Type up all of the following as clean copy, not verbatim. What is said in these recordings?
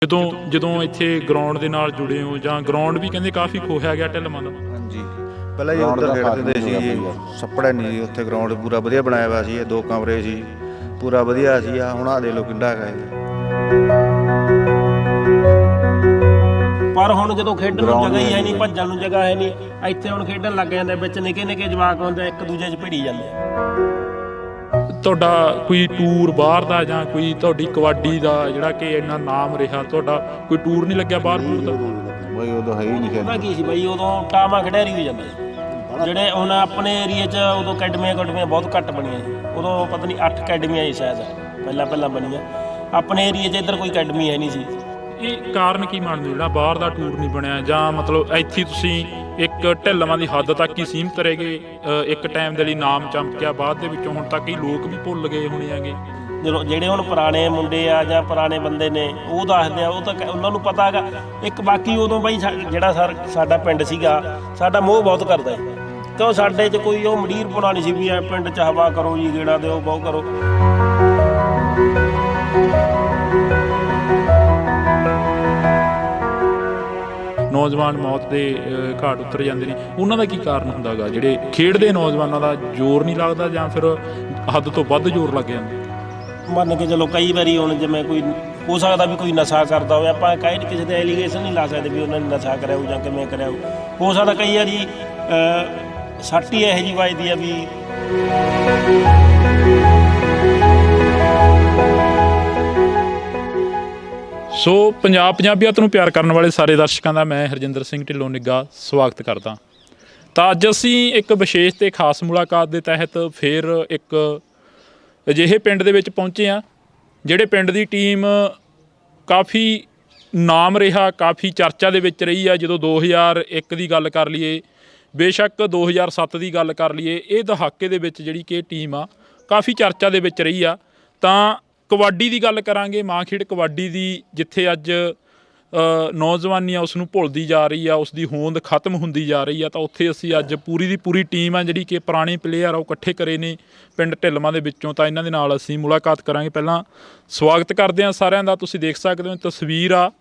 ਜਦੋਂ ਇੱਥੇ ਗਰਾਊਂਡ ਦੇ ਨਾਲ ਜੁੜੇ ਹੋ ਜਾਂ ਗਰਾਊਂਡ ਵੀ ਕਹਿੰਦੇ ਕਾਫੀ ਖੋਹਿਆ ਗਿਆ ਢਿੱਲਵਾਂ ਦਾ? ਹਾਂਜੀ, ਪਹਿਲਾਂ ਜੀ ਉੱਧਰ ਖੇਡਦੇ ਹੁੰਦੇ ਸੀ, ਛੱਪੜ ਨਹੀਂ ਸੀ ਉੱਥੇ, ਗਰਾਊਂਡ ਪੂਰਾ ਵਧੀਆ ਬਣਾਇਆ ਹੋਇਆ ਸੀ, 2 ਕਮਰੇ ਸੀ, ਪੂਰਾ ਵਧੀਆ ਸੀ। ਹੁਣ ਆ ਦੇ ਲੋ ਕਿੰਡਾ ਹੈਗਾ ਪਰ ਹੁਣ ਜਦੋਂ ਖੇਡਣ ਨੂੰ ਜਗ੍ਹਾ ਹੀ ਹੈ ਨਹੀਂ, ਭੱਜਣ ਨੂੰ ਜਗ੍ਹਾ ਹੈ ਨਹੀਂ, ਇੱਥੇ ਹੁਣ ਖੇਡਣ ਲੱਗ ਜਾਂਦੇ ਵਿੱਚ ਨਿੱਕੇ ਜਵਾਕ ਹੁੰਦੇ ਇੱਕ ਦੂਜੇ 'ਚ ਭਿੜੀ ਜਾਂਦੇ ਆ। ਤੁਹਾਡਾ ਕੋਈ ਟੂਰ ਬਾਹਰ ਦਾ ਜਾਂ ਕੋਈ ਤੁਹਾਡੀ ਕਬੱਡੀ ਦਾ ਜਿਹੜਾ ਕਿ ਇੰਨਾ ਨਾਮ ਰਿਹਾ, ਤੁਹਾਡਾ ਕੋਈ ਟੂਰ ਨਹੀਂ ਲੱਗਿਆ ਬਾਹਰ ਬੂਰ ਦਾ? ਬਈ ਉਦੋਂ ਹੈ ਹੀ ਨਹੀਂ ਉਹਦਾ ਕੀ ਸੀ ਬਈ, ਉਦੋਂ ਟਾਮਾ ਖਿਡਾਰੀ ਹੋ ਜਾਂਦਾ ਸੀ। ਜਿਹੜੇ ਹੁਣ ਆਪਣੇ ਏਰੀਏ 'ਚ ਉਦੋਂ ਅਕੈਡਮੀਆਂ ਬਹੁਤ ਘੱਟ ਬਣੀਆਂ ਸੀ। ਉਦੋਂ ਪਤਾ ਨਹੀਂ 8 ਅਕੈਡਮੀਆਂ ਸੀ ਸ਼ਾਇਦ ਪਹਿਲਾਂ ਬਣੀਆਂ। ਆਪਣੇ ਏਰੀਏ 'ਚ ਇੱਧਰ ਕੋਈ ਅਕੈਡਮੀ ਹੈ ਨਹੀਂ ਸੀ। ਇਹ ਕਾਰਨ ਕੀ ਮੰਨਦੇ ਜਿਹੜਾ ਬਾਹਰ ਦਾ ਟੂਰ ਨਹੀਂ ਬਣਿਆ, ਜਾਂ ਮਤਲਬ ਇੱਥੇ ਤੁਸੀਂ ਇੱਕ ਢਿੱਲਵਾਂ ਦੀ ਹੱਦ ਤੱਕ ਹੀ ਸੀਮਿਤ ਰਹਿ ਗਏ? ਇੱਕ ਟਾਈਮ ਦੇ ਲਈ ਨਾਮ ਚਮਕਿਆ, ਬਾਅਦ ਦੇ ਵਿੱਚੋਂ ਹੁਣ ਤੱਕ ਹੀ ਲੋਕ ਵੀ ਭੁੱਲ ਗਏ ਹੋਣੇ ਹੈਗੇ। ਜਦੋਂ ਜਿਹੜੇ ਹੁਣ ਪੁਰਾਣੇ ਮੁੰਡੇ ਆ ਜਾਂ ਪੁਰਾਣੇ ਬੰਦੇ ਨੇ ਉਹ ਦੱਸਦੇ ਆ, ਉਹ ਤਾਂ ਉਹਨਾਂ ਨੂੰ ਪਤਾ ਹੈਗਾ। ਇੱਕ ਬਾਕੀ ਉਦੋਂ ਬਾਈ ਜਿਹੜਾ ਸਾਡਾ ਪਿੰਡ ਸੀਗਾ, ਸਾਡਾ ਮੋਹ ਬਹੁਤ ਕਰਦਾ ਹੈ, ਕਿਉਂ ਸਾਡੇ 'ਚ ਕੋਈ ਉਹ ਮੰਡੀਰ ਪੁਣਾ ਨਹੀਂ ਸੀ ਵੀ ਐ ਪਿੰਡ 'ਚ ਹਵਾ ਕਰੋ ਜੀ, ਗੇੜਾ ਦਿਓ, ਬਹੁਤ ਕਰੋ। ਨੌਜਵਾਨ ਮੌਤ ਦੇ ਘਾਟ ਉਤਰ ਜਾਂਦੇ ਨੇ, ਉਹਨਾਂ ਦਾ ਕੀ ਕਾਰਨ ਹੁੰਦਾ ਗਾ? ਜਿਹੜੇ ਖੇਡਦੇ ਨੌਜਵਾਨਾਂ ਦਾ ਜ਼ੋਰ ਨਹੀਂ ਲੱਗਦਾ ਜਾਂ ਫਿਰ ਹੱਦ ਤੋਂ ਵੱਧ ਜ਼ੋਰ ਲੱਗ ਜਾਂਦਾ? ਮੰਨ ਕੇ ਚਲੋ ਕਈ ਵਾਰੀ ਹੁਣ ਜਿਵੇਂ ਕੋਈ ਹੋ ਸਕਦਾ ਵੀ ਕੋਈ ਨਸ਼ਾ ਕਰਦਾ ਹੋਵੇ, ਆਪਾਂ ਕਹੇ ਕਿਸੇ ਤੇ ਐਲੀਗੇਸ਼ਨ ਨਹੀਂ ਲਾ ਸਕਦੇ ਵੀ ਉਹਨਾਂ ਨੇ ਨਸ਼ਾ ਕਰਿਆ ਹੋਊ ਜਾਂ ਕਿਵੇਂ ਕਰਿਆ ਹੋ ਸਕਦਾ ਕਈ ਵਾਰੀ ਸੱਟ ਹੀ ਇਹੋ ਜਿਹੀ ਵੱਜਦੀ ਆ ਵੀ। ਸੋ ਪੰਜਾਬੀਅਤ ਨੂੰ ਪਿਆਰ ਕਰਨ ਵਾਲੇ ਸਾਰੇ ਦਰਸ਼ਕਾਂ ਦਾ ਮੈਂ ਹਰਜਿੰਦਰ ਸਿੰਘ ਢਿੱਲੋਂ ਨਿੱਗਾ ਸਵਾਗਤ ਕਰਦਾ। ਤਾਂ ਅੱਜ ਅਸੀਂ ਇੱਕ ਵਿਸ਼ੇਸ਼ ਤੇ ਖਾਸ ਮੁਲਾਕਾਤ ਦੇ ਤਹਿਤ ਫਿਰ ਇੱਕ ਅਜਿਹੇ ਪਿੰਡ ਦੇ ਵਿੱਚ ਪਹੁੰਚੇ ਹਾਂ ਜਿਹੜੇ ਪਿੰਡ ਦੀ ਟੀਮ ਕਾਫੀ ਨਾਮ ਰਿਹਾ, ਕਾਫੀ ਚਰਚਾ ਦੇ ਵਿੱਚ ਰਹੀ ਆ। ਜਦੋਂ 2001 ਦੀ ਗੱਲ ਕਰ ਲਈਏ, ਬੇਸ਼ੱਕ 2007 ਦੀ ਗੱਲ ਕਰ ਲਈਏ, ਇਹ ਦਹਾਕੇ ਦੇ ਵਿੱਚ ਜਿਹੜੀ ਕਿ ਟੀਮ ਆ ਕਾਫੀ ਚਰਚਾ ਦੇ ਵਿੱਚ ਰਹੀ ਆ। ਤਾਂ ਕਬੱਡੀ ਦੀ ਗੱਲ ਕਰਾਂਗੇ, ਮਾਂ ਖੇਡ ਕਬੱਡੀ ਦੀ, ਜਿੱਥੇ ਅੱਜ ਨੌਜਵਾਨੀ ਆ ਉਸ ਨੂੰ ਭੁੱਲਦੀ ਜਾ ਰਹੀ ਆ, ਉਸ ਦੀ ਹੋਂਦ ਖਤਮ ਹੁੰਦੀ ਜਾ ਰਹੀ ਆ। ਤਾਂ ਉੱਥੇ ਅਸੀਂ ਅੱਜ ਪੂਰੀ ਦੀ ਪੂਰੀ ਟੀਮ ਆ ਜਿਹੜੀ ਕਿ ਪੁਰਾਣੇ ਪਲੇਅਰ ਆ ਉਹ ਇਕੱਠੇ ਕਰੇ ਨੇ ਪਿੰਡ ਢਿੱਲਵਾਂ ਦੇ ਵਿੱਚੋਂ। ਤਾਂ ਇਹਨਾਂ ਦੇ ਨਾਲ ਅਸੀਂ ਮੁਲਾਕਾਤ ਕਰਾਂਗੇ। ਪਹਿਲਾਂ ਸਵਾਗਤ ਕਰਦੇ ਹਾਂ ਸਾਰਿਆਂ ਦਾ। ਤੁਸੀਂ ਦੇਖ ਸਕਦੇ ਹੋ ਤਸਵੀਰ ਆ,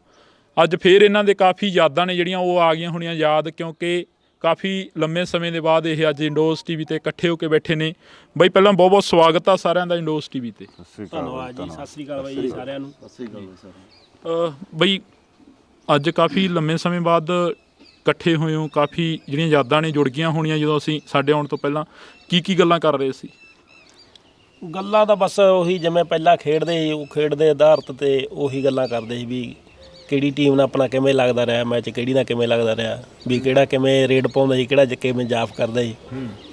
ਅੱਜ ਫਿਰ ਇਹਨਾਂ ਦੇ ਕਾਫੀ ਯਾਦਾਂ ਨੇ ਜਿਹੜੀਆਂ ਉਹ ਆ ਗਈਆਂ ਹੋਣੀਆਂ ਯਾਦ, ਕਿਉਂਕਿ ਕਾਫੀ ਲੰਮੇ ਸਮੇਂ ਦੇ ਬਾਅਦ ਇਹ ਅੱਜ ਇੰਡੋਸ TV 'ਤੇ ਇਕੱਠੇ ਹੋ ਕੇ ਬੈਠੇ ਨੇ। ਬਈ ਪਹਿਲਾਂ ਬਹੁਤ ਬਹੁਤ ਸਵਾਗਤ ਆ ਸਾਰਿਆਂ ਦਾ ਇੰਡੋਸ TV 'ਤੇ। ਧੰਨਵਾਦ ਜੀ, ਸਤਿ ਸ਼੍ਰੀ ਅਕਾਲ ਬਾਈ ਜੀ ਸਾਰਿਆਂ ਨੂੰ। ਬਈ ਅੱਜ ਕਾਫੀ ਲੰਮੇ ਸਮੇਂ ਬਾਅਦ ਇਕੱਠੇ ਹੋਏ ਹੋ, ਕਾਫੀ ਜਿਹੜੀਆਂ ਯਾਦਾਂ ਨੇ ਜੁੜ ਗਈਆਂ ਹੋਣੀਆਂ ਜਦੋਂ ਅਸੀਂ ਸਾਡੇ ਆਉਣ ਤੋਂ ਪਹਿਲਾਂ ਕੀ ਗੱਲਾਂ ਕਰ ਰਹੇ ਸੀ? ਗੱਲਾਂ ਤਾਂ ਬਸ ਉਹੀ ਜਿਵੇਂ ਪਹਿਲਾਂ ਖੇਡਦੇ ਸੀ, ਉਹ ਖੇਡ ਦੇ ਆਧਾਰਿਤ 'ਤੇ ਉਹੀ ਗੱਲਾਂ ਕਰਦੇ ਸੀ ਵੀ ਕਿਹੜੀ ਟੀਮ ਨਾਲ ਆਪਣਾ ਕਿਵੇਂ ਲੱਗਦਾ ਰਿਹਾ ਮੈਚ, ਕਿਹੜੀ ਨਾਲ ਕਿਵੇਂ ਲੱਗਦਾ ਰਿਹਾ, ਵੀ ਕਿਹੜਾ ਕਿਵੇਂ ਰੇਡ ਪਾਉਂਦਾ ਸੀ, ਕਿਹੜਾ ਕਿਵੇਂ ਜਾਫ ਕਰਦਾ ਸੀ।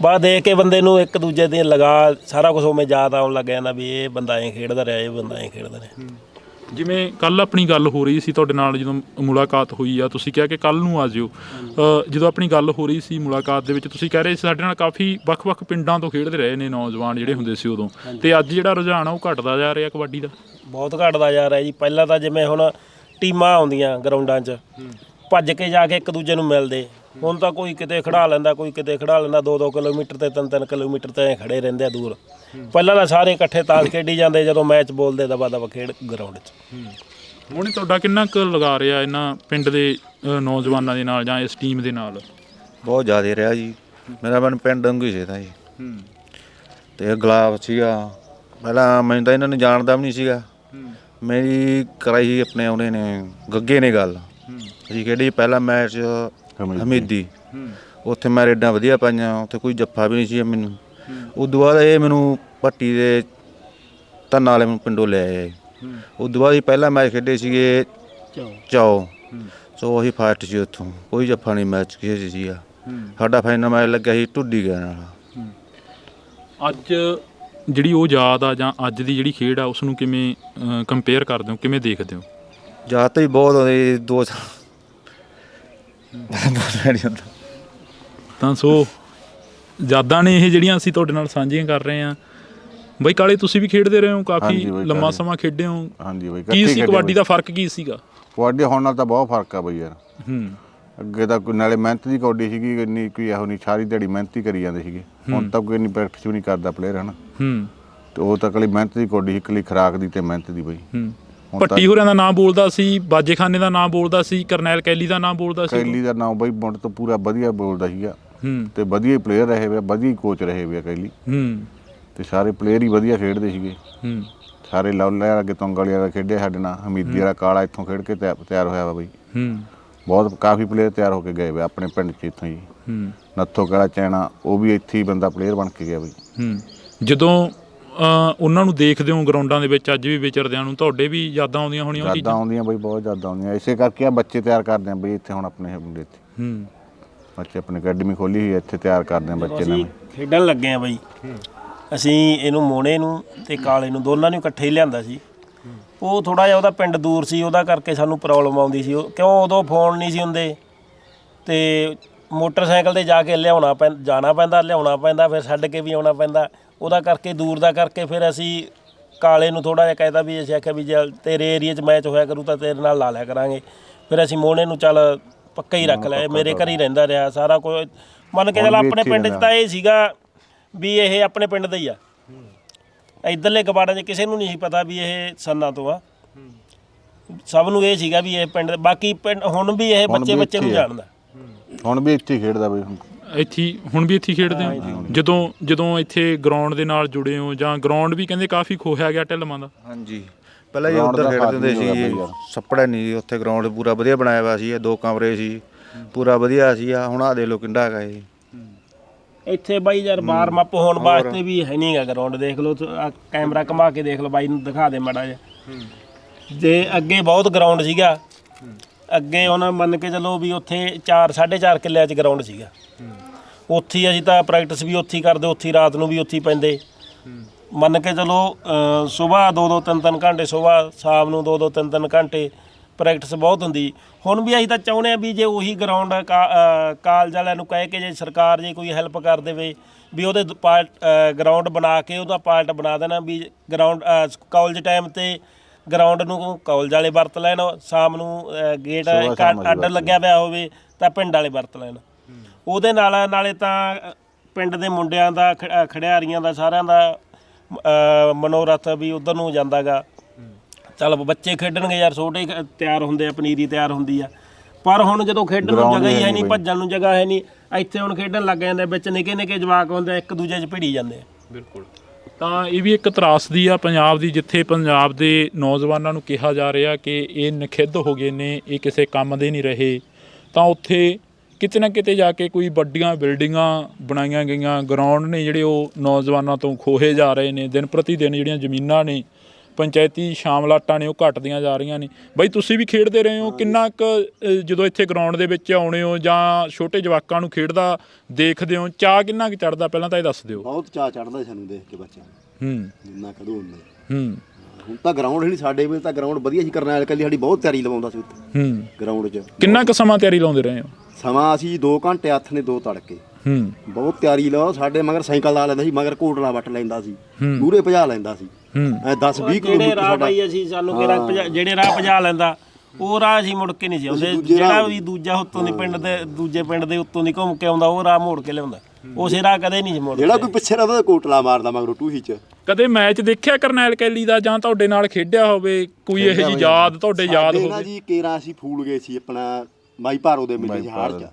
ਬਾਅਦ ਦੇਖ ਕੇ ਬੰਦੇ ਨੂੰ ਇੱਕ ਦੂਜੇ ਦੇ ਲਗਾ ਸਾਰਾ ਕੁਝ ਉਵੇਂ ਯਾਦ ਆਉਣ ਲੱਗ ਜਾਂਦਾ ਵੀ ਇਹ ਬੰਦਾ ਐਂ ਖੇਡਦਾ ਰਿਹਾ, ਇਹ ਬੰਦਾ ਐਂ ਖੇਡਦਾ ਰਿਹਾ। ਜਿਵੇਂ ਕੱਲ੍ਹ ਆਪਣੀ ਗੱਲ ਹੋ ਰਹੀ ਸੀ ਤੁਹਾਡੇ ਨਾਲ, ਜਦੋਂ ਮੁਲਾਕਾਤ ਹੋਈ ਆ ਤੁਸੀਂ ਕਿਹਾ ਕਿ ਕੱਲ੍ਹ ਨੂੰ ਆ ਜਿਓ। ਜਦੋਂ ਆਪਣੀ ਗੱਲ ਹੋ ਰਹੀ ਸੀ ਮੁਲਾਕਾਤ ਦੇ ਵਿੱਚ, ਤੁਸੀਂ ਕਹਿ ਰਹੇ ਸੀ ਸਾਡੇ ਨਾਲ ਕਾਫੀ ਵੱਖ-ਵੱਖ ਪਿੰਡਾਂ ਤੋਂ ਖੇਡਦੇ ਰਹੇ ਨੇ ਨੌਜਵਾਨ ਜਿਹੜੇ ਹੁੰਦੇ ਸੀ ਉਦੋਂ, ਅਤੇ ਅੱਜ ਜਿਹੜਾ ਰੁਝਾਨ ਆ ਉਹ ਘਟਦਾ ਜਾ ਰਿਹਾ ਕਬੱਡੀ ਦਾ? ਬਹੁਤ ਘਟਦਾ ਜਾ ਰਿਹਾ ਜੀ। ਪਹਿਲਾਂ ਤਾਂ ਜਿਵੇਂ ਹੁਣ ਟੀਮਾਂ ਆਉਂਦੀਆਂ ਗਰਾਊਂਡਾਂ 'ਚ, ਭੱਜ ਕੇ ਜਾ ਕੇ ਇੱਕ ਦੂਜੇ ਨੂੰ ਮਿਲਦੇ। ਹੁਣ ਤਾਂ ਕੋਈ ਕਿਤੇ ਖੜਾ ਲੈਂਦਾ, ਕੋਈ ਕਿਤੇ ਖੜਾ ਲੈਂਦਾ, 2-2 ਕਿਲੋਮੀਟਰ ਤੇ 3-3 ਕਿਲੋਮੀਟਰ ਤੇ ਖੜੇ ਰਹਿੰਦੇ ਆ ਦੂਰ। ਪਹਿਲਾਂ ਤਾਂ ਸਾਰੇ ਇਕੱਠੇ ਤਾਸ਼ ਖੇਡੀ ਜਾਂਦੇ, ਜਦੋਂ ਮੈਚ ਬੋਲਦੇ ਦਬਾ ਖੇਡ ਗਰਾਊਂਡ 'ਚ। ਹੁਣ ਤੁਹਾਡਾ ਕਿੰਨਾ ਕੁ ਲਗਾ ਰਿਹਾ ਇਹਨਾਂ ਪਿੰਡ ਦੇ ਨੌਜਵਾਨਾਂ ਦੇ ਨਾਲ ਜਾਂ ਇਸ ਟੀਮ ਦੇ ਨਾਲ? ਬਹੁਤ ਜ਼ਿਆਦਾ ਰਿਹਾ ਜੀ। ਮੇਰਾ ਮਨ ਪਿੰਡ ਵਾਂਗੂ ਹੀ ਸੀਗਾ ਜੀ। ਅਤੇ ਗੁਲਾਬ ਸੀਗਾ, ਪਹਿਲਾਂ ਮੈਨੂੰ ਤਾਂ ਇਹਨਾਂ ਨੂੰ ਜਾਣਦਾ ਵੀ ਨਹੀਂ ਸੀਗਾ। ਮੇਰੀ ਕਰਾਈ ਸੀ ਆਪਣੇ ਉਹਨੇ ਨੇ ਗੱਗੇ ਨੇ ਗੱਲ, ਅਸੀਂ ਖੇਡੀ ਪਹਿਲਾ ਮੈਚ ਹਮੀਦੀ, ਉੱਥੇ ਮੈਂ ਰੇਡਾਂ ਵਧੀਆ ਪਾਈਆਂ, ਉੱਥੇ ਕੋਈ ਜੱਫਾ ਵੀ ਨਹੀਂ ਸੀ ਮੈਨੂੰ। ਉਦੋਂ ਬਾਅਦ ਇਹ ਮੈਨੂੰ ਭੱਟੀ ਦੇ ਧੰਨਾ ਵਾਲੇ ਮੈਨੂੰ ਪਿੰਡੋਂ ਲੈ ਆਏ। ਉਦੋਂ ਬਾਅਦ ਹੀ ਪਹਿਲਾ ਮੈਚ ਖੇਡੇ ਸੀਗੇ ਚੌ, ਸੋ ਅਸੀਂ ਫਾਸਟ ਸੀ, ਉੱਥੋਂ ਕੋਈ ਜੱਫਾ ਨਹੀਂ ਮੈਚ ਕਿਸੇ ਸੀਗਾ। ਸਾਡਾ ਫਾਈਨਲ ਮੈਚ ਲੱਗਿਆ ਸੀ ਢੁੱਡੀ ਗਿਆ ਨਾਲ। ਅੱਜ ਜਿਹੜੀ ਉਹ ਯਾਦ ਆ ਜਾਂ ਅੱਜ ਦੀ ਜਿਹੜੀ ਖੇਡ ਆ ਉਸ ਨੂੰ ਕਿਵੇਂ ਕੰਪੇਅਰ ਕਰਦੇ ਹੋ, ਕਿਵੇਂ ਦੇਖਦੇ ਹੋ? ਯਾਦ ਤਾਂ ਹੀ ਬਹੁਤ ਆਉਂਦੀ, 2 ਸਾਲ ਤਾਂ ਸੋ ਯਾਦਾਂ ਨੇ ਇਹ ਜਿਹੜੀਆਂ ਅਸੀਂ ਤੁਹਾਡੇ ਨਾਲ ਸਾਂਝੀਆਂ ਕਰ ਰਹੇ ਹਾਂ। ਬਈ ਕਾਲੇ ਤੁਸੀਂ ਵੀ ਖੇਡਦੇ ਰਹੇ ਹੋ, ਕਾਫੀ ਲੰਮਾ ਸਮਾਂ ਖੇਡੇ ਹੋ। ਹਾਂਜੀ ਬਈ। ਕੀ ਸੀ ਕਬੱਡੀ ਦਾ ਫਰਕ ਕੀ ਸੀਗਾ? ਕਬੱਡੀ ਹੁਣ ਨਾਲ ਤਾਂ ਬਹੁਤ ਫਰਕ ਆ ਬਈ ਯਾਰ। ਅੱਗੇ ਤਾਂ ਕੋਈ ਨਾਲੇ ਮਿਹਨਤ ਦੀ ਕਬੱਡੀ ਸੀਗੀ, ਇੰਨੀ ਕੋਈ ਇਹੋ ਨਹੀਂ, ਸਾਰੀ ਦਿਹਾੜੀ ਮਿਹਨਤ ਹੀ ਕਰੀ ਜਾਂਦੇ ਸੀਗੇ। ਹੁਣ ਤਾਂ ਕੋਈ ਇੰਨੀ ਪ੍ਰੈਕਟਿਸ ਵੀ ਨਹੀਂ ਕਰਦਾ ਪਲੇਅਰ, ਹੈ ਨਾ। ਅਤੇ ਉਹ ਤਾਂ ਇਕੱਲੀ ਮਿਹਨਤ ਦੀ ਕਬੱਡੀ, ਇਕੱਲੀ ਖੁਰਾਕ ਦੀ ਅਤੇ ਮਿਹਨਤ ਦੀ ਬਈ। ਭੱਟੀ ਹੋਰਾਂ ਦਾ ਨਾਮ ਬੋਲਦਾ ਸੀ, ਬਾਜੇਖਾਨੇ ਦਾ ਨਾਮ ਬੋਲਦਾ ਸੀ, ਕਰਨੈਲ ਕੈਲੀ ਦਾ ਨਾਮ ਬੋਲਦਾ ਸੀ। ਕੈਲੀ ਦਾ ਨਾਮ ਬਈ ਮੁੰਡ ਤੋਂ ਪੂਰਾ ਵਧੀਆ ਬੋਲਦਾ ਸੀਗਾ ਤੇ ਵਧੀਆ ਪਲੇਅਰ ਰਹੇ ਵੇ, ਵਧੀਆ ਕੋਚ ਰਹੇ ਵੇ ਕੈਲੀ ਤੇ ਸਾਰੇ ਪਲੇਅਰ ਹੀ ਵਧੀਆ ਖੇਡਦੇ ਸੀਗੇ। ਸਾਰੇ ਲੌਲੇ ਅੱਗੇ ਤੁੰਗਲ ਵਾਲਾ ਖੇਡਿਆ ਸਾਡੇ ਨਾਲ, ਹਮੀਦੀ ਵਾਲਾ ਕਾਲਾ ਇੱਥੋਂ ਖੇਡ ਕੇ ਤਿਆਰ ਹੋਇਆ ਵਾ ਬਈ। ਬਹੁਤ ਕਾਫੀ ਪਲੇਅਰ ਤਿਆਰ ਹੋ ਕੇ ਗਏ ਵੇ ਆਪਣੇ ਪਿੰਡ 'ਚ ਇੱਥੋਂ ਜੀ। ਨੱਥੋ ਕਾਲਾ ਚੈਣਾ ਉਹ ਵੀ ਇੱਥੇ ਹੀ ਬੰਦਾ ਪਲੇਅਰ ਬਣ ਕੇ ਗਿਆ ਬਈ। ਜਦੋਂ ਉਹਨਾਂ ਨੂੰ ਦੇਖਦੇ ਹੋ ਗਰਾਊਂਡਾਂ ਦੇ ਵਿੱਚ ਅੱਜ ਵੀ ਵਿਚਰਦਿਆਂ ਨੂੰ, ਤੁਹਾਡੇ ਵੀ ਯਾਦਾਂ ਆਉਂਦੀਆਂ ਹੋਣੀਆਂ? ਯਾਦਾਂ ਆਉਂਦੀਆਂ ਬਈ, ਬਹੁਤ ਯਾਦਾਂ ਆਉਂਦੀਆਂ। ਇਸੇ ਕਰਕੇ ਆ ਬੱਚੇ ਤਿਆਰ ਕਰਦੇ ਆ ਬਈ ਇੱਥੇ ਹੁਣ ਆਪਣੇ ਮੁੰਡੇ ਇੱਥੇ। ਬੱਚੇ ਆਪਣੀ ਅਕੈਡਮੀ ਖੋਲੀ ਹੋਈ ਇੱਥੇ ਤਿਆਰ ਕਰਦੇ ਆ ਬੱਚੇ ਨਵੇਂ। ਖੇਡਣ ਲੱਗੇ ਆ ਬਈ ਅਸੀਂ ਇਹਨੂੰ ਮੋਨੇ ਨੂੰ ਤੇ ਕਾਲੇ ਨੂੰ ਦੋਨਾਂ ਨੂੰ ਇਕੱਠੇ ਹੀ ਲਿਆਂਦਾ ਸੀ। ਉਹ ਥੋੜਾ ਜਿਹਾ ਉਹਦਾ ਪਿੰਡ ਦੂਰ ਸੀ, ਉਹਦਾ ਕਰਕੇ ਸਾਨੂੰ ਪ੍ਰੋਬਲਮ ਆਉਂਦੀ ਸੀ। ਕਿਉਂ ਉਦੋਂ ਫੋਨ ਨਹੀਂ ਸੀ ਹੁੰਦੇ ਤੇ ਮੋਟਰਸਾਈਕਲ ਤੇ ਜਾ ਕੇ ਜਾਣਾ ਪੈਂਦਾ, ਲਿਆਉਣਾ ਪੈਂਦਾ, ਫਿਰ ਛੱਡ ਕੇ ਵੀ ਆਉਣਾ ਪੈਂਦਾ। ਉਹਦਾ ਕਰਕੇ ਦੂਰ ਦਾ ਕਰਕੇ ਫਿਰ ਅਸੀਂ ਕਾਲੇ ਨੂੰ ਥੋੜਾ ਜਿਹਾ ਕਹਿਤਾ ਵੀ ਅਸੀਂ ਆਖਿਆ ਵੀ ਜੇ ਤੇਰੇ ਏਰੀਏ 'ਚ ਮੈਚ ਹੋਇਆ ਕਰੂ ਤਾਂ ਤੇਰੇ ਨਾਲ ਲਾ ਲਿਆ ਕਰਾਂਗੇ। ਫਿਰ ਅਸੀਂ ਮੋਨੇ ਨੂੰ ਚੱਲ ਪੱਕਾ ਹੀ ਰੱਖ ਲਿਆ, ਮੇਰੇ ਘਰ ਹੀ ਰਹਿੰਦਾ ਰਿਹਾ ਸਾਰਾ ਕੁਝ। ਮੰਨ ਕੇ ਚੱਲ ਆਪਣੇ ਪਿੰਡ 'ਚ ਤਾਂ ਇਹ ਸੀਗਾ ਵੀ ਇਹ ਆਪਣੇ ਪਿੰਡ ਦਾ ਹੀ ਆ। ਇੱਧਰਲੇ ਗਵਾੜਾਂ 'ਚ ਕਿਸੇ ਨੂੰ ਨਹੀਂ ਸੀ ਪਤਾ ਵੀ ਇਹ ਸੰਨਾ ਤੋਂ ਆ। ਸਭ ਨੂੰ ਇਹ ਸੀਗਾ ਵੀ ਇਹ ਪਿੰਡ, ਬਾਕੀ ਪਿੰਡ ਹੁਣ ਵੀ ਇਹ ਬੱਚੇ ਨੂੰ ਜਾਣਦਾ। ਹੁਣ ਵੀ ਇੱਥੇ ਖੇਡਦਾ ਬਈ, ਹੁਣ ਵੀ ਇੱਥੇ ਖੇਡਦੇ ਹੋ? ਜਦੋਂ ਇੱਥੇ ਗਰਾਊਂਡ ਦੇ ਨਾਲ ਜੁੜੇ ਹੋ, ਜਾਂ ਗਰਾਊਂਡ ਵੀ ਕਹਿੰਦੇ ਕਾਫੀ ਖੋਹਿਆ ਗਿਆ ਢਿੱਲਵਾਂ ਦਾ? ਹਾਂਜੀ, ਪਹਿਲਾਂ ਜੀ ਉੱਧਰ ਖੇਡਦੇ ਹੁੰਦੇ ਸੀ ਜੀ, ਸੱਪੜਾ ਨਹੀਂ ਜੀ ਉੱਥੇ। ਗਰਾਊਂਡ ਪੂਰਾ ਵਧੀਆ ਬਣਾਇਆ ਹੋਇਆ ਸੀ, 2 ਕਮਰੇ ਸੀ, ਪੂਰਾ ਵਧੀਆ ਸੀ। ਹੁਣ ਆ ਦੇ ਲੋ ਕਿੰਡਾ ਹੈਗਾ ਜੀ ਇੱਥੇ ਬਾਈ ਯਾਰ ਵਾਰਮ ਅਪ ਹੋਣ ਵਾਸਤੇ ਵੀ ਹੈ ਨਹੀਂਗਾ ਗਰਾਊਂਡ। ਦੇਖ ਲਓ ਕੈਮਰਾ ਘੁਮਾ ਕੇ ਦੇਖ ਲਓ, ਬਾਈ ਨੂੰ ਦਿਖਾ ਦੇ ਮਾੜਾ ਜਿਹਾ। ਜੇ ਅੱਗੇ ਬਹੁਤ ਗਰਾਊਂਡ ਸੀਗਾ, ਅੱਗੇ ਉਹਨਾਂ ਮੰਨ ਕੇ ਚੱਲੋ ਵੀ ਉੱਥੇ 4.5 ਕਿੱਲਿਆਂ 'ਚ ਗਰਾਊਂਡ ਸੀਗਾ। ਉੱਥੇ ਹੀ ਅਸੀਂ ਤਾਂ ਪ੍ਰੈਕਟਿਸ ਵੀ ਉੱਥੇ ਹੀ ਕਰਦੇ, ਉੱਥੇ ਹੀ ਰਾਤ ਨੂੰ ਵੀ ਉੱਥੇ ਹੀ ਪੈਂਦੇ। ਮੰਨ ਕੇ ਚਲੋ ਸੁਬਾਹ 2-2 3-3 ਘੰਟੇ, ਸੁਬਾਹ ਸ਼ਾਮ ਨੂੰ 2-2 3-3 ਘੰਟੇ ਪ੍ਰੈਕਟਿਸ ਬਹੁਤ ਹੁੰਦੀ। ਹੁਣ ਵੀ ਅਸੀਂ ਤਾਂ ਚਾਹੁੰਦੇ ਹਾਂ ਵੀ ਜੇ ਉਹੀ ਗਰਾਊਂਡ ਕਾਲਜ ਵਾਲਿਆਂ ਨੂੰ ਕਹਿ ਕੇ ਜੇ ਸਰਕਾਰ ਜੇ ਕੋਈ ਹੈਲਪ ਕਰ ਦੇਵੇ ਵੀ ਉਹਦੇ ਗਰਾਊਂਡ ਬਣਾ ਕੇ ਉਹਦਾ ਪਾਰਟ ਬਣਾ ਦੇਣਾ ਵੀ ਗਰਾਊਂਡ ਕਾਲਜ ਟਾਈਮ 'ਤੇ ਗਰਾਊਂਡ ਨੂੰ ਕਾਲਜ ਵਾਲੇ ਵਰਤ ਲੈਣ, ਸ਼ਾਮ ਨੂੰ ਗੇਟ ਅੱਡ ਲੱਗਿਆ ਪਿਆ ਹੋਵੇ ਤਾਂ ਪਿੰਡ ਵਾਲੇ ਵਰਤ ਲੈਣ। ਉਹਦੇ ਨਾਲੇ ਤਾਂ ਪਿੰਡ ਦੇ ਮੁੰਡਿਆਂ ਦਾ ਖਿਡਾਰੀਆਂ ਦਾ ਸਾਰਿਆਂ ਦਾ ਮਨੋਰਥ ਵੀ ਉਧਰ ਨੂੰ ਜਾਂਦਾ ਗਾ। ਚੱਲ ਬੱਚੇ ਖੇਡਣਗੇ ਯਾਰ, ਛੋਟੇ ਤਿਆਰ ਹੁੰਦੇ ਆ, ਪਨੀਰੀ ਤਿਆਰ ਹੁੰਦੀ ਆ। ਪਰ ਹੁਣ ਜਦੋਂ ਖੇਡਣ ਨੂੰ ਜਗ੍ਹਾ ਹੀ ਹੈ ਨਹੀਂ, ਭੱਜਣ ਨੂੰ ਜਗ੍ਹਾ ਹੈ ਨਹੀਂ, ਇੱਥੇ ਹੁਣ ਖੇਡਣ ਲੱਗ ਜਾਂਦੇ ਵਿੱਚ ਨਿੱਕੇ ਜਵਾਕ ਹੁੰਦੇ ਇੱਕ ਦੂਜੇ 'ਚ ਭਿੜੀ ਜਾਂਦੇ ਆ। ਬਿਲਕੁਲ। ਤਾਂ ਇਹ ਵੀ ਇੱਕ ਤਰਾਸਦੀ ਆ ਪੰਜਾਬ ਦੀ, ਜਿੱਥੇ ਪੰਜਾਬ ਦੇ ਨੌਜਵਾਨਾਂ ਨੂੰ ਕਿਹਾ ਜਾ ਰਿਹਾ ਕਿ ਇਹ ਨਖਿੱਧ ਹੋ ਗਏ ਨੇ, ਇਹ ਕਿਸੇ ਕੰਮ ਦੇ ਨਹੀਂ ਰਹੇ। ਤਾਂ ਉੱਥੇ ਕਿਤੇ ਨਾ ਕਿਤੇ ਜਾ ਕੇ ਕੋਈ ਵੱਡੀਆਂ ਬਿਲਡਿੰਗਾਂ ਬਣਾਈਆਂ ਗਈਆਂ, ਗਰਾਊਂਡ ਨੇ ਜਿਹੜੇ ਉਹ ਨੌਜਵਾਨਾਂ ਤੋਂ ਖੋਹੇ ਜਾ ਰਹੇ ਨੇ। ਦਿਨ ਪ੍ਰਤੀ ਦਿਨ ਜਿਹੜੀਆਂ ਜ਼ਮੀਨਾਂ ਨੇ, ਪੰਚਾਇਤੀ ਸ਼ਾਮਲਾਟਾਂ ਨੇ, ਉਹ ਘਟਦੀਆਂ ਜਾ ਰਹੀਆਂ ਨੇ। ਬਾਈ ਤੁਸੀਂ ਵੀ ਖੇਡਦੇ ਰਹੇ ਹੋ, ਕਿੰਨਾ ਕੁ ਜਦੋਂ ਇੱਥੇ ਗਰਾਊਂਡ ਦੇ ਵਿੱਚ ਆਉਣੇ ਹੋ ਜਾਂ ਛੋਟੇ ਜਵਾਕਾਂ ਨੂੰ ਖੇਡਦਾ ਦੇਖਦੇ ਹੋ, ਚਾਅ ਕਿੰਨਾ ਕੁ ਚੜ੍ਹਦਾ? ਪਹਿਲਾਂ ਤਾਂ ਇਹ ਦੱਸ ਦਿਓ। ਬਹੁਤ ਚਾਅ ਚੜ੍ਹਦਾ ਸਾਨੂੰ ਦੇਖ ਕੇ ਬੱਚਿਆਂ ਨੂੰ। ਜਿੰਨਾ ਖੜੂ ਹੁੰਦਾ। ਹੁਣ ਤਾਂ ਗਰਾਊਂਡ ਹੀ ਸਾਡੇ ਵੇਲੇ ਤਾਂ ਗਰਾਊਂਡ ਵਧੀਆ ਸੀ। ਕਰਨੈਲ ਕੱਲੀ ਸਾਡੀ ਬਹੁਤ ਤਿਆਰੀ ਲਵਾਉਂਦਾ ਸੀ ਉੱਥੇ ਗਰਾਊਂਡ 'ਚ। ਕਿੰਨਾ ਕੁ ਸਮਾਂ ਤਿਆਰੀ ਲਾਉਂਦੇ ਰਹੇ ਹੋ? ਸਮਾਂ ਅਸੀਂ 2 ਘੰਟੇ ਹੱਥ ਨੇ 2 ਤੜਕੇ ਬਹੁਤ ਤਿਆਰੀ ਲਾ। ਸਾਡੇ ਮਗਰ ਸਾਈਕਲ ਲਾ ਲੈਂਦਾ ਸੀ, ਮਗਰ ਕੋਟਲਾ ਵੱਟ ਲੈਂਦਾ ਸੀ, ਮੂਹਰੇ ਭਜਾ ਲੈਂਦਾ ਸੀ। 10-20 ਕਿਲੋਮੀਟਰ ਸਾਡਾ ਅਸੀਂ ਸਾਨੂੰ ਜਿਹੜੇ ਰਾਹ ਭਜਾ ਲੈਂਦਾ ਉਹ ਰਾਹ ਅਸੀਂ ਮੁੜ ਕੇ ਨਹੀਂ ਸੀ ਆਉਂਦੇ। ਜਿਹੜਾ ਵੀ ਦੂਜਾ ਉੱਤੋਂ ਦੀ ਪਿੰਡ ਦੇ ਦੂਜੇ ਪਿੰਡ ਦੇ ਉੱਤੋਂ ਦੀ ਘੁੰਮ ਕੇ ਆਉਂਦਾ ਉਹ ਰਾਹ ਮੋੜ ਕੇ ਲਿਆਉਂਦਾ, ਉਸੇ ਰਾਹ ਕਦੇ ਨਹੀਂ ਸੀ ਮੁੜ। ਜਿਹੜਾ ਕੋਈ ਪਿੱਛੇ ਰਹਿੰਦਾ ਕੋਟਲਾ ਮਾਰਦਾ ਮਗਰੋਂ ਟੂਹੀ 'ਚ। ਕਦੇ ਮੈਚ ਦੇਖਿਆ ਕਰਨੈਲ ਕੈਲੀ ਦਾ ਜਾਂ ਤੁਹਾਡੇ ਨਾਲ ਖੇਡਿਆ ਹੋਵੇ ਕੋਈ ਇਹੋ ਜਿਹੀ ਯਾਦ ਤੁਹਾਡੇ ਯਾਦ ਹੋਵੇ? ਜੀ ਕੇਰਾ ਅਸੀਂ ਫੂਲ ਗਏ ਸੀ ਆਪਣਾ ਮਾਈ ਭਾਰੋ ਦੇ ਮੇਲੇ 'ਚ ਹਾਰ 'ਚ।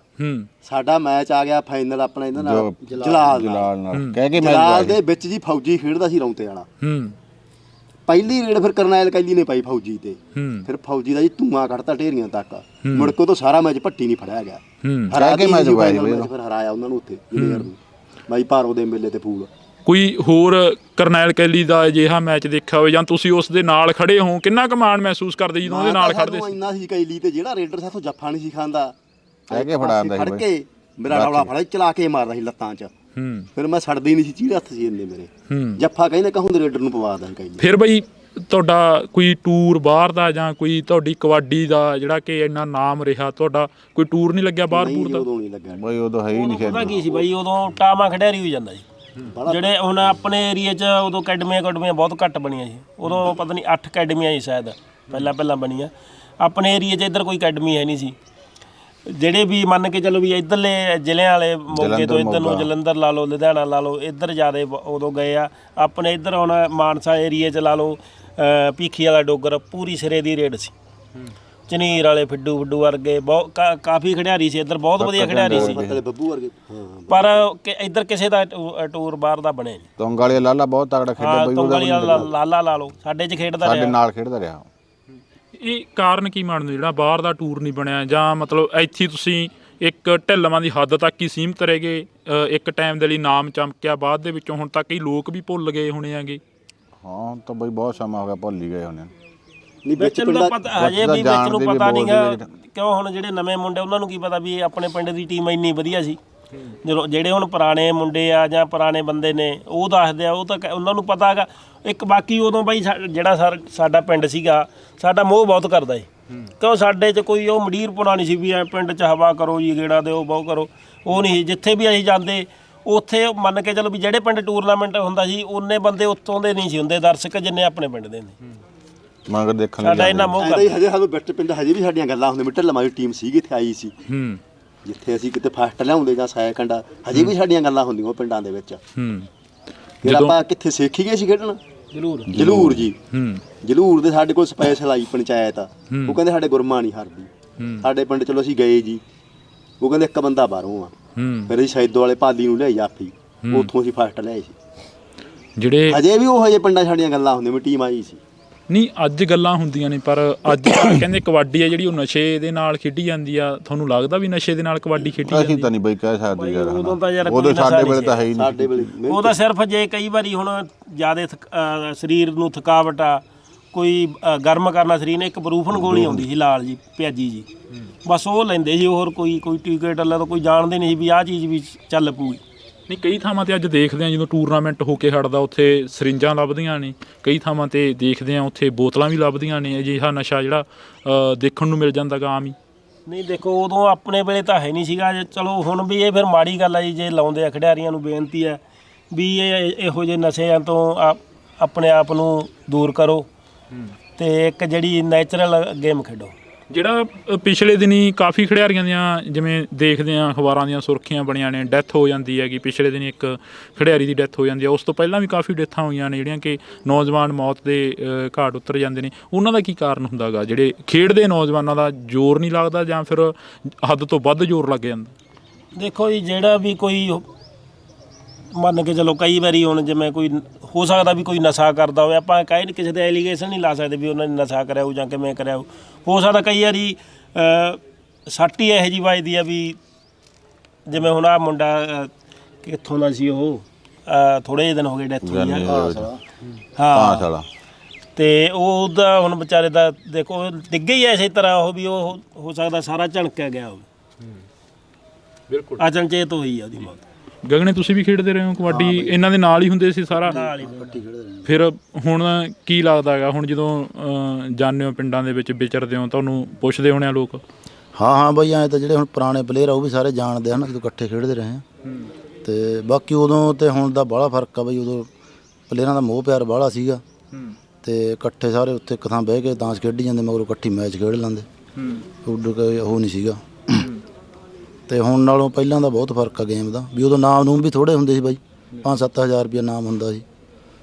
ਸਾਡਾ ਮੈਚ ਆ ਗਿਆ ਫਾਈਨਲ ਆਪਣਾ ਇਹਨਾਂ ਨਾਲ ਜਲਾਲ ਨਾਲ, ਕਹਿ ਕੇ ਜਲਾਲ ਦੇ ਵਿੱਚ ਜੀ ਫੌਜੀ ਖੇਡਦਾ ਸੀ ਰੌਂਤੇ ਵਾਲਾ। ਪਹਿਲੀ ਰੇਡ ਫਿਰ ਕਰਨੈਲ ਕੈਲੀ ਨੇ ਪਾਈ ਫੌਜੀ ਤੇ, ਫਿਰ ਫੌਜੀ ਦਾ ਜੀ ਧੂਆਂ ਕੱਢਤਾ ਢੇਰੀਆਂ ਤੱਕ। ਮੁੜ ਕੇ ਤੋਂ ਸਾਰਾ ਮੈਚ ਭੱਟੀ ਨਹੀਂ ਫੜਿਆ ਗਿਆ। ਹਰਾ ਕੇ ਮੈਚ ਫਿਰ ਹਰਾਇਆ ਉਹਨਾਂ ਨੂੰ ਉੱਥੇ ਜੁਨੀਅਰ ਨੂੰ ਮਾਈ ਭਾਰੋ ਦੇ ਮੇਲੇ ਤੇ ਫੂਲ। ਕੋਈ ਹੋਰ ਕਰਨੈਲ ਕੈਲੀ ਦਾ ਅਜਿਹਾ ਮੈਚ ਦੇਖਿਆ ਹੋਵੇ ਜਾਂ ਤੁਸੀਂ ਉਸ ਦੇ ਨਾਲ ਖੜੇ ਹੋ, ਕਿੰਨਾ ਕੁ ਮਾਣ ਮਹਿਸੂਸ ਕਰਦੇ ਜਦੋਂ ਉਹਦੇ ਨਾਲ ਖੜਦੇ ਸੀ? ਇੰਨਾ ਸੀ ਕੈਲੀ ਤੇ ਜਿਹੜਾ ਰੇਡਰ ਸਾਥੋਂ ਜੱਫਾ ਨਹੀਂ ਸੀ ਖਾਂਦਾ, ਕਹਿ ਕੇ ਫੜਾਉਂਦਾ ਸੀ, ਫੜ ਕੇ ਮੇਰਾ ਰੌਲਾ ਫੜਾ ਚਲਾ ਕੇ ਮਾਰਦਾ ਸੀ ਲੱਤਾਂ 'ਚ। ਫਿਰ ਮੈਂ ਛੱਡਦੀ ਨਹੀਂ ਸੀ, ਚੀੜੇ ਹੱਥ ਸੀ ਇੰਨੇ ਮੇਰੇ। ਜੱਫਾ ਕਹਿੰਦੇ ਕਹੂੰ ਰੇਡਰ ਨੂੰ ਪਵਾ ਦਾਂ ਕੈਲੀ। ਫਿਰ ਬਈ ਤੁਹਾਡਾ ਕੋਈ ਟੂਰ ਬਾਹਰ ਦਾ ਜਾਂ ਕੋਈ ਤੁਹਾਡੀ ਕਬੱਡੀ ਦਾ ਜਿਹੜਾ ਕਿ ਇੰਨਾ ਨਾਮ ਰਿਹਾ, ਤੁਹਾਡਾ ਕੋਈ ਟੂਰ ਨਹੀਂ ਲੱਗਿਆ ਬਾਹਰ ਬੂਰ ਦਾ? ਉਦੋਂ ਨਹੀਂ ਲੱਗਿਆ ਬਈ, ਉਦੋਂ ਹੈ ਹੀ ਨਹੀਂ ਪਤਾ ਕੀ ਸੀ ਬਾਈ, ਉਦੋਂ ਟਾਮਾ ਖਿਡਾਰੀ ਹੋਈ ਜਾਂਦਾ ਸੀ। ਜਿਹੜੇ ਹੁਣ ਆਪਣੇ ਏਰੀਏ 'ਚ ਉਦੋਂ ਅਕੈਡਮੀਆਂ ਬਹੁਤ ਘੱਟ ਬਣੀਆਂ ਸੀ। ਉਦੋਂ ਪਤਾ ਨਹੀਂ 8 ਅਕੈਡਮੀਆਂ ਸੀ ਸ਼ਾਇਦ ਪਹਿਲਾਂ ਬਣੀਆਂ। ਆਪਣੇ ਏਰੀਏ 'ਚ ਇੱਧਰ ਕੋਈ ਅਕੈਡਮੀ ਹੈ ਨਹੀਂ ਸੀ। ਜਿਹੜੇ ਵੀ ਮੰਨ ਕੇ ਚਲੋ ਵੀ ਇੱਧਰਲੇ ਜ਼ਿਲ੍ਹਿਆਂ ਵਾਲੇ ਮੋਗੇ ਤੋਂ ਇੱਧਰ ਨੂੰ ਜਲੰਧਰ ਲਾ ਲਓ, ਲੁਧਿਆਣਾ ਲਾ ਲਓ, ਇੱਧਰ ਜ਼ਿਆਦਾ ਉਦੋਂ ਗਏ ਆ। ਆਪਣੇ ਇੱਧਰ ਹੁਣ ਮਾਨਸਾ ਏਰੀਏ 'ਚ ਲਾ ਲਓ, ਪੀਖੀ ਵਾਲਾ ਡੋਗਰ ਪੂਰੀ ਸਿਰੇ ਦੀ ਰੇਡ ਸੀ। ਝਨੀਰ ਵਾਲੇ ਫਿੱਡੂ ਵਰਗੇ ਬਹੁਤ ਕਾਫੀ ਖਿਡਾਰੀ ਸੀ ਇੱਧਰ, ਬਹੁਤ ਵਧੀਆ ਖਿਡਾਰੀ ਸੀ, ਬੱਬੂ ਵਰਗੇ। ਪਰ ਇੱਧਰ ਕਿਸੇ ਦਾ ਟੂਰ ਬਾਹਰ ਦਾ ਬਣਿਆ ਨਹੀਂ। ਤੁੰਗ ਵਾਲੇ ਲਾਲਾ ਬਹੁਤ ਤਗੜਾ ਖੇਡਿਆ ਬਈ, ਤੁੰਗਲੀ ਲਾਲਾ ਲਾ ਲਓ, ਸਾਡੇ 'ਚ ਖੇਡਦਾ ਸਾਡੇ ਰਿਹਾ, ਨਾਲ ਖੇਡਦਾ ਰਿਹਾ। ਇਹ ਕਾਰਨ ਕੀ ਮੰਨਦੇ ਜਿਹੜਾ ਬਾਹਰ ਦਾ ਟੂਰ ਨਹੀਂ ਬਣਿਆ, ਜਾਂ ਮਤਲਬ ਇੱਥੇ ਤੁਸੀਂ ਇੱਕ ਢਿੱਲਵਾਂ ਦੀ ਹੱਦ ਤੱਕ ਹੀ ਸੀਮਤ ਰਹਿ ਗਏ, ਇੱਕ ਟਾਈਮ ਦੇ ਲਈ ਨਾਮ ਚਮਕਿਆ, ਬਾਅਦ ਦੇ ਵਿੱਚੋਂ ਹੁਣ ਤੱਕ ਹੀ ਲੋਕ ਵੀ ਭੁੱਲ ਗਏ ਹੋਣੇ ਹੈਗੇ? ਹਾਂ ਤਾਂ ਬਈ ਬਹੁਤ ਸਮਾਂ ਹੋ ਗਿਆ, ਭੁੱਲ ਹੀ ਗਏ ਹੋਣੇ। ਨਹੀਂ ਵਿੱਚ ਨੂੰ ਤਾਂ ਪਤਾ ਹਜੇ ਵੀ ਵਿੱਚ ਨੂੰ ਪਤਾ ਨਹੀਂ ਗਾ, ਕਿਉਂ ਹੁਣ ਜਿਹੜੇ ਨਵੇਂ ਮੁੰਡੇ ਉਹਨਾਂ ਨੂੰ ਕੀ ਪਤਾ ਵੀ ਆਪਣੇ ਪਿੰਡ ਦੀ ਟੀਮ ਇੰਨੀ ਵਧੀਆ ਸੀ। ਜਦੋਂ ਜਿਹੜੇ ਹੁਣ ਪੁਰਾਣੇ ਮੁੰਡੇ ਆ ਜਾਂ ਪੁਰਾਣੇ ਬੰਦੇ ਨੇ ਉਹ ਦੱਸਦੇ ਆ, ਉਹ ਤਾਂ ਉਹਨਾਂ ਨੂੰ ਪਤਾ ਹੈਗਾ। ਇੱਕ ਬਾਕੀ ਉਦੋਂ ਬਾਈ ਜਿਹੜਾ ਸਾਡਾ ਪਿੰਡ ਸੀਗਾ, ਸਾਡਾ ਮੋਹ ਬਹੁਤ ਕਰਦਾ ਏ, ਕਿਉਂ ਸਾਡੇ 'ਚ ਕੋਈ ਉਹ ਮੰਡੀਰ ਪੁਣਾ ਨਹੀਂ ਸੀ ਵੀ ਐ ਪਿੰਡ 'ਚ ਹਵਾ ਕਰੋ ਜੀ, ਗੇੜਾ ਦਿਓ, ਬਹੁ ਕਰੋ, ਉਹ ਨਹੀਂ ਸੀ। ਜਿੱਥੇ ਵੀ ਅਸੀਂ ਜਾਂਦੇ ਉੱਥੇ ਮੰਨ ਕੇ ਚਲੋ ਵੀ ਜਿਹੜੇ ਪਿੰਡ ਟੂਰਨਾਮੈਂਟ ਹੁੰਦਾ ਸੀ ਉਹਨੇ ਬੰਦੇ ਉੱਥੋਂ ਦੇ ਨਹੀਂ ਸੀ ਹੁੰਦੇ ਦਰਸ਼ਕ ਜਿੰਨੇ ਆਪਣੇ ਪਿੰਡ ਦੇ ਨੇ। ਮਗਰ ਦੇਖਣ ਸਾਡਾ ਇੰਨਾ ਮੋਹ ਕਰਦਾ ਹਜੇ ਸਾਨੂੰ ਬਿੱਟ ਪਿੰਡ ਹਜੇ ਵੀ ਸਾਡੀਆਂ ਗੱਲਾਂ ਹੁੰਦੀਆਂ। ਮਿੱਟਲ ਲਮਾਈ ਟੀਮ ਸੀਗੀ ਇੱਥੇ ਆਈ ਸੀ, ਜਿੱਥੇ ਅਸੀਂ ਕਿਤੇ ਫਸਟ ਲਿਆਉਂਦੇ ਜਾਂ ਸੈਕੰਡ, ਹਜੇ ਵੀ ਸਾਡੀਆਂ ਗੱਲਾਂ ਹੁੰਦੀਆਂ ਉਹ ਪਿੰਡਾਂ ਦੇ ਵਿੱਚ। ਫਿਰ ਆਪਾਂ ਕਿੱਥੇ ਸਿੱਖ ਗਏ ਸੀ ਖੇਡਣਾ? ਜਲੂਰ ਜੀ, ਜਲੂਰ ਦੇ ਸਾਡੇ ਕੋਲ ਸਪੈਸ਼ਲ ਆਈ ਪੰਚਾਇਤ, ਉਹ ਕਹਿੰਦੇ ਸਾਡੇ ਗੁਰਮਾ ਨਹੀਂ ਹਰਦੀ ਸਾਡੇ ਪਿੰਡ। ਚਲੋ ਅਸੀਂ ਗਏ ਜੀ, ਉਹ ਕਹਿੰਦੇ ਇੱਕ ਬੰਦਾ ਬਾਹਰੋਂ ਆ, ਫਿਰ ਅਸੀਂ ਸੈਦੋ ਵਾਲੇ ਪਾਲੀ ਨੂੰ ਲਿਆਈ ਆਪੀ, ਉੱਥੋਂ ਅਸੀਂ ਫਸਟ ਲਿਆਏ ਸੀ। ਜਿਹੜੇ ਹਜੇ ਵੀ ਉਹ ਹਜੇ ਪਿੰਡਾਂ ਸਾਡੀਆਂ ਗੱਲਾਂ ਹੁੰਦੀਆਂ ਵੀ ਟੀਮ ਆਈ ਸੀ। ਨਹੀਂ ਅੱਜ ਗੱਲਾਂ ਹੁੰਦੀਆਂ ਨੇ, ਪਰ ਅੱਜ ਕਹਿੰਦੇ ਕਬੱਡੀ ਆ ਜਿਹੜੀ ਉਹ ਨਸ਼ੇ ਦੇ ਨਾਲ ਖੇਡੀ ਜਾਂਦੀ ਆ। ਤੁਹਾਨੂੰ ਲੱਗਦਾ ਵੀ ਨਸ਼ੇ ਦੇ ਨਾਲ ਕਬੱਡੀ ਖੇਡੀ ਜਾਂਦੀ? ਅਸੀਂ ਤਾਂ ਨਹੀਂ ਬਈ ਕਹਿ ਸਕਦੇ ਯਾਰ, ਉਦੋਂ ਤਾਂ ਯਾਰ ਉਦੋਂ ਸਾਡੇ ਵੇਲੇ ਤਾਂ ਹੈ ਹੀ ਨਹੀਂ। ਸਾਡੇ ਵੇਲੇ ਉਹ ਤਾਂ ਸਿਰਫ ਜੇ ਕਈ ਵਾਰੀ ਹੁਣ ਜ਼ਿਆਦਾ ਸਰੀਰ ਨੂੰ ਥਕਾਵਟ ਆ, ਕੋਈ ਗਰਮ ਕਰਨਾ ਸਰੀਰ ਨੇ, ਇੱਕ ਬਰੂਫਨ ਗੋਲੀ ਆਉਂਦੀ ਸੀ ਲਾਲ ਜੀ ਪਿਆਜੀ ਜੀ, ਬਸ ਉਹ ਲੈਂਦੇ ਸੀ। ਹੋਰ ਕੋਈ ਟੀਕੇ ਟੱਲਾ ਤਾਂ ਕੋਈ ਜਾਣਦੇ ਨਹੀਂ ਸੀ ਵੀ ਆਹ ਚੀਜ਼ ਵੀ ਚੱਲ ਪੂਗੀ। ਨਹੀਂ ਕਈ ਥਾਵਾਂ ਤੇ ਅੱਜ ਦੇਖਦੇ ਆ ਜਦੋਂ ਟੂਰਨਾਮੈਂਟ ਹੋ ਕੇ ਹਟਦਾ ਉੱਥੇ ਸਰਿੰਜਾਂ ਲੱਭਦੀਆਂ ਨੇ, ਕਈ ਥਾਵਾਂ ਤੇ ਦੇਖਦੇ ਆ ਉੱਥੇ ਬੋਤਲਾਂ ਵੀ ਲੱਭਦੀਆਂ ਨੇ। ਅਜਿਹਾ ਨਸ਼ਾ ਜਿਹੜਾ ਦੇਖਣ ਨੂੰ ਮਿਲ ਜਾਂਦਾ ਗਾ ਆਮ ਹੀ। ਨਹੀਂ ਦੇਖੋ ਉਦੋਂ ਆਪਣੇ ਵੇਲੇ ਤਾਂ ਹੈ ਨਹੀਂ ਸੀਗਾ, ਚਲੋ ਹੁਣ ਵੀ ਇਹ ਫਿਰ ਮਾੜੀ ਗੱਲ ਆ ਜੀ। ਜੇ ਲਾਉਂਦੇ ਆ ਖਿਡਾਰੀਆਂ ਨੂੰ ਬੇਨਤੀ ਹੈ ਵੀ ਇਹੋ ਜਿਹੇ ਨਸ਼ਿਆਂ ਤੋਂ ਆਪਣੇ ਆਪ ਨੂੰ ਦੂਰ ਕਰੋ ਤੇ ਇੱਕ ਜਿਹੜੀ ਨੈਚੁਰਲ ਗੇਮ ਖੇਡੋ। ਜਿਹੜਾ ਪਿਛਲੇ ਦਿਨੀ ਕਾਫੀ ਖਿਡਾਰੀਆਂ ਦੀਆਂ ਜਿਵੇਂ ਦੇਖਦੇ ਆ ਅਖਬਾਰਾਂ ਦੀਆਂ ਸੁਰਖੀਆਂ ਬਣੀਆਂ ਨੇ, ਡੈਥ ਹੋ ਜਾਂਦੀ ਹੈਗੀ। ਪਿਛਲੇ ਦਿਨ ਇੱਕ ਖਿਡਾਰੀ ਦੀ ਡੈਥ ਹੋ ਜਾਂਦੀ ਹੈ, ਉਸ ਤੋਂ ਪਹਿਲਾਂ ਵੀ ਕਾਫੀ ਡੈਥਾਂ ਹੋਈਆਂ ਨੇ ਜਿਹੜੀਆਂ ਕਿ ਨੌਜਵਾਨ ਮੌਤ ਦੇ ਘਾਟ ਉਤਰ ਜਾਂਦੇ ਨੇ। ਉਹਨਾਂ ਦਾ ਕੀ ਕਾਰਨ ਹੁੰਦਾ ਗਾ? ਜਿਹੜੇ ਖੇਡਦੇ ਨੌਜਵਾਨਾਂ ਦਾ ਜ਼ੋਰ ਨਹੀਂ ਲੱਗਦਾ ਜਾਂ ਫਿਰ ਹੱਦ ਤੋਂ ਵੱਧ ਜ਼ੋਰ ਲੱਗ ਜਾਂਦਾ? ਦੇਖੋ ਜੀ, ਜਿਹੜਾ ਵੀ ਕੋਈ ਮੰਨ ਕੇ ਚਲੋ ਕਈ ਵਾਰੀ ਹੁਣ ਜਿਵੇਂ ਕੋਈ ਹੋ ਸਕਦਾ ਵੀ ਕੋਈ ਨਸ਼ਾ ਕਰਦਾ ਹੋਵੇ, ਆਪਾਂ ਕਹੇ ਨਹੀਂ ਕਿਸੇ ਦੇ ਐਲੀਗੇਸ਼ਨ ਨਹੀਂ ਲਾ ਸਕਦੇ ਵੀ ਉਹਨਾਂ ਨੇ ਨਸ਼ਾ ਕਰਿਆ ਹੋਊ ਜਾਂ ਕਿਵੇਂ ਕਰਿਆ ਹੋ ਸਕਦਾ ਕਈ ਵਾਰੀ ਸੱਟ ਹੀ ਇਹੋ ਜਿਹੀ ਵੱਜਦੀ ਆ ਵੀ ਜਿਵੇਂ ਹੁਣ ਆਹ ਮੁੰਡਾ ਕਿੱਥੋਂ ਦਾ ਸੀ, ਉਹ ਥੋੜ੍ਹੇ ਜਿਹੇ ਦਿਨ ਹੋ ਗਏ ਡੈਥ ਹੋਈ ਆ। ਹਾਂ, ਤੇ ਉਹਦਾ ਹੁਣ ਵਿਚਾਰੇ ਦਾ ਦੇਖੋ ਡਿੱਗੇ ਹੀ ਐਸੇ ਤਰ੍ਹਾਂ ਉਹ ਵੀ ਉਹ ਹੋ ਸਕਦਾ ਸਾਰਾ ਝਣਕਿਆ ਗਿਆ ਹੋਵੇ, ਬਿਲਕੁਲ ਅਚਨਚੇਤ ਹੋਈ ਆ ਉਹਦੀ ਮੌਤ। ਗਗਨੇ ਤੁਸੀਂ ਵੀ ਖੇਡਦੇ ਰਹੇ ਹੋ ਕਬੱਡੀ, ਇਹਨਾਂ ਦੇ ਨਾਲ ਹੀ ਹੁੰਦੇ ਸੀ ਸਾਰਾ? ਫਿਰ ਹੁਣ ਕੀ ਲੱਗਦਾ ਹੈਗਾ ਹੁਣ ਜਦੋਂ ਜਾਂਦੇ ਹੋ ਪਿੰਡਾਂ ਦੇ ਵਿੱਚ ਵਿਚਰਦੇ ਹੋ, ਤੁਹਾਨੂੰ ਪੁੱਛਦੇ ਹੋਣੇ ਆ ਲੋਕ? ਹਾਂ ਬਾਈ, ਐਂ ਤਾਂ ਜਿਹੜੇ ਹੁਣ ਪੁਰਾਣੇ ਪਲੇਅਰ ਆ ਉਹ ਵੀ ਸਾਰੇ ਜਾਣਦੇ ਹਨ, ਜਦੋਂ ਇਕੱਠੇ ਖੇਡਦੇ ਰਹੇ ਆ। ਤੇ ਬਾਕੀ ਉਦੋਂ ਤੇ ਹੁਣ ਦਾ ਬਾਹਲਾ ਫਰਕ ਆ ਬਈ, ਉਦੋਂ ਪਲੇਅਰਾਂ ਦਾ ਮੋਹ ਪਿਆਰ ਬਾਹਲਾ ਸੀਗਾ ਤੇ ਇਕੱਠੇ ਸਾਰੇ ਉੱਥੇ ਇੱਕ ਥਾਂ ਬਹਿ ਕੇ ਤਾਂਸ਼ ਖੇਡੀ ਜਾਂਦੇ, ਮਗਰੋਂ ਇਕੱਠੀ ਮੈਚ ਖੇਡ ਲੈਂਦੇ, ਉਹ ਨਹੀਂ ਸੀਗਾ। ਤੇ ਹੁਣ ਨਾਲੋਂ ਪਹਿਲਾਂ ਦਾ ਬਹੁਤ ਫਰਕ ਆ ਗੇਮ ਦਾ, ਵੀ ਉਦੋਂ ਨਾਮ ਨੂਮ ਵੀ ਥੋੜ੍ਹੇ ਹੁੰਦੇ ਸੀ ਬਾਈ, 5-7 ਹਜ਼ਾਰ ਰੁਪਇਆ ਨਾਮ ਹੁੰਦਾ ਸੀ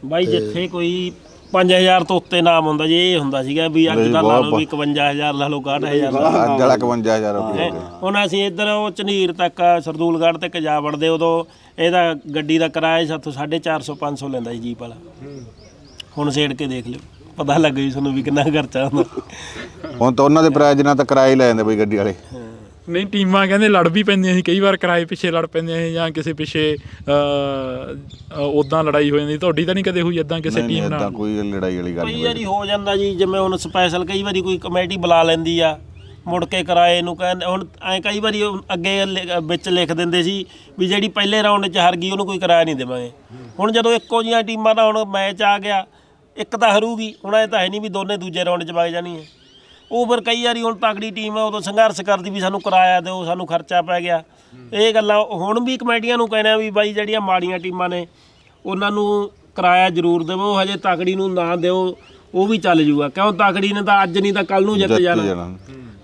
ਬਾਈ। ਜਿੱਥੇ ਕੋਈ 5000 ਤੋਂ ਉੱਤੇ ਨਾਮ ਹੁੰਦਾ ਜੀ, ਇਹ ਹੁੰਦਾ ਸੀਗਾ ਵੀ ਅੱਜ ਦਾ ਲਾ ਲਓ ਵੀ 51000 ਲਾ ਲਓ, 61000 ਅੱਜ ਵਾਲਾ 51000 ਹੁਣ ਅਸੀਂ ਇੱਧਰ ਉਹ ਝਨੀਰ ਤੱਕ ਸਰਦੂਲਗੜ੍ਹ ਤੱਕ ਜਾ ਵੜਦੇ, ਉਦੋਂ ਇਹਦਾ ਗੱਡੀ ਦਾ ਕਿਰਾਇਆ ਸਾਥੋਂ 450-500 ਲੈਂਦਾ ਸੀ ਜੀਪ ਵਾਲਾ। ਹੁਣ ਛੇੜ ਕੇ ਦੇਖ ਲਿਓ, ਪਤਾ ਲੱਗ ਜੀ ਤੁਹਾਨੂੰ ਵੀ ਕਿੰਨਾ ਖਰਚਾ ਹੁੰਦਾ। ਹੁਣ ਤਾਂ ਉਹਨਾਂ ਦੇ ਪ੍ਰਾਈਜ਼ ਨਾਲ ਤਾਂ ਕਿਰਾਏ ਲੈ ਜਾਂਦੇ ਬਈ ਗੱਡੀ ਵਾਲੇ। ਨਹੀਂ ਟੀਮਾਂ ਕਹਿੰਦੇ ਲੜ ਵੀ ਪੈਂਦੀਆਂ ਸੀ ਕਈ ਵਾਰ, ਕਿਰਾਏ ਪਿੱਛੇ ਲੜ ਪੈਂਦੀਆਂ ਸੀ ਜਾਂ ਕਿਸੇ ਪਿੱਛੇ ਉੱਦਾਂ ਲੜਾਈ ਹੋ ਜਾਂਦੀ। ਤੁਹਾਡੀ ਤਾਂ ਨਹੀਂ ਕਦੇ ਹੋਈ ਇੱਦਾਂ ਕਿਸੇ ਟੀਮ ਨਾਲ? ਕੋਈ ਲੜਾਈ ਵਾਲੀ ਗੱਲ ਕਈ ਵਾਰੀ ਹੋ ਜਾਂਦਾ ਜੀ, ਜਿਵੇਂ ਹੁਣ ਸਪੈਸ਼ਲ ਕਈ ਵਾਰੀ ਕੋਈ ਕਮੇਟੀ ਬੁਲਾ ਲੈਂਦੀ ਆ, ਮੁੜ ਕੇ ਕਿਰਾਏ ਨੂੰ ਕਹਿੰਦੇ ਹੁਣ ਐਂ ਕਈ ਵਾਰੀ ਅੱਗੇ ਵਿੱਚ ਲਿਖ ਦਿੰਦੇ ਸੀ ਵੀ ਜਿਹੜੀ ਪਹਿਲੇ ਰਾਊਂਡ 'ਚ ਹਾਰ ਗਈ ਉਹਨੂੰ ਕੋਈ ਕਿਰਾਇਆ ਨਹੀਂ ਦੇਵਾਂਗੇ। ਹੁਣ ਜਦੋਂ ਇੱਕੋ ਜਿਹੀਆਂ ਟੀਮਾਂ ਦਾ ਹੁਣ ਮੈਚ ਆ ਗਿਆ, ਇੱਕ ਤਾਂ ਹਾਰੂਗੀ, ਹੁਣ ਇਹ ਤਾਂ ਹੈ ਨਹੀਂ ਵੀ ਦੋਨੇ ਦੂਜੇ ਰਾਊਂਡ 'ਚ ਵਗ ਜਾਣੀ ਹੈ। ਉਹ ਫਿਰ ਕਈ ਵਾਰੀ ਹੁਣ ਤਕੜੀ ਟੀਮ ਆ ਉਦੋਂ ਸੰਘਰਸ਼ ਕਰਦੀ ਵੀ ਸਾਨੂੰ ਕਿਰਾਇਆ ਦਿਓ, ਸਾਨੂੰ ਖਰਚਾ ਪੈ ਗਿਆ। ਇਹ ਗੱਲਾਂ ਹੁਣ ਵੀ ਕਮੇਟੀਆਂ ਨੂੰ ਕਹਿੰਦੇ ਆ ਵੀ ਬਾਈ ਜਿਹੜੀਆਂ ਮਾੜੀਆਂ ਟੀਮਾਂ ਨੇ ਉਹਨਾਂ ਨੂੰ ਕਿਰਾਇਆ ਜ਼ਰੂਰ ਦੇਵੋ, ਹਜੇ ਤਕੜੀ ਨੂੰ ਨਾ ਦਿਓ, ਉਹ ਵੀ ਚੱਲ ਜੂਗਾ। ਕਿਉਂ ਤਕੜੀ ਨੇ ਤਾਂ ਅੱਜ ਨਹੀਂ ਤਾਂ ਕੱਲ ਨੂੰ ਜਿੱਤ ਜਾਣਾ,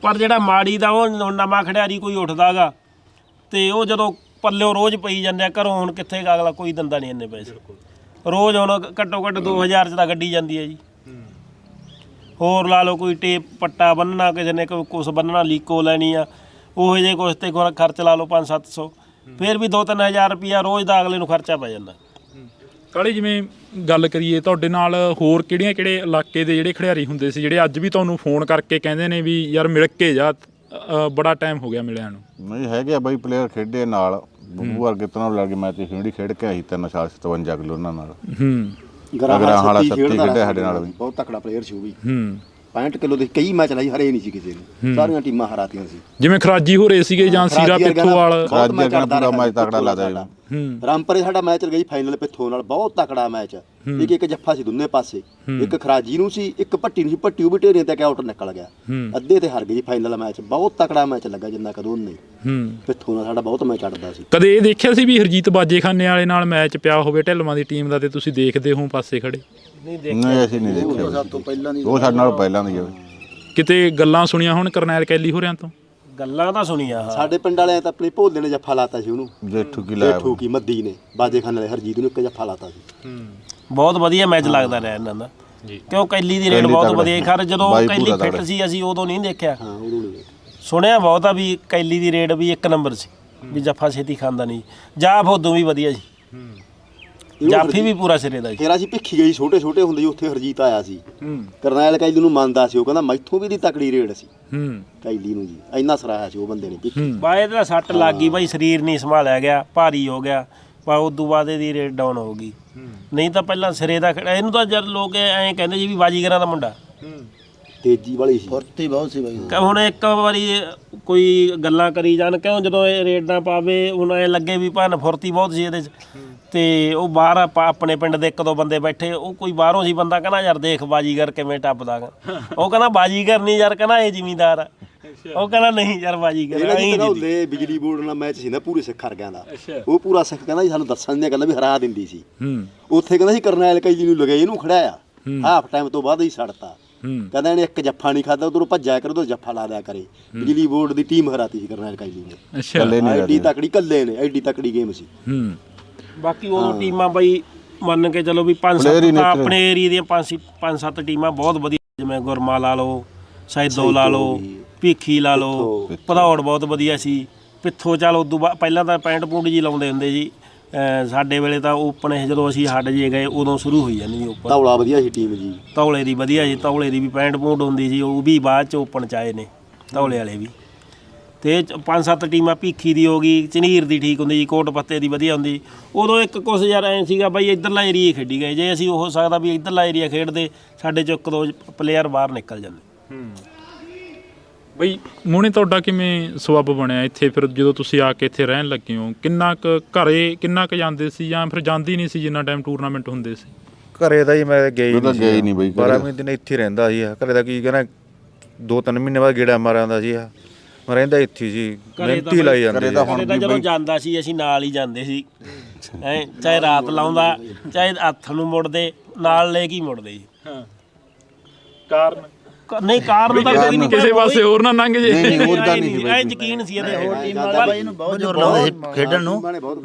ਪਰ ਜਿਹੜਾ ਮਾੜੀ ਦਾ ਉਹ ਨਵਾਂ ਖਿਡਾਰੀ ਕੋਈ ਉੱਠਦਾ ਗਾ ਤੇ ਉਹ ਜਦੋਂ ਪੱਲਿਓ ਰੋਜ਼ ਪਈ ਜਾਂਦੇ ਆ ਘਰੋਂ, ਹੁਣ ਕਿੱਥੇ ਅਗਲਾ ਕੋਈ ਦਿੰਦਾ ਨਹੀਂ ਇੰਨੇ ਪੈਸੇ। ਰੋਜ਼ ਹੁਣ ਘੱਟੋ ਘੱਟ 2000 'ਚ ਤਾਂ ਗੱਡੀ ਜਾਂਦੀ ਹੈ ਜੀ, ਹੋਰ ਲਾ ਲਓ ਕੋਈ ਟੇਪ ਪੱਟਾ ਬੰਨਣਾ, ਕਿਸੇ ਨੇ ਕੋਈ ਕੁਛ ਬੰਨਣਾ, ਲੀਕੋ ਲੈਣੀ ਆ, ਉਹੋ ਜਿਹੇ ਕੁਛ ਤੇ ਖਰਚ ਲਾ ਲਓ 500-700, ਫਿਰ ਵੀ 2-3 ਹਜ਼ਾਰ ਰੁਪਈਆ ਰੋਜ਼ ਦਾ ਅਗਲੇ ਨੂੰ ਖਰਚਾ ਪੈ ਜਾਂਦਾ। ਕਾਲੀ ਜਿਵੇਂ ਗੱਲ ਕਰੀਏ ਤੁਹਾਡੇ ਨਾਲ ਹੋਰ ਕਿਹੜੇ ਇਲਾਕੇ ਦੇ ਜਿਹੜੇ ਖਿਡਾਰੀ ਹੁੰਦੇ ਸੀ ਜਿਹੜੇ ਅੱਜ ਵੀ ਤੁਹਾਨੂੰ ਫੋਨ ਕਰਕੇ ਕਹਿੰਦੇ ਨੇ ਵੀ ਯਾਰ ਮਿਲ ਕੇ ਜਾ, ਬੜਾ ਟਾਈਮ ਹੋ ਗਿਆ ਮਿਲਿਆ ਨੂੰ? ਨਹੀਂ ਹੈਗੇ ਆ ਬਾਈ ਪਲੇਅਰ ਖੇਡੇ ਨਾਲ, ਬੱਬੂ ਵਰਗੇ ਤੋਂ ਨਾਲ ਲੱਗੇ ਮੈਚ ਖੇਡੀ ਖੇਡ ਕੇ ਆਈ 3 ਸਾਲ 57 ਕਿਲੋ ਉਹਨਾਂ ਨਾਲ। ਗਰਾਹਾਂ ਵਾਲਾ ਸੱਤੀ ਖੇਡਿਆ ਸਾਡੇ ਨਾਲ ਵੀ, ਬਹੁਤ ਤਕੜਾ ਪਲੇਅਰ ਸੀ ਉਹ ਵੀ। 65 ਕਿਲੋ ਦੇ ਕਈ ਮੈਚ ਲਾਈ, ਹਰੇ ਨਹੀਂ ਸੀ ਕਿਸੇ ਨੂੰ, ਸਾਰੀਆਂ ਟੀਮਾਂ ਹਰਾਤੀਆਂ ਸੀ। ਜਿਵੇਂ ਖਰਾਜੀ ਹੋ ਰਹੇ ਸੀਗੇ ਜਾਂ ਸੀਰਾ ਪਿੱਥੋਵਾਲ, ਬਹੁਤ ਮੈਚ ਪੂਰਾ ਮੈਚ ਤਕੜਾ ਲੱਗਦਾ। ਰਾਮਪਰੇ ਸਾਡਾ ਮੈਚ ਗਈ ਫਾਈਨਲ ਪਿੱਥੋਂ ਨਾਲ, ਬਹੁਤ ਤਕੜਾ ਮੈਚ। ਇੱਕ ਜੱਫਾ ਸੀ ਦੋਨੇ ਪਾਸੇ, ਇੱਕ ਖਰਾਜੀ ਨੂੰ ਸੀ, ਇੱਕ ਭੱਟੀ ਨੂੰ ਸੀ। ਭੱਟੀ ਉਹ ਵੀ ਢੇਰੀਆਂ ਤੇ ਆਊਟ ਨਿਕਲ ਗਿਆ, ਅੱਧੇ ਤੇ ਹਾਰ ਗਈ ਫਾਈਨਲ ਮੈਚ। ਬਹੁਤ ਤਕੜਾ ਮੈਚ ਲੱਗਾ ਜਿੰਨਾ ਕਦੋਂ ਨਹੀਂ ਪਿੱਥੋਂ ਨਾਲ ਸਾਡਾ ਬਹੁਤ ਮੈਚ ਅੜਦਾ ਸੀ। ਕਦੇ ਇਹ ਦੇਖਿਆ ਸੀ ਵੀ ਹਰਜੀਤ ਬਾਜੇਖਾਨੇ ਵਾਲੇ ਨਾਲ ਮੈਚ ਪਿਆ ਹੋਵੇ ਢਿੱਲਵਾਂ ਦੀ ਟੀਮ ਦਾ ਤੇ ਤੁਸੀਂ ਦੇਖਦੇ ਹੋ ਪਾਸੇ ਖੜੇ? ਨਹੀਂ ਨਹੀਂ ਅਸੀਂ ਨਹੀਂ ਦੇਖਿਆ, ਉਹ ਸਾਡੇ ਨਾਲ ਪਹਿਲਾਂ ਦੀ ਆ। ਕਿਤੇ ਗੱਲਾਂ ਸੁਣੀਆਂ ਹੁਣ ਕਰਨੈਲ ਕੈਲੀ ਹੋਰਿਆਂ ਤੋਂ? ਗੱਲਾਂ ਤਾਂ ਸੁਣੀਆਂ। ਸਾਡੇ ਪਿੰਡ ਵਾਲਿਆਂ ਤਾਂ ਆਪਣੀ ਭੋਲੇ ਨੇ ਜੱਫਾ ਲਾਤਾ ਸੀ ਉਹਨੂੰ, ਜੇਠੂ ਕੀ ਲਾਇਆ, ਜੇਠੂ ਕੀ ਮੱਦੀ ਨੇ ਬਾਜੇਖਾਨੇ ਵਾਲੇ ਹਰਜੀਤ ਨੂੰ ਇੱਕ ਜੱਫਾ ਲਾਤਾ ਸੀ। ਬਹੁਤ ਵਧੀਆ ਮੈਚ ਲੱਗਦਾ ਰਿਹਾ ਇਹਨਾਂ ਦਾ, ਕਿਉਂ ਕੈਲੀ ਦੀ ਰੇਡ ਬਹੁਤ ਵਧੀਆ। ਖਰ ਜਦੋਂ ਕੈਲੀ ਫਿੱਟ ਸੀ ਅਸੀਂ ਉਦੋਂ ਨਹੀਂ ਦੇਖਿਆ, ਸੁਣਿਆ ਬਹੁਤ ਆ ਵੀ ਕੈਲੀ ਦੀ ਰੇਡ ਵੀ 1 ਨੰਬਰ ਸੀ, ਵੀ ਜੱਫਾ ਛੇਤੀ ਖਾਂਦਾ ਨਹੀਂ। ਜਾਫ ਉਦੋਂ ਵੀ ਵਧੀਆ ਸੀ, ਜਾਫੀ ਵੀ ਪੂਰਾ ਸਿਰੇ ਦਾ ਸੀ। ਫਿਰ ਅਸੀਂ ਭਿੱਖੀ ਗਈ ਛੋਟੇ ਹੁੰਦੇ ਜੀ, ਉੱਥੇ ਹਰਜੀਤ ਆਇਆ ਸੀ। ਕਰਨੈਲ ਕੈਲੀ ਨੂੰ ਮੰਨਦਾ ਸੀ, ਉਹ ਕਹਿੰਦਾ ਮੈਥੋਂ ਵੀ ਦੀ ਤਕੜੀ ਰੇਡ ਸੀ ਕੈਲੀ ਨੂੰ ਜੀ, ਇੰਨਾ ਸਰਾਇਆ ਸੀ ਉਹ ਬੰਦੇ ਨੇ ਭਿੱਖੀ। ਬਾਏ ਇਹਦਾ ਸੱਟ ਲੱਗ ਗਈ ਬਾਈ, ਸਰੀਰ ਨਹੀਂ ਸੰਭਾਲਿਆ ਗਿਆ, ਭਾਰੀ ਹੋ ਗਿਆ, ਪਰ ਉਦੋਂ ਬਾਅਦ ਇਹਦੀ ਰੇਟ ਡਾਊਨ ਹੋ ਗਈ। ਨਹੀਂ ਤਾਂ ਪਹਿਲਾਂ ਸਿਰੇ ਦਾ ਇਹਨੂੰ ਤਾਂ ਜਦ ਲੋਕ ਐਂ ਕਹਿੰਦੇ ਜੀ ਵੀ ਬਾਜੀਗਰਾਂ ਦਾ ਮੁੰਡਾ, ਤੇਜ਼ੀ ਵਾਲੀ ਸੀ, ਫੁਰਤੀ ਬਹੁਤ ਸੀ ਬਾਈ। ਹੁਣ ਇੱਕ ਵਾਰੀ ਕੋਈ ਗੱਲਾਂ ਕਰੀ ਜਾਣ, ਕਿਉਂ ਜਦੋਂ ਇਹ ਰੇਡ ਨਾ ਪਾਵੇ ਹੁਣ ਐ ਲੱਗੇ ਵੀ ਭੰਨ ਫੁਰਤੀ ਬਹੁਤ ਸੀ ਇਹਦੇ 'ਚ। ਤੇ ਉਹ ਬਾਹਰ ਆਪਾਂ ਆਪਣੇ ਪਿੰਡ ਦੇ 1-2 ਬੰਦੇ ਬੈਠੇ, ਉਹ ਕੋਈ ਬਾਹਰੋਂ ਸੀ ਬੰਦਾ, ਕਹਿੰਦਾ ਯਾਰ ਦੇਖ ਬਾਜੀਗਰ ਕਿਵੇਂ ਟੱਪਦਾ ਗਾ। ਉਹ ਕਹਿੰਦਾ ਬਾਜੀਗਰ ਨਹੀਂ ਯਾਰ, ਕਹਿੰਦਾ ਇਹ ਜ਼ਿਮੀਂਦਾਰ ਆ। ਉਹ ਕਹਿੰਦਾ ਨਹੀਂ ਯਾਰ ਬਾਜੀਗਰ ਉਹਦੇ ਬਿਜਲੀ ਬੋਰਡ ਨਾਲ ਮੈਚ ਸੀ ਨਾ ਪੂਰੇ ਸਿੱਖ ਹਰਗਿਆਂ ਦਾ, ਉਹ ਪੂਰਾ ਸਿੱਖ ਕਹਿੰਦਾ ਜੀ ਸਾਨੂੰ ਦੱਸਣ ਦੀਆਂ ਗੱਲਾਂ ਵੀ ਹਰਾ ਦਿੰਦੀ ਸੀ। ਉੱਥੇ ਕਹਿੰਦਾ ਸੀ ਕਰਨੈਲ ਕੈਲੀ ਨੂੰ ਲਗਾਈ, ਇਹਨੂੰ ਖੜਾਇਆ ਹਾਫ ਟਾਈਮ ਤੋਂ ਬਾਅਦ ਹੀ ਛੱਡਤਾ। ਕਹਿੰਦਾ ਇਹਨੇ ਇੱਕ ਜੱਫਾ ਨਹੀਂ ਖਾਦਾ, ਉਧਰੋਂ ਭੱਜਿਆ ਕਰ, ਉਧਰ ਜੱਫਾ ਲਾ ਦਿਆ ਕਰੇ। ਬਿਜਲੀ ਬੋਰਡ ਦੀ ਟੀਮ ਹਰਾਤੀ ਸੀ ਕਰਨੈਲ ਕੈਲੀ ਨੇ, ਐਡੀ ਤਕੜੀ ਕੱਲੇ ਨੇ, ਐਡੀ ਤਕੜੀ ਗੇਮ ਸੀ। ਬਾਕੀ ਉਹ ਟੀਮਾਂ ਬਈ ਮੰਨ ਕੇ ਚਲੋ ਵੀ 5-7 ਆਪਣੇ ਏਰੀਏ ਦੀਆਂ 5-7 ਟੀਮਾਂ ਬਹੁਤ ਵਧੀਆ, ਜਿਵੇਂ ਗੁਰਮਾ ਲਾ ਲਓ, ਸੈਦੋ ਲਾ ਲਓ, ਭੀਖੀ ਲਾ ਲਓ, ਭਦੌੜ ਬਹੁਤ ਵਧੀਆ ਸੀ। ਪਿੱਥੋਂ ਚੱਲ ਉਦੋਂ ਬਾਅਦ ਪਹਿਲਾਂ ਤਾਂ ਪੈਂਟ ਪੂੰਟ ਜੀ ਲਾਉਂਦੇ ਹੁੰਦੇ ਸੀ, ਸਾਡੇ ਵੇਲੇ ਤਾਂ ਓਪਨ ਜਦੋਂ ਅਸੀਂ ਹੱਡ ਜੇ ਗਏ ਉਦੋਂ ਸ਼ੁਰੂ ਹੋਈ ਜਾਂਦੀ ਸੀ ਓਪਨ। ਧੌਲਾ ਵਧੀਆ ਸੀ ਟੀਮ ਜੀ, ਧੌਲੇ ਦੀ ਵਧੀਆ ਸੀ, ਧੌਲੇ ਦੀ ਵੀ ਪੈਂਟ ਪੂੰਟ ਹੁੰਦੀ ਸੀ, ਉਹ ਵੀ ਬਾਅਦ 'ਚ ਓਪਨ 'ਚ ਆਏ ਨੇ ਧੌਲੇ ਵਾਲੇ ਵੀ। ਤੇ 5-7 ਟੀਮਾਂ, ਭੀਖੀ ਦੀ ਹੋ ਗਈ, ਝਨੀਰ ਦੀ ਠੀਕ ਹੁੰਦੀ ਜੀ, ਕੋਟ ਪੱਤੇ ਦੀ ਵਧੀਆ ਹੁੰਦੀ। ਉਦੋਂ ਇੱਕ ਕੁਛ ਯਾਰ ਐਂ ਸੀਗਾ ਬਾਈ ਇੱਧਰਲਾ ਏਰੀਆ ਖੇਡੀ ਗਏ, ਜੇ ਅਸੀਂ ਹੋ ਸਕਦਾ ਵੀ ਇੱਧਰਲਾ ਏਰੀਆ ਖੇਡਦੇ ਸਾਡੇ 'ਚੋਂ 1-2 ਪਲੇਅਰ ਬਾਹਰ ਨਿਕਲ ਜਾਂਦੇ। ਬਈ ਮੋਹਣੇ ਤੁਹਾਡਾ ਕਿਵੇਂ ਸਬੱਬ ਬਣਿਆ ਇੱਥੇ? ਫਿਰ ਜਦੋਂ ਤੁਸੀਂ ਆ ਕੇ ਇੱਥੇ ਰਹਿਣ ਲੱਗੇ ਹੋ, ਕਿੰਨਾ ਕੁ ਘਰੇ ਕਿੰਨਾ ਕੁ ਜਾਂਦੇ ਸੀ ਜਾਂ ਫਿਰ ਜਾਂਦੀ ਨਹੀਂ ਸੀ ਜਿੰਨਾ ਟਾਈਮ ਟੂਰਨਾਮੈਂਟ ਹੁੰਦੇ ਸੀ? ਘਰੇ ਤਾਂ ਜੀ ਮੈਂ ਗਈ ਨਹੀਂ ਬਈ, 12 ਮਹੀਨੇ ਇੱਥੇ ਰਹਿੰਦਾ ਸੀ। ਘਰੇ ਦਾ ਕੀ ਕਹਿੰਦਾ 2-3 ਮਹੀਨੇ ਬਾਅਦ ਗੇੜਾ ਮਾਰਿਆਂਦਾ ਸੀ। ਮੈਂ ਰਹਿੰਦਾ ਇੱਥੇ ਸੀ, ਮਿਹਨਤੀ ਲਾਈ ਜਾਂਦੇ। ਘਰੇ ਤਾਂ ਜਦੋਂ ਜਾਂਦਾ ਸੀ ਅਸੀਂ ਨਾਲ ਹੀ ਜਾਂਦੇ ਸੀ, ਚਾਹੇ ਰਾਤ ਲਾਉਂਦਾ ਚਾਹੇ ਹੱਥ ਨੂੰ ਮੁੜਦੇ, ਨਾਲ ਲੈ ਕੇ ਹੀ ਮੁੜਦੇ ਜੀ। ਕਾਰਨ ਨਹੀਂ ਕਾਰਨ ਤਾਂ ਕੋਈ ਨਹੀਂ, ਕਿਸੇ ਪਾਸੇ ਹੋਰ ਨਾ ਲੰਘ ਜੇ, ਐ ਯਕੀਨ ਸੀ ਇਹਦੇ। ਹੋਰ ਟੀਮ ਵਾਲੇ ਬਾਈ ਇਹਨੂੰ ਬਹੁਤ ਜ਼ੋਰ ਲਾਉਂਦੇ ਸੀ ਖੇਡਣ ਨੂੰ।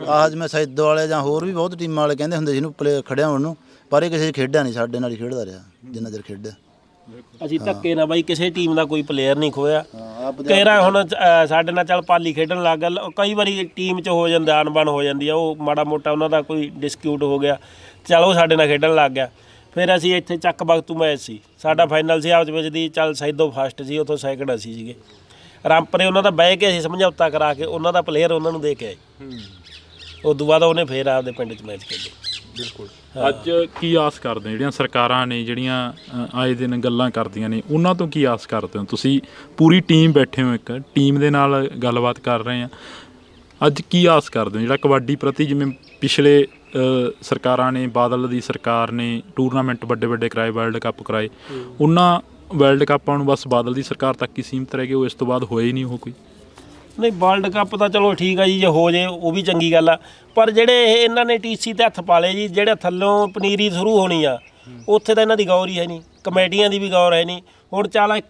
ਆਹ ਜਿਵੇਂ ਸੈਦੋ ਵਾਲੇ ਜਾਂ ਹੋਰ ਵੀ ਬਹੁਤ ਟੀਮਾਂ ਵਾਲੇ ਕਹਿੰਦੇ ਹੁੰਦੇ ਸੀ ਇਹਨੂੰ ਪਲੇ ਖੜਿਆ ਹੋਣ ਨੂੰ, ਪਰ ਇਹ ਕਿਸੇ ਖੇਡਿਆ ਨਹੀਂ, ਸਾਡੇ ਨਾਲ ਹੀ ਖੇਡਦਾ ਰਿਹਾ ਜਿੰਨਾ ਚਿਰ ਖੇਡਿਆ। ਅਸੀਂ ਧੱਕੇ ਨਾ ਬਾਈ ਕਿਸੇ ਟੀਮ ਦਾ ਕੋਈ ਪਲੇਅਰ ਨਹੀਂ ਖੋਇਆ। ਕਹਿਰਾ ਹੁਣ ਸਾਡੇ ਨਾਲ ਚੱਲ ਪਾਲੀ ਖੇਡਣ ਲੱਗ ਗਿਆ, ਕਈ ਵਾਰੀ ਟੀਮ 'ਚ ਹੋ ਜਾਂਦਾ ਅਣਬਣ ਹੋ ਜਾਂਦੀ ਆ, ਉਹ ਮਾੜਾ ਮੋਟਾ ਉਹਨਾਂ ਦਾ ਕੋਈ ਡਿਸਕਿਊਟ ਹੋ ਗਿਆ, ਚੱਲ ਉਹ ਸਾਡੇ ਨਾਲ ਖੇਡਣ ਲੱਗ ਗਿਆ। ਫਿਰ ਅਸੀਂ ਇੱਥੇ ਚੱਕ ਬਖਤੂ ਮੈਚ ਸੀ ਸਾਡਾ ਫਾਈਨਲ ਸੀ ਆਪਸ ਵਿੱਚ ਦੀ, ਚੱਲ ਸੈਦੋ ਫਸਟ ਸੀ, ਉੱਥੋਂ ਸੈਕਿੰਡ ਅਸੀਂ ਸੀਗੇ। ਰਾਮਪਰੇ ਉਹਨਾਂ ਦਾ ਬਹਿ ਕੇ ਅਸੀਂ ਸਮਝੌਤਾ ਕਰਾ ਕੇ ਉਹਨਾਂ ਦਾ ਪਲੇਅਰ ਉਹਨਾਂ ਨੂੰ ਦੇ ਕੇ ਆਏ। ਉਦੋਂ ਬਾਅਦ ਉਹਨੇ ਫਿਰ ਆਪਦੇ ਪਿੰਡ 'ਚ ਮੈਚ ਖੇਡੇ। ਬਿਲਕੁਲ। ਅੱਜ ਕੀ ਆਸ ਕਰਦੇ ਹੋ? ਜਿਹੜੀਆਂ ਸਰਕਾਰਾਂ ਨੇ ਜਿਹੜੀਆਂ ਆਏ ਦਿਨ ਗੱਲਾਂ ਕਰਦੀਆਂ ਨੇ, ਉਹਨਾਂ ਤੋਂ ਕੀ ਆਸ ਕਰਦੇ ਹੋ? ਤੁਸੀਂ ਪੂਰੀ ਟੀਮ ਬੈਠੇ ਹੋ, ਇੱਕ ਟੀਮ ਦੇ ਨਾਲ ਗੱਲਬਾਤ ਕਰ ਰਹੇ ਆ, ਅੱਜ ਕੀ ਆਸ ਕਰਦੇ ਹੋ? ਜਿਹੜਾ ਕਬੱਡੀ ਪ੍ਰਤੀ ਜਿਵੇਂ ਪਿਛਲੇ ਸਰਕਾਰਾਂ ਨੇ, ਬਾਦਲ ਦੀ ਸਰਕਾਰ ਨੇ ਟੂਰਨਾਮੈਂਟ ਵੱਡੇ ਵੱਡੇ ਕਰਾਏ, ਵਰਲਡ ਕੱਪ ਕਰਾਏ, ਉਹਨਾਂ ਵਰਲਡ ਕੱਪਾਂ ਨੂੰ ਬਸ ਬਾਦਲ ਦੀ ਸਰਕਾਰ ਤੱਕ ਹੀ ਸੀਮਿਤ ਰਹਿ ਗਏ, ਉਹ ਇਸ ਤੋਂ ਬਾਅਦ ਹੋਏ ਹੀ ਨਹੀਂ ਉਹ ਕੋਈ? ਨਹੀਂ ਵਰਲਡ ਕੱਪ ਤਾਂ ਚਲੋ ਠੀਕ ਆ ਜੀ, ਜੇ ਹੋ ਜੇ ਉਹ ਵੀ ਚੰਗੀ ਗੱਲ ਆ, ਪਰ ਜਿਹੜੇ ਇਹਨਾਂ ਨੇ TC ਤੇ ਹੱਥ ਪਾ ਲਏ ਜੀ, ਜਿਹੜੇ ਥੱਲੋਂ ਪਨੀਰੀ ਸ਼ੁਰੂ ਹੋਣੀ ਆ ਉੱਥੇ ਤਾਂ ਇਹਨਾਂ ਦੀ ਗੌਰ ਹੀ ਹੈ ਨਹੀਂ, ਕਮੇਟੀਆਂ ਦੀ ਵੀ ਗੌਰ ਹੈ ਨਹੀਂ। ਹੁਣ ਚੱਲ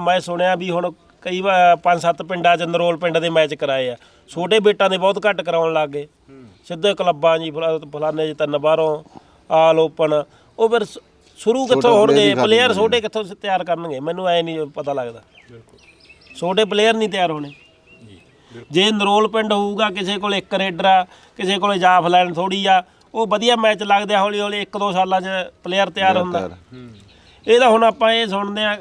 ਮੈਂ ਸੁਣਿਆ ਵੀ ਹੁਣ ਕਈ 5-7 ਪਿੰਡਾਂ 'ਚ ਨਰੋਲ ਪਿੰਡ ਦੇ ਮੈਚ ਕਰਾਏ ਆ, ਛੋਟੇ ਬੇਟਾਂ ਦੇ ਬਹੁਤ ਘੱਟ ਕਰਾਉਣ ਲੱਗ ਗਏ, ਸਿੱਧੇ ਕਲੱਬਾਂ ਜੀ ਫਲਾਨੇ 'ਚ 3 ਬਾਹਰੋਂ ਆਲ ਓਪਨ। ਉਹ ਫਿਰ ਸ਼ੁਰੂ ਕਿੱਥੋਂ ਹੋਣਗੇ ਪਲੇਅਰ, ਛੋਟੇ ਕਿੱਥੋਂ ਤਿਆਰ ਕਰਨਗੇ? ਮੈਨੂੰ ਐ ਨਹੀਂ ਪਤਾ ਲੱਗਦਾ। ਛੋਟੇ ਪਲੇਅਰ ਨਹੀਂ ਤਿਆਰ ਹੋਣੇ। ਜੇ ਨਰੋਲ ਪਿੰਡ ਹੋਊਗਾ, ਕਿਸੇ ਕੋਲ ਇੱਕ ਰੇਡਰ ਆ, ਕਿਸੇ ਕੋਲ ਜਾਫਲਾਈਨ ਥੋੜੀ ਆ, ਉਹ ਵਧੀਆ ਮੈਚ ਲੱਗਦੇ ਆ, ਹੌਲੀ ਹੌਲੀ 1-2 ਸਾਲਾਂ 'ਚ ਪਲੇਅਰ ਤਿਆਰ ਹੁੰਦਾ। ਇਹ ਤਾਂ ਹੁਣ ਆਪਾਂ ਇਹ ਸੁਣਦੇ ਆ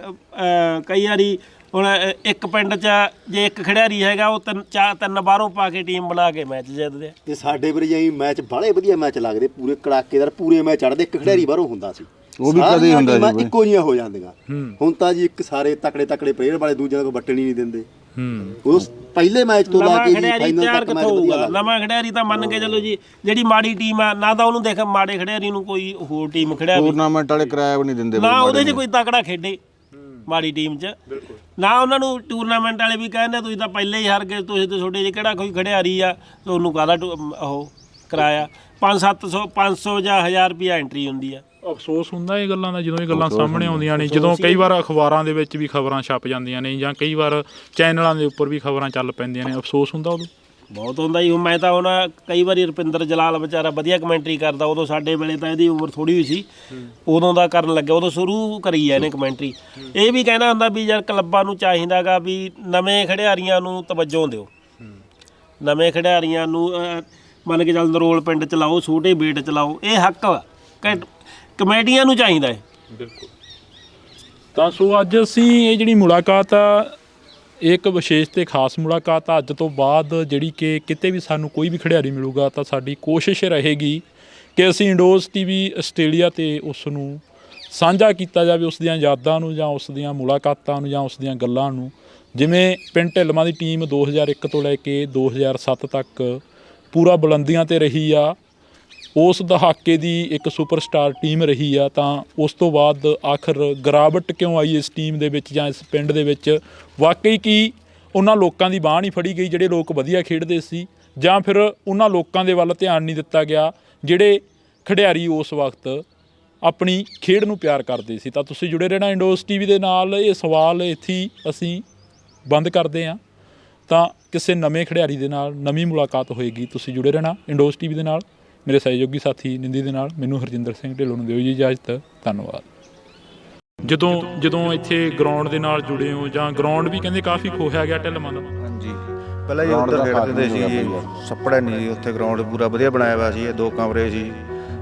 ਕਈ ਵਾਰੀ, ਹੁਣ ਇੱਕ ਪਿੰਡ 'ਚ ਜੇ ਇੱਕ ਖਿਡਾਰੀ ਹੈਗਾ, ਉਹ ਤਿੰਨ ਬਾਹਰੋਂ ਪਾ ਕੇ ਟੀਮ ਬਣਾ ਕੇ ਮੈਚ ਜਿੱਤਦੇ ਆ। ਤੇ ਸਾਡੇ ਵੀਰ ਜੀ ਮੈਚ ਬਾਹਲੇ ਵਧੀਆ ਮੈਚ ਲੱਗਦੇ, ਪੂਰੇ ਕੜਾਕੇਦਾਰ, ਪੂਰੇ ਮੈਚ ਚੜ੍ਹਦੇ। ਇੱਕ ਖਿਡਾਰੀ ਬਾਹਰੋਂ ਹੁੰਦਾ ਸੀ, ਉਹ ਵੀ ਕਦੇ ਹੁੰਦਾ ਸੀ, ਇੱਕੋ ਜਿਹੀਆਂ ਹੋ ਜਾਂਦੀਆਂ। ਹੁਣ ਤਾਂ ਜੀ ਇੱਕ ਸਾਰੇ ਤਕੜੇ ਪਲੇਅਰ ਵਾਲੇ ਦੂਜਿਆਂ ਨੂੰ ਵੱਟਣ ਹੀ ਨਹੀਂ ਦਿੰਦੇ। ਉਹ ਪਹਿਲੇ ਮੈਚ ਤੋਂ ਲਾ ਕੇ ਜੀ ਫਾਈਨਲ ਤੱਕ ਮੈਚ ਵਧੀਆ ਲੱਗਦਾ। ਨਵਾਂ ਖਿਡਾਰੀ ਤਾਂ ਮੰਨ ਕੇ ਚੱਲੋ ਜੀ, ਜਿਹੜੀ ਮਾੜੀ ਟੀਮ ਆ ਨਾ, ਤਾਂ ਉਹਨੂੰ ਦੇਖ ਮਾੜੇ ਖਿਡਾਰੀ ਨੂੰ ਕੋਈ ਹੋਰ ਟੀਮ ਖਿਡਾਰੀ, ਟੂਰਨਾਮੈਂਟ ਵਾਲੇ ਕਿਰਾਇਆ ਵੀ ਨਹੀਂ ਦਿੰਦੇ ਨਾ ਉਹਦੇ 'ਚ ਕੋਈ ਤਕੜਾ ਖੇਡੇ ਮਾੜੀ ਟੀਮ 'ਚ, ਨਾ ਉਹਨਾਂ ਨੂੰ ਟੂਰਨਾਮੈਂਟ ਵਾਲੇ ਵੀ ਕਹਿੰਦੇ ਤੁਸੀਂ ਤਾਂ ਪਹਿਲੇ ਹੀ ਹਾਰ ਗਏ, ਤੁਸੀਂ ਤਾਂ ਛੋਟੇ ਜਿਹੇ ਕਿਹੜਾ ਕੋਈ ਖਿਡਾਰੀ ਆ, ਤੁਹਾਨੂੰ ਕਾਹਦਾ ਉਹ ਕਰਾਇਆ। 500 ਜਾਂ 1000 ਰੁਪਇਆ ਐਂਟਰੀ ਹੁੰਦੀ ਆ। ਅਫਸੋਸ ਹੁੰਦਾ ਇਹ ਗੱਲਾਂ ਦਾ ਜਦੋਂ ਇਹ ਗੱਲਾਂ ਸਾਹਮਣੇ ਆਉਂਦੀਆਂ ਨੇ, ਜਦੋਂ ਕਈ ਵਾਰ ਅਖਬਾਰਾਂ ਦੇ ਵਿੱਚ ਵੀ ਖਬਰਾਂ ਛਪ ਜਾਂਦੀਆਂ ਨੇ, ਜਾਂ ਕਈ ਵਾਰ ਚੈਨਲਾਂ ਦੇ ਉੱਪਰ ਵੀ ਖਬਰਾਂ ਚੱਲ ਪੈਂਦੀਆਂ ਨੇ, ਅਫਸੋਸ ਹੁੰਦਾ ਉਦੋਂ ਬਹੁਤ ਹੁੰਦਾ ਜੀ। ਮੈਂ ਤਾਂ ਹੁਣ ਕਈ ਵਾਰੀ ਰੁਪਿੰਦਰ ਜਲਾਲ ਵਿਚਾਰਾ ਵਧੀਆ ਕਮੈਂਟਰੀ ਕਰਦਾ, ਉਦੋਂ ਸਾਡੇ ਵੇਲੇ ਤਾਂ ਇਹਦੀ ਉਮਰ ਥੋੜੀ ਹੋਈ ਸੀ, ਉਦੋਂ ਦਾ ਕਰਨ ਲੱਗਿਆ, ਉਦੋਂ ਸ਼ੁਰੂ ਕਰੀ ਆ ਇਹਨੇ ਕਮੈਂਟਰੀ। ਇਹ ਵੀ ਕਹਿੰਦਾ ਹੁੰਦਾ ਵੀ ਯਾਰ ਕਲੱਬਾਂ ਨੂੰ ਚਾਹੀਦਾ ਗਾ ਵੀ ਨਵੇਂ ਖਿਡਾਰੀਆਂ ਨੂੰ ਤਵੱਜੋ ਦਿਓ, ਨਵੇਂ ਖਿਡਾਰੀਆਂ ਨੂੰ ਮੰਨ ਕੇ ਚੱਲ ਨਰੋਲ ਪਿੰਡ ਚਲਾਓ, ਛੋਟੇ ਬੇਟ ਚਲਾਓ, ਇਹ ਹੱਕ ਕਮੇਟੀਆਂ ਨੂੰ ਚਾਹੀਦਾ ਹੈ। ਬਿਲਕੁਲ। ਤਾਂ ਸੋ ਅੱਜ ਅਸੀਂ ਇਹ ਜਿਹੜੀ ਮੁਲਾਕਾਤ ਆ, ਇੱਕ ਵਿਸ਼ੇਸ਼ ਤੇ ਖਾਸ ਮੁਲਾਕਾਤ ਆ। ਅੱਜ ਤੋਂ ਬਾਅਦ ਜਿਹੜੀ ਕਿ ਕਿਤੇ ਵੀ ਸਾਨੂੰ ਕੋਈ ਵੀ ਖਿਡਾਰੀ ਮਿਲੂਗਾ ਤਾਂ ਸਾਡੀ ਕੋਸ਼ਿਸ਼ ਰਹੇਗੀ ਕਿ ਅਸੀਂ ਇੰਡੋਜ਼ TV ਆਸਟ੍ਰੇਲੀਆ 'ਤੇ ਉਸ ਨੂੰ ਸਾਂਝਾ ਕੀਤਾ ਜਾਵੇ, ਉਸ ਦੀਆਂ ਯਾਦਾਂ ਨੂੰ ਜਾਂ ਉਸ ਦੀਆਂ ਮੁਲਾਕਾਤਾਂ ਨੂੰ ਜਾਂ ਉਸ ਦੀਆਂ ਗੱਲਾਂ ਨੂੰ। ਜਿਵੇਂ ਪਿੰਡ ਢਿੱਲਵਾਂ ਦੀ ਟੀਮ 2001 ਤੋਂ ਲੈ ਕੇ 2007 ਤੱਕ ਪੂਰਾ ਬੁਲੰਦੀਆਂ 'ਤੇ ਰਹੀ ਆ, ਉਸ ਦਹਾਕੇ ਦੀ ਇੱਕ ਸੁਪਰਸਟਾਰ ਟੀਮ ਰਹੀ ਆ, ਤਾਂ ਉਸ ਤੋਂ ਬਾਅਦ ਆਖਰ ਗਿਰਾਵਟ ਕਿਉਂ ਆਈ ਇਸ ਟੀਮ ਦੇ ਵਿੱਚ ਜਾਂ ਇਸ ਪਿੰਡ ਦੇ ਵਿੱਚ? ਵਾਕਈ ਕੀ ਉਹਨਾਂ ਲੋਕਾਂ ਦੀ ਬਾਂਹ ਨਹੀਂ ਫੜੀ ਗਈ ਜਿਹੜੇ ਲੋਕ ਵਧੀਆ ਖੇਡਦੇ ਸੀ, ਜਾਂ ਫਿਰ ਉਹਨਾਂ ਲੋਕਾਂ ਦੇ ਵੱਲ ਧਿਆਨ ਨਹੀਂ ਦਿੱਤਾ ਗਿਆ ਜਿਹੜੇ ਖਿਡਾਰੀ ਉਸ ਵਕਤ ਆਪਣੀ ਖੇਡ ਨੂੰ ਪਿਆਰ ਕਰਦੇ ਸੀ? ਤਾਂ ਤੁਸੀਂ ਜੁੜੇ ਰਹਿਣਾ ਇੰਡੋਜ਼ TV ਦੇ ਨਾਲ। ਇਹ ਸਵਾਲ ਇੱਥੇ ਹੀ ਅਸੀਂ ਬੰਦ ਕਰਦੇ ਹਾਂ, ਤਾਂ ਕਿਸੇ ਨਵੇਂ ਖਿਡਾਰੀ ਦੇ ਨਾਲ ਨਵੀਂ ਮੁਲਾਕਾਤ ਹੋਏਗੀ। ਤੁਸੀਂ ਜੁੜੇ ਰਹਿਣਾ ਇੰਡੋਜ਼ TV ਦੇ ਨਾਲ। ਮੇਰੇ ਸਹਿਯੋਗੀ ਸਾਥੀ ਨਿੰਦੀ ਦੇ ਨਾਲ ਮੈਨੂੰ ਹਰਜਿੰਦਰ ਸਿੰਘ ਢਿੱਲੋਂ ਨੂੰ ਦਿਓ ਜੀ ਇਜਾਜ਼ਤ। ਧੰਨਵਾਦ। ਜਦੋਂ ਇੱਥੇ ਗਰਾਊਂਡ ਦੇ ਨਾਲ ਜੁੜੇ ਹੋ, ਜਾਂ ਗਰਾਊਂਡ ਵੀ ਕਹਿੰਦੇ ਕਾਫੀ ਖੋਹਿਆ ਗਿਆ ਢਿੱਲਵਾਂ ਦਾ? ਹਾਂਜੀ, ਪਹਿਲਾਂ ਜੀ ਉੱਧਰ ਖੇਡਦੇ ਸੀ ਜੀ, ਛੱਪੜਾ ਨਹੀਂ ਸੀ ਉੱਥੇ, ਗਰਾਊਂਡ ਪੂਰਾ ਵਧੀਆ ਬਣਾਇਆ ਹੋਇਆ ਸੀ, 2 ਕਮਰੇ ਸੀ,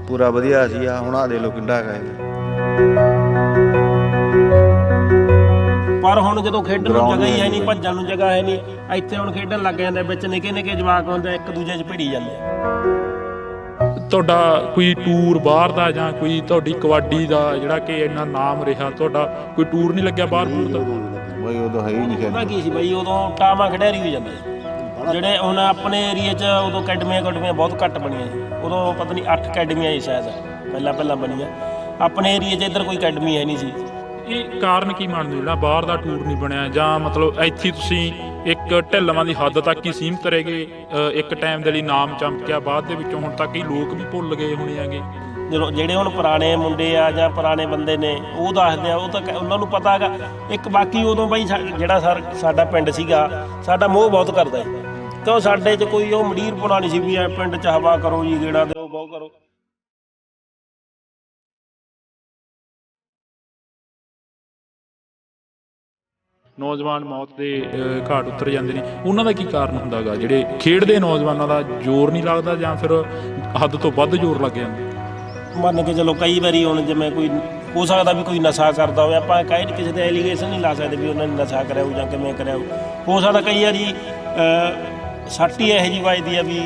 ਪੂਰਾ ਵਧੀਆ ਸੀ। ਆ ਹੁਣ ਆ ਦੇ ਲੋ ਕਿੰਡਾ ਹੈਗਾ। ਪਰ ਹੁਣ ਜਦੋਂ ਖੇਡਣ ਨੂੰ ਜਗ੍ਹਾ ਹੀ ਹੈ ਨਹੀਂ, ਭੱਜਣ ਨੂੰ ਜਗ੍ਹਾ ਹੈ ਨਹੀਂ, ਇੱਥੇ ਹੁਣ ਖੇਡਣ ਲੱਗ ਜਾਂਦੇ, ਵਿੱਚ ਨਿੱਕੇ ਜਵਾਕ ਹੁੰਦੇ, ਇੱਕ ਦੂਜੇ 'ਚ ਭਿੜੀ ਜਾਂਦੇ ਆ। ਤੁਹਾਡਾ ਕੋਈ ਟੂਰ ਬਾਹਰ ਦਾ, ਜਾਂ ਕੋਈ ਤੁਹਾਡੀ ਕਬੱਡੀ ਦਾ ਜਿਹੜਾ ਕਿ ਇੰਨਾ ਨਾਮ ਰਿਹਾ, ਤੁਹਾਡਾ ਕੋਈ ਟੂਰ ਨਹੀਂ ਲੱਗਿਆ ਬਾਹਰ ਬੂਰ ਦਾ? ਬਈ ਉਦੋਂ ਹੈ ਹੀ ਨਹੀਂ ਉਹਦਾ ਕੀ ਸੀ ਬਈ, ਉਦੋਂ ਟਾਵਾਂ ਖਿਡਾਰੀ ਹੋ ਜਾਂਦੇ ਸੀ। ਜਿਹੜੇ ਹੁਣ ਆਪਣੇ ਏਰੀਏ 'ਚ ਉਦੋਂ ਅਕੈਡਮੀਆਂ ਬਹੁਤ ਘੱਟ ਬਣੀਆਂ ਸੀ, ਉਦੋਂ ਪਤਾ ਨਹੀਂ 8 ਅਕੈਡਮੀਆਂ ਸੀ ਸ਼ਾਇਦ ਪਹਿਲਾਂ ਬਣੀਆਂ। ਆਪਣੇ ਏਰੀਏ 'ਚ ਇੱਧਰ ਕੋਈ ਅਕੈਡਮੀ ਹੈ ਨਹੀਂ ਸੀ। ਇਹ ਕਾਰਨ ਕੀ ਮੰਨਦੇ ਜਿਹੜਾ ਬਾਹਰ ਦਾ ਟੂਰ ਨਹੀਂ ਬਣਿਆ? ਜਾਂ ਮਤਲਬ ਇੱਥੇ ਤੁਸੀਂ ਇੱਕ ਢਿੱਲਵਾਂ ਦੀ ਹੱਦ ਤੱਕ ਹੀ ਸੀਮਤ ਰਹਿ ਗਏ, ਇੱਕ ਟਾਈਮ ਦੇ ਲਈ ਨਾਮ ਚਮਕਿਆ, ਬਾਅਦ ਦੇ ਵਿੱਚੋਂ ਹੁਣ ਤੱਕ ਹੀ ਲੋਕ ਵੀ ਭੁੱਲ ਗਏ ਹੋਣੇ ਹੈਗੇ? ਜਦੋਂ ਜਿਹੜੇ ਹੁਣ ਪੁਰਾਣੇ ਮੁੰਡੇ ਆ ਜਾਂ ਪੁਰਾਣੇ ਬੰਦੇ ਨੇ ਉਹ ਦੱਸਦੇ ਆ, ਉਹ ਤਾਂ ਉਹਨਾਂ ਨੂੰ ਪਤਾ ਹੈਗਾ। ਇੱਕ ਬਾਕੀ ਉਦੋਂ ਬਈ ਜਿਹੜਾ ਸਾਡਾ ਪਿੰਡ ਸੀਗਾ, ਸਾਡਾ ਮੋਹ ਬਹੁਤ ਕਰਦਾ ਹੈ, ਕਿਉਂ ਸਾਡੇ 'ਚ ਕੋਈ ਉਹ ਮੰਡੀਰ ਪੁਣਾ ਨਹੀਂ ਸੀ ਵੀ ਐ ਪਿੰਡ 'ਚ ਹਵਾ ਕਰੋ ਜੀ, ਗੇੜਾ ਦਿਓ, ਬਹੁ ਕਰੋ। ਨੌਜਵਾਨ ਮੌਤ ਦੇ ਘਾਟ ਉਤਰ ਜਾਂਦੇ ਨੇ, ਉਹਨਾਂ ਦਾ ਕੀ ਕਾਰਨ ਹੁੰਦਾ ਗਾ? ਜਿਹੜੇ ਖੇਡਦੇ ਨੌਜਵਾਨਾਂ ਦਾ ਜ਼ੋਰ ਨਹੀਂ ਲੱਗਦਾ, ਜਾਂ ਫਿਰ ਹੱਦ ਤੋਂ ਵੱਧ ਜ਼ੋਰ ਲੱਗ ਜਾਂਦਾ? ਮੰਨ ਕੇ ਚਲੋ ਕਈ ਵਾਰੀ ਹੁਣ ਜਿਵੇਂ ਕੋਈ ਹੋ ਸਕਦਾ ਵੀ ਕੋਈ ਨਸ਼ਾ ਕਰਦਾ ਹੋਵੇ, ਆਪਾਂ ਕਹੇ ਕਿਸੇ ਤੇ ਐਲੀਗੇਸ਼ਨ ਨਹੀਂ ਲਾ ਸਕਦੇ ਵੀ ਉਹਨਾਂ ਨੇ ਨਸ਼ਾ ਕਰਿਆ ਹੋਊ ਜਾਂ ਕਿਵੇਂ ਕਰਿਆ ਹੋ ਸਕਦਾ ਕਈ ਵਾਰੀ ਸੱਟ ਹੀ ਇਹੋ ਜਿਹੀ ਵੱਜਦੀ ਆ ਵੀ।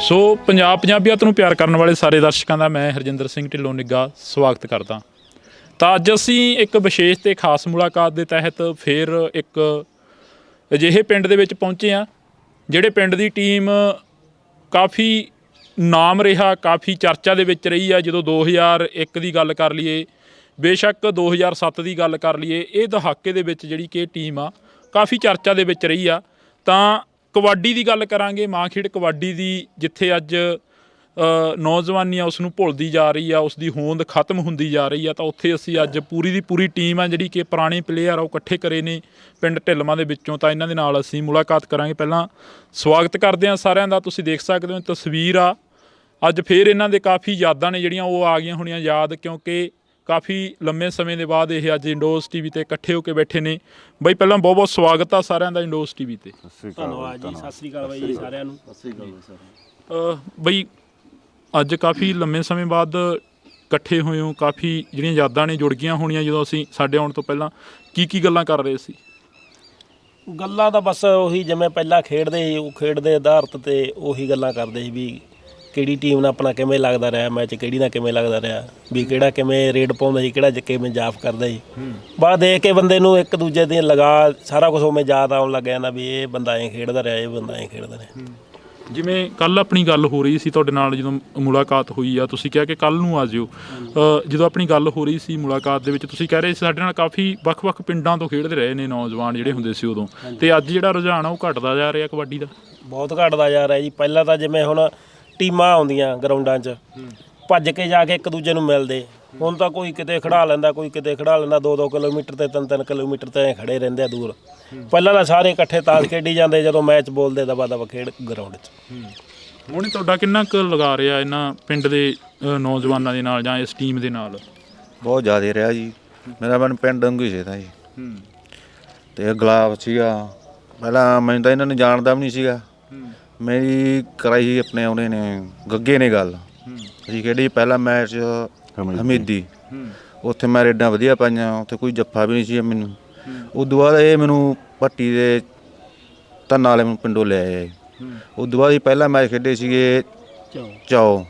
ਸੋ ਪੰਜਾਬੀਅਤ ਨੂੰ ਪਿਆਰ ਕਰਨ ਵਾਲੇ ਸਾਰੇ ਦਰਸ਼ਕਾਂ ਦਾ ਮੈਂ ਹਰਜਿੰਦਰ ਸਿੰਘ ਢਿੱਲੋਂ ਨਿੱਗਾ ਸਵਾਗਤ ਕਰਦਾ। ਤਾਂ ਅੱਜ ਅਸੀਂ ਇੱਕ ਵਿਸ਼ੇਸ਼ ਤੇ ਖਾਸ ਮੁਲਾਕਾਤ ਦੇ ਤਹਿਤ ਫਿਰ ਇੱਕ ਅਜਿਹੇ ਪਿੰਡ ਦੇ ਵਿੱਚ ਪਹੁੰਚੇ ਹਾਂ ਜਿਹੜੇ ਪਿੰਡ ਦੀ ਟੀਮ ਕਾਫੀ ਨਾਮ ਰਿਹਾ, ਕਾਫੀ ਚਰਚਾ ਦੇ ਵਿੱਚ ਰਹੀ ਆ। ਜਦੋਂ 2001 ਦੀ ਗੱਲ ਕਰ ਲਈਏ, ਬੇਸ਼ੱਕ 2007 ਦੀ ਗੱਲ ਕਰ ਲਈਏ, ਇਹ ਦਹਾਕੇ ਦੇ ਵਿੱਚ ਜਿਹੜੀ ਕਿ ਟੀਮ ਆ ਕਾਫੀ ਚਰਚਾ ਦੇ ਵਿੱਚ ਰਹੀ ਆ। ਤਾਂ ਕਬੱਡੀ ਦੀ ਗੱਲ ਕਰਾਂਗੇ, ਮਾਂ ਖੇਡ ਕਬੱਡੀ ਦੀ, ਜਿੱਥੇ ਅੱਜ ਨੌਜਵਾਨੀ ਆ ਉਸ ਨੂੰ ਭੁੱਲਦੀ ਜਾ ਰਹੀ ਆ, ਉਸ ਦੀ ਹੋਂਦ ਖਤਮ ਹੁੰਦੀ ਜਾ ਰਹੀ ਆ, ਤਾਂ ਉੱਥੇ ਅਸੀਂ ਅੱਜ ਪੂਰੀ ਦੀ ਪੂਰੀ ਟੀਮ ਆ ਜਿਹੜੀ ਕਿ ਪੁਰਾਣੇ ਪਲੇਅਰ ਆ ਉਹ ਇਕੱਠੇ ਕਰੇ ਨੇ ਪਿੰਡ ਢਿੱਲਵਾਂ ਦੇ ਵਿੱਚੋਂ। ਤਾਂ ਇਹਨਾਂ ਦੇ ਨਾਲ ਅਸੀਂ ਮੁਲਾਕਾਤ ਕਰਾਂਗੇ। ਪਹਿਲਾਂ ਸਵਾਗਤ ਕਰਦੇ ਹਾਂ ਸਾਰਿਆਂ ਦਾ। ਤੁਸੀਂ ਦੇਖ ਸਕਦੇ ਹੋ ਤਸਵੀਰ ਆ, ਅੱਜ ਫੇਰ ਇਹਨਾਂ ਦੇ ਕਾਫੀ ਯਾਦਾਂ ਨੇ ਜਿਹੜੀਆਂ ਉਹ ਆ ਗਈਆਂ ਹੋਣੀਆਂ ਯਾਦ, ਕਿਉਂਕਿ ਕਾਫੀ ਲੰਮੇ ਸਮੇਂ ਦੇ ਬਾਅਦ ਇਹ ਅੱਜ ਇੰਡੋਜ਼ ਟੀਵੀ ਤੇ ਇਕੱਠੇ ਹੋ ਕੇ ਬੈਠੇ ਨੇ। ਬਈ ਪਹਿਲਾਂ ਬਹੁਤ ਬਹੁਤ ਸਵਾਗਤ ਆ ਸਾਰਿਆਂ ਦਾ ਇੰਡੋਜ਼ ਟੀਵੀ ਤੇ। ਧੰਨਵਾਦ ਜੀ, ਸਤਿ ਸ੍ਰੀ ਅਕਾਲ ਬਾਈ ਜੀ ਸਾਰਿਆਂ ਨੂੰ। ਬਈ ਅੱਜ ਕਾਫੀ ਲੰਮੇ ਸਮੇਂ ਬਾਅਦ ਇਕੱਠੇ ਹੋਏ ਹੋ, ਕਾਫੀ ਜਿਹੜੀਆਂ ਯਾਦਾਂ ਨੇ ਜੁੜ ਗਈਆਂ ਹੋਣੀਆਂ ਜਦੋਂ ਅਸੀਂ ਸਾਡੇ ਆਉਣ ਤੋਂ ਪਹਿਲਾਂ ਕੀ ਗੱਲਾਂ ਕਰ ਰਹੇ ਸੀ? ਗੱਲਾਂ ਤਾਂ ਬਸ ਉਹੀ ਜਿਵੇਂ ਪਹਿਲਾਂ ਖੇਡਦੇ ਸੀ, ਉਹ ਖੇਡ ਦੇ ਆਧਾਰਿਤ ਤੇ ਉਹੀ ਗੱਲਾਂ ਕਰਦੇ ਸੀ ਵੀ ਕਿਹੜੀ ਟੀਮ ਨਾਲ ਆਪਣਾ ਕਿਵੇਂ ਲੱਗਦਾ ਰਿਹਾ ਮੈਚ, ਕਿਹੜੀ ਨਾਲ ਕਿਵੇਂ ਲੱਗਦਾ ਰਿਹਾ, ਵੀ ਕਿਹੜਾ ਕਿਵੇਂ ਰੇਡ ਪਾਉਂਦਾ ਸੀ, ਕਿਹੜਾ ਕਿਵੇਂ ਜਾਫ ਕਰਦਾ ਸੀ। ਬਾਅਦ ਦੇਖ ਕੇ ਬੰਦੇ ਨੂੰ ਇੱਕ ਦੂਜੇ ਦੀ ਲਗਾ ਸਾਰਾ ਕੁਝ ਉਵੇਂ ਯਾਦ ਆਉਣ ਲੱਗ ਜਾਂਦਾ ਵੀ ਇਹ ਬੰਦਾ ਐਂ ਖੇਡਦਾ ਰਿਹਾ, ਇਹ ਬੰਦਾ ਐਂ ਖੇਡਦਾ ਰਿਹਾ। ਜਿਵੇਂ ਕੱਲ ਆਪਣੀ ਗੱਲ ਹੋ ਰਹੀ ਸੀ ਤੁਹਾਡੇ ਨਾਲ ਜਦੋਂ ਮੁਲਾਕਾਤ ਹੋਈ ਆ, ਤੁਸੀਂ ਕਿਹਾ ਕਿ ਕੱਲ ਨੂੰ ਆ ਜਿਓ। ਜਦੋਂ ਆਪਣੀ ਗੱਲ ਹੋ ਰਹੀ ਸੀ ਮੁਲਾਕਾਤ ਦੇ ਵਿੱਚ ਤੁਸੀਂ ਕਹਿ ਰਹੇ ਸੀ ਸਾਡੇ ਨਾਲ ਕਾਫੀ ਵੱਖ-ਵੱਖ ਪਿੰਡਾਂ ਤੋਂ ਖੇਡਦੇ ਰਹੇ ਨੇ ਨੌਜਵਾਨ ਜਿਹੜੇ ਹੁੰਦੇ ਸੀ ਉਦੋਂ, ਤੇ ਅੱਜ ਜਿਹੜਾ ਰੁਝਾਨ ਆ ਉਹ ਘਟਦਾ ਜਾ ਰਿਹਾ ਕਬੱਡੀ ਦਾ? ਬਹੁਤ ਘਟਦਾ ਜਾ ਰਿਹਾ ਜੀ। ਪਹਿਲਾਂ ਤਾਂ ਜਿਵੇਂ ਹੁਣ ਟੀਮਾਂ ਆਉਂਦੀਆਂ ਗਰਾਊਂਡਾਂ 'ਚ ਭੱਜ ਕੇ ਜਾ ਕੇ ਇੱਕ ਦੂਜੇ ਨੂੰ ਮਿਲਦੇ, ਹੁਣ ਤਾਂ ਕੋਈ ਕਿਤੇ ਖੜਾ ਲੈਂਦਾ, ਕੋਈ ਕਿਤੇ ਖੜਾ ਲੈਂਦਾ, 2-2 ਕਿਲੋਮੀਟਰ ਤੇ 3-3 ਕਿਲੋਮੀਟਰ ਤੇ ਖੜੇ ਰਹਿੰਦੇ ਆ ਦੂਰ। ਪਹਿਲਾਂ ਤਾਂ ਸਾਰੇ ਇਕੱਠੇ ਤਾਸ਼ ਖੇਡੀ ਜਾਂਦੇ, ਜਦੋਂ ਮੈਚ ਬੋਲਦੇ ਦਬਾ ਖੇਡ ਗਰਾਊਂਡ 'ਚ। ਹੁਣ ਤੁਹਾਡਾ ਕਿੰਨਾ ਕੁ ਲਗਾ ਰਿਹਾ ਇਹਨਾਂ ਪਿੰਡ ਦੇ ਨੌਜਵਾਨਾਂ ਦੇ ਨਾਲ ਜਾਂ ਇਸ ਟੀਮ ਦੇ ਨਾਲ? ਬਹੁਤ ਜ਼ਿਆਦਾ ਰਿਹਾ ਜੀ। ਮੇਰਾ ਮਨ ਪਿੰਡ ਵਾਂਗੂ ਹੀ ਸੀਗਾ ਜੀ। ਤੇ ਗੁਲਾਬ ਸੀਗਾ, ਪਹਿਲਾਂ ਮੈਨੂੰ ਤਾਂ ਇਹਨਾਂ ਨੂੰ ਜਾਣਦਾ ਵੀ ਨਹੀਂ ਸੀਗਾ। ਮੇਰੀ ਕਰਾਈ ਸੀ ਆਪਣੇ ਉਹਨੇ ਨੇ ਗੱਗੇ ਨੇ ਗੱਲ। ਅਸੀਂ ਖੇਡੀ ਪਹਿਲਾ ਮੈਚ ਹਮੀਦੀ, ਉੱਥੇ ਮੈਂ ਰੇਡਾਂ ਵਧੀਆ ਪਾਈਆਂ, ਉੱਥੇ ਕੋਈ ਜੱਫਾ ਵੀ ਨਹੀਂ ਸੀ ਮੈਨੂੰ। ਉਦੋਂ ਬਾਅਦ ਇਹ ਮੈਨੂੰ ਭੱਟੀ ਦੇ ਧੰਨਾ ਵਾਲੇ ਮੈਨੂੰ ਪਿੰਡੋਂ ਲੈ ਆਏ। ਉਦੋਂ ਬਾਅਦ ਹੀ ਪਹਿਲਾ ਮੈਚ ਖੇਡੇ ਸੀਗੇ ਚਾਓ,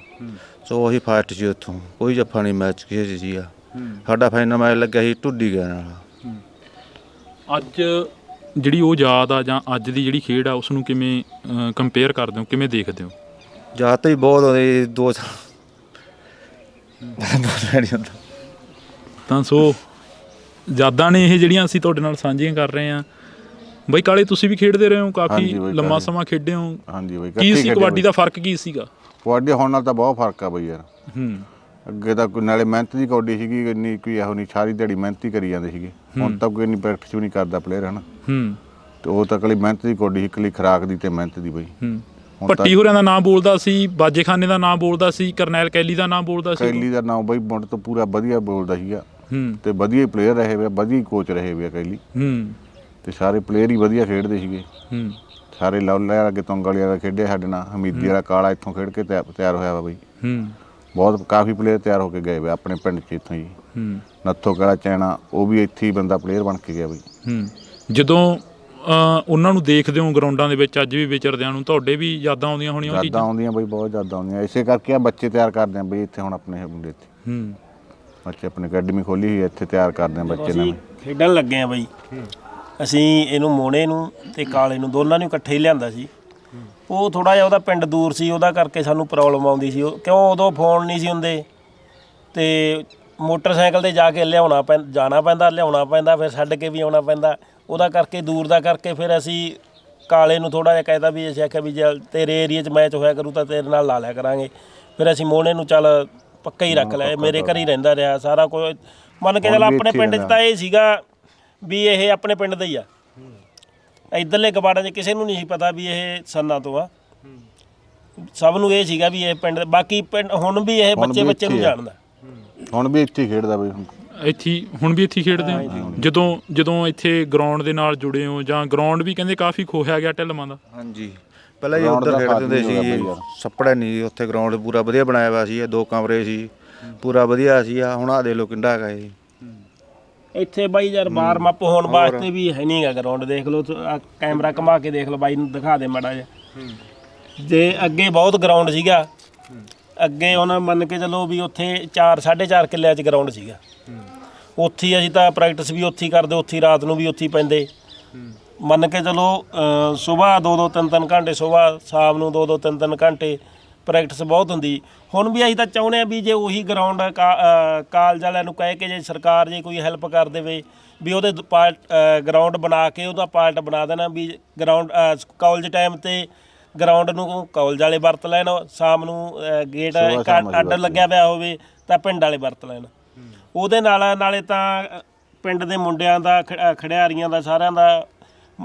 ਸੋ ਉਹੀ ਫਾਸਟ ਸੀ, ਉੱਥੋਂ ਕੋਈ ਜੱਫਾ ਨਹੀਂ ਮੈਚ ਕਿਸੇ 'ਚ ਸੀਗਾ। ਸਾਡਾ ਫਾਈਨਲ ਮੈਚ ਲੱਗਿਆ ਸੀ ਢੁੱਡੀ ਗਿਆ ਨਾਲ। ਅੱਜ ਜਿਹੜੀ ਉਹ ਯਾਦ ਆ ਜਾਂ ਅੱਜ ਦੀ ਜਿਹੜੀ ਖੇਡ ਆ ਉਸ ਨੂੰ ਕਿਵੇਂ ਕੰਪੇਅਰ ਕਰਦੇ ਹੋ, ਕਿਵੇਂ ਦੇਖਦੇ ਹੋ? ਯਾਦ ਤਾਂ ਹੀ ਬਹੁਤ ਆਉਂਦੀ, 2 ਸਾਲ ਤਾਂ ਸੋ ਯਾਦਾਂ ਨੇ ਇਹ ਜਿਹੜੀਆਂ ਅਸੀਂ ਤੁਹਾਡੇ ਨਾਲ ਸਾਂਝੀਆਂ ਕਰ ਰਹੇ ਹਾਂ। ਬਈ ਕਾਲੇ ਤੁਸੀਂ ਵੀ ਖੇਡਦੇ ਰਹੇ ਹੋ, ਕਾਫੀ ਲੰਮਾ ਸਮਾਂ ਖੇਡੇ ਹੋ। ਹਾਂਜੀ ਬਈ, ਕੀ ਸੀ ਕਬੱਡੀ ਦਾ ਫਰਕ ਕੀ ਸੀਗਾ? ਕਬੱਡੀ ਹੁਣ ਨਾਲ ਤਾਂ ਬਹੁਤ ਫਰਕ ਆ ਬਈ ਯਾਰ। ਅੱਗੇ ਤਾਂ ਨਾਲੇ ਮਿਹਨਤ ਦੀ ਕਬੱਡੀ ਸੀਗੀ, ਇੰਨੀ ਕੋਈ ਇਹੋ ਨਹੀਂ, ਸਾਰੀ ਦਿਹਾੜੀ ਮਿਹਨਤ ਹੀ ਕਰੀ ਜਾਂਦੇ ਸੀਗੇ। ਹੁਣ ਤਾਂ ਕੋਈ ਇੰਨੀ ਪ੍ਰੈਕਟਿਸ ਵੀ ਨਹੀਂ ਕਰਦਾ ਪਲੇਅਰ ਹੈ ਨਾ। ਤੇ ਉਹ ਤਾਂ ਇਕੱਲੀ ਮਿਹਨਤ ਦੀ ਕਬੱਡੀ ਸੀ, ਇਕੱਲੀ ਖੁਰਾਕ ਦੀ ਤੇ ਮਿਹਨਤ ਦੀ ਬਈ। ਭੱਟੀ ਹੋਰਾਂ ਦਾ ਨਾਮ ਬੋਲਦਾ ਸੀ, ਬਾਜੇਖਾਨੇ ਦਾ ਨਾਮ ਬੋਲਦਾ ਸੀ, ਕਰਨੈਲ ਕੈਲੀ ਦਾ ਨਾਮ ਬੋਲਦਾ ਸੀ। ਕੈਲੀ ਦਾ ਨਾਮ ਬਈ ਮੁੰਡ ਤੋਂ ਪੂਰਾ ਵਧੀਆ ਬੋਲਦਾ ਸੀਗਾ, ਤੇ ਵਧੀਆ ਪਲੇਅਰ ਰਹੇ ਵੇ, ਵਧੀਆ ਕੋਚ ਰਹੇ ਵੇ ਕੈਲੀ। ਤੇ ਸਾਰੇ ਪਲੇਅਰ ਹੀ ਵਧੀਆ ਖੇਡਦੇ ਸੀਗੇ। ਸਾਰੇ ਲੌਲੇ ਅੱਗੇ ਤੁੰਗਲ ਵਾਲਾ ਖੇਡਿਆ ਸਾਡੇ ਨਾਲ, ਹਮੀਦੀ ਵਾਲਾ ਕਾਲਾ ਇੱਥੋਂ ਖੇਡ ਕੇ ਤਿਆਰ ਹੋਇਆ ਵਾ ਬਈ। ਬਹੁਤ ਕਾਫੀ ਪਲੇਅਰ ਤਿਆਰ ਹੋ ਕੇ ਗਏ ਵੇ ਆਪਣੇ ਪਿੰਡ 'ਚ ਇੱਥੋਂ ਹੀ। ਨੱਥੋ ਕਾਲਾ ਚੈਣਾ ਉਹ ਵੀ ਇੱਥੇ ਹੀ ਬੰਦਾ ਪਲੇਅਰ ਬਣ ਕੇ ਗਿਆ ਬਈ। ਜਦੋਂ ਉਹਨਾਂ ਨੂੰ ਦੇਖਦੇ ਹੋ ਗਰਾਊਂਡਾਂ ਦੇ ਵਿੱਚ ਅੱਜ ਵੀ ਵਿਚਰਦਿਆਂ ਨੂੰ, ਤੁਹਾਡੇ ਵੀ ਯਾਦਾਂ ਆਉਂਦੀਆਂ ਹੋਣੀਆਂ? ਯਾਦਾਂ ਆਉਂਦੀਆਂ ਬਈ, ਬਹੁਤ ਯਾਦਾਂ ਆਉਂਦੀਆਂ। ਇਸੇ ਕਰਕੇ ਆ ਬੱਚੇ ਤਿਆਰ ਕਰਦੇ ਆ ਬਈ ਇੱਥੇ ਹੁਣ ਆਪਣੇ ਮੁੰਡੇ ਇੱਥੇ। ਬੱਚੇ ਆਪਣੀ ਅਕੈਡਮੀ ਖੋਲੀ ਹੋਈ, ਇੱਥੇ ਤਿਆਰ ਕਰਦੇ ਆ ਬੱਚੇ ਨਵੇਂ। ਖੇਡਣ ਲੱਗੇ ਆ ਬਈ ਅਸੀਂ ਇਹਨੂੰ, ਮੋਨੇ ਨੂੰ ਤੇ ਕਾਲੇ ਨੂੰ, ਦੋਨਾਂ ਨੂੰ ਇਕੱਠੇ ਹੀ ਲਿਆਂਦਾ ਸੀ। ਉਹ ਥੋੜਾ ਜਿਹਾ ਉਹਦਾ ਪਿੰਡ ਦੂਰ ਸੀ, ਉਹਦਾ ਕਰਕੇ ਸਾਨੂੰ ਪ੍ਰੋਬਲਮ ਆਉਂਦੀ ਸੀ। ਕਿਉਂ ਉਦੋਂ ਫੋਨ ਨਹੀਂ ਸੀ ਹੁੰਦੇ, ਤੇ ਮੋਟਰਸਾਈਕਲ ਤੇ ਜਾ ਕੇ ਜਾਣਾ ਪੈਂਦਾ, ਲਿਆਉਣਾ ਪੈਂਦਾ, ਫਿਰ ਛੱਡ ਕੇ ਵੀ ਆਉਣਾ ਪੈਂਦਾ। ਉਹਦਾ ਕਰਕੇ ਦੂਰ ਦਾ ਕਰਕੇ ਫਿਰ ਅਸੀਂ ਕਾਲੇ ਨੂੰ ਥੋੜਾ ਜਿਹਾ ਕਹਿਦਾ ਵੀ ਅਸੀਂ ਆਖਿਆ ਵੀ ਜੇ ਤੇਰੇ ਏਰੀਏ 'ਚ ਮੈਚ ਹੋਇਆ ਕਰੂ ਤਾਂ ਤੇਰੇ ਨਾਲ ਲਾ ਲਿਆ ਕਰਾਂਗੇ। ਫਿਰ ਅਸੀਂ ਮੋਨੇ ਨੂੰ ਚੱਲ ਪੱਕਾ ਹੀ ਰੱਖ ਲਿਆ, ਮੇਰੇ ਘਰ ਹੀ ਰਹਿੰਦਾ ਰਿਹਾ ਸਾਰਾ ਕੁਝ। ਮੰਨ ਕੇ ਚੱਲ ਆਪਣੇ ਪਿੰਡ 'ਚ ਤਾਂ ਇਹ ਸੀਗਾ ਵੀ ਇਹ ਆਪਣੇ ਪਿੰਡ ਦਾ ਹੀ ਆ। ਇੱਧਰਲੇ ਕਬਾੜਾਂ 'ਚ ਕਿਸੇ ਨੂੰ ਨਹੀਂ ਸੀ ਪਤਾ ਵੀ ਇਹ ਸੰਨਾ ਤੋਂ ਆ। ਸਭ ਨੂੰ ਇਹ ਸੀਗਾ ਵੀ ਇਹ ਪਿੰਡ, ਬਾਕੀ ਪਿੰਡ ਹੁਣ ਵੀ ਇਹ ਬੱਚੇ ਨੂੰ ਜਾਣਦਾ। ਹੁਣ ਵੀ ਇੱਥੇ ਖੇਡਦਾ ਬਈ, ਹੁਣ ਵੀ ਇੱਥੇ ਖੇਡਦੇ ਹੋ? ਜਦੋਂ ਇੱਥੇ ਗਰਾਊਂਡ ਦੇ ਨਾਲ ਜੁੜੇ ਹੋ, ਜਾਂ ਗਰਾਊਂਡ ਵੀ ਕਹਿੰਦੇ ਕਾਫੀ ਖੋਹਿਆ ਗਿਆ ਢਿੱਲਵਾਂ ਦਾ? ਹਾਂਜੀ, ਪਹਿਲਾਂ ਜੀ ਉੱਧਰ ਖੇਡਦੇ ਹੁੰਦੇ ਸੀ, ਸੱਪੜਾ ਨਹੀਂ ਉੱਥੇ ਗਰਾਊਂਡ ਪੂਰਾ ਵਧੀਆ ਬਣਾਇਆ ਹੋਇਆ ਸੀ, 2 ਕਮਰੇ ਸੀ, ਪੂਰਾ ਵਧੀਆ ਸੀ। ਹੁਣ ਆ ਦੇ ਲੋ ਕਿੰਡਾ ਹੈਗਾ ਜੀ ਇੱਥੇ ਬਾਈ ਯਾਰ। ਵਾਰਮ ਅਪ ਹੋਣ ਵਾਸਤੇ ਵੀ ਹੈ ਨਹੀਂਗਾ ਗਰਾਊਂਡ। ਦੇਖ ਲਓ, ਕੈਮਰਾ ਘੁਮਾ ਕੇ ਦੇਖ ਲਓ, ਬਾਈ ਨੂੰ ਦਿਖਾ ਦੇ ਮਾੜਾ ਜਿਹਾ। ਜੇ ਅੱਗੇ ਬਹੁਤ ਗਰਾਊਂਡ ਸੀਗਾ, ਅੱਗੇ ਉਹਨਾਂ ਮੰਨ ਕੇ ਚੱਲੋ ਵੀ ਉੱਥੇ 4.5 ਕਿੱਲਿਆਂ 'ਚ ਗਰਾਊਂਡ ਸੀਗਾ। ਉੱਥੇ ਹੀ ਅਸੀਂ ਤਾਂ ਪ੍ਰੈਕਟਿਸ ਵੀ ਉੱਥੇ ਹੀ ਕਰਦੇ, ਉੱਥੇ ਹੀ ਰਾਤ ਨੂੰ ਵੀ ਉੱਥੇ ਹੀ ਪੈਂਦੇ। ਮੰਨ ਕੇ ਚਲੋ ਸੁਬਾਹ 2-2 3-3 ਘੰਟੇ, ਸੁਬਾਹ ਸ਼ਾਮ ਨੂੰ 2-2 3-3 ਘੰਟੇ ਪ੍ਰੈਕਟਿਸ ਬਹੁਤ ਹੁੰਦੀ। ਹੁਣ ਵੀ ਅਸੀਂ ਤਾਂ ਚਾਹੁੰਦੇ ਹਾਂ ਵੀ ਜੇ ਉਹੀ ਗਰਾਊਂਡ ਕਾਲਜ ਵਾਲਿਆਂ ਨੂੰ ਕਹਿ ਕੇ ਜੇ ਸਰਕਾਰ ਜੇ ਕੋਈ ਹੈਲਪ ਕਰ ਦੇਵੇ ਵੀ ਉਹਦੇ ਗਰਾਊਂਡ ਬਣਾ ਕੇ ਉਹਦਾ ਪਾਰਟ ਬਣਾ ਦੇਣਾ ਵੀ ਗਰਾਊਂਡ ਕਾਲਜ ਟਾਈਮ 'ਤੇ ਗਰਾਊਂਡ ਨੂੰ ਕਾਲਜ ਵਾਲੇ ਵਰਤ ਲੈਣ, ਸ਼ਾਮ ਨੂੰ ਗੇਟ ਅੱਡ ਲੱਗਿਆ ਪਿਆ ਹੋਵੇ ਤਾਂ ਪਿੰਡ ਵਾਲੇ ਵਰਤ ਲੈਣ। ਉਹਦੇ ਨਾਲੇ ਤਾਂ ਪਿੰਡ ਦੇ ਮੁੰਡਿਆਂ ਦਾ ਖਿਡਾਰੀਆਂ ਦਾ ਸਾਰਿਆਂ ਦਾ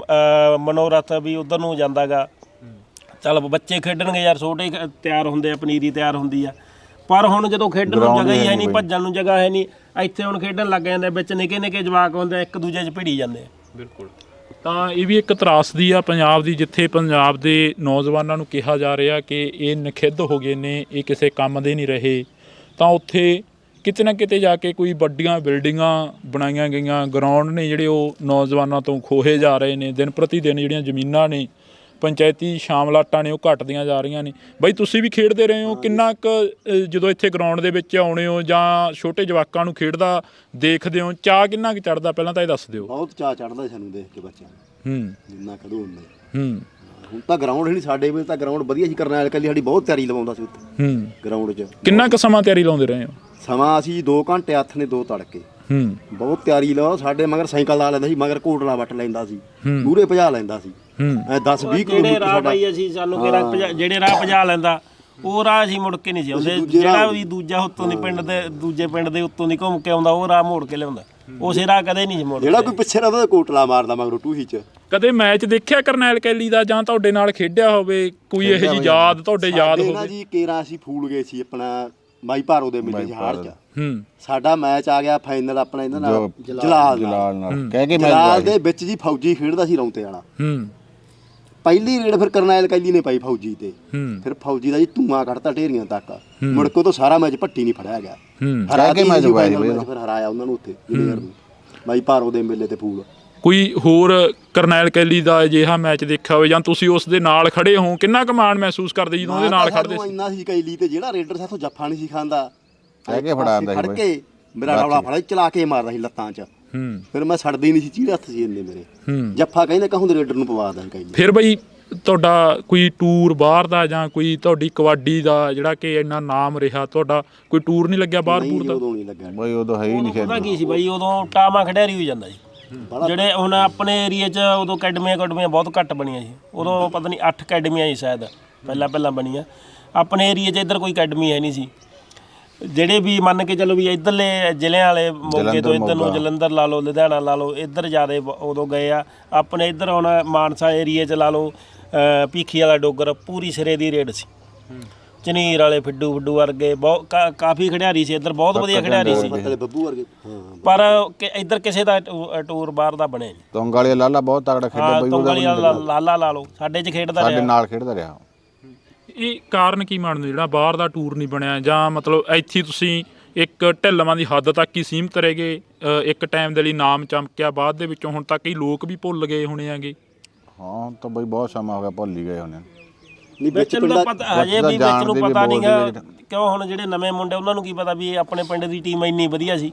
ਮਨੋਰਥ ਵੀ ਉਧਰ ਨੂੰ ਜਾਂਦਾ ਗਾ। ਚੱਲ ਬੱਚੇ ਖੇਡਣਗੇ ਯਾਰ, ਛੋਟੇ ਤਿਆਰ ਹੁੰਦੇ ਆ, ਪਨੀਰੀ ਤਿਆਰ ਹੁੰਦੀ ਆ, ਪਰ ਹੁਣ ਜਦੋਂ ਖੇਡਣ ਨੂੰ ਜਗ੍ਹਾ ਹੀ ਹੈ ਨਹੀਂ, ਭੱਜਣ ਨੂੰ ਜਗ੍ਹਾ ਹੈ ਨਹੀਂ, ਇੱਥੇ ਹੁਣ ਖੇਡਣ ਲੱਗ ਜਾਂਦੇ ਵਿੱਚ ਨਿੱਕੇ ਨਿੱਕੇ ਜਵਾਕ ਹੁੰਦੇ, ਇੱਕ ਦੂਜੇ 'ਚ ਭਿੜੀ ਜਾਂਦੇ ਆ। ਬਿਲਕੁਲ। ਤਾਂ ਇਹ ਵੀ ਇੱਕ ਤਰਾਸਦੀ ਆ ਪੰਜਾਬ ਦੀ, ਜਿੱਥੇ ਪੰਜਾਬ ਦੇ ਨੌਜਵਾਨਾਂ ਨੂੰ ਕਿਹਾ ਜਾ ਰਿਹਾ ਕਿ ਇਹ ਨਖਿੱਧ ਹੋ ਗਏ ਨੇ, ਇਹ ਕਿਸੇ ਕੰਮ ਦੇ ਨਹੀਂ ਰਹੇ, ਤਾਂ ਉੱਥੇ ਕਿਤੇ ਨਾ ਕਿਤੇ ਜਾ ਕੇ ਕੋਈ ਵੱਡੀਆਂ ਬਿਲਡਿੰਗਾਂ ਬਣਾਈਆਂ ਗਈਆਂ, ਗਰਾਊਂਡ ਨੇ ਜਿਹੜੇ ਉਹ ਨੌਜਵਾਨਾਂ ਤੋਂ ਖੋਹੇ ਜਾ ਰਹੇ ਨੇ, ਦਿਨ ਪ੍ਰਤੀ ਦਿਨ ਜਿਹੜੀਆਂ ਜ਼ਮੀਨਾਂ ਨੇ, ਪੰਚਾਇਤੀ ਸ਼ਾਮਲਾਟਾਂ ਨੇ ਉਹ ਘਟਦੀਆਂ ਜਾ ਰਹੀਆਂ ਨੇ। ਬਾਈ ਤੁਸੀਂ ਵੀ ਖੇਡਦੇ ਰਹੇ ਹੋ, ਕਿੰਨਾ ਕੁ ਜਦੋਂ ਇੱਥੇ ਗਰਾਊਂਡ ਦੇ ਵਿੱਚ ਆਉਣੇ ਹੋ ਜਾਂ ਛੋਟੇ ਜਵਾਕਾਂ ਨੂੰ ਖੇਡਦਾ ਦੇਖਦੇ ਹੋ, ਚਾਅ ਕਿੰਨਾ ਕੁ ਚੜ੍ਹਦਾ, ਪਹਿਲਾਂ ਤਾਂ ਇਹ ਦੱਸ ਦਿਓ। ਬਹੁਤ ਚਾਅ ਚੜ੍ਹਦਾ ਸਾਨੂੰ ਦੇਖ ਕੇ ਬੱਚਿਆਂ ਨੂੰ, ਜਿੰਨਾ ਕਦੋਂ ਹੁੰਦਾ। ਹੁਣ ਤਾਂ ਗਰਾਊਂਡ ਹੀ ਨਹੀਂ, ਸਾਡੇ ਵੇਲੇ ਤਾਂ ਗਰਾਊਂਡ ਵਧੀਆ ਸੀ, ਕਰਨੈਲ ਕੱਲੀ ਸਾਡੀ ਬਹੁਤ ਤਿਆਰੀ ਲਵਾਉਂਦਾ ਸੀ ਉੱਥੇ ਗਰਾਊਂਡ 'ਚ। ਕਿੰਨਾ ਕੁ ਸਮਾਂ ਤਿਆਰੀ ਲਾਉਂਦੇ ਰਹੇ ਹੋ? ਸਮਾਂ ਅਸੀਂ 2 ਘੰਟੇ, ਹੱਥ ਨੇ 2 ਤੜਕੇ, ਬਹੁਤ ਤਿਆਰੀ ਲਾ। ਸਾਡੇ ਮਗਰ ਸਾਈਕਲ ਲਾ ਲੈਂਦਾ ਸੀ, ਮਗਰ ਕੋਟਲਾ ਵੱਟ ਲੈਂਦਾ ਸੀ, ਮੂਹਰੇ ਭਜਾ ਲੈਂਦਾ ਸੀ, 10-20 ਕਿਲੋਮੀਟਰ ਰਾਹ ਪਾਈ ਅਸੀਂ, ਸਾਨੂੰ ਜਿਹੜੇ ਰਾਹ ਭਜਾ ਲੈਂਦਾ ਉਹ ਰਾਹ ਅਸੀਂ ਮੁੜ ਕੇ ਨਹੀਂ ਸੀ ਆਉਂਦੇ। ਜਿਹੜਾ ਵੀ ਦੂਜਾ ਉੱਤੋਂ ਦੀ ਪਿੰਡ ਦੇ ਦੂਜੇ ਪਿੰਡ ਦੇ ਉੱਤੋਂ ਦੀ ਘੁੰਮ ਕੇ ਆਉਂਦਾ, ਉਹ ਰਾਹ ਮੋੜ ਕੇ ਲਿਆਉਂਦਾ, ਉਸੇ ਰਾਹ ਕਦੇ ਨਹੀਂ ਸੀ ਮੋੜ। ਜਿਹੜਾ ਕੋਈ ਪਿੱਛੇ ਰਹਿੰਦਾ ਕੋਟਲਾ ਮਾਰਦਾ ਮਗਰ ਟੂਹੀ 'ਚ। ਕਦੇ ਮੈਚ ਦੇਖਿਆ ਕਰਨੈਲ ਕੈਲੀ ਦਾ ਜਾਂ ਤੁਹਾਡੇ ਨਾਲ ਖੇਡਿਆ ਹੋਵੇ ਕੋਈ ਇਹੋ ਜਿਹੀ ਯਾਦ ਤੁਹਾਡੇ ਯਾਦ ਹੋਵੇ? ਜੀ ਕੇਰਾ ਅਸੀਂ ਫੂਲ ਗਏ ਸੀ ਆਪਣਾ ਮਾਈ ਭਾਰੋ ਦੇ ਮੇਲੇ 'ਚ ਹਾੜ 'ਚ। ਸਾਡਾ ਮੈਚ ਆ ਗਿਆ ਫਾਈਨਲ ਆਪਣਾ ਇਹਨਾਂ ਨਾਲ, ਜਲਾਲ ਨਾਲ, ਕਹਿ ਕੇ ਜਲਾਲ ਦੇ ਵਿੱਚ ਜੀ ਫੌਜੀ ਖੇਡਦਾ ਸੀ ਰੌਂਤੇ ਵਾਲਾ। ਪਹਿਲੀ ਰੇਡ ਫਿਰ ਕਰਨੈਲ ਕੈਲੀ ਨੇ ਪਾਈ ਫੌਜੀ ਤੇ, ਫਿਰ ਫੌਜੀ ਦਾ ਜੀ ਧੂਆਂ ਕੱਢਤਾ ਢੇਰੀਆਂ ਤੱਕ, ਮੁੜ ਕੇ ਤੋਂ ਸਾਰਾ ਮੈਚ ਭੱਟੀ ਨਹੀਂ ਫੜਿਆ ਗਿਆ। ਹਰਾ ਕੇ ਮੈਚ ਫਿਰ ਹਰਾਇਆ ਉਹਨਾਂ ਨੂੰ ਉੱਥੇ ਜੂਨੀਅਰ ਨੂੰ ਮਾਈ ਭਾਰੋ ਦੇ ਮੇਲੇ ਤੇ ਫੂਲ। ਕੋਈ ਹੋਰ ਕਰਨੈਲ ਕੈਲੀ ਦਾ ਅਜਿਹਾ ਮੈਚ ਦੇਖਿਆ ਹੋਵੇ ਜਾਂ ਤੁਸੀਂ ਉਸ ਦੇ ਨਾਲ ਖੜੇ ਹੋ, ਕਿੰਨਾ ਕੁ ਮਾਣ ਮਹਿਸੂਸ ਕਰਦੇ ਜਦੋਂ ਉਹਦੇ ਨਾਲ ਖੜਦੇ ਸੀ? ਇੰਨਾ ਸੀ ਕੈਲੀ ਤੇ ਜਿਹੜਾ ਰੇਡਰ ਸਾਥੋਂ ਜੱਫਾ ਨਹੀਂ ਸੀ ਖਾਂਦਾ, ਕਹਿ ਕੇ ਫੜਾਉਂਦਾ ਸੀ, ਫੜ ਕੇ ਮੇਰਾ ਰੌਲਾ ਫੜਾ ਚਲਾ ਕੇ ਮਾਰਦਾ ਸੀ ਲੱਤਾਂ 'ਚ, ਫਿਰ ਮੈਂ ਛੱਡਦੀ ਨਹੀਂ ਸੀ, ਚੀੜ ਹੱਥ ਸੀ ਇੰਨੇ ਮੇਰੇ। ਜੱਫਾ ਕਹਿੰਦੇ ਕਹੂੰ ਰੇਡਰ ਨੂੰ ਪਵਾ ਦਾਂ ਕੈਲੀ। ਫਿਰ ਬਈ ਤੁਹਾਡਾ ਕੋਈ ਟੂਰ ਬਾਹਰ ਦਾ ਜਾਂ ਕੋਈ ਤੁਹਾਡੀ ਕਬੱਡੀ ਦਾ ਜਿਹੜਾ ਕਿ ਇੰਨਾ ਨਾਮ ਰਿਹਾ, ਤੁਹਾਡਾ ਕੋਈ ਟੂਰ ਨਹੀਂ ਲੱਗਿਆ ਬਾਹਰ ਬੂਰ ਦਾ? ਉਦੋਂ ਨਹੀਂ ਲੱਗਿਆ ਬਈ, ਉਦੋਂ ਹੈ ਹੀ ਨਹੀਂ ਪਤਾ ਕੀ ਸੀ ਬਾਈ, ਉਦੋਂ ਟਾਮਾ ਖਿਡਾਰੀ ਹੋ ਜਾਂਦਾ ਸੀ। ਜਿਹੜੇ ਹੁਣ ਆਪਣੇ ਏਰੀਏ 'ਚ ਉਦੋਂ ਅਕੈਡਮੀਆਂ ਬਹੁਤ ਘੱਟ ਬਣੀਆਂ ਸੀ, ਉਦੋਂ ਪਤਾ ਨਹੀਂ 8 ਅਕੈਡਮੀਆਂ ਸੀ ਸ਼ਾਇਦ ਪਹਿਲਾਂ ਬਣੀਆਂ। ਆਪਣੇ ਏਰੀਏ 'ਚ ਇੱਧਰ ਕੋਈ ਅਕੈਡਮੀ ਹੈ ਨਹੀਂ ਸੀ। ਜਿਹੜੇ ਵੀ ਮੰਨ ਕੇ ਚਲੋ ਵੀ ਇੱਧਰਲੇ ਜ਼ਿਲ੍ਹਿਆਂ ਵਾਲੇ ਮੋਗੇ ਤੋਂ ਇੱਧਰ ਨੂੰ ਜਲੰਧਰ ਲਾ ਲਓ, ਲੁਧਿਆਣਾ ਲਾ ਲਓ, ਇੱਧਰ ਜ਼ਿਆਦਾ ਉਦੋਂ ਗਏ ਆ। ਆਪਣੇ ਇੱਧਰ ਹੁਣ ਮਾਨਸਾ ਏਰੀਏ 'ਚ ਲਾ ਲਓ, ਭੀਖੀ ਵਾਲਾ ਡੋਗਰ ਪੂਰੀ ਸਿਰੇ ਦੀ ਰੇਡ ਸੀ, ਝਨੀਰ ਵਾਲੇ ਫਿੱਡੂ ਵਰਗੇ ਬਹੁਤ ਕਾਫੀ ਖਿਡਾਰੀ ਸੀ ਇੱਧਰ, ਬਹੁਤ ਵਧੀਆ ਖਿਡਾਰੀ ਸੀ ਬੱਬੂ ਵਰਗੇ। ਪਰ ਇੱਧਰ ਕਿਸੇ ਦਾ ਟੂਰ ਬਾਹਰ ਦਾ ਬਣਿਆ ਨਹੀਂ। ਤੁੰਗ ਵਾਲੇ ਲਾਲਾ ਬਹੁਤ ਤਗੜਾ ਖੇਡਿਆ ਬਈ, ਤੁੰਗ ਵਾਲੀ ਲਾਲਾ ਲਾ ਲਓ, ਸਾਡੇ 'ਚ ਖੇਡਦਾ ਰਿਹਾ, ਸਾਡੇ ਨਾਲ ਖੇਡਦਾ ਰਿਹਾ। ਇਹ ਕਾਰਨ ਕੀ ਮੰਨਦੇ ਜਿਹੜਾ ਬਾਹਰ ਦਾ ਟੂਰ ਨਹੀਂ ਬਣਿਆ, ਜਾਂ ਮਤਲਬ ਇੱਥੇ ਤੁਸੀਂ ਇੱਕ ਢਿੱਲਵਾਂ ਦੀ ਹੱਦ ਤੱਕ ਹੀ ਸੀਮਤ ਰਹਿ ਗਏ? ਇੱਕ ਟਾਈਮ ਦੇ ਲਈ ਨਾਮ ਚਮਕਿਆ, ਬਾਅਦ ਦੇ ਵਿੱਚੋਂ ਹੁਣ ਤੱਕ ਹੀ ਲੋਕ ਵੀ ਭੁੱਲ ਗਏ ਹੋਣੇ ਆਗੇ। ਹਾਂ ਤਾਂ ਬਈ ਬਹੁਤ ਸਮਾਂ ਹੋ ਗਿਆ, ਭੁੱਲ ਹੀ ਗਏ ਹੋਣੇ। ਵਿੱਚ ਨੂੰ ਤਾਂ ਪਤਾ ਹਜੇ ਵੀ, ਵਿੱਚ ਨੂੰ ਪਤਾ ਨਹੀਂ ਗਾ ਕਿਉਂ। ਹੁਣ ਜਿਹੜੇ ਨਵੇਂ ਮੁੰਡੇ ਉਹਨਾਂ ਨੂੰ ਕੀ ਪਤਾ ਵੀ ਆਪਣੇ ਪਿੰਡ ਦੀ ਟੀਮ ਇੰਨੀ ਵਧੀਆ ਸੀ।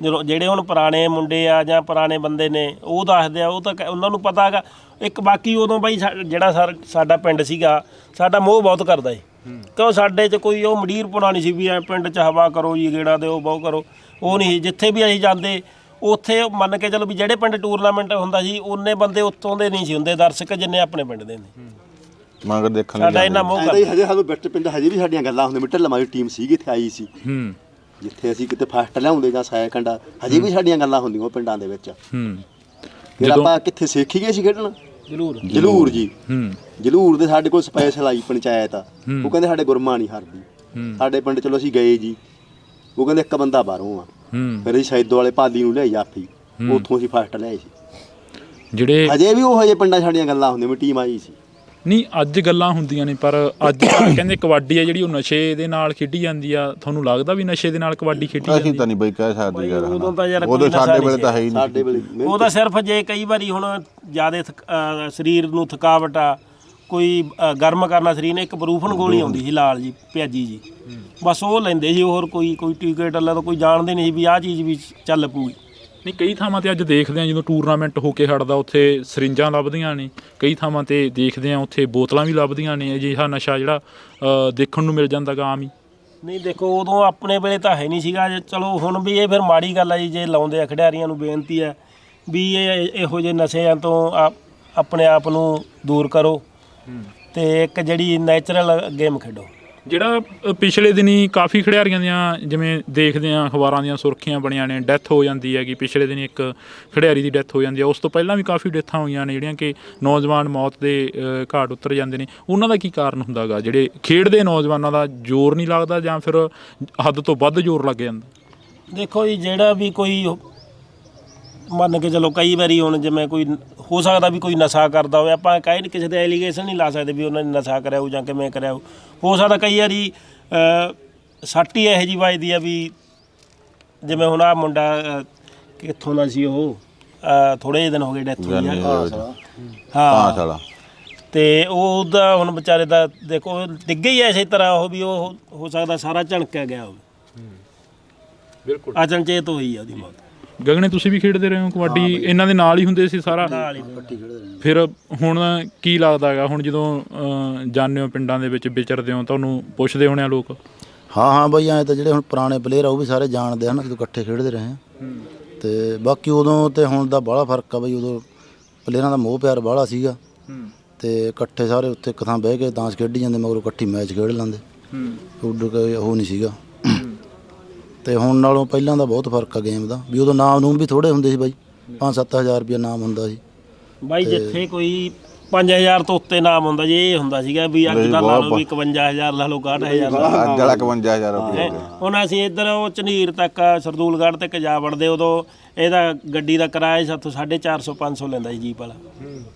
ਜਦੋਂ ਜਿਹੜੇ ਹੁਣ ਪੁਰਾਣੇ ਮੁੰਡੇ ਆ ਜਾਂ ਪੁਰਾਣੇ ਬੰਦੇ ਨੇ ਉਹ ਦੱਸਦੇ ਆ, ਉਹ ਤਾਂ ਉਹਨਾਂ ਨੂੰ ਪਤਾ ਹੈਗਾ। ਇੱਕ ਬਾਕੀ ਉਦੋਂ ਬਾਈ ਜਿਹੜਾ ਸਾਡਾ ਪਿੰਡ ਸੀਗਾ, ਸਾਡਾ ਮੋਹ ਬਹੁਤ ਕਰਦਾ ਸੀ, ਕਿਉਂ ਸਾਡੇ 'ਚ ਕੋਈ ਉਹ ਮੰਡੀਰਪੁਣਾ ਨਹੀਂ ਸੀ ਵੀ ਐ ਪਿੰਡ 'ਚ ਹਵਾ ਕਰੋ ਜੀ, ਗੇੜਾ ਦਿਓ, ਬਹੁਤ ਕਰੋ, ਉਹ ਨਹੀਂ। ਜਿੱਥੇ ਵੀ ਅਸੀਂ ਜਾਂਦੇ ਉੱਥੇ ਮੰਨ ਕੇ ਚਲੋ ਵੀ ਜਿਹੜੇ ਪਿੰਡ ਟੂਰਨਾਮੈਂਟ ਹੁੰਦਾ ਸੀ ਉਹਨੇ ਬੰਦੇ ਉੱਥੋਂ ਦੇ ਨਹੀਂ ਸੀ ਹੁੰਦੇ ਦਰਸ਼ਕ ਜਿੰਨੇ ਆਪਣੇ ਪਿੰਡ ਦੇ ਨੇ। ਮਗਰ ਦੇਖਣ ਸਾਡਾ ਇੰਨਾ ਮੋਹ ਕਰਦਾ ਹਜੇ ਸਾਨੂੰ ਬਿੱਟ ਪਿੰਡ ਹਜੇ ਵੀ ਸਾਡੀਆਂ ਗੱਲਾਂ ਹੁੰਦੀਆਂ। ਮਿੱਟਲ ਲਮਾਰੀ ਟੀਮ ਸੀਗੀ ਇੱਥੇ ਆਈ ਸੀ, ਜਿੱਥੇ ਅਸੀਂ ਕਿਤੇ ਫਸਟ ਲਿਆਉਂਦੇ ਜਾਂ ਸੈਕੰਡ, ਹਜੇ ਵੀ ਸਾਡੀਆਂ ਗੱਲਾਂ ਹੁੰਦੀਆਂ ਉਹ ਪਿੰਡਾਂ ਦੇ ਵਿੱਚ। ਫਿਰ ਆਪਾਂ ਕਿੱਥੇ ਸਿੱਖ ਗਏ ਸੀ ਖੇਡਣਾ, ਜਲੂਰ ਜੀ। ਜਲੂਰ ਦੇ ਸਾਡੇ ਕੋਲ ਸਪੈਸ਼ਲ ਆਈ ਪੰਚਾਇਤ, ਉਹ ਕਹਿੰਦੇ ਸਾਡੇ ਗੁਰਮਾ ਨਹੀਂ ਹਰਦੀ ਸਾਡੇ ਪਿੰਡ। ਚਲੋ ਅਸੀਂ ਗਏ ਜੀ, ਉਹ ਕਹਿੰਦੇ ਇੱਕ ਬੰਦਾ ਬਾਹਰੋਂ ਆ। ਫਿਰ ਅਸੀਂ ਸੈਦੋ ਵਾਲੇ ਪਾਲੀ ਨੂੰ ਲਿਆਈ ਜਾਫੀ, ਉੱਥੋਂ ਅਸੀਂ ਫਸਟ ਲਿਆਏ ਸੀ। ਜਿਹੜੇ ਹਜੇ ਵੀ ਉਹ ਹਜੇ ਪਿੰਡਾਂ ਸਾਡੀਆਂ ਗੱਲਾਂ ਹੁੰਦੀਆਂ ਵੀ ਟੀਮ ਆਈ ਸੀ। ਨਹੀਂ ਅੱਜ ਗੱਲਾਂ ਹੁੰਦੀਆਂ ਨੇ, ਪਰ ਅੱਜ ਕਹਿੰਦੇ ਕਬੱਡੀ ਆ ਜਿਹੜੀ ਉਹ ਨਸ਼ੇ ਦੇ ਨਾਲ ਖੇਡੀ ਜਾਂਦੀ ਆ। ਤੁਹਾਨੂੰ ਲੱਗਦਾ ਵੀ ਨਸ਼ੇ ਦੇ ਨਾਲ ਕਬੱਡੀ ਖੇਡੀ ਜਾਂਦੀ? ਅਸੀਂ ਤਾਂ ਨਹੀਂ ਬਈ ਕਹਿ ਸਕਦੇ ਯਾਰ, ਉਦੋਂ ਤਾਂ ਯਾਰ ਉਦੋਂ ਸਾਡੇ ਵੇਲੇ ਤਾਂ ਹੈ ਹੀ ਸਾਡੇ ਵੇਲੇ ਉਹ ਤਾਂ ਸਿਰਫ ਜੇ ਕਈ ਵਾਰੀ ਹੁਣ ਜ਼ਿਆਦਾ ਸਰੀਰ ਨੂੰ ਥਕਾਵਟ ਆ, ਕੋਈ ਗਰਮ ਕਰਨਾ ਸਰੀਰ ਨੇ, ਇੱਕ ਬਰੂਫਨ ਗੋਲੀ ਆਉਂਦੀ ਸੀ ਲਾਲ ਜੀ ਪਿਆਜੀ ਜੀ, ਬਸ ਉਹ ਲੈਂਦੇ ਸੀ। ਹੋਰ ਕੋਈ ਟੀਕੇ ਟੱਲਾ ਤਾਂ ਕੋਈ ਜਾਣਦੇ ਨਹੀਂ ਸੀ ਵੀ ਆਹ ਚੀਜ਼ ਵੀ ਚੱਲ ਪੂਗੀ। ਨਹੀਂ ਕਈ ਥਾਵਾਂ ਤੇ ਅੱਜ ਦੇਖਦੇ ਆ ਜਦੋਂ ਟੂਰਨਾਮੈਂਟ ਹੋ ਕੇ ਹਟਦਾ ਉੱਥੇ ਸਰਿੰਜਾਂ ਲੱਭਦੀਆਂ ਨੇ, ਕਈ ਥਾਵਾਂ ਤੇ ਦੇਖਦੇ ਆ ਉੱਥੇ ਬੋਤਲਾਂ ਵੀ ਲੱਭਦੀਆਂ ਨੇ। ਅਜਿਹਾ ਨਸ਼ਾ ਜਿਹੜਾ ਦੇਖਣ ਨੂੰ ਮਿਲ ਜਾਂਦਾ ਗਾ ਆਮ ਹੀ। ਨਹੀਂ ਦੇਖੋ ਉਦੋਂ ਆਪਣੇ ਵੇਲੇ ਤਾਂ ਹੈ ਨਹੀਂ ਸੀਗਾ। ਚਲੋ ਹੁਣ ਵੀ ਇਹ ਫਿਰ ਮਾੜੀ ਗੱਲ ਆ ਜੀ, ਜੇ ਲਾਉਂਦੇ ਆ ਖਿਡਾਰੀਆਂ ਨੂੰ ਬੇਨਤੀ ਹੈ ਵੀ ਇਹੋ ਜਿਹੇ ਨਸ਼ਿਆਂ ਤੋਂ ਆਪਣੇ ਆਪ ਨੂੰ ਦੂਰ ਕਰੋ ਤੇ ਇੱਕ ਜਿਹੜੀ ਨੈਚੁਰਲ ਗੇਮ ਖੇਡੋ। ਜਿਹੜਾ ਪਿਛਲੇ ਦਿਨੀ ਕਾਫੀ ਖਿਡਾਰੀਆਂ ਦੀਆਂ ਜਿਵੇਂ ਦੇਖਦੇ ਆ ਅਖਬਾਰਾਂ ਦੀਆਂ ਸੁਰਖੀਆਂ ਬਣੀਆਂ ਨੇ, ਡੈਥ ਹੋ ਜਾਂਦੀ ਹੈਗੀ। ਪਿਛਲੇ ਦਿਨੀ ਇੱਕ ਖਿਡਾਰੀ ਦੀ ਡੈਥ ਹੋ ਜਾਂਦੀ ਹੈ, ਉਸ ਤੋਂ ਪਹਿਲਾਂ ਵੀ ਕਾਫੀ ਡੈਥਾਂ ਹੋਈਆਂ ਨੇ ਜਿਹੜੀਆਂ ਕਿ ਨੌਜਵਾਨ ਮੌਤ ਦੇ ਘਾਟ ਉਤਰ ਜਾਂਦੇ ਨੇ। ਉਹਨਾਂ ਦਾ ਕੀ ਕਾਰਨ ਹੁੰਦਾ ਗਾ? ਜਿਹੜੇ ਖੇਡਦੇ ਨੌਜਵਾਨਾਂ ਦਾ ਜ਼ੋਰ ਨਹੀਂ ਲੱਗਦਾ ਜਾਂ ਫਿਰ ਹੱਦ ਤੋਂ ਵੱਧ ਜ਼ੋਰ ਲੱਗ ਜਾਂਦਾ? ਦੇਖੋ ਜੀ, ਜਿਹੜਾ ਵੀ ਕੋਈ ਮੰਨ ਕੇ ਚਲੋ ਕਈ ਵਾਰੀ ਹੁਣ ਜਿਵੇਂ ਕੋਈ ਹੋ ਸਕਦਾ ਵੀ ਕੋਈ ਨਸ਼ਾ ਕਰਦਾ ਹੋਵੇ, ਆਪਾਂ ਕਹੇ ਨਹੀਂ ਕਿਸੇ ਦੇ ਐਲੀਗੇਸ਼ਨ ਨਹੀਂ ਲਾ ਸਕਦੇ ਵੀ ਉਹਨਾਂ ਨੇ ਨਸ਼ਾ ਕਰਿਆ ਹੋ ਜਾਂ ਕਿਵੇਂ ਕਰਿਆ ਹੋ ਸਕਦਾ ਕਈ ਵਾਰੀ ਸੱਟ ਹੀ ਇਹੋ ਜਿਹੀ ਵੱਜਦੀ ਆ ਵੀ ਜਿਵੇਂ ਹੁਣ ਆਹ ਮੁੰਡਾ ਕਿੱਥੋਂ ਦਾ ਸੀ, ਉਹ ਥੋੜ੍ਹੇ ਜਿਹੇ ਦਿਨ ਹੋ ਗਏ ਡੈਥ ਹੋਈ ਆ। ਹਾਂ, ਤੇ ਉਹਦਾ ਹੁਣ ਵਿਚਾਰੇ ਦਾ ਦੇਖੋ ਡਿੱਗੇ ਹੀ ਐਸੇ ਤਰ੍ਹਾਂ ਉਹ ਵੀ ਉਹ ਹੋ ਸਕਦਾ ਸਾਰਾ ਝਣਕਿਆ ਗਿਆ ਹੋਵੇ। ਬਿਲਕੁਲ ਅਚਨਚੇਤ ਹੋਈ ਆ ਉਹਦੀ ਮੌਤ। ਗਗਨੇ, ਤੁਸੀਂ ਵੀ ਖੇਡਦੇ ਰਹੇ ਹੋ ਕਬੱਡੀ? ਇਹਨਾਂ ਦੇ ਨਾਲ ਹੀ ਹੁੰਦੇ ਸੀ ਸਾਰਾ? ਫਿਰ ਹੁਣ ਕੀ ਲੱਗਦਾ ਹੈਗਾ ਹੁਣ ਜਦੋਂ ਜਾਂਦੇ ਹੋ ਪਿੰਡਾਂ ਦੇ ਵਿੱਚ ਵਿਚਰਦੇ ਹੋ, ਤੁਹਾਨੂੰ ਪੁੱਛਦੇ ਹੋਣੇ ਆ ਲੋਕ? ਹਾਂ ਬਈ, ਐਂ ਤਾਂ ਜਿਹੜੇ ਹੁਣ ਪੁਰਾਣੇ ਪਲੇਅਰ ਆ ਉਹ ਵੀ ਸਾਰੇ ਜਾਣਦੇ ਹਨ, ਜਦੋਂ ਇਕੱਠੇ ਖੇਡਦੇ ਰਹੇ ਆ। ਤੇ ਬਾਕੀ ਉਦੋਂ ਤੇ ਹੁਣ ਦਾ ਬਾਹਲਾ ਫਰਕ ਆ ਬਈ। ਉਦੋਂ ਪਲੇਅਰਾਂ ਦਾ ਮੋਹ ਪਿਆਰ ਬਾਹਲਾ ਸੀਗਾ ਤੇ ਇਕੱਠੇ ਸਾਰੇ ਉੱਥੇ ਇੱਕ ਥਾਂ ਬਹਿ ਕੇ ਤਾਂਸ਼ ਖੇਡੀ ਜਾਂਦੇ, ਮਗਰੋਂ ਇਕੱਠੀ ਮੈਚ ਖੇਡ ਲੈਂਦੇ। ਉਦੋਂ ਕੋਈ ਉਹ ਨਹੀਂ ਸੀਗਾ। ਤੇ ਹੁਣ ਨਾਲੋਂ ਪਹਿਲਾਂ ਦਾ ਬਹੁਤ ਫਰਕ ਆ ਗੇਮ ਦਾ ਵੀ। ਉਦੋਂ ਨਾਮ ਨੂਮ ਵੀ ਥੋੜ੍ਹੇ ਹੁੰਦੇ ਸੀ ਬਾਈ, 5-7 ਹਜ਼ਾਰ ਰੁਪਇਆ ਨਾਮ ਹੁੰਦਾ ਸੀ ਬਾਈ। ਜਿੱਥੇ ਕੋਈ 5000 ਤੋਂ ਉੱਤੇ ਨਾਮ ਹੁੰਦਾ ਜੀ, ਇਹ ਹੁੰਦਾ ਸੀਗਾ ਵੀ ਅੱਜ ਦਾ ਲਾ ਲਓ ਵੀ 51000 ਲਾ ਲਓ 61000 ਅੱਜ ਵਾਲਾ 51000 ਰੁਪਏ। ਹੁਣ ਅਸੀਂ ਇੱਧਰ ਉਹ ਝਨੀਰ ਤੱਕ ਸਰਦੂਲਗੜ੍ਹ ਤੱਕ ਜਾ ਵੜਦੇ, ਉਦੋਂ ਇਹਦਾ ਗੱਡੀ ਦਾ ਕਿਰਾਇਆ ਸਾਥੋਂ 450-500 ਲੈਂਦਾ ਸੀ ਜੀਪ ਵਾਲਾ।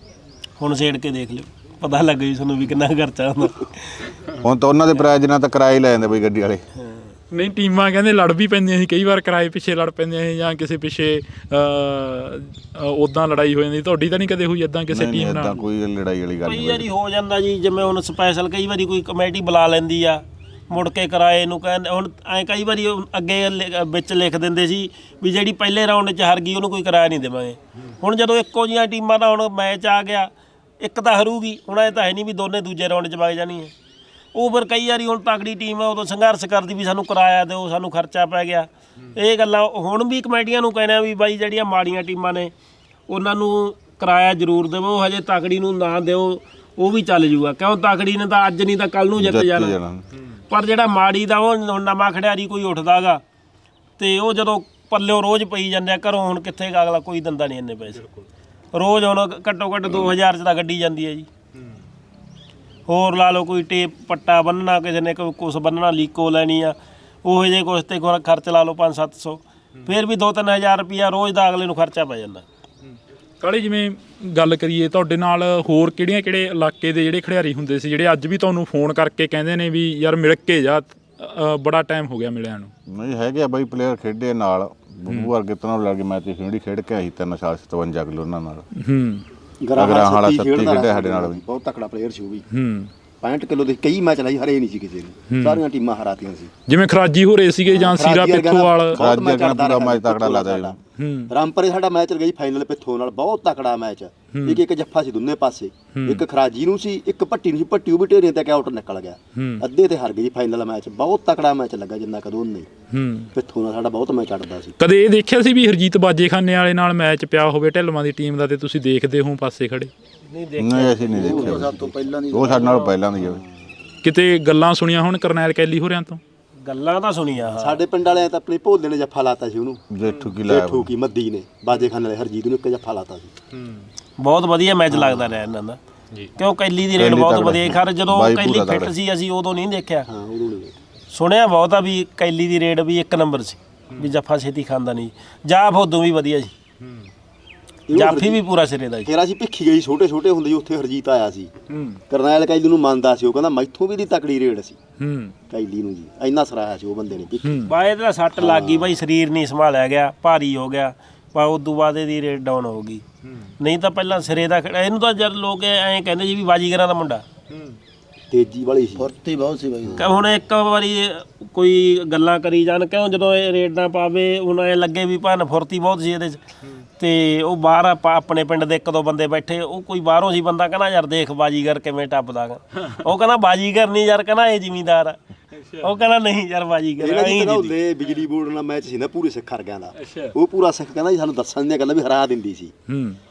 ਹੁਣ ਛੇੜ ਕੇ ਦੇਖ ਲਿਓ, ਪਤਾ ਲੱਗ ਜੀ ਤੁਹਾਨੂੰ ਵੀ ਕਿੰਨਾ ਖਰਚਾ ਹੁੰਦਾ। ਹੁਣ ਤਾਂ ਉਹਨਾਂ ਦੇ ਪ੍ਰਾਈਜ਼ ਨਾਲ ਤਾਂ ਕਿਰਾਇਆ ਹੀ ਲੈ ਜਾਂਦੇ ਬਈ ਗੱਡੀ ਵਾਲੇ। ਨਹੀਂ, ਟੀਮਾਂ ਕਹਿੰਦੇ ਲੜ ਵੀ ਪੈਂਦੀਆਂ ਸੀ ਕਈ ਵਾਰ, ਕਿਰਾਏ ਪਿੱਛੇ ਲੜ ਪੈਂਦੀਆਂ ਸੀ ਜਾਂ ਕਿਸੇ ਪਿੱਛੇ ਉੱਦਾਂ ਲੜਾਈ ਹੋ ਜਾਂਦੀ। ਤੁਹਾਡੀ ਤਾਂ ਨਹੀਂ ਕਦੇ ਹੋਈ ਇੱਦਾਂ ਕਿਸੇ ਟੀਮ ਨਾਲ? ਤਾਂ ਕੋਈ ਲੜਾਈ ਵਾਲੀ ਗੱਲ ਕਈ ਨਹੀਂ। ਵਾਰੀ ਹੋ ਜਾਂਦਾ ਜੀ, ਜਿਵੇਂ ਹੁਣ ਸਪੈਸ਼ਲ ਕਈ ਵਾਰੀ ਕੋਈ ਕਮੇਟੀ ਬੁਲਾ ਲੈਂਦੀ ਆ, ਮੁੜ ਕੇ ਕਿਰਾਏ ਨੂੰ ਕਹਿੰਦੇ। ਹੁਣ ਐਂ ਕਈ ਵਾਰੀ ਅੱਗੇ ਵਿੱਚ ਲਿਖ ਦਿੰਦੇ ਸੀ ਵੀ ਜਿਹੜੀ ਪਹਿਲੇ ਰਾਊਂਡ 'ਚ ਹਾਰ ਗਈ ਉਹਨੂੰ ਕੋਈ ਕਿਰਾਇਆ ਨਹੀਂ ਦੇਵਾਂਗੇ। ਹੁਣ ਜਦੋਂ ਇੱਕੋ ਜਿਹੀਆਂ ਟੀਮਾਂ ਦਾ ਹੁਣ ਮੈਚ ਆ ਗਿਆ, ਇੱਕ ਤਾਂ ਹਾਰੂਗੀ, ਹੁਣ ਇਹ ਤਾਂ ਹੈ ਨਹੀਂ ਵੀ ਦੋਨੇ ਦੂਜੇ ਰਾਊਂਡ 'ਚ ਵਗ ਜਾਣੀ ਹੈ। ਉਹ ਫਿਰ ਕਈ ਵਾਰੀ ਹੁਣ ਤਕੜੀ ਟੀਮ ਆ ਉਦੋਂ ਸੰਘਰਸ਼ ਕਰਦੀ ਵੀ ਸਾਨੂੰ ਕਿਰਾਇਆ ਦਿਓ, ਸਾਨੂੰ ਖਰਚਾ ਪੈ ਗਿਆ। ਇਹ ਗੱਲਾਂ ਹੁਣ ਵੀ ਕਮੇਟੀਆਂ ਨੂੰ ਕਹਿੰਦੇ ਆ ਵੀ ਬਾਈ ਜਿਹੜੀਆਂ ਮਾੜੀਆਂ ਟੀਮਾਂ ਨੇ ਉਹਨਾਂ ਨੂੰ ਕਿਰਾਇਆ ਜ਼ਰੂਰ ਦੇਵੋ, ਹਜੇ ਤਕੜੀ ਨੂੰ ਨਾ ਦਿਓ, ਉਹ ਵੀ ਚੱਲ ਜੂਗਾ। ਕਿਉਂ ਤਕੜੀ ਨੇ ਤਾਂ ਅੱਜ ਨਹੀਂ ਤਾਂ ਕੱਲ ਨੂੰ ਜਿੱਤ ਜਾਣਾ। ਪਰ ਜਿਹੜਾ ਮਾੜੀ ਦਾ ਉਹ ਹੁਣ ਨਵਾਂ ਖਿਡਾਰੀ ਕੋਈ ਉੱਠਦਾ ਗਾ ਤੇ ਉਹ ਜਦੋਂ ਪੱਲਿਓ ਰੋਜ਼ ਪਈ ਜਾਂਦੇ ਆ ਘਰੋਂ, ਹੁਣ ਕਿੱਥੇ ਅਗਲਾ ਕੋਈ ਦਿੰਦਾ ਨਹੀਂ ਇੰਨੇ ਪੈਸੇ। ਰੋਜ਼ ਹੁਣ ਘੱਟੋ ਘੱਟ 2000 'ਚ ਤਾਂ ਗੱਡੀ ਜਾਂਦੀ ਹੈ ਜੀ। ਹੋਰ ਲਾ ਲਓ ਕੋਈ ਟੇਪ ਪੱਟਾ ਬੰਨਣਾ, ਕਿਸੇ ਨੇ ਕੁਛ ਬੰਨਣਾ, ਲੀਕੋ ਲੈਣੀ ਆ, ਉਹੋ ਜਿਹੇ ਕੁਛ ਤੇ ਖਰਚ ਲਾ ਲਓ 500-700, ਫਿਰ ਵੀ 2-3000 ਰੁਪਈਆ ਰੋਜ਼ ਦਾ ਅਗਲੇ ਨੂੰ ਖਰਚਾ ਪੈ ਜਾਂਦਾ। ਕਾਲੇ, ਜਿਵੇਂ ਗੱਲ ਕਰੀਏ ਤੁਹਾਡੇ ਨਾਲ ਹੋਰ ਕਿਹੜੇ ਇਲਾਕੇ ਦੇ ਜਿਹੜੇ ਖਿਡਾਰੀ ਹੁੰਦੇ ਸੀ ਜਿਹੜੇ ਅੱਜ ਵੀ ਤੁਹਾਨੂੰ ਫੋਨ ਕਰਕੇ ਕਹਿੰਦੇ ਨੇ ਵੀ ਯਾਰ ਮਿਲ ਕੇ ਜਾ, ਬੜਾ ਟਾਈਮ ਹੋ ਗਿਆ ਮਿਲਿਆ ਨੂੰ? ਨਹੀਂ ਹੈਗੇ ਆ ਬਾਈ ਪਲੇਅਰ ਖੇਡੇ ਨਾਲ, ਬੱਬੂ ਵਰਗੇ ਤਾਂ ਲੱਗ ਮੈਚ ਖੇਡ ਕੇ ਆਈ 3 ਸਾਲ 57 ਕਿਲੋ ਉਹਨਾਂ ਨਾਲ। ਗਰਾਹਾਂ ਵਾਲਾ ਸੱਤੀ ਖੇਡਦਾ ਖੇਡਦਾ ਸਾਡੇ ਨਾਲ ਵੀ। ਬਹੁਤ ਤਕੜਾ ਪਲੇਅਰ ਸੀ ਉਹ ਵੀ। 65 ਕਿਲੋ ਦੇ ਕਈ ਮੈਚ ਲਾਈ, ਹਰੇ ਨਹੀਂ ਸੀ ਕਿਸੇ ਨੇ, ਸਾਰੀਆਂ ਟੀਮਾਂ ਹਰਾਤੀਆਂ ਸੀ। ਜਿਵੇਂ ਖਰਾਜੀ ਹੋ ਰਹੇ ਸੀਗੇ ਜਾਂ ਸੀਰਾ ਪਿੱਥੋਵਾਲ? ਪੂਰਾ ਮੈਚ ਤਕੜਾ ਲੱਗਦਾ। ਰਾਮਪਰੇ ਸਾਡਾ ਮੈਚ ਗਈ ਫਾਈਨਲ ਪਿੱਥੋਂ ਨਾਲ, ਬਹੁਤ ਤਕੜਾ ਮੈਚ। ਇੱਕ ਜੱਫਾ ਸੀ ਦੋਨੇ ਪਾਸੇ, ਇੱਕ ਖਰਾਜੀ ਨੂੰ ਸੀ, ਇੱਕ ਭੱਟੀ ਨੂੰ ਸੀ। ਭੱਟੀ ਉਹ ਵੀ ਢੇਰੇ ਤੇ ਆਊਟ ਨਿਕਲ ਗਿਆ, ਅੱਧੇ ਤੇ ਹਾਰ ਗਈ ਫਾਈਨਲ ਮੈਚ। ਬਹੁਤ ਤਕੜਾ ਮੈਚ ਲੱਗਾ ਜਿੰਨਾ ਕਦੋਂ ਨਹੀਂ। ਪਿੱਥੋਂ ਨਾਲ ਸਾਡਾ ਬਹੁਤ ਮੈਚ ਅੜਦਾ ਸੀ। ਕਦੇ ਇਹ ਦੇਖਿਆ ਸੀ ਵੀ ਹਰਜੀਤ ਬਾਜੇਖਾਨੇ ਵਾਲੇ ਨਾਲ ਮੈਚ ਪਿਆ ਹੋਵੇ ਢਿੱਲਵਾਂ ਦੀ ਟੀਮ ਦਾ ਤੇ ਤੁਸੀਂ ਦੇਖਦੇ ਹੋ ਪਾਸੇ ਖੜੇ? ਨਹੀਂ ਅਸੀਂ ਨਹੀਂ ਦੇਖਿਆ, ਉਹ ਸਾਡੇ ਨਾਲ ਪਹਿਲਾਂ ਦੀ ਆ। ਕਿਤੇ ਗੱਲਾਂ ਸੁਣੀਆਂ ਹੁਣ ਕਰਨੈਲ ਕੈਲੀ ਹੋਰਿਆਂ ਤੋਂ? ਗੱਲਾਂ ਤਾਂ ਸੁਣੀਆਂ। ਸਾਡੇ ਪਿੰਡ ਵਾਲਿਆਂ ਤਾਂ ਆਪਣੇ ਭੋਲੇ ਨੇ ਜੱਫਾ ਲਾਤਾ ਸੀ ਉਹਨੂੰ, ਜੇਠੂ ਕੀ ਲਾਇਆ, ਜੇਠੂ ਕੀ ਮੱਦੀ ਨੇ ਬਾਜੇਖਾਨੇ ਵਾਲੇ ਹਰਜੀਤ ਨੂੰ ਇੱਕ ਜੱਫਾ ਲਾਤਾ ਸੀ। ਬਹੁਤ ਵਧੀਆ ਮੈਚ ਲੱਗਦਾ ਰਿਹਾ ਇਹਨਾਂ ਦਾ, ਕਿਉਂ ਕੈਲੀ ਦੀ ਰੇਡ ਬਹੁਤ ਵਧੀਆ। ਖਰ ਜਦੋਂ ਕੈਲੀ ਫਿੱਟ ਸੀ ਅਸੀਂ ਉਦੋਂ ਨਹੀਂ ਦੇਖਿਆ, ਸੁਣਿਆ ਬਹੁਤ ਆ ਵੀ ਕੈਲੀ ਦੀ ਰੇਡ ਵੀ 1 ਨੰਬਰ ਸੀ, ਵੀ ਜੱਫਾ ਛੇਤੀ ਖਾਂਦਾ ਨਹੀਂ। ਜਾਫ ਉਦੋਂ ਵੀ ਵਧੀਆ ਸੀ, ਜਾਫੀ ਵੀ ਪੂਰਾ ਸਿਰੇ ਦਾ ਸੀ। ਫਿਰ ਅਸੀਂ ਭਿੱਖੀ ਗਈ ਛੋਟੇ ਹੁੰਦੇ ਜੀ, ਉੱਥੇ ਹਰਜੀਤ ਆਇਆ ਸੀ। ਕਰਨੈਲ ਕੈਲੀ ਨੂੰ ਮੰਨਦਾ ਸੀ, ਉਹ ਕਹਿੰਦਾ ਮੈਥੋਂ ਵੀ ਦੀ ਤਕੜੀ ਰੇਡ ਸੀ ਕੈਲੀ ਨੂੰ ਜੀ, ਇੰਨਾ ਸਰਾਇਆ ਸੀ ਉਹ ਬੰਦੇ ਨੇ ਭਿੱਖੀ। ਬਾਏ ਦਾ ਸੱਟ ਲੱਗ ਗਈ ਬਾਈ, ਸਰੀਰ ਨਹੀਂ ਸੰਭਾਲਿਆ ਗਿਆ, ਭਾਰੀ ਹੋ ਗਿਆ, ਪਰ ਉਦੋਂ ਬਾਅਦ ਇਹਦੀ ਰੇਟ ਡਾਊਨ ਹੋ ਗਈ। ਨਹੀਂ ਤਾਂ ਪਹਿਲਾਂ ਸਿਰੇ ਦਾ ਇਹਨੂੰ ਤਾਂ ਜਦ ਲੋਕ ਐਂ ਕਹਿੰਦੇ ਜੀ ਵੀ ਬਾਜੀਗਰਾਂ ਦਾ ਮੁੰਡਾ, ਤੇਜ਼ੀ ਵਾਲੀ ਸੀ, ਫੁਰਤੀ ਬਹੁਤ ਸੀ ਬਾਈ। ਹੁਣ ਇੱਕ ਵਾਰੀ ਕੋਈ ਗੱਲਾਂ ਕਰੀ ਜਾਣ, ਕਿਉਂ ਜਦੋਂ ਇਹ ਰੇਡ ਨਾ ਪਾਵੇ ਹੁਣ ਐਂ ਲੱਗੇ ਵੀ ਭਾਨ ਫੁਰਤੀ ਬਹੁਤ ਸੀ ਇਹਦੇ 'ਚ। ਤੇ ਉਹ ਬਾਹਰ ਆਪਣੇ ਪਿੰਡ ਦੇ 1-2 ਬੰਦੇ ਬੈਠੇ, ਉਹ ਕੋਈ ਬਾਹਰੋਂ ਸੀ ਬੰਦਾ, ਕਹਿੰਦਾ ਯਾਰ ਦੇਖ ਬਾਜੀਗਰ ਕਿਵੇਂ ਟੱਪਦਾ ਗਾ। ਉਹ ਕਹਿੰਦਾ ਬਾਜੀਗਰ ਨਹੀਂ ਯਾਰ, ਕਹਿੰਦਾ ਇਹ ਜ਼ਿਮੀਂਦਾਰ ਆ। ਉਹ ਕਹਿੰਦਾ ਨਹੀਂ ਯਾਰ ਬਾਜੀਗਰ ਉਹਦੇ ਬਿਜਲੀ ਬੋਰਡ ਨਾਲ ਮੈਚ ਸੀ ਨਾ ਪੂਰੇ ਸਿੱਖ ਹਰਗਿਆਂ ਦਾ, ਉਹ ਪੂਰਾ ਸਿੱਖ ਕਹਿੰਦਾ ਜੀ ਸਾਨੂੰ ਦੱਸਣ ਦੀਆਂ ਗੱਲਾਂ ਵੀ ਹਰਾ ਦਿੰਦੀ ਸੀ।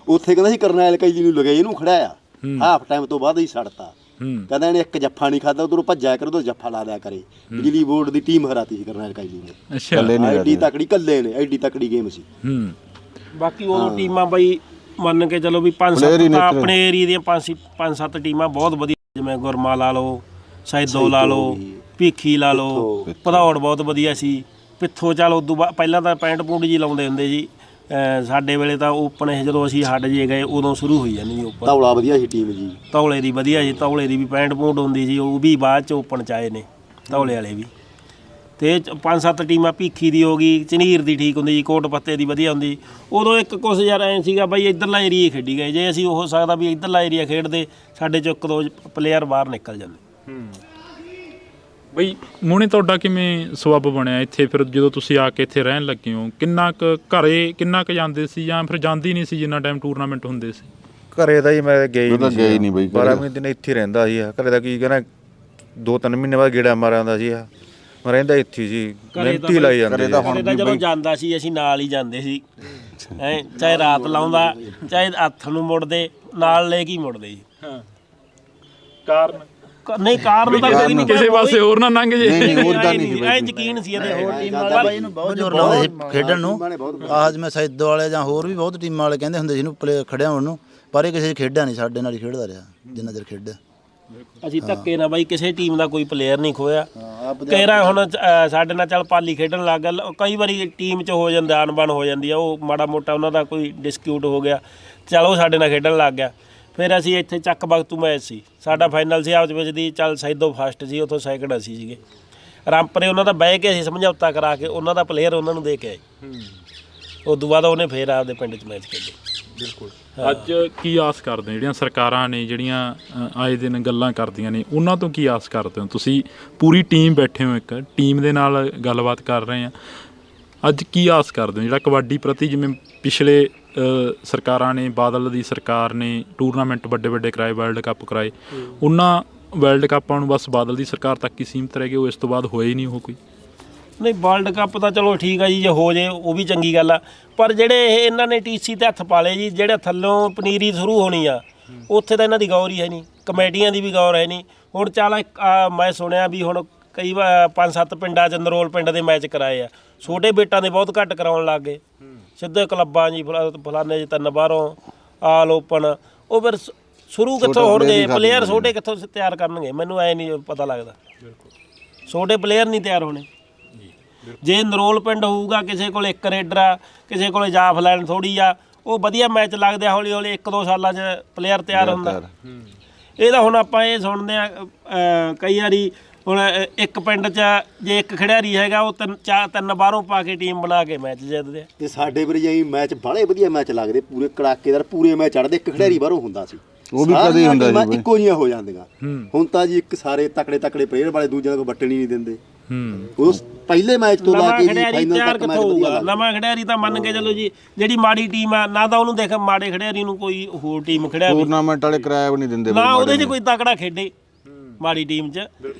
ਉੱਥੇ ਕਹਿੰਦਾ ਸੀ ਕਰਨੈਲ ਕੈਲੀ ਨੂੰ ਲਗੇ ਇਹਨੂੰ ਖੜਾਇਆ, ਹਾਫ ਟਾਈਮ ਤੋਂ ਬਾਅਦ ਹੀ ਛੱਡਤਾ। ਕਹਿੰਦਾ ਇਹਨੇ ਇੱਕ ਜੱਫਾ ਨਹੀਂ ਖਾਦਾ, ਉਧਰੋਂ ਭੱਜਿਆ ਕਰ, ਉਧਰੋਂ ਜੱਫਾ ਲਾ ਦਿਆ ਕਰੇ। ਬਿਜਲੀ ਬੋਰਡ ਦੀ ਟੀਮ ਹਰਾਤੀ ਸੀ ਕਰਨੈਲ ਕਾਇਲੀ ਨੇ। ਅੱਛਾ ਐਡੀ ਤਕੜੀ ਕੱਲੇ ਨੇ, ਐਡੀ ਤਕੜੀ ਗੇਮ ਸੀ। ਬਾਕੀ ਉਦੋਂ ਟੀਮਾਂ ਬਾਈ ਮੰਨ ਕੇ ਚਲੋ ਵੀ 5-7 ਤਾਂ ਆਪਣੇ ਏਰੀਏ ਦੀਆਂ 5-7 ਟੀਮਾਂ ਬਹੁਤ ਵਧੀਆ, ਜਿਵੇਂ ਗੁਰਮਾ ਲਾ ਲਓ, ਸੈਦੋ ਲਾ ਲਓ, ਭੀਖੀ ਲਾ ਲਓ, ਭਦੌੜ ਬਹੁਤ ਵਧੀਆ ਸੀ, ਪਿੱਥੋਂ ਚੱਲ ਉਦੋਂ ਪਹਿਲਾਂ ਤਾਂ ਪੈਂਟ ਪੂੰਡ ਜੀ ਲਾਉਂਦੇ ਹੁੰਦੇ ਸੀ। ਸਾਡੇ ਵੇਲੇ ਤਾਂ ਓਪਨ ਇਹ ਜਦੋਂ ਅਸੀਂ ਹੱਡ ਜੇ ਗਏ ਉਦੋਂ ਸ਼ੁਰੂ ਹੋਈ ਜਾਂਦੀ ਸੀ ਓਪਨ। ਧੌਲਾ ਵਧੀਆ ਸੀ ਟੀਮ ਜੀ, ਧੌਲੇ ਦੀ ਵਧੀਆ ਸੀ, ਧੌਲੇ ਦੀ ਵੀ ਪੈਂਟ ਪੂੰਡ ਹੁੰਦੀ ਸੀ, ਉਹ ਵੀ ਬਾਅਦ 'ਚ ਓਪਨ 'ਚ ਆਏ ਨੇ ਧੌਲੇ ਵਾਲੇ ਵੀ। ਤੇ 5-7 ਟੀਮਾਂ, ਭੀਖੀ ਦੀ ਹੋ ਗਈ, ਝਨੀਰ ਦੀ ਠੀਕ ਹੁੰਦੀ ਜੀ, ਕੋਟ ਪੱਤੇ ਦੀ ਵਧੀਆ ਹੁੰਦੀ। ਉਦੋਂ ਇੱਕ ਕੁਛ ਯਾਰ ਐਂ ਸੀਗਾ ਬਾਈ ਇੱਧਰਲਾ ਏਰੀਆ ਖੇਡੀ ਗਏ, ਜੇ ਅਸੀਂ ਹੋ ਸਕਦਾ ਵੀ ਇੱਧਰਲਾ ਏਰੀਆ ਖੇਡਦੇ ਸਾਡੇ 'ਚੋਂ 1-2 ਪਲੇਅਰ ਬਾਹਰ ਨਿਕਲ ਜਾਂਦੇ। ਬਈ ਮੋਹਣੇ ਤੁਹਾਡਾ ਕਿਵੇਂ ਸਬੱਬ ਬਣਿਆ ਇੱਥੇ? ਫਿਰ ਜਦੋਂ ਤੁਸੀਂ ਆ ਕੇ ਇੱਥੇ ਰਹਿਣ ਲੱਗੇ ਹੋ, ਕਿੰਨਾ ਕੁ ਘਰੇ ਕਿੰਨਾ ਕੁ ਜਾਂਦੇ ਸੀ, ਜਾਂ ਫਿਰ ਜਾਂਦੀ ਨਹੀਂ ਸੀ ਜਿੰਨਾ ਟਾਈਮ ਟੂਰਨਾਮੈਂਟ ਹੁੰਦੇ ਸੀ? ਘਰੇ ਤਾਂ ਜੀ ਮੈਂ ਗਏ ਹੀ ਨਹੀਂ ਬਈ, 12 ਮਹੀਨੇ ਇੱਥੇ ਰਹਿੰਦਾ ਸੀ। ਘਰੇ ਦਾ ਕੀ ਕਹਿਣਾ, 2-3 ਮਹੀਨੇ ਬਾਅਦ ਗੇੜਾ ਮਾਰ ਆਉਂਦਾ ਸੀ। ਮੈਂ ਰਹਿੰਦਾ ਇੱਥੇ ਸੀ, ਮਿਹਨਤੀ ਲਾਈ ਜਾਂਦੇ। ਘਰੇ ਤਾਂ ਜਦੋਂ ਜਾਂਦਾ ਸੀ ਅਸੀਂ ਨਾਲ ਹੀ ਜਾਂਦੇ ਸੀ, ਚਾਹੇ ਰਾਤ ਲਾਉਂਦਾ ਚਾਹੇ ਹੱਥ ਨੂੰ ਮੁੜਦੇ, ਨਾਲ ਲੈ ਕੇ ਮੁੜਦੇ ਜੀ। ਕਾਰਨ ਨਹੀਂ ਕਾਰਨ ਤਾਂ ਕੋਈ ਨਹੀਂ, ਕਿਸੇ ਪਾਸੇ ਹੋਰ ਨਾ ਲੰਘ ਜੇ। ਐ ਯਕੀਨ ਸੀ ਇਹਦੇ। ਹੋਰ ਟੀਮਾਂ ਵਾਲੇ ਬਾਈ ਇਹਨੂੰ ਬਹੁਤ ਜ਼ੋਰ ਲਾਉਂਦੇ ਸੀ ਖੇਡਣ ਨੂੰ। ਆਹ ਜਿਵੇਂ ਸੈਦੋ ਵਾਲੇ ਜਾਂ ਹੋਰ ਵੀ ਬਹੁਤ ਟੀਮਾਂ ਵਾਲੇ ਕਹਿੰਦੇ ਹੁੰਦੇ ਸੀ ਇਹਨੂੰ ਪਲੇ ਖੜਿਆ ਹੋਣ ਨੂੰ, ਪਰ ਇਹ ਕਿਸੇ ਖੇਡਿਆ ਨਹੀਂ, ਸਾਡੇ ਨਾਲ ਹੀ ਖੇਡਦਾ ਰਿਹਾ ਜਿੰਨਾ ਚਿਰ ਖੇਡਿਆ। ਅਸੀਂ ਧੱਕੇ ਨਾ ਬਾਈ ਕਿਸੇ ਟੀਮ ਦਾ ਕੋਈ ਪਲੇਅਰ ਨਹੀਂ ਖੋਇਆ। ਕਹਿਰਾ ਹੁਣ ਸਾਡੇ ਨਾਲ ਚੱਲ ਪਾਲੀ ਖੇਡਣ ਲੱਗ ਗਿਆ, ਕਈ ਵਾਰੀ ਟੀਮ 'ਚ ਹੋ ਜਾਂਦਾ, ਅਣਬਣ ਹੋ ਜਾਂਦੀ ਆ, ਉਹ ਮਾੜਾ ਮੋਟਾ ਉਹਨਾਂ ਦਾ ਕੋਈ ਡਿਸਕਿਊਟ ਹੋ ਗਿਆ, ਚੱਲ ਉਹ ਸਾਡੇ ਨਾਲ ਖੇਡਣ ਲੱਗ ਗਿਆ। ਫਿਰ ਅਸੀਂ ਇੱਥੇ ਚੱਕ ਬਖਤੂ ਮੈਚ ਸੀ ਸਾਡਾ, ਫਾਈਨਲ ਸੀ ਆਪਸ ਵਿੱਚ ਦੀ, ਚੱਲ ਸੈਦੋ ਫਸਟ ਸੀ, ਉੱਥੋਂ ਸੈਕਿੰਡ ਅਸੀਂ ਸੀਗੇ। ਰਾਮਪਰੇ ਉਹਨਾਂ ਦਾ ਬਹਿ ਕੇ ਅਸੀਂ ਸਮਝੌਤਾ ਕਰਾ ਕੇ ਉਹਨਾਂ ਦਾ ਪਲੇਅਰ ਉਹਨਾਂ ਨੂੰ ਦੇ ਕੇ ਆਏ। ਉਸ ਤੋਂ ਬਾਅਦ ਉਹਨੇ ਫਿਰ ਆਪਦੇ ਪਿੰਡ 'ਚ ਮੈਚ ਖੇਡੇ। ਬਿਲਕੁਲ। ਅੱਜ ਕੀ ਆਸ ਕਰਦੇ ਹੋ? ਜਿਹੜੀਆਂ ਸਰਕਾਰਾਂ ਨੇ ਜਿਹੜੀਆਂ ਆਏ ਦਿਨ ਗੱਲਾਂ ਕਰਦੀਆਂ ਨੇ, ਉਹਨਾਂ ਤੋਂ ਕੀ ਆਸ ਕਰਦੇ ਹੋ? ਤੁਸੀਂ ਪੂਰੀ ਟੀਮ ਬੈਠੇ ਹੋ, ਇੱਕ ਟੀਮ ਦੇ ਨਾਲ ਗੱਲਬਾਤ ਕਰ ਰਹੇ ਆ, ਅੱਜ ਕੀ ਆਸ ਕਰਦੇ ਹੋ? ਜਿਹੜਾ ਕਬੱਡੀ ਪ੍ਰਤੀ, ਜਿਵੇਂ ਪਿਛਲੇ ਸਰਕਾਰਾਂ ਨੇ, ਬਾਦਲ ਦੀ ਸਰਕਾਰ ਨੇ ਟੂਰਨਾਮੈਂਟ ਵੱਡੇ ਵੱਡੇ ਕਰਾਏ, ਵਰਲਡ ਕੱਪ ਕਰਾਏ, ਉਹਨਾਂ ਵਰਲਡ ਕੱਪਾਂ ਨੂੰ ਬਸ ਬਾਦਲ ਦੀ ਸਰਕਾਰ ਤੱਕ ਹੀ ਸੀਮਿਤ ਰਹਿ ਗਏ, ਉਹ ਇਸ ਤੋਂ ਬਾਅਦ ਹੋਏ ਹੀ ਨਹੀਂ ਉਹ ਕੋਈ? ਨਹੀਂ ਵਰਲਡ ਕੱਪ ਤਾਂ ਚਲੋ ਠੀਕ ਆ ਜੀ, ਜੇ ਹੋ ਜੇ ਉਹ ਵੀ ਚੰਗੀ ਗੱਲ ਆ, ਪਰ ਜਿਹੜੇ ਇਹਨਾਂ ਨੇ TC ਤੇ ਹੱਥ ਪਾ ਲਏ ਜੀ, ਜਿਹੜੇ ਥੱਲੋਂ ਪਨੀਰੀ ਸ਼ੁਰੂ ਹੋਣੀ ਆ ਉੱਥੇ ਤਾਂ ਇਹਨਾਂ ਦੀ ਗੌਰ ਹੀ ਹੈ ਨਹੀਂ, ਕਮੇਟੀਆਂ ਦੀ ਵੀ ਗੌਰ ਹੈ ਨਹੀਂ। ਹੁਣ ਚੱਲ ਮੈਂ ਸੁਣਿਆ ਵੀ ਹੁਣ ਕਈ 5-7 ਪਿੰਡਾਂ 'ਚ ਨਰੋਲ ਪਿੰਡ ਦੇ ਮੈਚ ਕਰਾਏ ਆ, ਛੋਟੇ ਬੇਟਾਂ ਦੇ ਬਹੁਤ ਘੱਟ ਕਰਾਉਣ ਲੱਗ ਗਏ, ਸਿੱਧੇ ਕਲੱਬਾਂ ਜੀ, ਫਲਾਨੇ ਜੀ 3 ਬਾਹਰੋਂ ਆਲ ਓਪਨ। ਉਹ ਫਿਰ ਸ਼ੁਰੂ ਕਿੱਥੋਂ ਹੋਣਗੇ ਪਲੇਅਰ, ਛੋਟੇ ਕਿੱਥੋਂ ਤਿਆਰ ਕਰਨਗੇ? ਮੈਨੂੰ ਐ ਨਹੀਂ ਪਤਾ ਲੱਗਦਾ, ਛੋਟੇ ਪਲੇਅਰ ਨਹੀਂ ਤਿਆਰ ਹੋਣੇ। ਜੇ ਨਰੋਲ ਪਿੰਡ ਹੋਊਗਾ, ਕਿਸੇ ਕੋਲ 1 ਰੇਡਰ ਆ, ਕਿਸੇ ਕੋਲ ਜਾਫਲੈਨ ਥੋੜੀ ਆ, ਉਹ ਵਧੀਆ ਮੈਚ ਲੱਗਦੇ, ਹੌਲੀ ਹੌਲੀ 1-2 ਸਾਲਾਂ 'ਚ ਪਲੇਅਰ ਤਿਆਰ ਹੁੰਦਾ। ਇਹ ਤਾਂ ਹੁਣ ਆਪਾਂ ਇਹ ਸੁਣਦੇ ਆ ਕਈ ਵਾਰੀ, ਹੁਣ ਇੱਕ ਪਿੰਡ 'ਚ ਜੇ ਇੱਕ ਖਿਡਾਰੀ ਹੈਗਾ, ਉਹ 3 ਬਾਹਰੋਂ ਪਾ ਕੇ ਟੀਮ ਬਣਾ ਕੇ ਮੈਚ ਜਿੱਤਦੇ ਆ। ਤੇ ਸਾਡੇ ਵਾਰੀ ਜਾਈ ਮੈਚ ਬਾਹਲੇ ਵਧੀਆ ਮੈਚ ਲੱਗਦੇ, ਪੂਰੇ ਕੜਾਕੇਦਾਰ, ਪੂਰੇ ਮੈਚ ਚੜ੍ਹਦੇ, ਇੱਕ ਖਿਡਾਰੀ ਬਾਹਰੋਂ ਹੁੰਦਾ ਸੀ, ਉਹ ਵੀ ਕਦੇ ਹੁੰਦਾ ਸੀ, ਇੱਕੋ ਜਿਹੀਆਂ ਹੋ ਜਾਂਦੀਆਂ। ਹੁਣ ਤਾਂ ਜੀ ਇੱਕ ਸਾਰੇ ਤਕੜੇ ਪਲੇਅਰ ਵਾਲੇ ਦੂਜਿਆਂ ਨੂੰ ਵੱਟਣੀ ਨਹੀਂ ਦਿੰਦੇ। ਉਹ ਪਹਿਲੇ ਮੈਚ ਤੋਂ ਲਾ ਕੇ ਫਾਈਨਲ ਤੱਕ ਮੈਚ ਵਧੀਆ ਲੱਗਦਾ। ਨਵਾਂ ਖਿਡਾਰੀ ਤਾਂ ਮੰਨ ਕੇ ਚੱਲੋ ਜੀ, ਜਿਹੜੀ ਮਾੜੀ ਟੀਮ ਆ ਨਾ ਤਾਂ ਉਹਨੂੰ ਦੇਖ, ਮਾੜੇ ਖਿਡਾਰੀ ਨੂੰ ਕੋਈ ਹੋਰ ਟੀਮ ਖਿਡਾਰੀ ਟੂਰਨਾਮੈਂਟ ਵਾਲੇ ਕਿਰਾਇਆ ਵੀ ਨਹੀਂ ਦਿੰਦੇ ਨਾ, ਉਹਦੇ 'ਚ ਕੋਈ ਤਕੜਾ ਖੇਡੇ ਮਾੜੀ ਟੀਮ 'ਚ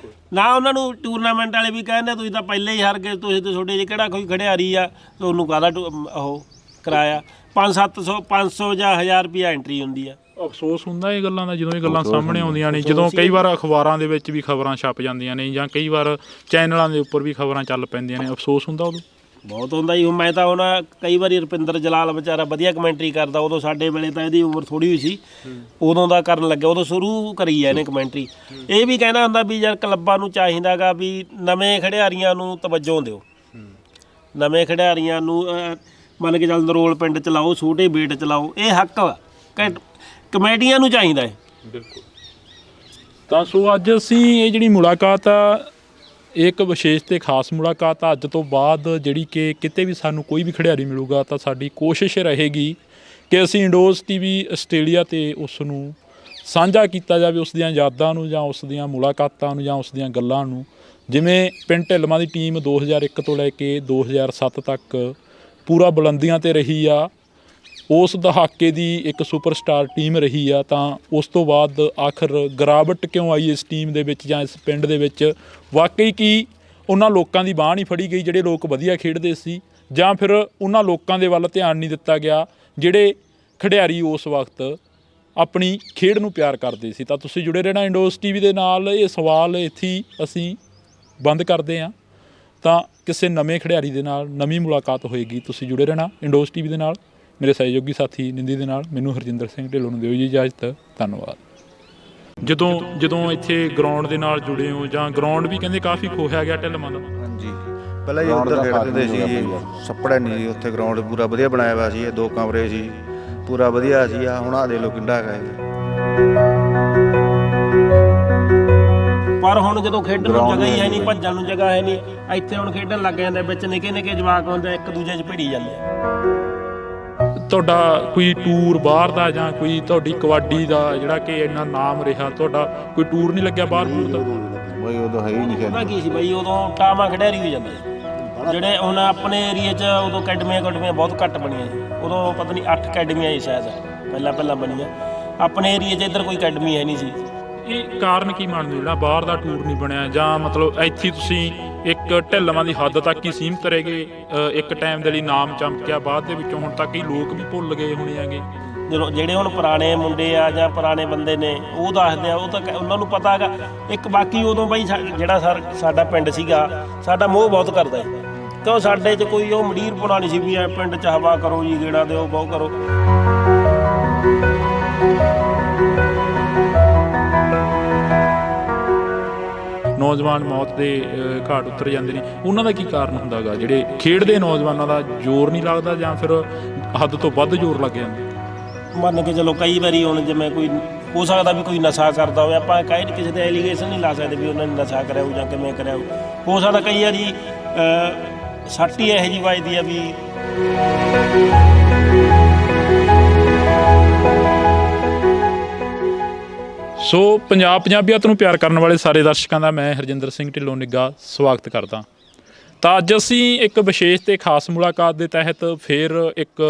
ਨਾ। ਉਹਨਾਂ ਨੂੰ ਟੂਰਨਾਮੈਂਟ ਵਾਲੇ ਵੀ ਕਹਿੰਦੇ ਤੁਸੀਂ ਤਾਂ ਪਹਿਲੇ ਹੀ ਹਾਰ ਗਏ, ਤੁਸੀਂ ਤਾਂ ਤੁਹਾਡੇ 'ਚ ਕਿਹੜਾ ਕੋਈ ਖਿਡਾਰੀ ਆ, ਤੁਹਾਨੂੰ ਕਾਹਦਾ ਉਹ ਕਰਾਇਆ। 500 ਜਾਂ 1000 ਰੁਪਇਆ ਐਂਟਰੀ ਹੁੰਦੀ ਆ। ਅਫਸੋਸ ਹੁੰਦਾ ਇਹ ਗੱਲਾਂ ਦਾ, ਜਦੋਂ ਇਹ ਗੱਲਾਂ ਸਾਹਮਣੇ ਆਉਂਦੀਆਂ ਨੇ, ਜਦੋਂ ਕਈ ਵਾਰ ਅਖਬਾਰਾਂ ਦੇ ਵਿੱਚ ਵੀ ਖਬਰਾਂ ਛਪ ਜਾਂਦੀਆਂ ਨੇ, ਜਾਂ ਕਈ ਵਾਰ ਚੈਨਲਾਂ ਦੇ ਉੱਪਰ ਵੀ ਖਬਰਾਂ ਚੱਲ ਪੈਂਦੀਆਂ ਨੇ, ਅਫਸੋਸ ਹੁੰਦਾ ਉਦੋਂ ਬਹੁਤ ਹੁੰਦਾ ਜੀ। ਮੈਂ ਤਾਂ ਹੁਣ ਕਈ ਵਾਰੀ ਰੁਪਿੰਦਰ ਜਲਾਲ ਵਿਚਾਰਾ ਵਧੀਆ ਕਮੈਂਟਰੀ ਕਰਦਾ, ਉਦੋਂ ਸਾਡੇ ਵੇਲੇ ਤਾਂ ਇਹਦੀ ਉਮਰ ਥੋੜੀ ਹੋਈ ਸੀ, ਉਦੋਂ ਦਾ ਕਰਨ ਲੱਗਿਆ, ਉਦੋਂ ਸ਼ੁਰੂ ਕਰੀ ਹੈ ਇਹਨੇ ਕਮੈਂਟਰੀ। ਇਹ ਵੀ ਕਹਿੰਦਾ ਹੁੰਦਾ ਵੀ ਯਾਰ ਕਲੱਬਾਂ ਨੂੰ ਚਾਹੀਦਾ ਗਾ ਵੀ ਨਵੇਂ ਖਿਡਾਰੀਆਂ ਨੂੰ ਤਵੱਜੋ ਦਿਓ, ਨਵੇਂ ਖਿਡਾਰੀਆਂ ਨੂੰ ਮੰਨ ਕੇ ਚੱਲ ਨਰੋਲ ਪਿੰਡ ਚਲਾਓ, ਛੋਟੇ ਬੇਟ ਚਲਾਓ, ਇਹ ਹੱਕ ਕਮੇਟੀਆਂ ਨੂੰ ਚਾਹੀਦਾ ਹੈ। ਬਿਲਕੁਲ। ਤਾਂ ਸੋ ਅੱਜ ਅਸੀਂ ਇਹ ਜਿਹੜੀ ਮੁਲਾਕਾਤ ਆ, ਇੱਕ ਵਿਸ਼ੇਸ਼ ਤੇ ਖਾਸ ਮੁਲਾਕਾਤ ਆ। ਅੱਜ ਤੋਂ ਬਾਅਦ ਜਿਹੜੀ ਕਿ ਕਿਤੇ ਵੀ ਸਾਨੂੰ ਕੋਈ ਵੀ ਖਿਡਾਰੀ ਮਿਲੂਗਾ ਤਾਂ ਸਾਡੀ ਕੋਸ਼ਿਸ਼ ਰਹੇਗੀ ਕਿ ਅਸੀਂ ਇੰਡੋਜ਼ TV ਆਸਟ੍ਰੇਲੀਆ 'ਤੇ ਉਸ ਨੂੰ ਸਾਂਝਾ ਕੀਤਾ ਜਾਵੇ, ਉਸ ਦੀਆਂ ਯਾਦਾਂ ਨੂੰ, ਜਾਂ ਉਸ ਦੀਆਂ ਮੁਲਾਕਾਤਾਂ ਨੂੰ, ਜਾਂ ਉਸ ਦੀਆਂ ਗੱਲਾਂ ਨੂੰ। ਜਿਵੇਂ ਪਿੰਡ ਢਿੱਲਵਾਂ ਦੀ ਟੀਮ 2001 ਤੋਂ ਲੈ ਕੇ 2007 ਤੱਕ ਪੂਰਾ ਬੁਲੰਦੀਆਂ 'ਤੇ ਰਹੀ ਆ, ਉਸ ਦਹਾਕੇ ਦੀ ਇੱਕ ਸੁਪਰਸਟਾਰ ਟੀਮ ਰਹੀ ਆ, ਤਾਂ ਉਸ ਤੋਂ ਬਾਅਦ ਆਖਰ ਗਿਰਾਵਟ ਕਿਉਂ ਆਈ ਇਸ ਟੀਮ ਦੇ ਵਿੱਚ ਜਾਂ ਇਸ ਪਿੰਡ ਦੇ ਵਿੱਚ? ਵਾਕਈ ਕੀ ਉਹਨਾਂ ਲੋਕਾਂ ਦੀ ਬਾਂਹ ਨਹੀਂ ਫੜੀ ਗਈ ਜਿਹੜੇ ਲੋਕ ਵਧੀਆ ਖੇਡਦੇ ਸੀ, ਜਾਂ ਫਿਰ ਉਹਨਾਂ ਲੋਕਾਂ ਦੇ ਵੱਲ ਧਿਆਨ ਨਹੀਂ ਦਿੱਤਾ ਗਿਆ ਜਿਹੜੇ ਖਿਡਾਰੀ ਉਸ ਵਕਤ ਆਪਣੀ ਖੇਡ ਨੂੰ ਪਿਆਰ ਕਰਦੇ ਸੀ। ਤਾਂ ਤੁਸੀਂ ਜੁੜੇ ਰਹਿਣਾ ਇੰਡੋਸ ਟੀਵੀ ਦੇ ਨਾਲ। ਇਹ ਸਵਾਲ ਇੱਥੇ ਹੀ ਅਸੀਂ ਬੰਦ ਕਰਦੇ ਹਾਂ, ਤਾਂ ਕਿਸੇ ਨਵੇਂ ਖਿਡਾਰੀ ਦੇ ਨਾਲ ਨਵੀਂ ਮੁਲਾਕਾਤ ਹੋਏਗੀ। ਤੁਸੀਂ ਜੁੜੇ ਰਹਿਣਾ ਇੰਡੋਸ ਟੀਵੀ ਦੇ ਨਾਲ। ਮੇਰੇ ਸਹਿਯੋਗੀ ਸਾਥੀ ਨਿੰਦੀ ਦੇ ਨਾਲ ਮੈਨੂੰ ਹਰਜਿੰਦਰ ਸਿੰਘ ਢਿੱਲੋਂ ਨੂੰ ਦਿਓ ਜੀ ਇਜਾਜ਼ਤ। ਧੰਨਵਾਦ। ਜਦੋਂ ਇੱਥੇ ਗਰਾਊਂਡ ਦੇ ਨਾਲ ਜੁੜੇ ਹੋ, ਜਾਂ ਗਰਾਊਂਡ ਵੀ ਕਹਿੰਦੇ ਕਾਫੀ ਖੋਹਿਆ ਗਿਆ ਢਿੱਲਵਾਂ ਦਾ। ਹਾਂਜੀ, ਪਹਿਲਾਂ ਜੀ ਉੱਧਰ ਖੇਡਦੇ ਸੀ ਜੀ, ਛੱਪੜਾ ਨਹੀਂ ਸੀ ਉੱਥੇ, ਗਰਾਊਂਡ ਪੂਰਾ ਵਧੀਆ ਬਣਾਇਆ ਹੋਇਆ ਸੀ, 2 ਕਮਰੇ ਸੀ, ਪੂਰਾ ਵਧੀਆ ਸੀ। ਹੁਣ ਆ ਦੇ ਲੋ ਕਿੰਡਾ ਹੈਗਾ ਜੀ। ਪਰ ਹੁਣ ਜਦੋਂ ਖੇਡਣ ਨੂੰ ਜਗ੍ਹਾ ਹੀ ਹੈ ਨਹੀਂ, ਭੱਜਣ ਨੂੰ ਜਗ੍ਹਾ ਹੈ ਨਹੀਂ, ਇੱਥੇ ਹੁਣ ਖੇਡਣ ਲੱਗ ਜਾਂਦੇ ਵਿੱਚ ਨਿੱਕੇ ਨਿੱਕੇ ਜਵਾਕ ਹੁੰਦੇ, ਇੱਕ ਦੂਜੇ 'ਚ ਭਿੜੀ ਜਾਂਦੇ ਆ। ਤੁਹਾਡਾ ਕੋਈ ਟੂਰ ਬਾਹਰ ਦਾ, ਜਾਂ ਕੋਈ ਤੁਹਾਡੀ ਕਬੱਡੀ ਦਾ ਜਿਹੜਾ ਕਿ ਇੰਨਾ ਨਾਮ ਰਿਹਾ, ਤੁਹਾਡਾ ਕੋਈ ਟੂਰ ਨਹੀਂ ਲੱਗਿਆ ਬਾਹਰ ਬੂਰ ਦਾ? ਬਈ ਉਦੋਂ ਹੈ ਹੀ ਨਹੀਂ ਉਹਦਾ ਕੀ ਸੀ ਬਈ, ਉਦੋਂ ਟਾਮਾ ਖਿਡਾਰੀ ਹੋ ਜਾਂਦਾ ਸੀ। ਜਿਹੜੇ ਹੁਣ ਆਪਣੇ ਏਰੀਏ 'ਚ ਉਦੋਂ ਅਕੈਡਮੀਆਂ ਬਹੁਤ ਘੱਟ ਬਣੀਆਂ ਸੀ। ਉਦੋਂ ਪਤਾ ਨਹੀਂ 8 ਅਕੈਡਮੀਆਂ ਸੀ ਸ਼ਾਇਦ ਪਹਿਲਾਂ ਬਣੀਆਂ। ਆਪਣੇ ਏਰੀਏ 'ਚ ਇੱਧਰ ਕੋਈ ਅਕੈਡਮੀ ਹੈ ਨਹੀਂ ਸੀ। ਇਹ ਕਾਰਨ ਕੀ ਮੰਨਦੇ ਜਿਹੜਾ ਬਾਹਰ ਦਾ ਟੂਰ ਨਹੀਂ ਬਣਿਆ? ਜਾਂ ਮਤਲਬ ਇੱਥੇ ਤੁਸੀਂ ਇੱਕ ਢਿੱਲਵਾਂ ਦੀ ਹੱਦ ਤੱਕ ਹੀ ਸੀਮਤ ਰਹਿ ਗਏ? ਇੱਕ ਟਾਈਮ ਦੇ ਲਈ ਨਾਮ ਚਮਕਿਆ, ਬਾਅਦ ਦੇ ਵਿੱਚੋਂ ਹੁਣ ਤੱਕ ਹੀ ਲੋਕ ਵੀ ਭੁੱਲ ਗਏ ਹੋਣੇ ਹੈਗੇ। ਜਦੋਂ ਜਿਹੜੇ ਹੁਣ ਪੁਰਾਣੇ ਮੁੰਡੇ ਆ ਜਾਂ ਪੁਰਾਣੇ ਬੰਦੇ ਨੇ ਉਹ ਦੱਸਦੇ ਆ, ਉਹ ਤਾਂ ਉਹਨਾਂ ਨੂੰ ਪਤਾ ਹੈਗਾ। ਇੱਕ ਬਾਕੀ ਉਦੋਂ ਬਈ ਜਿਹੜਾ ਸਾਡਾ ਪਿੰਡ ਸੀਗਾ, ਸਾਡਾ ਮੋਹ ਬਹੁਤ ਕਰਦਾ ਸੀ, ਕਿਉਂ ਸਾਡੇ 'ਚ ਕੋਈ ਉਹ ਮੰਡੀਰ ਪੁਣਾ ਨਹੀਂ ਸੀ ਵੀ ਐ ਪਿੰਡ 'ਚ ਹਵਾ ਕਰੋ ਜੀ, ਗੇੜਾ ਦਿਓ, ਬਹੁ ਕਰੋ। ਨੌਜਵਾਨ ਮੌਤ ਦੇ ਘਾਟ ਉਤਰ ਜਾਂਦੇ ਨੇ, ਉਹਨਾਂ ਦਾ ਕੀ ਕਾਰਨ ਹੁੰਦਾ ਗਾ? ਜਿਹੜੇ ਖੇਡਦੇ ਨੌਜਵਾਨਾਂ ਦਾ ਜ਼ੋਰ ਨਹੀਂ ਲੱਗਦਾ, ਜਾਂ ਫਿਰ ਹੱਦ ਤੋਂ ਵੱਧ ਜ਼ੋਰ ਲੱਗ ਜਾਂਦਾ? ਮੰਨ ਕੇ ਚਲੋ ਕਈ ਵਾਰੀ ਹੁਣ ਜਿਵੇਂ ਕੋਈ ਹੋ ਸਕਦਾ ਵੀ ਕੋਈ ਨਸ਼ਾ ਕਰਦਾ ਹੋਵੇ, ਆਪਾਂ ਕਹੇ ਕਿਸੇ ਤੇ ਐਲੀਗੇਸ਼ਨ ਨਹੀਂ ਲਾ ਸਕਦੇ ਵੀ ਉਹਨਾਂ ਨੇ ਨਸ਼ਾ ਕਰਿਆ ਹੋ ਜਾਂ ਕਿਵੇਂ ਕਰਿਆ ਹੋ ਸਕਦਾ ਕਈ ਵਾਰੀ ਸੱਟ ਹੀ ਇਹੋ ਜਿਹੀ ਵੱਜਦੀ ਆ ਵੀ। ਸੋ ਪੰਜਾਬੀਅਤ ਨੂੰ ਪਿਆਰ ਕਰਨ ਵਾਲੇ ਸਾਰੇ ਦਰਸ਼ਕਾਂ ਦਾ ਮੈਂ ਹਰਜਿੰਦਰ ਸਿੰਘ ਢਿੱਲੋਂ ਨਿੱਗਾ ਸਵਾਗਤ ਕਰਦਾ। ਤਾਂ ਅੱਜ ਅਸੀਂ ਇੱਕ ਵਿਸ਼ੇਸ਼ ਤੇ ਖਾਸ ਮੁਲਾਕਾਤ ਦੇ ਤਹਿਤ ਫਿਰ ਇੱਕ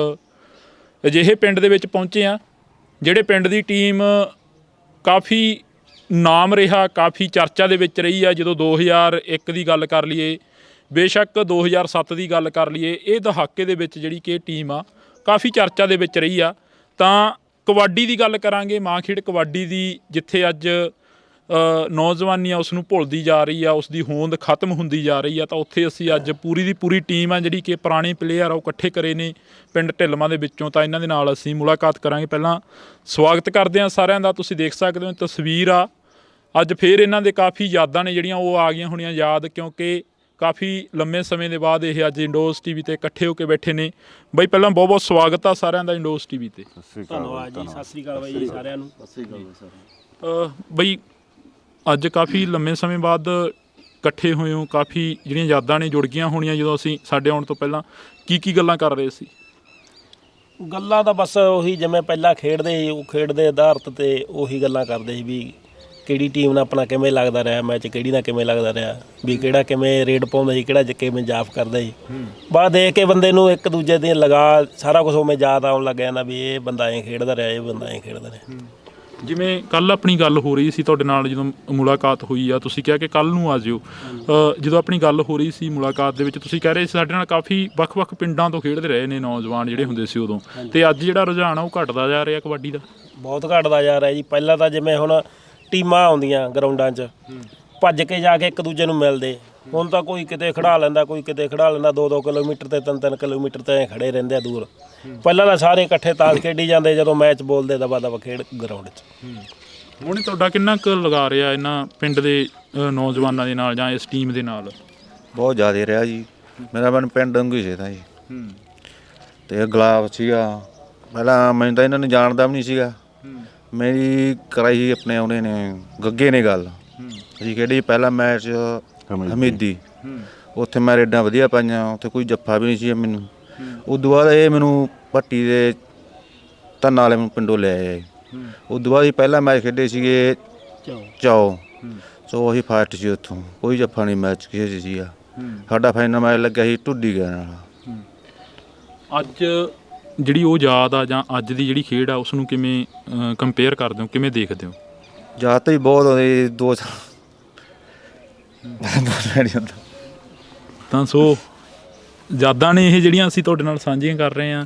ਅਜਿਹੇ ਪਿੰਡ ਦੇ ਵਿੱਚ ਪਹੁੰਚੇ ਹਾਂ, ਜਿਹੜੇ ਪਿੰਡ ਦੀ ਟੀਮ ਕਾਫੀ ਨਾਮ ਰਿਹਾ, ਕਾਫੀ ਚਰਚਾ ਦੇ ਵਿੱਚ ਰਹੀ ਆ। ਜਦੋਂ 2001 ਦੀ ਗੱਲ ਕਰ ਲਈਏ, ਬੇਸ਼ੱਕ 2007 ਦੀ ਗੱਲ ਕਰ ਲਈਏ, ਇਹ ਦਹਾਕੇ ਦੇ ਵਿੱਚ ਜਿਹੜੀ ਕਿ ਟੀਮ ਆ ਕਾਫੀ ਚਰਚਾ ਦੇ ਵਿੱਚ ਰਹੀ ਆ। ਤਾਂ ਕਬੱਡੀ ਦੀ ਗੱਲ ਕਰਾਂਗੇ, ਮਾਂ ਖੇਡ ਕਬੱਡੀ ਦੀ, ਜਿੱਥੇ ਅੱਜ ਨੌਜਵਾਨੀ ਆ ਉਸ ਨੂੰ ਭੁੱਲਦੀ ਜਾ ਰਹੀ ਆ, ਉਸ ਦੀ ਹੋਂਦ ਖਤਮ ਹੁੰਦੀ ਜਾ ਰਹੀ ਆ। ਤਾਂ ਉੱਥੇ ਅਸੀਂ ਅੱਜ ਪੂਰੀ ਦੀ ਪੂਰੀ ਟੀਮ ਆ ਜਿਹੜੀ ਕਿ ਪੁਰਾਣੇ ਪਲੇਅਰ ਆ ਉਹ ਇਕੱਠੇ ਕਰੇ ਨੇ ਪਿੰਡ ਢਿੱਲਵਾਂ ਦੇ ਵਿੱਚੋਂ। ਤਾਂ ਇਹਨਾਂ ਦੇ ਨਾਲ ਅਸੀਂ ਮੁਲਾਕਾਤ ਕਰਾਂਗੇ। ਪਹਿਲਾਂ ਸਵਾਗਤ ਕਰਦੇ ਹਾਂ ਸਾਰਿਆਂ ਦਾ। ਤੁਸੀਂ ਦੇਖ ਸਕਦੇ ਹੋ ਤਸਵੀਰ ਆ, ਅੱਜ ਫਿਰ ਇਹਨਾਂ ਦੇ ਕਾਫੀ ਯਾਦਾਂ ਨੇ ਜਿਹੜੀਆਂ ਉਹ ਆ ਗਈਆਂ ਹੋਣੀਆਂ ਯਾਦ, ਕਿਉਂਕਿ ਕਾਫੀ ਲੰਮੇ ਸਮੇਂ ਦੇ ਬਾਅਦ ਇਹ ਅੱਜ ਇੰਡੋਸ ਟੀਵੀ ਤੇ ਇਕੱਠੇ ਹੋ ਕੇ ਬੈਠੇ ਨੇ। ਬਈ ਪਹਿਲਾਂ ਬਹੁਤ ਬਹੁਤ ਸਵਾਗਤ ਆ ਸਾਰਿਆਂ ਦਾ ਇੰਡੋਸ ਟੀਵੀ ਤੇ। ਧੰਨਵਾਦ ਜੀ, ਸਤਿ ਸ੍ਰੀ ਅਕਾਲ ਬਾਈ ਜੀ ਸਾਰਿਆਂ ਨੂੰ। ਬਈ ਅੱਜ ਕਾਫੀ ਲੰਮੇ ਸਮੇਂ ਬਾਅਦ ਇਕੱਠੇ ਹੋਏ ਹੋ, ਕਾਫੀ ਜਿਹੜੀਆਂ ਯਾਦਾਂ ਨੇ ਜੁੜ ਗਈਆਂ ਹੋਣੀਆਂ ਜਦੋਂ ਅਸੀਂ ਸਾਡੇ ਆਉਣ ਤੋਂ ਪਹਿਲਾਂ ਕੀ ਗੱਲਾਂ ਕਰ ਰਹੇ ਸੀ? ਗੱਲਾਂ ਤਾਂ ਬਸ ਉਹੀ ਜਿਵੇਂ ਪਹਿਲਾਂ ਖੇਡਦੇ ਸੀ, ਉਹ ਖੇਡਦੇ ਆਧਾਰਿਤ ਤੇ ਉਹੀ ਗੱਲਾਂ ਕਰਦੇ ਸੀ ਵੀ ਕਿਹੜੀ ਟੀਮ ਨਾਲ ਆਪਣਾ ਕਿਵੇਂ ਲੱਗਦਾ ਰਿਹਾ ਮੈਚ, ਕਿਹੜੀ ਨਾਲ ਕਿਵੇਂ ਲੱਗਦਾ ਰਿਹਾ, ਵੀ ਕਿਹੜਾ ਕਿਵੇਂ ਰੇਡ ਪਾਉਂਦਾ ਸੀ, ਕਿਹੜਾ ਕਿਵੇਂ ਜਾਫ ਕਰਦਾ ਸੀ। ਬਾਅਦ ਦੇਖ ਕੇ ਬੰਦੇ ਨੂੰ ਇੱਕ ਦੂਜੇ ਦੀ ਲਗਾ ਸਾਰਾ ਕੁਝ ਉਵੇਂ ਯਾਦ ਆਉਣ ਲੱਗ ਜਾਂਦਾ ਵੀ ਇਹ ਬੰਦਾ ਐਂ ਖੇਡਦਾ ਰਿਹਾ, ਇਹ ਬੰਦਾ ਐਂ ਖੇਡਦਾ ਰਿਹਾ। ਜਿਵੇਂ ਕੱਲ੍ਹ ਆਪਣੀ ਗੱਲ ਹੋ ਰਹੀ ਸੀ ਤੁਹਾਡੇ ਨਾਲ, ਜਦੋਂ ਮੁਲਾਕਾਤ ਹੋਈ ਆ, ਤੁਸੀਂ ਕਿਹਾ ਕਿ ਕੱਲ੍ਹ ਨੂੰ ਆ ਜਿਓ। ਜਦੋਂ ਆਪਣੀ ਗੱਲ ਹੋ ਰਹੀ ਸੀ ਮੁਲਾਕਾਤ ਦੇ ਵਿੱਚ, ਤੁਸੀਂ ਕਹਿ ਰਹੇ ਸੀ ਸਾਡੇ ਨਾਲ ਕਾਫੀ ਵੱਖ-ਵੱਖ ਪਿੰਡਾਂ ਤੋਂ ਖੇਡਦੇ ਰਹੇ ਨੇ ਨੌਜਵਾਨ ਜਿਹੜੇ ਹੁੰਦੇ ਸੀ ਉਦੋਂ, ਤੇ ਅੱਜ ਜਿਹੜਾ ਰੁਝਾਨ ਆ ਉਹ ਘਟਦਾ ਜਾ ਰਿਹਾ ਕਬੱਡੀ ਦਾ? ਬਹੁਤ ਘਟਦਾ ਜਾ ਰਿਹਾ ਜੀ। ਪਹਿਲਾਂ ਤਾਂ ਜਿਵੇਂ ਹੁਣ ਟੀਮਾਂ ਆਉਂਦੀਆਂ ਗਰਾਊਂਡਾਂ 'ਚ, ਭੱਜ ਕੇ ਜਾ ਕੇ ਇੱਕ ਦੂਜੇ ਨੂੰ ਮਿਲਦੇ। ਹੁਣ ਤਾਂ ਕੋਈ ਕਿਤੇ ਖੜਾ ਲੈਂਦਾ, ਕੋਈ ਕਿਤੇ ਖੜਾ ਲੈਂਦਾ, 2-2 ਕਿਲੋਮੀਟਰ ਤੇ 3-3 ਕਿਲੋਮੀਟਰ ਤੇ ਖੜੇ ਰਹਿੰਦੇ ਆ ਦੂਰ। ਪਹਿਲਾਂ ਤਾਂ ਸਾਰੇ ਇਕੱਠੇ ਤਾਸ਼ ਖੇਡੀ ਜਾਂਦੇ, ਜਦੋਂ ਮੈਚ ਬੋਲਦੇ ਦਬਾ ਖੇਡ ਗਰਾਊਂਡ 'ਚ। ਹੁਣ ਤੁਹਾਡਾ ਕਿੰਨਾ ਕੁ ਲਗਾ ਰਿਹਾ ਇਹਨਾਂ ਪਿੰਡ ਦੇ ਨੌਜਵਾਨਾਂ ਦੇ ਨਾਲ ਜਾਂ ਇਸ ਟੀਮ ਦੇ ਨਾਲ? ਬਹੁਤ ਜ਼ਿਆਦਾ ਰਿਹਾ ਜੀ। ਮੇਰਾ ਮਨ ਪਿੰਡ ਵਾਂਗੂ ਹੀ ਸੀਗਾ ਜੀ। ਤੇ ਗੁਲਾਬ ਸੀਗਾ, ਪਹਿਲਾਂ ਮੈਨੂੰ ਤਾਂ ਇਹਨਾਂ ਨੂੰ ਜਾਣਦਾ ਵੀ ਨਹੀਂ ਸੀਗਾ। ਮੇਰੀ ਕਰਾਈ ਸੀ ਆਪਣੇ ਉਹਨੇ ਨੇ ਗੱਗੇ ਨੇ ਗੱਲ। ਅਸੀਂ ਖੇਡੀ ਪਹਿਲਾ ਮੈਚ ਹਮੀਦੀ, ਉੱਥੇ ਮੈਂ ਰੇਡਾਂ ਵਧੀਆ ਪਾਈਆਂ, ਉੱਥੇ ਕੋਈ ਜੱਫਾ ਵੀ ਨਹੀਂ ਸੀ ਮੈਨੂੰ। ਉਦੋਂ ਬਾਅਦ ਇਹ ਮੈਨੂੰ ਭੱਟੀ ਦੇ ਧੰਨਾ ਵਾਲੇ ਮੈਨੂੰ ਪਿੰਡੋਂ ਲੈ ਆਏ। ਉਦੋਂ ਬਾਅਦ ਹੀ ਪਹਿਲਾ ਮੈਚ ਖੇਡੇ ਸੀਗੇ ਚਾਓ, ਸੋ ਅਸੀਂ ਫਾਸਟ ਸੀ, ਉੱਥੋਂ ਕੋਈ ਜੱਫਾ ਨਹੀਂ ਮੈਚ ਕਿਸੇ 'ਚ ਸੀਗਾ। ਸਾਡਾ ਫਾਈਨਲ ਮੈਚ ਲੱਗਿਆ ਸੀ ਢੁੱਡੀ ਗਿਆ ਨਾਲ। ਅੱਜ ਜਿਹੜੀ ਉਹ ਯਾਦ ਆ ਜਾਂ ਅੱਜ ਦੀ ਜਿਹੜੀ ਖੇਡ ਆ ਉਸ ਨੂੰ ਕਿਵੇਂ ਕੰਪੇਅਰ ਕਰਦੇ ਹੋ, ਕਿਵੇਂ ਦੇਖਦੇ ਹੋ? ਯਾਦ ਤਾਂ ਹੀ ਬਹੁਤ ਆਉਂਦੀ, 2 ਸਾਲ ਤਾਂ ਸੋ ਯਾਦਾਂ ਨੇ ਇਹ ਜਿਹੜੀਆਂ ਅਸੀਂ ਤੁਹਾਡੇ ਨਾਲ ਸਾਂਝੀਆਂ ਕਰ ਰਹੇ ਹਾਂ।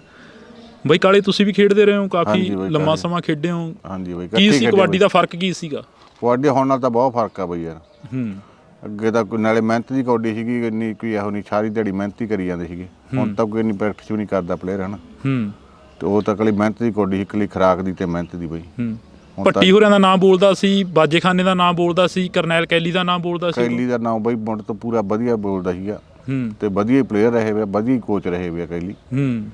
ਬਈ ਕਾਲੇ ਤੁਸੀਂ ਵੀ ਖੇਡਦੇ ਰਹੇ ਹੋ ਕਾਫੀ ਹਾਂਜੀ ਬਈ, ਲੰਮਾ ਕਾਲੇ। ਸਮਾਂ ਖੇਡੇ ਹੋ। ਹਾਂਜੀ ਬਈ ਕੀ ਸੀ ਕਬੱਡੀ ਦਾ ਫਰਕ ਕੀ ਸੀਗਾ? ਕਬੱਡੀ ਹੁਣ ਨਾਲ ਤਾਂ ਬਹੁਤ ਫਰਕ ਆ ਬਈ ਯਾਰ। ਹੂੰ ਅੱਗੇ ਤਾਂ ਨਾਲੇ ਮਿਹਨਤ ਦੀ ਕਬੱਡੀ ਸੀਗੀ, ਇੰਨੀ ਕੋਈ ਇਹੋ ਨਹੀਂ, ਸਾਰੀ ਦਿਹਾੜੀ ਮਿਹਨਤ ਹੀ ਕਰੀ ਜਾਂਦੇ ਸੀਗੇ। ਹੁਣ ਤਾਂ ਕੋਈ ਇੰਨੀ ਪ੍ਰੈਕਟਿਸ ਵੀ ਨਹੀਂ ਕਰਦਾ ਪਲੇਅਰ ਹੈ ਨਾ। ਹੂੰ ਤੇ ਉਹ ਤਾਂ ਇਕੱਲੀ ਮਿਹਨਤ ਦੀ ਕਬੱਡੀ ਸੀ, ਇਕੱਲੀ ਖੁਰਾਕ ਦੀ ਤੇ ਮਿਹਨਤ ਦੀ ਬਈ। ਹੂੰ ਭੱਟੀ ਹੋਰਾਂ ਦਾ ਨਾਮ ਬੋਲਦਾ ਸੀ, ਬਾਜੇਖਾਨੇ ਦਾ ਨਾਮ ਬੋਲਦਾ ਸੀ, ਕਰਨੈਲ ਕੈਲੀ ਦਾ ਨਾਮ ਬੋਲਦਾ ਸੀ। ਕੈਲੀ ਦਾ ਨਾਮ ਬਈ ਮੁੰਡ ਤੋਂ ਪੂਰਾ ਵਧੀਆ ਬੋਲਦਾ ਸੀਗਾ ਹੂੰ ਤੇ ਵਧੀਆ ਪਲੇਅਰ ਰਹੇ ਵੇ, ਵਧੀਆ ਕੋਚ ਰਹੇ ਵੇ ਕੈਲੀ। ਹੂੰ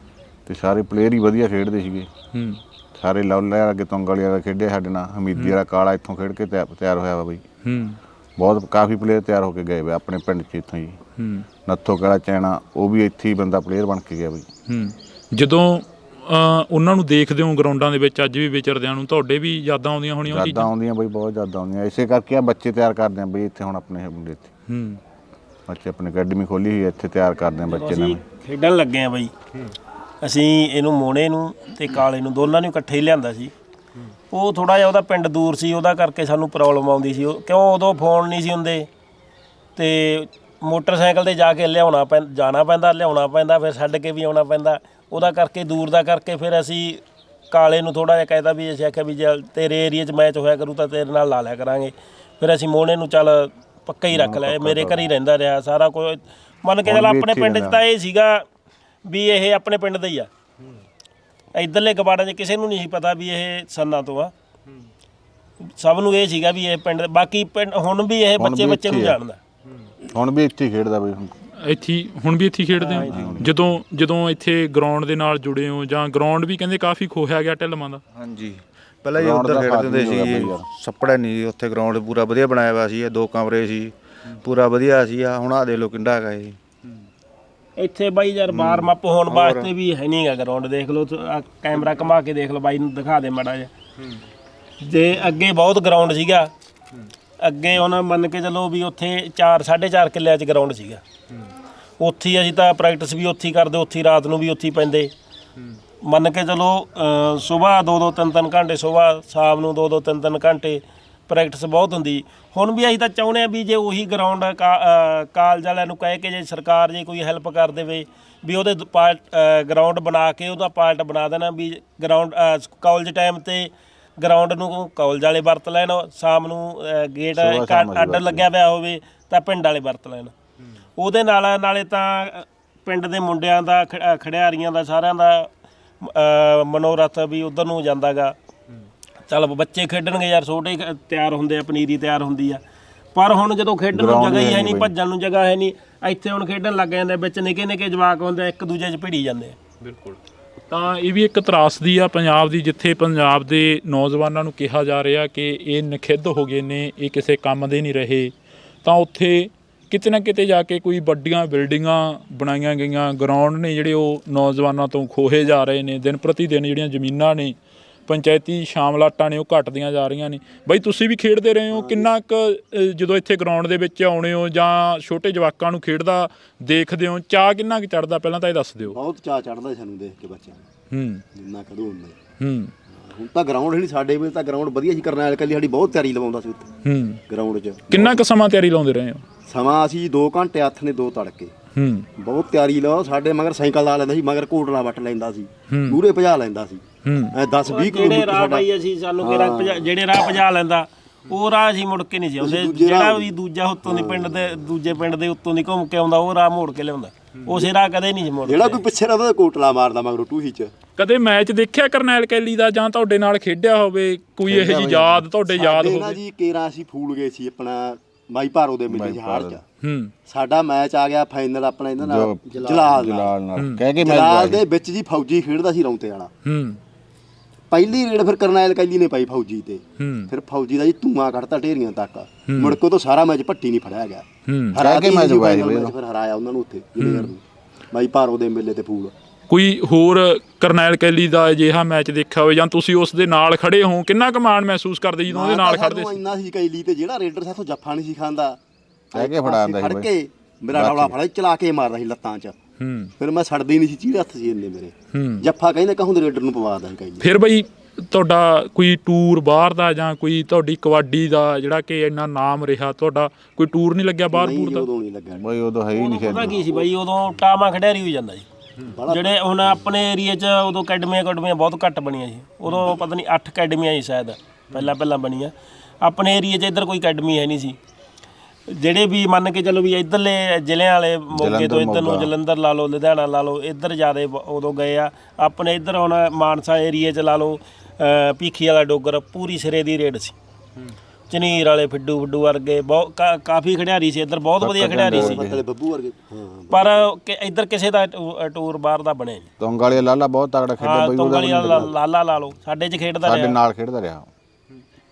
ਤੇ ਸਾਰੇ ਪਲੇਅਰ ਹੀ ਵਧੀਆ ਖੇਡਦੇ ਸੀਗੇ। ਹੂੰ ਸਾਰੇ ਲੌਲਿਆਂ ਅੱਗੇ ਤੁੰਗਲੀਆਂ ਦਾ ਖੇਡਿਆ ਸਾਡੇ ਨਾਲ, ਹਮੀਦੀ ਵਾਲਾ ਕਾਲਾ ਇੱਥੋਂ ਖੇਡ ਕੇ ਤਿਆਰ ਹੋਇਆ ਵਾ ਬਈ। ਹੂੰ ਬਹੁਤ ਕਾਫੀ ਪਲੇਅਰ ਤਿਆਰ ਹੋ ਕੇ ਗਏ ਵੇ ਆਪਣੇ ਪਿੰਡ 'ਚ ਇੱਥੋਂ ਜੀ। ਹੂੰ ਨੱਥੋ ਕਾਲਾ ਚੈਣਾ ਉਹ ਵੀ ਇੱਥੇ ਹੀ ਬੰਦਾ ਪਲੇਅਰ ਬਣ ਕੇ ਗਿਆ ਬਈ। ਹੂੰ ਜਦੋਂ ਉਹਨਾਂ ਨੂੰ ਦੇਖਦੇ ਹੋ ਗਰਾਊਂਡਾਂ ਦੇ ਵਿੱਚ ਅੱਜ ਵੀ ਵਿਚਰਦਿਆਂ ਨੂੰ, ਤੁਹਾਡੇ ਵੀ ਯਾਦਾਂ ਆਉਂਦੀਆਂ ਹੋਣੀਆਂ ਉਹ ਯਾਦਾਂ ਚੀਜ਼ਾਂ? ਆਉਂਦੀਆਂ ਬਈ, ਬਹੁਤ ਯਾਦਾਂ ਆਉਂਦੀਆਂ। ਇਸੇ ਕਰਕੇ ਆ ਬੱਚੇ ਤਿਆਰ ਕਰਦੇ ਆ ਬਈ ਇੱਥੇ ਹੁਣ ਆਪਣੇ ਮੁੰਡੇ ਇੱਥੇ। ਹੂੰ ਬੱਚੇ ਆਪਣੀ ਅਕੈਡਮੀ ਖੋਲੀ ਹੋਈ ਹੈ, ਇੱਥੇ ਤਿਆਰ ਕਰਦੇ ਆ ਬੱਚੇ ਅਸੀਂ ਨਵੇਂ। ਖੇਡਣ ਲੱਗੇ ਆ ਬਈ। ਅਸੀਂ ਇਹਨੂੰ ਮੋਨੇ ਨੂੰ ਤੇ ਕਾਲੇ ਨੂੰ ਦੋਨਾਂ ਨੂੰ ਇਕੱਠੇ ਹੀ ਲਿਆਂਦਾ ਸੀ। ਉਹ ਥੋੜਾ ਜਿਹਾ ਉਹਦਾ ਪਿੰਡ ਦੂਰ ਸੀ, ਉਹਦਾ ਕਰਕੇ ਸਾਨੂੰ ਪ੍ਰੋਬਲਮ ਆਉਂਦੀ ਸੀ। ਕਿਉਂ ਉਦੋਂ ਫੋਨ ਨਹੀਂ ਸੀ ਹੁੰਦੇ ਤੇ ਮੋਟਰਸਾਈਕਲ ਤੇ ਜਾ ਕੇ ਜਾਣਾ ਪੈਂਦਾ, ਲਿਆਉਣਾ ਪੈਂਦਾ, ਫਿਰ ਛੱਡ ਕੇ ਵੀ ਆਉਣਾ ਪੈਂਦਾ। ਉਹਦਾ ਕਰਕੇ ਦੂਰ ਦਾ ਕਰਕੇ ਫਿਰ ਅਸੀਂ ਕਾਲੇ ਨੂੰ ਥੋੜਾ ਜਿਹਾ ਕਹਿਦਾ ਵੀ ਅਸੀਂ ਆਖਿਆ ਵੀ ਜੇ ਤੇਰੇ ਏਰੀਏ 'ਚ ਮੈਚ ਹੋਇਆ ਕਰੂ ਤਾਂ ਤੇਰੇ ਨਾਲ ਲਾ ਲਿਆ ਕਰਾਂਗੇ। ਫਿਰ ਅਸੀਂ ਮੋਨੇ ਨੂੰ ਚੱਲ ਪੱਕਾ ਹੀ ਰੱਖ ਲਿਆ, ਮੇਰੇ ਘਰ ਹੀ ਰਹਿੰਦਾ ਰਿਹਾ ਸਾਰਾ ਕੁਝ। ਮੰਨ ਕੇ ਚੱਲ ਆਪਣੇ ਪਿੰਡ 'ਚ ਤਾਂ ਇਹ ਸੀਗਾ ਵੀ ਇਹ ਆਪਣੇ ਪਿੰਡ ਦਾ ਹੀ ਆ। ਇੱਧਰਲੇ ਕਬਾੜਾਂ 'ਚ ਕਿਸੇ ਨੂੰ ਨਹੀਂ ਸੀ ਪਤਾ ਵੀ ਇਹ ਸੰਨਾ ਤੋਂ ਆ। ਸਭ ਨੂੰ ਇਹ ਸੀਗਾ ਵੀ ਇਹ ਪਿੰਡ, ਬਾਕੀ ਪਿੰਡ ਹੁਣ ਵੀ ਇਹ ਬੱਚੇ ਨੂੰ ਜਾਣਦਾ। ਹੁਣ ਵੀ ਇੱਥੇ ਹੀ ਖੇਡਦਾ ਬਈ। ਇੱਥੇ ਹੁਣ ਵੀ ਇੱਥੇ ਖੇਡਦੇ ਹੋ? ਜਦੋਂ ਇੱਥੇ ਗਰਾਊਂਡ ਦੇ ਨਾਲ ਜੁੜੇ ਹੋ, ਜਾਂ ਗਰਾਊਂਡ ਵੀ ਕਹਿੰਦੇ ਕਾਫੀ ਖੋਹਿਆ ਗਿਆ ਢਿੱਲਵਾਂ ਦਾ? ਹਾਂਜੀ ਪਹਿਲਾਂ ਜੀ ਉੱਧਰ ਖੇਡਦੇ ਹੁੰਦੇ ਸੀ ਜੀ, ਸੱਪੜਾ ਨਹੀਂ ਜੀ ਉੱਥੇ ਗਰਾਊਂਡ ਪੂਰਾ ਵਧੀਆ ਬਣਾਇਆ ਹੋਇਆ ਸੀ, 2 ਕਮਰੇ ਸੀ, ਪੂਰਾ ਵਧੀਆ ਸੀ। ਹੁਣ ਆ ਦੇ ਲੋ ਕਿੰਡਾ ਹੈਗਾ ਜੀ ਇੱਥੇ ਬਾਈ ਯਾਰ ਵਾਰਮ ਅਪ ਹੋਣ ਵਾਸਤੇ ਵੀ ਹੈ ਨਹੀਂਗਾ ਗਰਾਊਂਡ। ਦੇਖ ਲਓ ਕੈਮਰਾ ਘੁਮਾ ਕੇ ਦੇਖ ਲਓ, ਬਾਈ ਨੂੰ ਦਿਖਾ ਦੇ ਮਾੜਾ ਜਿਹਾ। ਜੇ ਅੱਗੇ ਬਹੁਤ ਗਰਾਊਂਡ ਸੀਗਾ, ਅੱਗੇ ਉਹਨਾਂ ਮੰਨ ਕੇ ਚੱਲੋ ਵੀ ਉੱਥੇ 4.5 ਕਿੱਲਿਆਂ 'ਚ ਗਰਾਊਂਡ ਸੀਗਾ। ਉੱਥੇ ਹੀ ਅਸੀਂ ਤਾਂ ਪ੍ਰੈਕਟਿਸ ਵੀ ਉੱਥੇ ਹੀ ਕਰਦੇ, ਉੱਥੇ ਹੀ ਰਾਤ ਨੂੰ ਵੀ ਉੱਥੇ ਹੀ ਪੈਂਦੇ। ਮੰਨ ਕੇ ਚਲੋ ਸੁਬਾਹ 2-2 3-3 ਘੰਟੇ, ਸੁਬਾਹ ਸ਼ਾਮ ਨੂੰ 2-2 3-3 ਘੰਟੇ ਪ੍ਰੈਕਟਿਸ ਬਹੁਤ ਹੁੰਦੀ। ਹੁਣ ਵੀ ਅਸੀਂ ਤਾਂ ਚਾਹੁੰਦੇ ਹਾਂ ਵੀ ਜੇ ਉਹੀ ਗਰਾਊਂਡ ਕਾਲਜ ਵਾਲਿਆਂ ਨੂੰ ਕਹਿ ਕੇ ਜੇ ਸਰਕਾਰ ਜੇ ਕੋਈ ਹੈਲਪ ਕਰ ਦੇਵੇ ਵੀ ਉਹਦੇ ਗਰਾਊਂਡ ਬਣਾ ਕੇ ਉਹਦਾ ਪਾਰਟ ਬਣਾ ਦੇਣਾ ਵੀ ਗਰਾਊਂਡ ਕਾਲਜ ਟਾਈਮ ਤੇ ਗਰਾਊਂਡ ਨੂੰ ਕਾਲਜ ਵਾਲੇ ਵਰਤ ਲੈਣ, ਸ਼ਾਮ ਨੂੰ ਗੇਟ ਅੱਡ ਲੱਗਿਆ ਪਿਆ ਹੋਵੇ ਤਾਂ ਪਿੰਡ ਵਾਲੇ ਵਰਤ ਲੈਣ। ਉਹਦੇ ਨਾਲੇ ਤਾਂ ਪਿੰਡ ਦੇ ਮੁੰਡਿਆਂ ਦਾ ਖਿਡਾਰੀਆਂ ਦਾ ਸਾਰਿਆਂ ਦਾ ਮਨੋਰਥ ਵੀ ਉਧਰ ਨੂੰ ਜਾਂਦਾ ਗਾ। ਚੱਲ ਬੱਚੇ ਖੇਡਣਗੇ ਯਾਰ, ਛੋਟੇ ਤਿਆਰ ਹੁੰਦੇ ਆ, ਪਨੀਰੀ ਤਿਆਰ ਹੁੰਦੀ ਆ। ਪਰ ਹੁਣ ਜਦੋਂ ਖੇਡਣ ਨੂੰ ਜਗ੍ਹਾ ਹੀ ਹੈ ਨਹੀਂ, ਭੱਜਣ ਨੂੰ ਜਗ੍ਹਾ ਹੈ ਨਹੀਂ, ਇੱਥੇ ਹੁਣ ਖੇਡਣ ਲੱਗ ਜਾਂਦੇ ਵਿੱਚ ਨਿੱਕੇ ਜਵਾਕ ਹੁੰਦੇ, ਇੱਕ ਦੂਜੇ 'ਚ ਭਿੜੀ ਜਾਂਦੇ ਆ। ਬਿਲਕੁਲ। ਤਾਂ ਇਹ ਵੀ ਇੱਕ ਤਰਾਸਦੀ ਆ ਪੰਜਾਬ ਦੀ, ਜਿੱਥੇ ਪੰਜਾਬ ਦੇ ਨੌਜਵਾਨਾਂ ਨੂੰ ਕਿਹਾ ਜਾ ਰਿਹਾ ਕਿ ਇਹ ਨਖਿੱਧ ਹੋ ਗਏ ਨੇ, ਇਹ ਕਿਸੇ ਕੰਮ ਦੇ ਨਹੀਂ ਰਹੇ। ਤਾਂ ਉੱਥੇ ਕਿਤੇ ਨਾ ਕਿਤੇ ਜਾ ਕੇ ਕੋਈ ਵੱਡੀਆਂ ਬਿਲਡਿੰਗਾਂ ਬਣਾਈਆਂ ਗਈਆਂ, ਗਰਾਊਂਡ ਨੇ ਜਿਹੜੇ ਉਹ ਨੌਜਵਾਨਾਂ ਤੋਂ ਖੋਹੇ ਜਾ ਰਹੇ ਨੇ। ਦਿਨ ਪ੍ਰਤੀ ਦਿਨ ਜਿਹੜੀਆਂ ਜ਼ਮੀਨਾਂ ਨੇ, ਪੰਚਾਇਤੀ ਸ਼ਾਮਲਾਟਾਂ ਨੇ, ਉਹ ਘਟਦੀਆਂ ਜਾ ਰਹੀਆਂ ਨੇ। ਬਾਈ ਤੁਸੀਂ ਵੀ ਖੇਡਦੇ ਰਹੇ ਹੋ, ਕਿੰਨਾ ਕੁ ਜਦੋਂ ਇੱਥੇ ਗਰਾਊਂਡ ਦੇ ਵਿੱਚ ਆਉਣੇ ਹੋ ਜਾਂ ਛੋਟੇ ਜਵਾਕਾਂ ਨੂੰ ਖੇਡਦਾ ਦੇਖਦੇ ਹੋ, ਚਾਅ ਕਿੰਨਾ ਕੁ ਚੜ੍ਹਦਾ? ਪਹਿਲਾਂ ਤਾਂ ਇਹ ਦੱਸ ਦਿਓ। ਬਹੁਤ ਚਾਅ ਚੜ੍ਹਦਾ ਸਾਨੂੰ ਦੇਖ ਕੇ ਬੱਚਿਆਂ ਨੂੰ, ਜਿੰਨਾ ਕਦੋਂ ਹੁੰਦਾ। ਹੁਣ ਤਾਂ ਗਰਾਊਂਡ ਨਹੀਂ, ਸਾਡੇ ਵੇਲੇ ਤਾਂ ਗਰਾਊਂਡ ਵਧੀਆ ਸੀ। ਕਰਨੈਲ ਕੱਲੀ ਸਾਡੀ ਬਹੁਤ ਤਿਆਰੀ ਲਵਾਉਂਦਾ ਸੀ ਉੱਥੇ ਗਰਾਊਂਡ 'ਚ। ਕਿੰਨਾ ਕੁ ਸਮਾਂ ਤਿਆਰੀ ਲਾਉਂਦੇ ਰਹੇ ਹੋ? ਸਮਾਂ ਅਸੀਂ 2 ਘੰਟੇ, ਹੱਥ ਨੇ 2 ਤੜਕੇ, ਬਹੁਤ ਤਿਆਰੀ ਲਾਓ। ਸਾਡੇ ਮਗਰ ਸਾਈਕਲ ਲਾ ਲੈਂਦਾ ਸੀ, ਮਗਰ ਕੋਟਲਾ ਵੱਟ ਲੈਂਦਾ ਸੀ, ਮੂਹਰੇ ਭਜਾ ਲੈਂਦਾ ਸੀ। 10-20 ਕਿਲੋਮੀਟਰ ਰਾਹ ਬਾਈ ਅਸੀਂ ਸਾਨੂੰ ਜਿਹੜੇ ਰਾਹ ਭਜਾ ਲੈਂਦਾ ਉਹ ਰਾਹ ਅਸੀਂ ਮੁੜ ਕੇ ਨਹੀਂ ਸੀ ਆਉਂਦੇ। ਜਿਹੜਾ ਵੀ ਦੂਜਾ ਉੱਤੋਂ ਦੀ ਦੂਜੇ ਪਿੰਡ ਦੇ ਉੱਤੋਂ ਦੀ ਘੁੰਮ ਕੇ ਆਉਂਦਾ, ਉਹ ਰਾਹ ਮੋੜ ਕੇ ਲਿਆਉਂਦਾ। ਉਸੇ ਰਾਹ ਕਦੇ ਨਹੀਂ ਸੀ ਮੁੜਦਾ। ਜਿਹੜਾ ਕੋਈ ਪਿੱਛੇ ਰਹਿੰਦਾ ਕੋਟਲਾ ਮਾਰਦਾ ਮਗਰੋਂ ਟੂਹੀ 'ਚ। ਕਦੇ ਮੈਚ ਦੇਖਿਆ ਕਰਨੈਲ ਕੈਲੀ ਦਾ, ਜਾਂ ਤੁਹਾਡੇ ਨਾਲ ਖੇਡਿਆ ਹੋਵੇ ਕੋਈ ਇਹੋ ਜਿਹੀ ਯਾਦ ਤੁਹਾਡੇ ਯਾਦ ਹੋਵੇ? ਜੀ ਕੇਰਾਂ ਅਸੀਂ ਫੂਲ ਗਏ ਸੀ ਆਪਣਾ ਮਾਈ ਭਾਰੋ ਦੇ ਮੇਲੇ 'ਚ ਹਾਰ 'ਚ। ਸਾਡਾ ਮੈਚ ਆ ਗਿਆ ਫਾਈਨਲ ਆਪਣਾ ਇਹਨਾਂ ਨਾਲ, ਜਲਾਲ ਨਾਲ। ਕਹਿ ਕੇ ਜਲਾਲ ਦੇ ਵਿੱਚ ਜੀ ਫੌਜੀ ਖੇਡਦਾ ਸੀ ਰੌਂਤੇ ਵਾਲਾ। ਪਹਿਲੀ ਰੇਡ ਫਿਰ ਕਰਨੈਲ ਕੈਲੀ ਨੇ ਪਾਈ ਫੌਜੀ ਤੇ, ਫਿਰ ਫੌਜੀ ਦਾ ਜੀ ਧੂਆਂ ਕੱਢਤਾ ਢੇਰੀਆਂ ਤੱਕ। ਮੁੜ ਕੇ ਤੋਂ ਸਾਰਾ ਮੈਚ ਭੱਟੀ ਨਹੀਂ ਫੜਿਆ ਗਿਆ। ਹਰਾ ਕੇ ਮੈਚ ਫਿਰ ਹਰਾਇਆ ਉਹਨਾਂ ਨੂੰ ਉੱਥੇ ਜੁਨੀਅਰ ਨੂੰ, ਮਾਈ ਭਾਰੋ ਦੇ ਮੇਲੇ ਤੇ ਫੂਲ। ਕੋਈ ਹੋਰ ਕਰਨੈਲ ਕੈਲੀ ਦਾ ਅਜਿਹਾ ਮੈਚ ਦੇਖਿਆ ਹੋਵੇ, ਜਾਂ ਤੁਸੀਂ ਉਸ ਦੇ ਨਾਲ ਖੜੇ ਹੋ, ਕਿੰਨਾ ਕੁ ਮਾਣ ਮਹਿਸੂਸ ਕਰਦੇ ਜਦੋਂ ਉਹਦੇ ਨਾਲ ਖੜਦੇ ਸੀ? ਇੰਨਾ ਸੀ ਕੈਲੀ ਤੇ ਜਿਹੜਾ ਰੇਡਰ ਸਾਥੋਂ ਜੱਫਾ ਨਹੀਂ ਸੀ ਖਾਂਦਾ, ਕਹਿ ਕੇ ਫੜਾਉਂਦਾ ਸੀ, ਫੜ ਕੇ ਮੇਰਾ ਰੌਲਾ ਫੜਾ ਚਲਾ ਕੇ ਮਾਰਦਾ ਸੀ ਲੱਤਾਂ 'ਚ। ਫਿਰ ਮੈਂ ਛੱਡਦੀ ਨਹੀਂ ਸੀ, ਚੀੜ ਹੱਥ ਸੀ ਇੰਨੇ ਮੇਰੇ। ਜੱਫਾ ਕਹਿੰਦੇ ਕਹੂੰ ਰੇਡਰ ਨੂੰ ਪਵਾਦਾ ਸੀ ਕੈਲੀ। ਫਿਰ ਬਈ ਤੁਹਾਡਾ ਕੋਈ ਟੂਰ ਬਾਹਰ ਦਾ, ਜਾਂ ਕੋਈ ਤੁਹਾਡੀ ਕਬੱਡੀ ਦਾ ਜਿਹੜਾ ਕਿ ਇੰਨਾ ਨਾਮ ਰਿਹਾ, ਤੁਹਾਡਾ ਕੋਈ ਟੂਰ ਨਹੀਂ ਲੱਗਿਆ ਬਾਹਰ ਬੂਰ ਦਾ? ਉਦੋਂ ਨਹੀਂ ਲੱਗਿਆ ਬਈ, ਉਦੋਂ ਹੈ ਹੀ ਨਹੀਂ ਪਤਾ ਕੀ ਸੀ ਬਾਈ, ਉਦੋਂ ਟਾਮਾ ਖਿਡਾਰੀ ਹੋ ਜਾਂਦਾ ਜੀ। ਜਿਹੜੇ ਹੁਣ ਆਪਣੇ ਏਰੀਏ 'ਚ ਉਦੋਂ ਅਕੈਡਮੀਆਂ ਬਹੁਤ ਘੱਟ ਬਣੀਆਂ ਸੀ। ਉਦੋਂ ਪਤਾ ਨਹੀਂ 8 ਅਕੈਡਮੀਆਂ ਸੀ ਸ਼ਾਇਦ ਪਹਿਲਾਂ ਬਣੀਆਂ। ਆਪਣੇ ਏਰੀਏ 'ਚ ਇੱਧਰ ਕੋਈ ਅਕੈਡਮੀ ਹੈ ਨਹੀਂ ਸੀ। ਜਿਹੜੇ ਵੀ ਮੰਨ ਕੇ ਚਲੋ ਵੀ ਇੱਧਰਲੇ ਜ਼ਿਲ੍ਹਿਆਂ ਵਾਲੇ ਮੋਗੇ ਤੋਂ ਇੱਧਰ ਨੂੰ ਜਲੰਧਰ ਲਾ ਲਓ, ਲੁਧਿਆਣਾ ਲਾ ਲਓ, ਇੱਧਰ ਜ਼ਿਆਦਾ ਉਦੋਂ ਗਏ ਆ। ਆਪਣੇ ਇੱਧਰ ਹੁਣ ਮਾਨਸਾ ਏਰੀਏ 'ਚ ਲਾ ਲਓ, ਭੀਖੀ ਵਾਲਾ ਡੋਗਰ ਪੂਰੀ ਸਿਰੇ ਦੀ ਰੇਡ ਸੀ। ਝਨੀਰ ਵਾਲੇ ਫਿੱਡੂ ਵਰਗੇ ਬਹੁਤ ਕਾਫੀ ਖਿਡਾਰੀ ਸੀ ਇੱਧਰ, ਬਹੁਤ ਵਧੀਆ ਖਿਡਾਰੀ ਸੀ। ਬੱਬੂ ਵਰਗੇ ਪਰ ਇੱਧਰ ਕਿਸੇ ਦਾ ਟੂਰ ਬਾਹਰ ਦਾ ਬਣਿਆ ਨਹੀਂ। ਤੋਂਗਾਲੀ ਲਾਲਾ ਬਹੁਤ ਤਗੜਾ ਖੇਡਿਆ ਬਈ, ਤੋਂਗਾਲੀ ਲਾਲਾ ਲਾ ਲਓ, ਸਾਡੇ 'ਚ ਖੇਡਦਾ ਸਾਡੇ ਰਿਹਾ। ਨਾਲ ਖੇਡਦਾ ਰਿਹਾ।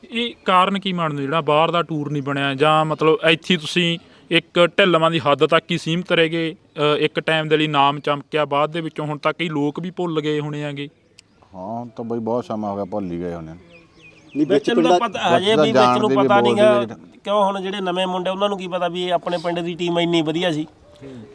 ਇਹ ਕਾਰਨ ਕੀ ਮੰਨਦੇ ਜਿਹੜਾ ਬਾਹਰ ਦਾ ਟੂਰ ਨਹੀਂ ਬਣਿਆ, ਜਾਂ ਮਤਲਬ ਇੱਥੇ ਤੁਸੀਂ ਇੱਕ ਢਿੱਲਵਾਂ ਦੀ ਹੱਦ ਤੱਕ ਹੀ ਸੀਮਤ ਰਹਿ ਗਏ? ਇੱਕ ਟਾਈਮ ਦੇ ਲਈ ਨਾਮ ਚਮਕਿਆ, ਬਾਅਦ ਦੇ ਵਿੱਚੋਂ ਹੁਣ ਤੱਕ ਕਈ ਲੋਕ ਵੀ ਭੁੱਲ ਗਏ ਹੋਣੇ ਆਗੇ। ਹਾਂ ਤਾਂ ਬਈ ਬਹੁਤ ਸਮਾਂ ਹੋ ਗਿਆ, ਭੁੱਲ ਹੀ ਗਏ ਹੋਣੇ। ਨਹੀਂ ਵਿੱਚ ਨੂੰ ਤਾਂ ਪਤਾ ਹਜੇ ਵੀ ਵਿੱਚ ਨੂੰ ਪਤਾ ਨਹੀਂ ਗਾ, ਕਿਉਂ ਹੁਣ ਜਿਹੜੇ ਨਵੇਂ ਮੁੰਡੇ ਉਹਨਾਂ ਨੂੰ ਕੀ ਪਤਾ ਵੀ ਆਪਣੇ ਪਿੰਡ ਦੀ ਟੀਮ ਇੰਨੀ ਵਧੀਆ ਸੀ।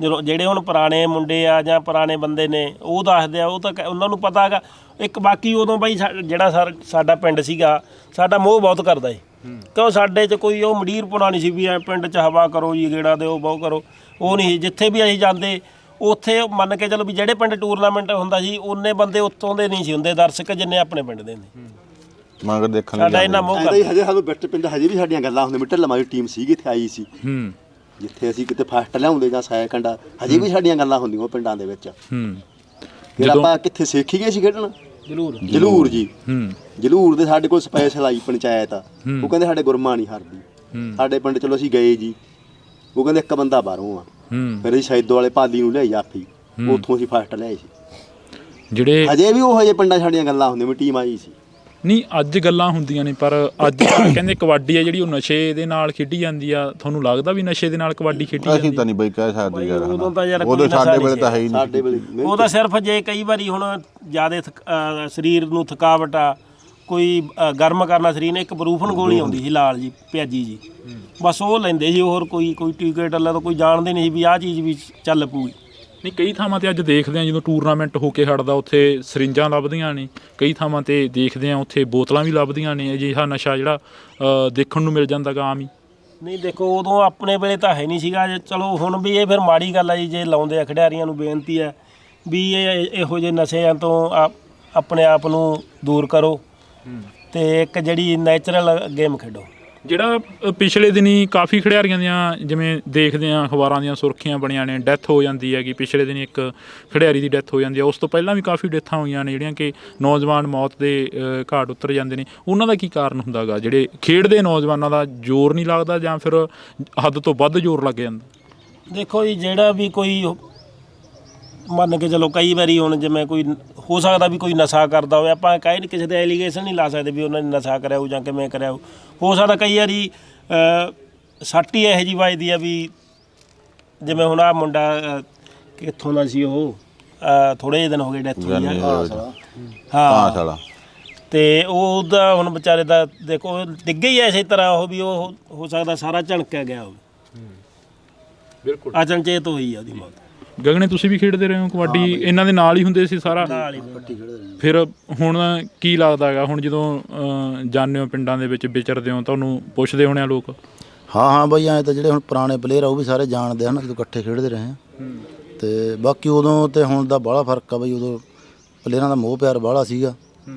ਜਦੋਂ ਜਿਹੜੇ ਹੁਣ ਪੁਰਾਣੇ ਮੁੰਡੇ ਆ ਜਾਂ ਪੁਰਾਣੇ ਬੰਦੇ ਨੇ ਉਹ ਦੱਸਦੇ ਆ, ਉਹ ਤਾਂ ਉਹਨਾਂ ਨੂੰ ਪਤਾ ਹੈਗਾ। ਇੱਕ ਬਾਕੀ ਉਦੋਂ ਬਾਈ ਜਿਹੜਾ ਸਾਡਾ ਪਿੰਡ ਸੀਗਾ, ਸਾਡਾ ਮੋਹ ਬਹੁਤ ਕਰਦਾ ਸੀ। ਕਿਉਂ ਸਾਡੇ 'ਚ ਕੋਈ ਉਹ ਮੰਡੀਰਪੁਣਾ ਨਹੀਂ ਸੀ ਵੀ ਐ ਪਿੰਡ 'ਚ ਹਵਾ ਕਰੋ ਜੀ, ਗੇੜਾ ਦਿਓ, ਬਹੁਤ ਕਰੋ, ਉਹ ਨਹੀਂ। ਜਿੱਥੇ ਵੀ ਅਸੀਂ ਜਾਂਦੇ ਉੱਥੇ ਮੰਨ ਕੇ ਚਲੋ ਵੀ ਜਿਹੜੇ ਪਿੰਡ ਟੂਰਨਾਮੈਂਟ ਹੁੰਦਾ ਸੀ ਉਹਨੇ ਬੰਦੇ ਉੱਥੋਂ ਦੇ ਨਹੀਂ ਸੀ ਹੁੰਦੇ ਦਰਸ਼ਕ ਜਿੰਨੇ ਆਪਣੇ ਪਿੰਡ ਦੇ ਨੇ। ਮਗਰ ਦੇਖਣ ਸਾਡਾ ਇੰਨਾ ਮੋਹ ਕਰਦਾ ਹਜੇ ਸਾਨੂੰ ਬਿੱਟ ਪਿੰਡ ਹਜੇ ਵੀ ਸਾਡੀਆਂ ਗੱਲਾਂ ਹੁੰਦੀਆਂ। ਮਿੱਟਲ ਲਮਾਰੀ ਟੀਮ ਸੀਗੀ ਇੱਥੇ ਆਈ ਸੀ, ਜਿੱਥੇ ਅਸੀਂ ਕਿਤੇ ਫਸਟ ਲਿਆਉਂਦੇ ਜਾਂ ਸੈਕੰਡ, ਹਜੇ ਵੀ ਸਾਡੀਆਂ ਗੱਲਾਂ ਹੁੰਦੀਆਂ ਉਹ ਪਿੰਡਾਂ ਦੇ ਵਿੱਚ। ਫਿਰ ਆਪਾਂ ਕਿੱਥੇ ਸਿੱਖ ਗਏ ਸੀ ਖੇਡਣ? ਜਲੂਰ ਜੀ। ਜਲੂਰ ਦੇ ਸਾਡੇ ਕੋਲ ਸਪੈਸ਼ਲ ਆਈ ਪੰਚਾਇਤ, ਉਹ ਕਹਿੰਦੇ ਸਾਡੇ ਗੁਰਮਾ ਨਹੀਂ ਹਰਦੀ ਸਾਡੇ ਪਿੰਡ। ਚਲੋ ਅਸੀਂ ਗਏ ਜੀ, ਉਹ ਕਹਿੰਦੇ ਇੱਕ ਬੰਦਾ ਬਾਹਰੋਂ ਆ। ਫਿਰ ਅਸੀਂ ਸੈਦੋ ਵਾਲੇ ਪਾਲੀ ਨੂੰ ਲਿਆਈ ਆਫੀ, ਉੱਥੋਂ ਅਸੀਂ ਫਸਟ ਲਿਆਏ ਸੀ। ਜਿਹੜੇ ਹਜੇ ਵੀ ਉਹ ਹਜੇ ਪਿੰਡਾਂ ਸਾਡੀਆਂ ਗੱਲਾਂ ਹੁੰਦੀਆਂ ਵੀ ਟੀਮ ਆਈ ਸੀ। ਨਹੀਂ ਅੱਜ ਗੱਲਾਂ ਹੁੰਦੀਆਂ ਨੇ, ਪਰ ਅੱਜ ਕਹਿੰਦੇ ਕਬੱਡੀ ਆ ਜਿਹੜੀ ਉਹ ਨਸ਼ੇ ਦੇ ਨਾਲ ਖੇਡੀ ਜਾਂਦੀ ਆ। ਤੁਹਾਨੂੰ ਲੱਗਦਾ ਵੀ ਨਸ਼ੇ ਦੇ ਨਾਲ ਕਬੱਡੀ ਖੇਡੀ ਜਾਂਦੀ? ਅਸੀਂ ਤਾਂ ਨਹੀਂ ਬਈ ਕਹਿ ਸਕਦੇ ਯਾਰ, ਉਦੋਂ ਤਾਂ ਯਾਰ ਉਦੋਂ ਸਾਡੇ ਵੇਲੇ ਤਾਂ ਹੈ ਹੀ ਸਾਡੇ ਨਹੀਂ। ਵੇਲੇ ਉਹ ਤਾਂ ਸਿਰਫ ਜੇ ਕਈ ਵਾਰੀ ਹੁਣ ਜ਼ਿਆਦਾ ਸਰੀਰ ਨੂੰ ਥਕਾਵਟ ਆ, ਕੋਈ ਗਰਮ ਕਰਨਾ ਸਰੀਰ ਨੇ, ਇੱਕ ਬਰੂਫਨ ਗੋਲੀ ਆਉਂਦੀ ਸੀ ਲਾਲ ਜੀ ਪਿਆਜੀ ਜੀ, ਬਸ ਉਹ ਲੈਂਦੇ ਸੀ। ਹੋਰ ਕੋਈ ਟੀਕੇ ਟੱਲਾ ਤਾਂ ਕੋਈ ਜਾਣਦੇ ਨਹੀਂ ਸੀ ਵੀ ਆਹ ਚੀਜ਼ ਵੀ ਚੱਲ ਪੂਗੀ। ਨਹੀਂ ਕਈ ਥਾਵਾਂ ਤੇ ਅੱਜ ਦੇਖਦੇ ਆ ਜਦੋਂ ਟੂਰਨਾਮੈਂਟ ਹੋ ਕੇ ਹਟਦਾ ਉੱਥੇ ਸਰਿੰਜਾਂ ਲੱਭਦੀਆਂ ਨੇ, ਕਈ ਥਾਵਾਂ ਤੇ ਦੇਖਦੇ ਆ ਉੱਥੇ ਬੋਤਲਾਂ ਵੀ ਲੱਭਦੀਆਂ ਨੇ। ਅਜਿਹਾ ਨਸ਼ਾ ਜਿਹੜਾ ਦੇਖਣ ਨੂੰ ਮਿਲ ਜਾਂਦਾ ਗਾ ਆਮ ਹੀ। ਨਹੀਂ ਦੇਖੋ ਉਦੋਂ ਆਪਣੇ ਵੇਲੇ ਤਾਂ ਹੈ ਨਹੀਂ ਸੀਗਾ। ਚਲੋ ਹੁਣ ਵੀ ਇਹ ਫਿਰ ਮਾੜੀ ਗੱਲ ਆ ਜੀ, ਜੇ ਲਾਉਂਦੇ ਆ ਖਿਡਾਰੀਆਂ ਨੂੰ ਬੇਨਤੀ ਹੈ ਵੀ ਇਹੋ ਜਿਹੇ ਨਸ਼ਿਆਂ ਤੋਂ ਆਪਣੇ ਆਪ ਨੂੰ ਦੂਰ ਕਰੋ ਤੇ ਇੱਕ ਜਿਹੜੀ ਨੈਚੁਰਲ ਗੇਮ ਖੇਡੋ। ਜਿਹੜਾ ਪਿਛਲੇ ਦਿਨੀ ਕਾਫੀ ਖਿਡਾਰੀਆਂ ਦੀਆਂ ਜਿਵੇਂ ਦੇਖਦੇ ਆ ਅਖਬਾਰਾਂ ਦੀਆਂ ਸੁਰਖੀਆਂ ਬਣੀਆਂ ਨੇ, ਡੈਥ ਹੋ ਜਾਂਦੀ ਹੈਗੀ। ਪਿਛਲੇ ਦਿਨੀ ਇੱਕ ਖਿਡਾਰੀ ਦੀ ਡੈਥ ਹੋ ਜਾਂਦੀ ਹੈ, ਉਸ ਤੋਂ ਪਹਿਲਾਂ ਵੀ ਕਾਫੀ ਡੈਥਾਂ ਹੋਈਆਂ ਨੇ ਜਿਹੜੀਆਂ ਕਿ ਨੌਜਵਾਨ ਮੌਤ ਦੇ ਘਾਟ ਉਤਰ ਜਾਂਦੇ ਨੇ। ਉਹਨਾਂ ਦਾ ਕੀ ਕਾਰਨ ਹੁੰਦਾ ਗਾ? ਜਿਹੜੇ ਖੇਡਦੇ ਨੌਜਵਾਨਾਂ ਦਾ ਜ਼ੋਰ ਨਹੀਂ ਲੱਗਦਾ ਜਾਂ ਫਿਰ ਹੱਦ ਤੋਂ ਵੱਧ ਜ਼ੋਰ ਲੱਗ ਜਾਂਦਾ? ਦੇਖੋ ਜੀ ਜਿਹੜਾ ਵੀ ਕੋਈ ਮੰਨ ਕੇ ਚਲੋ ਕਈ ਵਾਰੀ ਹੁਣ ਜਿਵੇਂ ਕੋਈ ਹੋ ਸਕਦਾ ਵੀ ਕੋਈ ਨਸ਼ਾ ਕਰਦਾ ਹੋਵੇ, ਆਪਾਂ ਕਹਿ ਨਹੀਂ ਕਿਸੇ ਦੇ ਐਲੀਗੇਸ਼ਨ ਨਹੀਂ ਲਾ ਸਕਦੇ ਵੀ ਉਹਨਾਂ ਨੇ ਨਸ਼ਾ ਕਰਿਆ ਹੋ ਜਾਂ ਕਿਵੇਂ ਕਰਿਆ ਹੋ ਸਕਦਾ ਕਈ ਵਾਰੀ ਸੱਟ ਹੀ ਇਹੋ ਜਿਹੀ ਵੱਜਦੀ ਆ ਵੀ ਜਿਵੇਂ ਹੁਣ ਆਹ ਮੁੰਡਾ ਕਿੱਥੋਂ ਦਾ ਸੀ, ਉਹ ਥੋੜ੍ਹੇ ਜਿਹੇ ਦਿਨ ਹੋ ਗਏ ਡੈਥ ਹੋਈ ਆ। ਹਾਂ ਤੇ ਉਹਦਾ ਹੁਣ ਵਿਚਾਰੇ ਦਾ ਦੇਖੋ ਡਿੱਗੇ ਹੀ ਐਸੇ ਤਰ੍ਹਾਂ ਉਹ ਵੀ ਉਹ ਹੋ ਸਕਦਾ ਸਾਰਾ ਝਣਕਿਆ ਗਿਆ ਹੋਵੇ। ਬਿਲਕੁਲ ਅਚਨਚੇਤ ਹੋਈ ਆ ਉਹਦੀ ਮੌਤ। ਗਗਨੇ ਤੁਸੀਂ ਵੀ ਖੇਡਦੇ ਰਹੇ ਹੋ ਕਬੱਡੀ? ਇਹਨਾਂ ਦੇ ਨਾਲ ਹੀ ਹੁੰਦੇ ਸੀ ਸਾਰਾ? ਫਿਰ ਹੁਣ ਕੀ ਲੱਗਦਾ ਹੈਗਾ ਹੁਣ ਜਦੋਂ ਜਾਂਦੇ ਹੋ ਪਿੰਡਾਂ ਦੇ ਵਿੱਚ ਵਿਚਰਦੇ ਹੋ, ਤੁਹਾਨੂੰ ਪੁੱਛਦੇ ਹੋਣੇ ਆ ਲੋਕ? ਹਾਂ ਬਈ ਐਂ ਤਾਂ ਜਿਹੜੇ ਹੁਣ ਪੁਰਾਣੇ ਪਲੇਅਰ ਆ ਉਹ ਵੀ ਸਾਰੇ ਜਾਣਦੇ ਹਨ, ਜਦੋਂ ਇਕੱਠੇ ਖੇਡਦੇ ਰਹੇ ਆ। ਤੇ ਬਾਕੀ ਉਦੋਂ ਤੇ ਹੁਣ ਦਾ ਬਾਹਲਾ ਫਰਕ ਆ ਬਈ। ਉਦੋਂ ਪਲੇਅਰਾਂ ਦਾ ਮੋਹ ਪਿਆਰ ਬਾਹਲਾ ਸੀਗਾ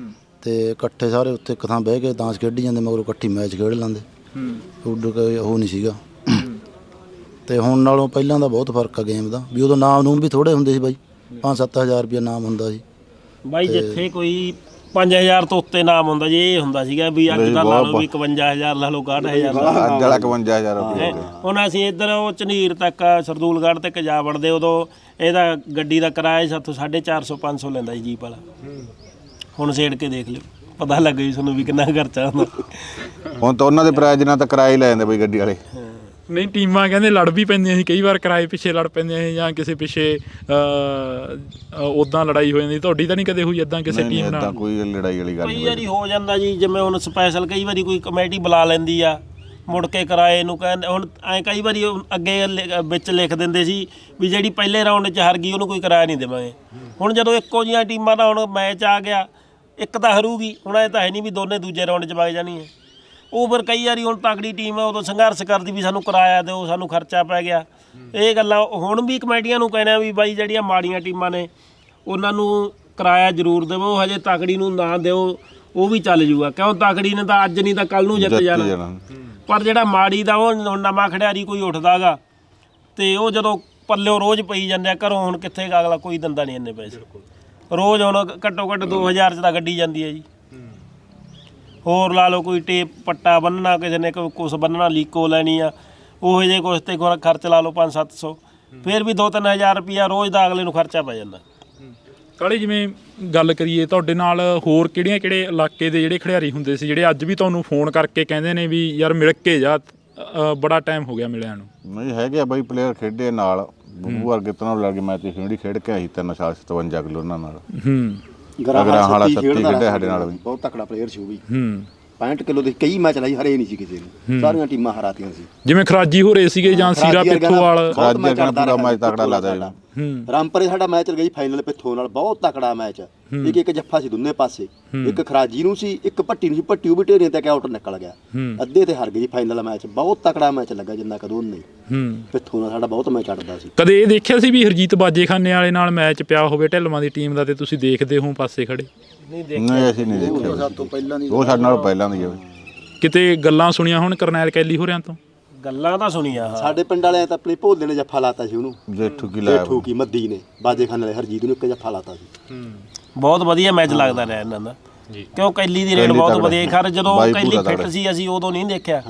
ਤੇ ਇਕੱਠੇ ਸਾਰੇ ਉੱਥੇ ਇੱਕ ਥਾਂ ਬਹਿ ਕੇ ਤਾਂਸ਼ ਖੇਡੀ ਜਾਂਦੇ, ਮਗਰੋਂ ਇਕੱਠੀ ਮੈਚ ਖੇਡ ਲੈਂਦੇ। ਉਦੋਂ ਕੋਈ ਉਹ ਨਹੀਂ ਸੀਗਾ। ਤੇ ਹੁਣ ਨਾਲੋਂ ਪਹਿਲਾਂ ਦਾ ਬਹੁਤ ਫਰਕ ਆ ਗੇਮ ਦਾ। ਵੀ ਉਦੋਂ ਨਾਮ ਨੂਮ ਵੀ ਥੋੜ੍ਹੇ ਹੁੰਦੇ ਸੀ ਬਾਈ, 5-7 ਹਜ਼ਾਰ ਰੁਪਇਆ ਨਾਮ ਹੁੰਦਾ ਸੀ ਬਾਈ। ਜਿੱਥੇ ਕੋਈ 5000 ਤੋਂ ਉੱਤੇ ਨਾਮ ਹੁੰਦਾ ਜੀ, ਇਹ ਹੁੰਦਾ ਸੀਗਾ ਵੀ ਅੱਜ ਦਾ ਲਾ ਲਓ ਵੀ 51000 ਲਾ ਲਓ, 61000 ਅੱਜ ਵਾਲਾ 51000 ਰੁਪਏ। ਹੁਣ ਅਸੀਂ ਇੱਧਰ ਉਹ ਝਨੀਰ ਤੱਕ ਸਰਦੂਲਗੜ੍ਹ ਤੱਕ ਜਾ ਵੜਦੇ, ਉਦੋਂ ਇਹਦਾ ਗੱਡੀ ਦਾ ਕਿਰਾਇਆ ਸਾਥੋਂ 450-500 ਲੈਂਦਾ ਸੀ ਜੀਪ ਵਾਲਾ। ਹੁਣ ਛੇੜ ਕੇ ਦੇਖ ਲਿਓ, ਪਤਾ ਲੱਗ ਜੀ ਤੁਹਾਨੂੰ ਵੀ ਕਿੰਨਾ ਖਰਚਾ ਹੁੰਦਾ। ਹੁਣ ਤਾਂ ਉਹਨਾਂ ਦੇ ਪ੍ਰਾਈਜ਼ ਨਾਲ ਤਾਂ ਕਿਰਾਇਆ ਹੀ ਲੈ ਜਾਂਦੇ ਬਈ ਗੱਡੀ ਵਾਲੇ। ਨਹੀਂ ਟੀਮਾਂ ਕਹਿੰਦੇ ਲੜ ਵੀ ਪੈਂਦੀਆਂ ਸੀ ਕਈ ਵਾਰ, ਕਿਰਾਏ ਪਿੱਛੇ ਲੜ ਪੈਂਦੀਆਂ ਸੀ ਜਾਂ ਕਿਸੇ ਪਿੱਛੇ ਉੱਦਾਂ ਲੜਾਈ ਹੋ ਜਾਂਦੀ। ਤੁਹਾਡੀ ਤਾਂ ਨਹੀਂ ਕਦੇ ਹੋਈ ਇੱਦਾਂ ਕਿਸੇ ਟੀਮ ਨਾਲ? ਤਾਂ ਕੋਈ ਲੜਾਈ ਵਾਲੀ ਗੱਲ ਕਈ ਨਹੀਂ। ਵਾਰੀ ਹੋ ਜਾਂਦਾ ਜੀ, ਜਿਵੇਂ ਹੁਣ ਸਪੈਸ਼ਲ ਕਈ ਵਾਰੀ ਕੋਈ ਕਮੇਟੀ ਬੁਲਾ ਲੈਂਦੀ ਆ, ਮੁੜ ਕੇ ਕਿਰਾਏ ਨੂੰ ਕਹਿੰਦੇ। ਹੁਣ ਐਂ ਕਈ ਵਾਰੀ ਅੱਗੇ ਵਿੱਚ ਲਿਖ ਦਿੰਦੇ ਸੀ ਵੀ ਜਿਹੜੀ ਪਹਿਲੇ ਰਾਊਂਡ 'ਚ ਹਾਰ ਗਈ ਉਹਨੂੰ ਕੋਈ ਕਿਰਾਇਆ ਨਹੀਂ ਦੇਵਾਂਗੇ। ਹੁਣ ਜਦੋਂ ਇੱਕੋ ਜਿਹੀਆਂ ਟੀਮਾਂ ਦਾ ਹੁਣ ਮੈਚ ਆ ਗਿਆ, ਇੱਕ ਤਾਂ ਹਾਰੂਗੀ, ਹੁਣ ਇਹ ਤਾਂ ਹੈ ਨਹੀਂ ਵੀ ਦੋਨੇ ਦੂਜੇ ਰਾਊਂਡ 'ਚ ਵਗ ਜਾਣੀ ਹੈ। ਉਹ ਫਿਰ ਕਈ ਵਾਰੀ ਹੁਣ ਤਕੜੀ ਟੀਮ ਆ ਉਦੋਂ ਸੰਘਰਸ਼ ਕਰਦੀ ਵੀ ਸਾਨੂੰ ਕਿਰਾਇਆ ਦਿਓ, ਸਾਨੂੰ ਖਰਚਾ ਪੈ ਗਿਆ। ਇਹ ਗੱਲਾਂ ਹੁਣ ਵੀ ਕਮੇਟੀਆਂ ਨੂੰ ਕਹਿਣਾ ਵੀ ਬਾਈ ਜਿਹੜੀਆਂ ਮਾੜੀਆਂ ਟੀਮਾਂ ਨੇ ਉਹਨਾਂ ਨੂੰ ਕਿਰਾਇਆ ਜ਼ਰੂਰ ਦੇਵੋ, ਹਜੇ ਤਕੜੀ ਨੂੰ ਨਾ ਦਿਓ, ਉਹ ਵੀ ਚੱਲ ਜੂਗਾ। ਕਿਉਂ ਤਕੜੀ ਨੇ ਤਾਂ ਅੱਜ ਨਹੀਂ ਤਾਂ ਕੱਲ ਨੂੰ ਜਿੱਤ ਜਾਣਾ, ਪਰ ਜਿਹੜਾ ਮਾੜੀ ਦਾ ਉਹ ਹੁਣ ਨਵਾਂ ਖਿਡਾਰੀ ਕੋਈ ਉੱਠਦਾਗਾ ਤੇ ਉਹ ਜਦੋਂ ਪੱਲਿਓ ਰੋਜ਼ ਪਈ ਜਾਂਦੇ ਆ ਘਰੋਂ, ਹੁਣ ਕਿੱਥੇ ਅਗਲਾ ਕੋਈ ਦਿੰਦਾ ਨਹੀਂ ਇੰਨੇ ਪੈਸੇ ਰੋਜ਼। ਹੁਣ ਘੱਟੋ ਘੱਟ 2000 'ਚ ਤਾਂ ਗੱਡੀ ਜਾਂਦੀ ਹੈ ਜੀ। ਹੋਰ ਲਾ ਲਓ ਕੋਈ ਟੇਪ ਪੱਟਾ ਬੰਨਣਾ, ਕਿਸੇ ਨੇ ਕੁਛ ਬੰਨਣਾ, ਲੀਕੋ ਲੈਣੀ ਆ, ਉਹੋ ਜਿਹੇ ਕੁਛ ਤੇ ਖਰਚ ਲਾ ਲਓ 500-700, ਫਿਰ ਵੀ 2-3000 ਰੁਪਈਆ ਰੋਜ਼ ਦਾ ਅਗਲੇ ਨੂੰ ਖਰਚਾ ਪੈ ਜਾਂਦਾ। ਕਾਲੇ ਜਿਵੇਂ ਗੱਲ ਕਰੀਏ ਤੁਹਾਡੇ ਨਾਲ ਹੋਰ ਕਿਹੜੇ ਇਲਾਕੇ ਦੇ ਜਿਹੜੇ ਖਿਡਾਰੀ ਹੁੰਦੇ ਸੀ ਜਿਹੜੇ ਅੱਜ ਵੀ ਤੁਹਾਨੂੰ ਫੋਨ ਕਰਕੇ ਕਹਿੰਦੇ ਨੇ ਵੀ ਯਾਰ ਮਿਲ ਕੇ ਜਾ, ਬੜਾ ਟਾਈਮ ਹੋ ਗਿਆ ਮਿਲਿਆ ਨੂੰ? ਨਹੀਂ ਹੈਗੇ ਆ ਬਾਈ ਪਲੇਅਰ ਖੇਡੇ ਨਾਲ, ਬੱਬੂ ਵਰਗੇ ਤਾਂ ਲੱਗ ਮੈਚ ਖੇਡੀ ਖੇਡ ਕੇ ਆਈ 3 ਸਾਲ 57 ਕਿਲੋ ਉਹਨਾਂ ਨਾਲ। ਗਰਾਹਾਂ ਵਾਲਾ ਸੱਤੀ ਸੱਤੀ ਖੇਡਿਆ ਸਾਡੇ ਨਾਲ ਵੀ, ਬਹੁਤ ਤਕੜਾ ਪਲੇਅਰ ਸੀ ਉਹ ਵੀ। 65 ਕਿਲੋ ਦੇ ਕਈ ਮੈਚ ਲਾਈ, ਹਰੇ ਨਹੀਂ ਸੀ ਕਿਸੇ ਨੂੰ, ਸਾਰੀਆਂ ਟੀਮਾਂ ਹਰਾਤੀਆਂ ਸੀ। ਜਿਵੇਂ ਖਰਾਜੀ ਹੋ ਰਹੇ ਸੀਗੇ ਜਾਂ ਸੀਰਾ ਪਿੱਥੋਵਾਲ, ਪੂਰਾ ਮੈਚ ਤਕੜਾ ਲੱਗਦਾ ਜੀ। ਰਾਮਪਰੇ ਸਾਡਾ ਮੈਚ ਗਈ ਫਾਈਨਲ ਪਿੱਥੋਂ ਨਾਲ, ਬਹੁਤ ਤਕੜਾ ਮੈਚ। ਇੱਕ ਜੱਫਾ ਸੀ ਦੋਨੇ ਪਾਸੇ, ਇੱਕ ਖਰਾਜੀ ਨੂੰ ਸੀ, ਇੱਕ ਭੱਟੀ ਨੂੰ ਸੀ। ਭੱਟੀ ਉਹ ਵੀ ਢੇਰੇ ਤੇ ਆਊਟ ਨਿਕਲ ਗਿਆ, ਅੱਧੇ ਤੇ ਹਾਰ ਗਈ ਫਾਈਨਲ ਮੈਚ। ਬਹੁਤ ਤਕੜਾ ਮੈਚ ਲੱਗਾ ਜਿੰਨਾ ਕਦੋਂ ਨਹੀਂ। ਪਿੱਥੋਂ ਨਾਲ ਸਾਡਾ ਬਹੁਤ ਮੈਚ ਅੜਦਾ ਸੀ। ਕਦੇ ਇਹ ਦੇਖਿਆ ਸੀ ਵੀ ਹਰਜੀਤ ਬਾਜੇਖਾਨੇ ਵਾਲੇ ਨਾਲ ਮੈਚ ਪਿਆ ਹੋਵੇ ਢਿੱਲਵਾਂ ਦੀ ਟੀਮ ਦਾ ਤੇ ਤੁਸੀਂ ਦੇਖਦੇ ਹੋ ਪਾਸੇ ਖੜੇ? ਨਹੀਂ ਅਸੀਂ ਨਹੀਂ ਦੇਖਿਆ, ਉਹ ਸਾਡੇ ਨਾਲ ਪਹਿਲਾਂ ਦੀ ਆ। ਕਿਤੇ ਗੱਲਾਂ ਸੁਣੀਆਂ ਹੁਣ ਕਰਨੈਲ ਕੈਲੀ ਹੋਰਿਆਂ ਤੋਂ? ਗੱਲਾਂ ਤਾਂ ਸੁਣੀਆਂ ਸਾਡੇ ਪਿੰਡ ਵਾਲਿਆਂ ਤਾਂ ਆਪਣੇ ਭੋਲੇ ਨੇ ਜੱਫਾ ਲਾਤਾ ਸੀ ਉਹਨੂੰ, ਜੇਠੂ ਕੀ ਲਾਇਆ, ਜੇਠੂ ਕੀ ਮੱਦੀ ਨੇ ਬਾਜੇਖਾਨੇ ਵਾਲੇ ਹਰਜੀਤ ਨੂੰ ਇੱਕ ਜੱਫਾ ਲਾਤਾ ਸੀ। ਬਹੁਤ ਵਧੀਆ ਮੈਚ ਲੱਗਦਾ ਰਿਹਾ ਇਹਨਾਂ ਦਾ, ਕਿਉਂ ਕੈਲੀ ਦੀ ਰੇਡ ਬਹੁਤ ਵਧੀਆ। ਖਰ ਜਦੋਂ ਕੈਲੀ ਫਿੱਟ ਸੀ ਅਸੀਂ ਉਦੋਂ ਨਹੀਂ ਦੇਖਿਆ,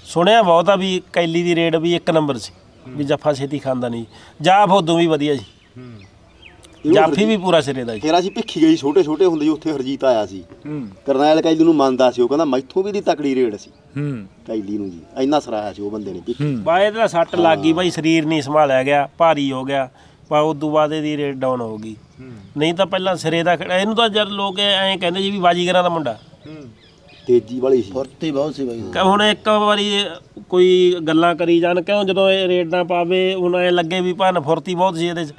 ਸੁਣਿਆ ਬਹੁਤ ਆ ਵੀ ਕੈਲੀ ਦੀ ਰੇਡ ਵੀ 1 ਨੰਬਰ ਸੀ, ਵੀ ਜੱਫਾ ਛੇਤੀ ਖਾਂਦਾ ਨਹੀਂ। ਜਾਫ ਉਦੋਂ ਵੀ ਵਧੀਆ ਸੀ, ਜਾਫੀ ਵੀ ਪੂਰਾ ਸਿਰੇ ਦਾ ਸੀ। ਫਿਰ ਅਸੀਂ ਭਿੱਖੀ ਗਈ ਛੋਟੇ ਛੋਟੇ ਹੁੰਦੇ ਜੀ, ਉੱਥੇ ਹਰਜੀਤ ਆਇਆ ਸੀ। ਕਰਨੈਲ ਕੈਲੀ ਨੂੰ ਮੰਨਦਾ ਸੀ, ਉਹ ਕਹਿੰਦਾ ਮੈਥੋਂ ਵੀ ਦੀ ਤਕੜੀ ਰੇਡ ਸੀ ਕੈਲੀ ਨੂੰ ਜੀ, ਇੰਨਾ ਸਰਾਇਆ ਸੀ ਉਹ ਬੰਦੇ ਨੇ ਭਿੱਖੀ। ਬਾਏ ਦਾ ਸੱਟ ਲੱਗ ਗਈ ਬਾਈ, ਸਰੀਰ ਨਹੀਂ ਸੰਭਾਲਿਆ ਗਿਆ, ਭਾਰੀ ਹੋ ਗਿਆ, ਪਰ ਉਦੋਂ ਬਾਅਦ ਇਹਦੀ ਰੇਟ ਡਾਊਨ ਹੋ ਗਈ। ਨਹੀਂ ਤਾਂ ਪਹਿਲਾਂ ਸਿਰੇ ਦਾ ਇਹਨੂੰ ਤਾਂ ਜਦ ਲੋਕ ਐਂ ਕਹਿੰਦੇ ਜੀ ਵੀ ਬਾਜੀਗਰਾਂ ਦਾ ਮੁੰਡਾ, ਤੇਜ਼ੀ ਵਾਲੀ ਸੀ, ਫੁਰਤੀ ਬਹੁਤ ਸੀ ਬਾਈ। ਹੁਣ ਇੱਕ ਵਾਰੀ ਕੋਈ ਗੱਲਾਂ ਕਰੀ ਜਾਣ, ਕਿਉਂ ਜਦੋਂ ਇਹ ਰੇਡ ਨਾ ਪਾਵੇ ਹੁਣ ਐ ਲੱਗੇ ਵੀ ਭਾਨ ਫੁਰਤੀ ਬਹੁਤ ਸੀ ਇਹਦੇ 'ਚ।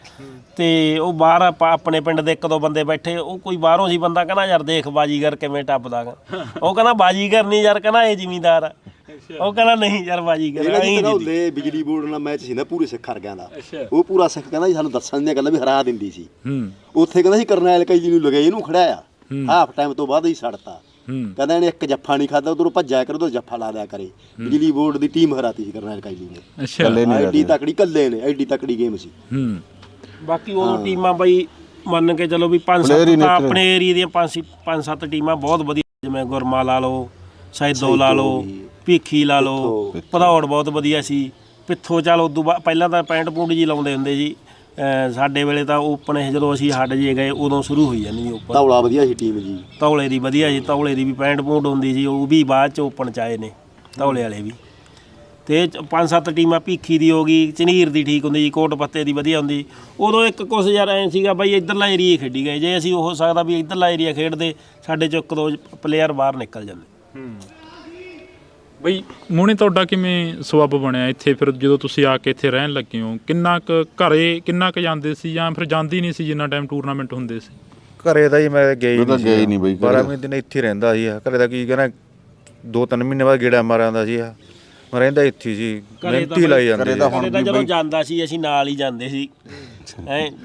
ਤੇ ਉਹ ਬਾਹਰ ਆਪਣੇ ਪਿੰਡ ਦੇ 1-2 ਬੰਦੇ ਬੈਠੇ, ਉਹ ਕੋਈ ਬਾਹਰੋਂ ਸੀ ਬੰਦਾ, ਕਹਿੰਦਾ ਯਾਰ ਦੇਖ ਬਾਜੀਗਰ ਕਿਵੇਂ ਟੱਪਦਾ ਗਾ। ਉਹ ਕਹਿੰਦਾ ਬਾਜੀਗਰ ਨਹੀਂ ਯਾਰ, ਕਹਿੰਦਾ ਇਹ ਜ਼ਿਮੀਂਦਾਰ ਆ। ਉਹ ਕਹਿੰਦਾ ਨਹੀਂ ਯਾਰ ਬਾਜੀਗਰ ਉਹਦੇ ਬਿਜਲੀ ਬੋਰਡ ਨਾਲ ਮੈਚ ਸੀ ਨਾ ਪੂਰੇ ਸਿੱਖ ਹਰ ਗਿਆ ਦਾ, ਉਹ ਪੂਰਾ ਸਿੱਖ ਕਹਿੰਦਾ ਜੀ ਸਾਨੂੰ ਦੱਸਣ ਦੀਆਂ ਗੱਲਾਂ ਵੀ ਹਰਾ ਦਿੰਦੀ ਸੀ। ਉੱਥੇ ਕਹਿੰਦਾ ਸੀ ਕਰਨੈਲ ਕੈਲੀ ਨੂੰ ਲਗੇ ਇਹਨੂੰ ਖੜਾਇਆ, ਹਾਫ ਟਾਈਮ ਤੋਂ ਬਾਅਦ ਹੀ ਛੱਡਤਾ। ਕਹਿੰਦਾ ਇਹਨੇ ਇੱਕ ਜੱਫਾ ਨਹੀਂ ਖਾਦਾ, ਉਧਰੋਂ ਭੱਜਿਆ ਕਰ, ਉਧਰ ਜੱਫਾ ਲਾ ਦਿਆ ਕਰੇ। ਬਿਜਲੀ ਬੋਰਡ ਦੀ ਟੀਮ ਹਰਾਤੀ ਸੀ ਕਰਨੈਲ ਕੈਲੀ ਨੇ, ਐਡੀ ਤਕੜੀ ਕੱਲੇ ਨੇ, ਐਡੀ ਤਕੜੀ ਗੇਮ ਸੀ। ਬਾਕੀ ਉਹ ਟੀਮਾਂ ਬਈ ਮੰਨ ਕੇ ਚਲੋ ਵੀ 5-7 ਆਪਣੇ ਏਰੀਏ ਦੀਆਂ 5-7 ਟੀਮਾਂ ਬਹੁਤ ਵਧੀਆ, ਜਿਵੇਂ ਗੁਰਮਾ ਲਾ ਲਓ, ਸੈਦੋ ਲਾ ਲਓ, ਭੀਖੀ ਲਾ ਲਓ, ਭਦੌੜ ਬਹੁਤ ਵਧੀਆ ਸੀ। ਪਿੱਥੋਂ ਚੱਲ ਉਦੋਂ ਬਾਅਦ ਪਹਿਲਾਂ ਤਾਂ ਪੈਂਟ ਪੂੰਡ ਜੀ ਲਾਉਂਦੇ ਹੁੰਦੇ ਸੀ ਸਾਡੇ ਵੇਲੇ, ਤਾਂ ਓਪਨ ਇਹ ਜਦੋਂ ਅਸੀਂ ਹੱਡ ਜੇ ਗਏ ਉਦੋਂ ਸ਼ੁਰੂ ਹੋਈ ਜਾਂਦੀ ਸੀ ਓਪਨ। ਧੌਲਾ ਵਧੀਆ ਸੀ ਟੀਮ ਜੀ, ਧੌਲੇ ਦੀ ਵਧੀਆ ਸੀ, ਧੌਲੇ ਦੀ ਵੀ ਪੈਂਟ ਪੂੰਡ ਹੁੰਦੀ ਸੀ, ਉਹ ਵੀ ਬਾਅਦ 'ਚ ਓਪਨ 'ਚ ਆਏ ਨੇ ਧੌਲੇ ਵਾਲੇ ਵੀ। ਤੇ 5-7 ਟੀਮਾਂ, ਭੀਖੀ ਦੀ ਹੋ ਗਈ, ਝਨੀਰ ਦੀ ਠੀਕ ਹੁੰਦੀ ਜੀ, ਕੋਟ ਪੱਤੇ ਦੀ ਵਧੀਆ ਹੁੰਦੀ। ਉਦੋਂ ਇੱਕ ਕੁਛ ਯਾਰ ਐਂ ਸੀਗਾ ਬਾਈ, ਇੱਧਰਲਾ ਏਰੀਆ ਖੇਡੀ ਗਏ, ਜੇ ਅਸੀਂ ਉਹ ਸਕਦਾ ਵੀ ਇੱਧਰਲਾ ਏਰੀਆ ਖੇਡਦੇ, ਸਾਡੇ 'ਚੋਂ 1-2 ਪਲੇਅਰ ਬਾਹਰ ਨਿਕਲ ਜਾਂਦੇ। ਬਈ ਮੋਹਣੇ ਤੁਹਾਡਾ ਕਿਵੇਂ ਸਬੱਬ ਬਣਿਆ ਇੱਥੇ? ਫਿਰ ਜਦੋਂ ਤੁਸੀਂ ਆ ਕੇ ਇੱਥੇ ਰਹਿਣ ਲੱਗੇ ਹੋ, ਕਿੰਨਾ ਕੁ ਘਰੇ ਕਿੰਨਾ ਕੁ ਜਾਂਦੇ ਸੀ, ਜਾਂ ਫਿਰ ਜਾਂਦੀ ਨਹੀਂ ਸੀ ਜਿੰਨਾ ਟਾਈਮ ਟੂਰਨਾਮੈਂਟ ਹੁੰਦੇ ਸੀ? ਘਰੇ ਤਾਂ ਜੀ ਮੈਂ ਗਈ ਨਹੀਂ ਬਈ, 12 ਮਹੀਨੇ ਇੱਥੇ ਰਹਿੰਦਾ ਸੀ। ਘਰੇ ਦਾ ਕੀ ਕਹਿਣਾ, 2-3 ਮਹੀਨੇ ਬਾਅਦ ਗੇੜਾ ਮਾਰਾਂਦਾ ਸੀ। ਮੈਂ ਰਹਿੰਦਾ ਇੱਥੇ ਸੀ, ਮਿਹਨਤੀ ਲਾਈ ਜਾਂਦੇ। ਤਾਂ ਜਦੋਂ ਜਾਂਦਾ ਸੀ ਅਸੀਂ ਨਾਲ ਹੀ ਜਾਂਦੇ ਸੀ,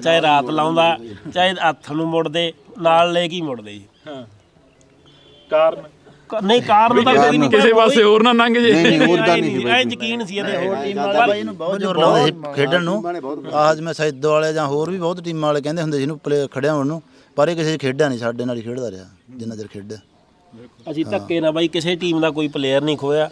ਚਾਹੇ ਰਾਤ ਲਾਉਂਦਾ ਚਾਹੇ ਹੱਥ ਨੂੰ ਮੁੜਦੇ, ਨਾਲ ਲੈ ਕੇ ਹੀ ਮੁੜਦੇ ਜੀ। ਕਾਰਨ ਨਹੀਂ ਕਾਰਨ ਤਾਂ ਕੋਈ ਨਹੀਂ, ਕਿਸੇ ਪਾਸੇ ਹੋਰ ਨਾ ਲੰਘ ਜੇ, ਐ ਯਕੀਨ ਸੀ ਇਹਦੇ। ਹੋਰ ਟੀਮਾਂ ਵਾਲੇ ਬਾਈ ਇਹਨੂੰ ਬਹੁਤ ਜ਼ੋਰ ਲਾਉਂਦੇ ਸੀ ਖੇਡਣ ਨੂੰ। ਆਹ ਜਿਵੇਂ ਸੈਦੋ ਵਾਲੇ ਜਾਂ ਹੋਰ ਵੀ ਬਹੁਤ ਟੀਮਾਂ ਵਾਲੇ ਕਹਿੰਦੇ ਹੁੰਦੇ ਸੀ ਇਹਨੂੰ ਪਲੇ ਖੜਿਆ ਹੋਣ ਨੂੰ, ਪਰ ਇਹ ਕਿਸੇ ਖੇਡਿਆ ਨਹੀਂ, ਸਾਡੇ ਨਾਲ ਹੀ ਖੇਡਦਾ ਰਿਹਾ ਜਿੰਨਾ ਚਿਰ ਖੇਡਿਆ। ਅਸੀਂ ਧੱਕੇ ਨਾ ਬਾਈ ਕਿਸੇ ਟੀਮ ਦਾ ਕੋਈ ਪਲੇਅਰ ਨਹੀਂ ਖੋਇਆ।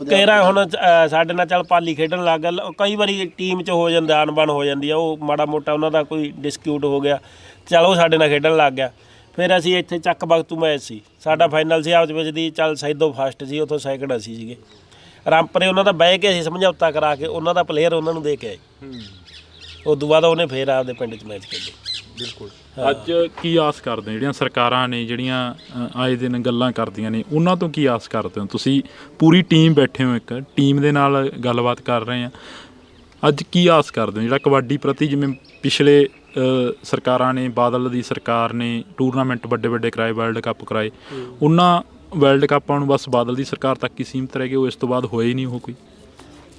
ਕਹਿਰਾ ਹੁਣ ਸਾਡੇ ਨਾਲ ਚੱਲ ਪਾਲੀ ਖੇਡਣ ਲੱਗ ਗਿਆ, ਕਈ ਵਾਰੀ ਟੀਮ 'ਚ ਹੋ ਜਾਂਦਾ, ਅਣਬਣ ਹੋ ਜਾਂਦੀ ਆ, ਉਹ ਮਾੜਾ ਮੋਟਾ ਉਹਨਾਂ ਦਾ ਕੋਈ ਡਿਸਕਿਊਟ ਹੋ ਗਿਆ, ਚੱਲ ਉਹ ਸਾਡੇ ਨਾਲ ਖੇਡਣ ਲੱਗ ਗਿਆ। ਫਿਰ ਅਸੀਂ ਇੱਥੇ ਚੱਕ ਬਖਤੂ ਮੈਚ ਸੀ ਸਾਡਾ, ਫਾਈਨਲ ਸੀ ਆਪਸ ਵਿੱਚ ਦੀ, ਚੱਲ ਸੈਦੋ ਫਸਟ ਸੀ, ਉੱਥੋਂ ਸੈਕਿੰਡ ਅਸੀਂ ਸੀਗੇ। ਰਾਮਪਰੇ ਉਹਨਾਂ ਦਾ ਬਹਿ ਕੇ ਅਸੀਂ ਸਮਝੌਤਾ ਕਰਾ ਕੇ ਉਹਨਾਂ ਦਾ ਪਲੇਅਰ ਉਹਨਾਂ ਨੂੰ ਦੇ ਕੇ ਆਏ। ਉਸ ਤੋਂ ਬਾਅਦ ਉਹਨੇ ਫਿਰ ਆਪਦੇ ਪਿੰਡ 'ਚ ਮੈਚ ਖੇਡੇ। ਬਿਲਕੁਲ। ਅੱਜ ਕੀ ਆਸ ਕਰਦੇ ਹੋ? ਜਿਹੜੀਆਂ ਸਰਕਾਰਾਂ ਨੇ ਜਿਹੜੀਆਂ ਆਏ ਦਿਨ ਗੱਲਾਂ ਕਰਦੀਆਂ ਨੇ, ਉਹਨਾਂ ਤੋਂ ਕੀ ਆਸ ਕਰਦੇ ਹੋ? ਤੁਸੀਂ ਪੂਰੀ ਟੀਮ ਬੈਠੇ ਹੋ, ਇੱਕ ਟੀਮ ਦੇ ਨਾਲ ਗੱਲਬਾਤ ਕਰ ਰਹੇ ਆ, ਅੱਜ ਕੀ ਆਸ ਕਰਦੇ ਹੋ? ਜਿਹੜਾ ਕਬੱਡੀ ਪ੍ਰਤੀ, ਜਿਵੇਂ ਪਿਛਲੇ ਸਰਕਾਰਾਂ ਨੇ, ਬਾਦਲ ਦੀ ਸਰਕਾਰ ਨੇ ਟੂਰਨਾਮੈਂਟ ਵੱਡੇ ਵੱਡੇ ਕਰਾਏ, ਵਰਲਡ ਕੱਪ ਕਰਾਏ, ਉਹਨਾਂ ਵਰਲਡ ਕੱਪਾਂ ਨੂੰ ਬਸ ਬਾਦਲ ਦੀ ਸਰਕਾਰ ਤੱਕ ਹੀ ਸੀਮਿਤ ਰਹਿ ਗਏ, ਉਹ ਇਸ ਤੋਂ ਬਾਅਦ ਹੋਏ ਹੀ ਨਹੀਂ ਉਹ ਕੋਈ?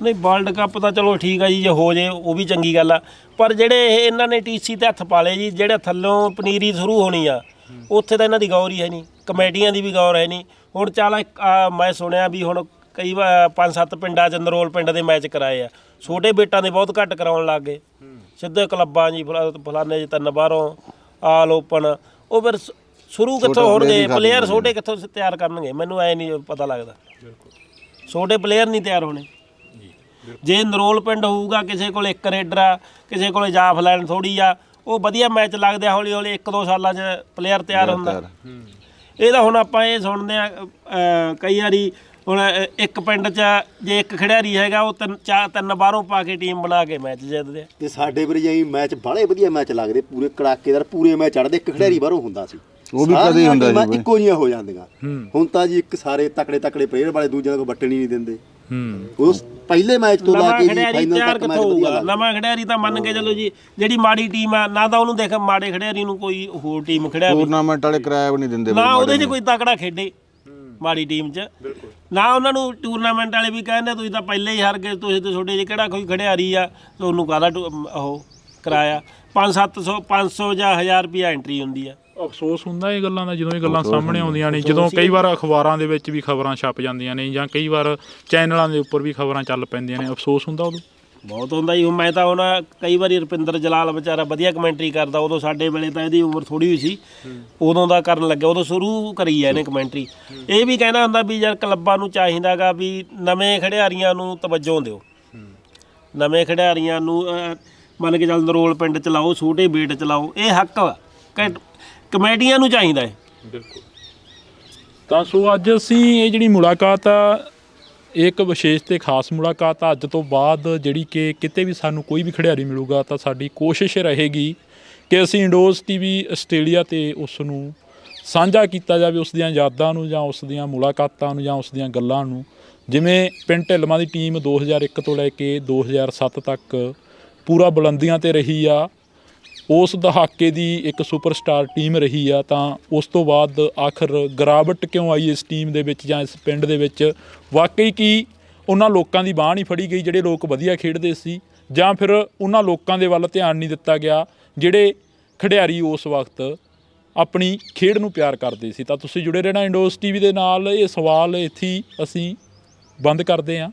ਨਹੀਂ ਵਰਲਡ ਕੱਪ ਤਾਂ ਚਲੋ ਠੀਕ ਆ ਜੀ, ਜੇ ਹੋ ਜੇ ਉਹ ਵੀ ਚੰਗੀ ਗੱਲ ਆ, ਪਰ ਜਿਹੜੇ ਇਹਨਾਂ ਨੇ ਟੀਸੀ ਤੇ ਹੱਥ ਪਾ ਲਏ ਜੀ, ਜਿਹੜੇ ਥੱਲੋਂ ਪਨੀਰੀ ਸ਼ੁਰੂ ਹੋਣੀ ਆ ਉੱਥੇ ਤਾਂ ਇਹਨਾਂ ਦੀ ਗੌਰ ਹੀ ਹੈ ਨਹੀਂ, ਕਮੇਟੀਆਂ ਦੀ ਵੀ ਗੌਰ ਹੈ ਨਹੀਂ। ਹੁਣ ਚੱਲ ਮੈਂ ਸੁਣਿਆ ਵੀ ਹੁਣ ਕਈ 5-7 ਪਿੰਡਾਂ 'ਚ ਨਰੋਲ ਪਿੰਡ ਦੇ ਮੈਚ ਕਰਾਏ ਆ, ਛੋਟੇ ਬੇਟਾਂ ਦੇ ਬਹੁਤ ਘੱਟ ਕਰਾਉਣ ਲੱਗ ਗਏ, ਸਿੱਧੇ ਕਲੱਬਾਂ ਜੀ ਫਲਾਣੇ 'ਚ 3 ਬਾਹਰੋਂ ਆਲ ਓਪਨ। ਉਹ ਫਿਰ ਸ਼ੁਰੂ ਕਿੱਥੋਂ ਹੋਣਗੇ, ਪਲੇਅਰ ਛੋਟੇ ਕਿੱਥੋਂ ਤਿਆਰ ਕਰਨਗੇ, ਮੈਨੂੰ ਐ ਨਹੀਂ ਪਤਾ ਲੱਗਦਾ। ਛੋਟੇ ਪਲੇਅਰ ਨਹੀਂ ਤਿਆਰ ਹੋਣੇ। ਜੇ ਨਰੋਲ ਪਿੰਡ ਹੋਊਗਾ, ਕਿਸੇ ਕੋਲ 1 ਰੇਡਰ ਆ, ਕਿਸੇ ਕੋਲ ਜਾਫਲੈਨ ਥੋੜੀ ਆ, ਉਹ ਵਧੀਆ ਮੈਚ ਲੱਗਦੇ ਆ, ਹੌਲੀ ਹੌਲੀ 1-2 ਸਾਲਾਂ 'ਚ ਪਲੇਅਰ ਤਿਆਰ ਹੁੰਦਾ। ਇਹ ਤਾਂ ਹੁਣ ਆਪਾਂ ਇਹ ਸੁਣਦੇ ਆ ਕਈ ਵਾਰੀ, ਹੁਣ ਇੱਕ ਪਿੰਡ 'ਚ ਜੇ ਇੱਕ ਖਿਡਾਰੀ ਹੈਗਾ, ਉਹ 3 ਬਾਹਰੋਂ ਪਾ ਕੇ ਟੀਮ ਬਣਾ ਕੇ ਮੈਚ ਜਿੱਤਦੇ ਆ। ਤੇ ਸਾਡੇ ਵਾਰੀ ਜਾਈ ਮੈਚ ਬਾਹਲੇ ਵਧੀਆ ਮੈਚ ਲੱਗਦੇ, ਪੂਰੇ ਕੜਾਕੇਦਾਰ ਪੂਰੇ ਮੈਚ ਚੜ੍ਹਦੇ, ਇੱਕ ਖਿਡਾਰੀ ਬਾਹਰੋਂ ਹੁੰਦਾ ਸੀ, ਉਹ ਵੀ ਕਦੇ ਹੁੰਦਾ ਸੀ, ਇੱਕੋ ਜਿਹੀਆਂ ਹੋ ਜਾਂਦੀਆਂ। ਹੁਣ ਤਾਂ ਜੀ ਇੱਕ ਸਾਰੇ ਤਕੜੇ ਪਲੇਅਰ ਵਾਲੇ ਦੂਜਿਆਂ ਨੂੰ ਵੱਟਣ ਹੀ ਨਹੀਂ ਦਿੰਦੇ। ਉਹ ਪਹਿਲੇ ਮੈਚ ਤੋਂ ਲਾ ਕੇ ਖਿਡਾਰੀ ਤਿਆਰ ਕਿੱਥੋਂ ਹੋਊਗਾ? ਨਵਾਂ ਖਿਡਾਰੀ ਤਾਂ ਮੰਨ ਕੇ ਚੱਲੋ ਜੀ, ਜਿਹੜੀ ਮਾੜੀ ਟੀਮ ਆ ਨਾ ਤਾਂ ਉਹਨੂੰ ਦੇਖ, ਮਾੜੇ ਖਿਡਾਰੀ ਨੂੰ ਕੋਈ ਹੋਰ ਟੀਮ ਖਿਡਾਰੀ ਟੂਰਨਾਮੈਂਟ ਵਾਲੇ ਕਿਰਾਇਆ ਵੀ ਨਹੀਂ ਦਿੰਦੇ ਨਾ, ਉਹਦੇ 'ਚ ਕੋਈ ਤਕੜਾ ਖੇਡੇ ਮਾੜੀ ਟੀਮ 'ਚ ਨਾ। ਉਹਨਾਂ ਨੂੰ ਟੂਰਨਾਮੈਂਟ ਵਾਲੇ ਵੀ ਕਹਿੰਦੇ ਤੁਸੀਂ ਤਾਂ ਪਹਿਲੇ ਹੀ ਹਾਰ ਗਏ, ਤੁਸੀਂ ਤਾਂ ਤੁਹਾਡੇ 'ਚ ਕਿਹੜਾ ਕੋਈ ਖਿਡਾਰੀ ਆ, ਤੁਹਾਨੂੰ ਕਾਹਦਾ ਉਹ ਕਰਾਇਆ। 500 ਜਾਂ 1000 ਰੁਪਇਆ ਐਂਟਰੀ ਹੁੰਦੀ ਆ। ਅਫਸੋਸ ਹੁੰਦਾ ਇਹ ਗੱਲਾਂ ਦਾ ਜਦੋਂ ਇਹ ਗੱਲਾਂ ਸਾਹਮਣੇ ਆਉਂਦੀਆਂ ਨੇ, ਜਦੋਂ ਕਈ ਵਾਰ ਅਖਬਾਰਾਂ ਦੇ ਵਿੱਚ ਵੀ ਖਬਰਾਂ ਛਪ ਜਾਂਦੀਆਂ ਨੇ, ਜਾਂ ਕਈ ਵਾਰ ਚੈਨਲਾਂ ਦੇ ਉੱਪਰ ਵੀ ਖਬਰਾਂ ਚੱਲ ਪੈਂਦੀਆਂ ਨੇ, ਅਫਸੋਸ ਹੁੰਦਾ ਉਦੋਂ ਬਹੁਤ ਹੁੰਦਾ ਜੀ। ਮੈਂ ਤਾਂ ਹੁਣ ਕਈ ਵਾਰੀ ਰੁਪਿੰਦਰ ਜਲਾਲ ਵਿਚਾਰਾ ਵਧੀਆ ਕਮੈਂਟਰੀ ਕਰਦਾ, ਉਦੋਂ ਸਾਡੇ ਵੇਲੇ ਤਾਂ ਇਹਦੀ ਉਮਰ ਥੋੜੀ ਹੋਈ ਸੀ, ਉਦੋਂ ਦਾ ਕਰਨ ਲੱਗਿਆ, ਉਦੋਂ ਸ਼ੁਰੂ ਕਰੀ ਹੈ ਇਹਨੇ ਕਮੈਂਟਰੀ। ਇਹ ਵੀ ਕਹਿੰਦਾ ਹੁੰਦਾ ਵੀ ਯਾਰ ਕਲੱਬਾਂ ਨੂੰ ਚਾਹੀਦਾ ਗਾ ਵੀ ਨਵੇਂ ਖਿਡਾਰੀਆਂ ਨੂੰ ਤਵੱਜੋ ਦਿਓ, ਨਵੇਂ ਖਿਡਾਰੀਆਂ ਨੂੰ ਮੰਨ ਕੇ ਚੱਲ ਨਰੋਲ ਪਿੰਡ ਚਲਾਓ, ਛੋਟੇ ਬੇਟ ਚਲਾਓ, ਇਹ ਹੱਕ ਕਮੇਟੀਆਂ ਨੂੰ ਚਾਹੀਦਾ ਹੈ। ਬਿਲਕੁਲ। ਤਾਂ ਸੋ ਅੱਜ ਅਸੀਂ ਇਹ ਜਿਹੜੀ ਮੁਲਾਕਾਤ ਆ, ਇੱਕ ਵਿਸ਼ੇਸ਼ ਤੇ ਖਾਸ ਮੁਲਾਕਾਤ ਆ। ਅੱਜ ਤੋਂ ਬਾਅਦ ਜਿਹੜੀ ਕਿ ਕਿਤੇ ਵੀ ਸਾਨੂੰ ਕੋਈ ਵੀ ਖਿਡਾਰੀ ਮਿਲੂਗਾ ਤਾਂ ਸਾਡੀ ਕੋਸ਼ਿਸ਼ ਰਹੇਗੀ ਕਿ ਅਸੀਂ ਇੰਡੋਜ਼ TV ਆਸਟ੍ਰੇਲੀਆ 'ਤੇ ਉਸ ਨੂੰ ਸਾਂਝਾ ਕੀਤਾ ਜਾਵੇ, ਉਸ ਦੀਆਂ ਯਾਦਾਂ ਨੂੰ ਜਾਂ ਉਸ ਦੀਆਂ ਮੁਲਾਕਾਤਾਂ ਨੂੰ ਜਾਂ ਉਸ ਦੀਆਂ ਗੱਲਾਂ ਨੂੰ। ਜਿਵੇਂ ਪਿੰਡ ਢਿੱਲਵਾਂ ਦੀ ਟੀਮ 2001 ਤੋਂ ਲੈ ਕੇ 2007 ਤੱਕ ਪੂਰਾ ਬੁਲੰਦੀਆਂ 'ਤੇ ਰਹੀ ਆ, ਉਸ ਦਹਾਕੇ ਦੀ ਇੱਕ ਸੁਪਰਸਟਾਰ ਟੀਮ ਰਹੀ ਆ, ਤਾਂ ਉਸ ਤੋਂ ਬਾਅਦ ਆਖਰ ਗਿਰਾਵਟ ਕਿਉਂ ਆਈ ਇਸ ਟੀਮ ਦੇ ਵਿੱਚ ਜਾਂ ਇਸ ਪਿੰਡ ਦੇ ਵਿੱਚ? ਵਾਕਈ ਕੀ ਉਹਨਾਂ ਲੋਕਾਂ ਦੀ ਬਾਂਹ ਨਹੀਂ ਫੜੀ ਗਈ ਜਿਹੜੇ ਲੋਕ ਵਧੀਆ ਖੇਡਦੇ ਸੀ, ਜਾਂ ਫਿਰ ਉਹਨਾਂ ਲੋਕਾਂ ਦੇ ਵੱਲ ਧਿਆਨ ਨਹੀਂ ਦਿੱਤਾ ਗਿਆ ਜਿਹੜੇ ਖਿਡਾਰੀ ਉਸ ਵਕਤ ਆਪਣੀ ਖੇਡ ਨੂੰ ਪਿਆਰ ਕਰਦੇ ਸੀ? ਤਾਂ ਤੁਸੀਂ ਜੁੜੇ ਰਹਿਣਾ ਇੰਡੋਜ਼ TV ਦੇ ਨਾਲ। ਇਹ ਸਵਾਲ ਇੱਥੇ ਹੀ ਅਸੀਂ ਬੰਦ ਕਰਦੇ ਹਾਂ,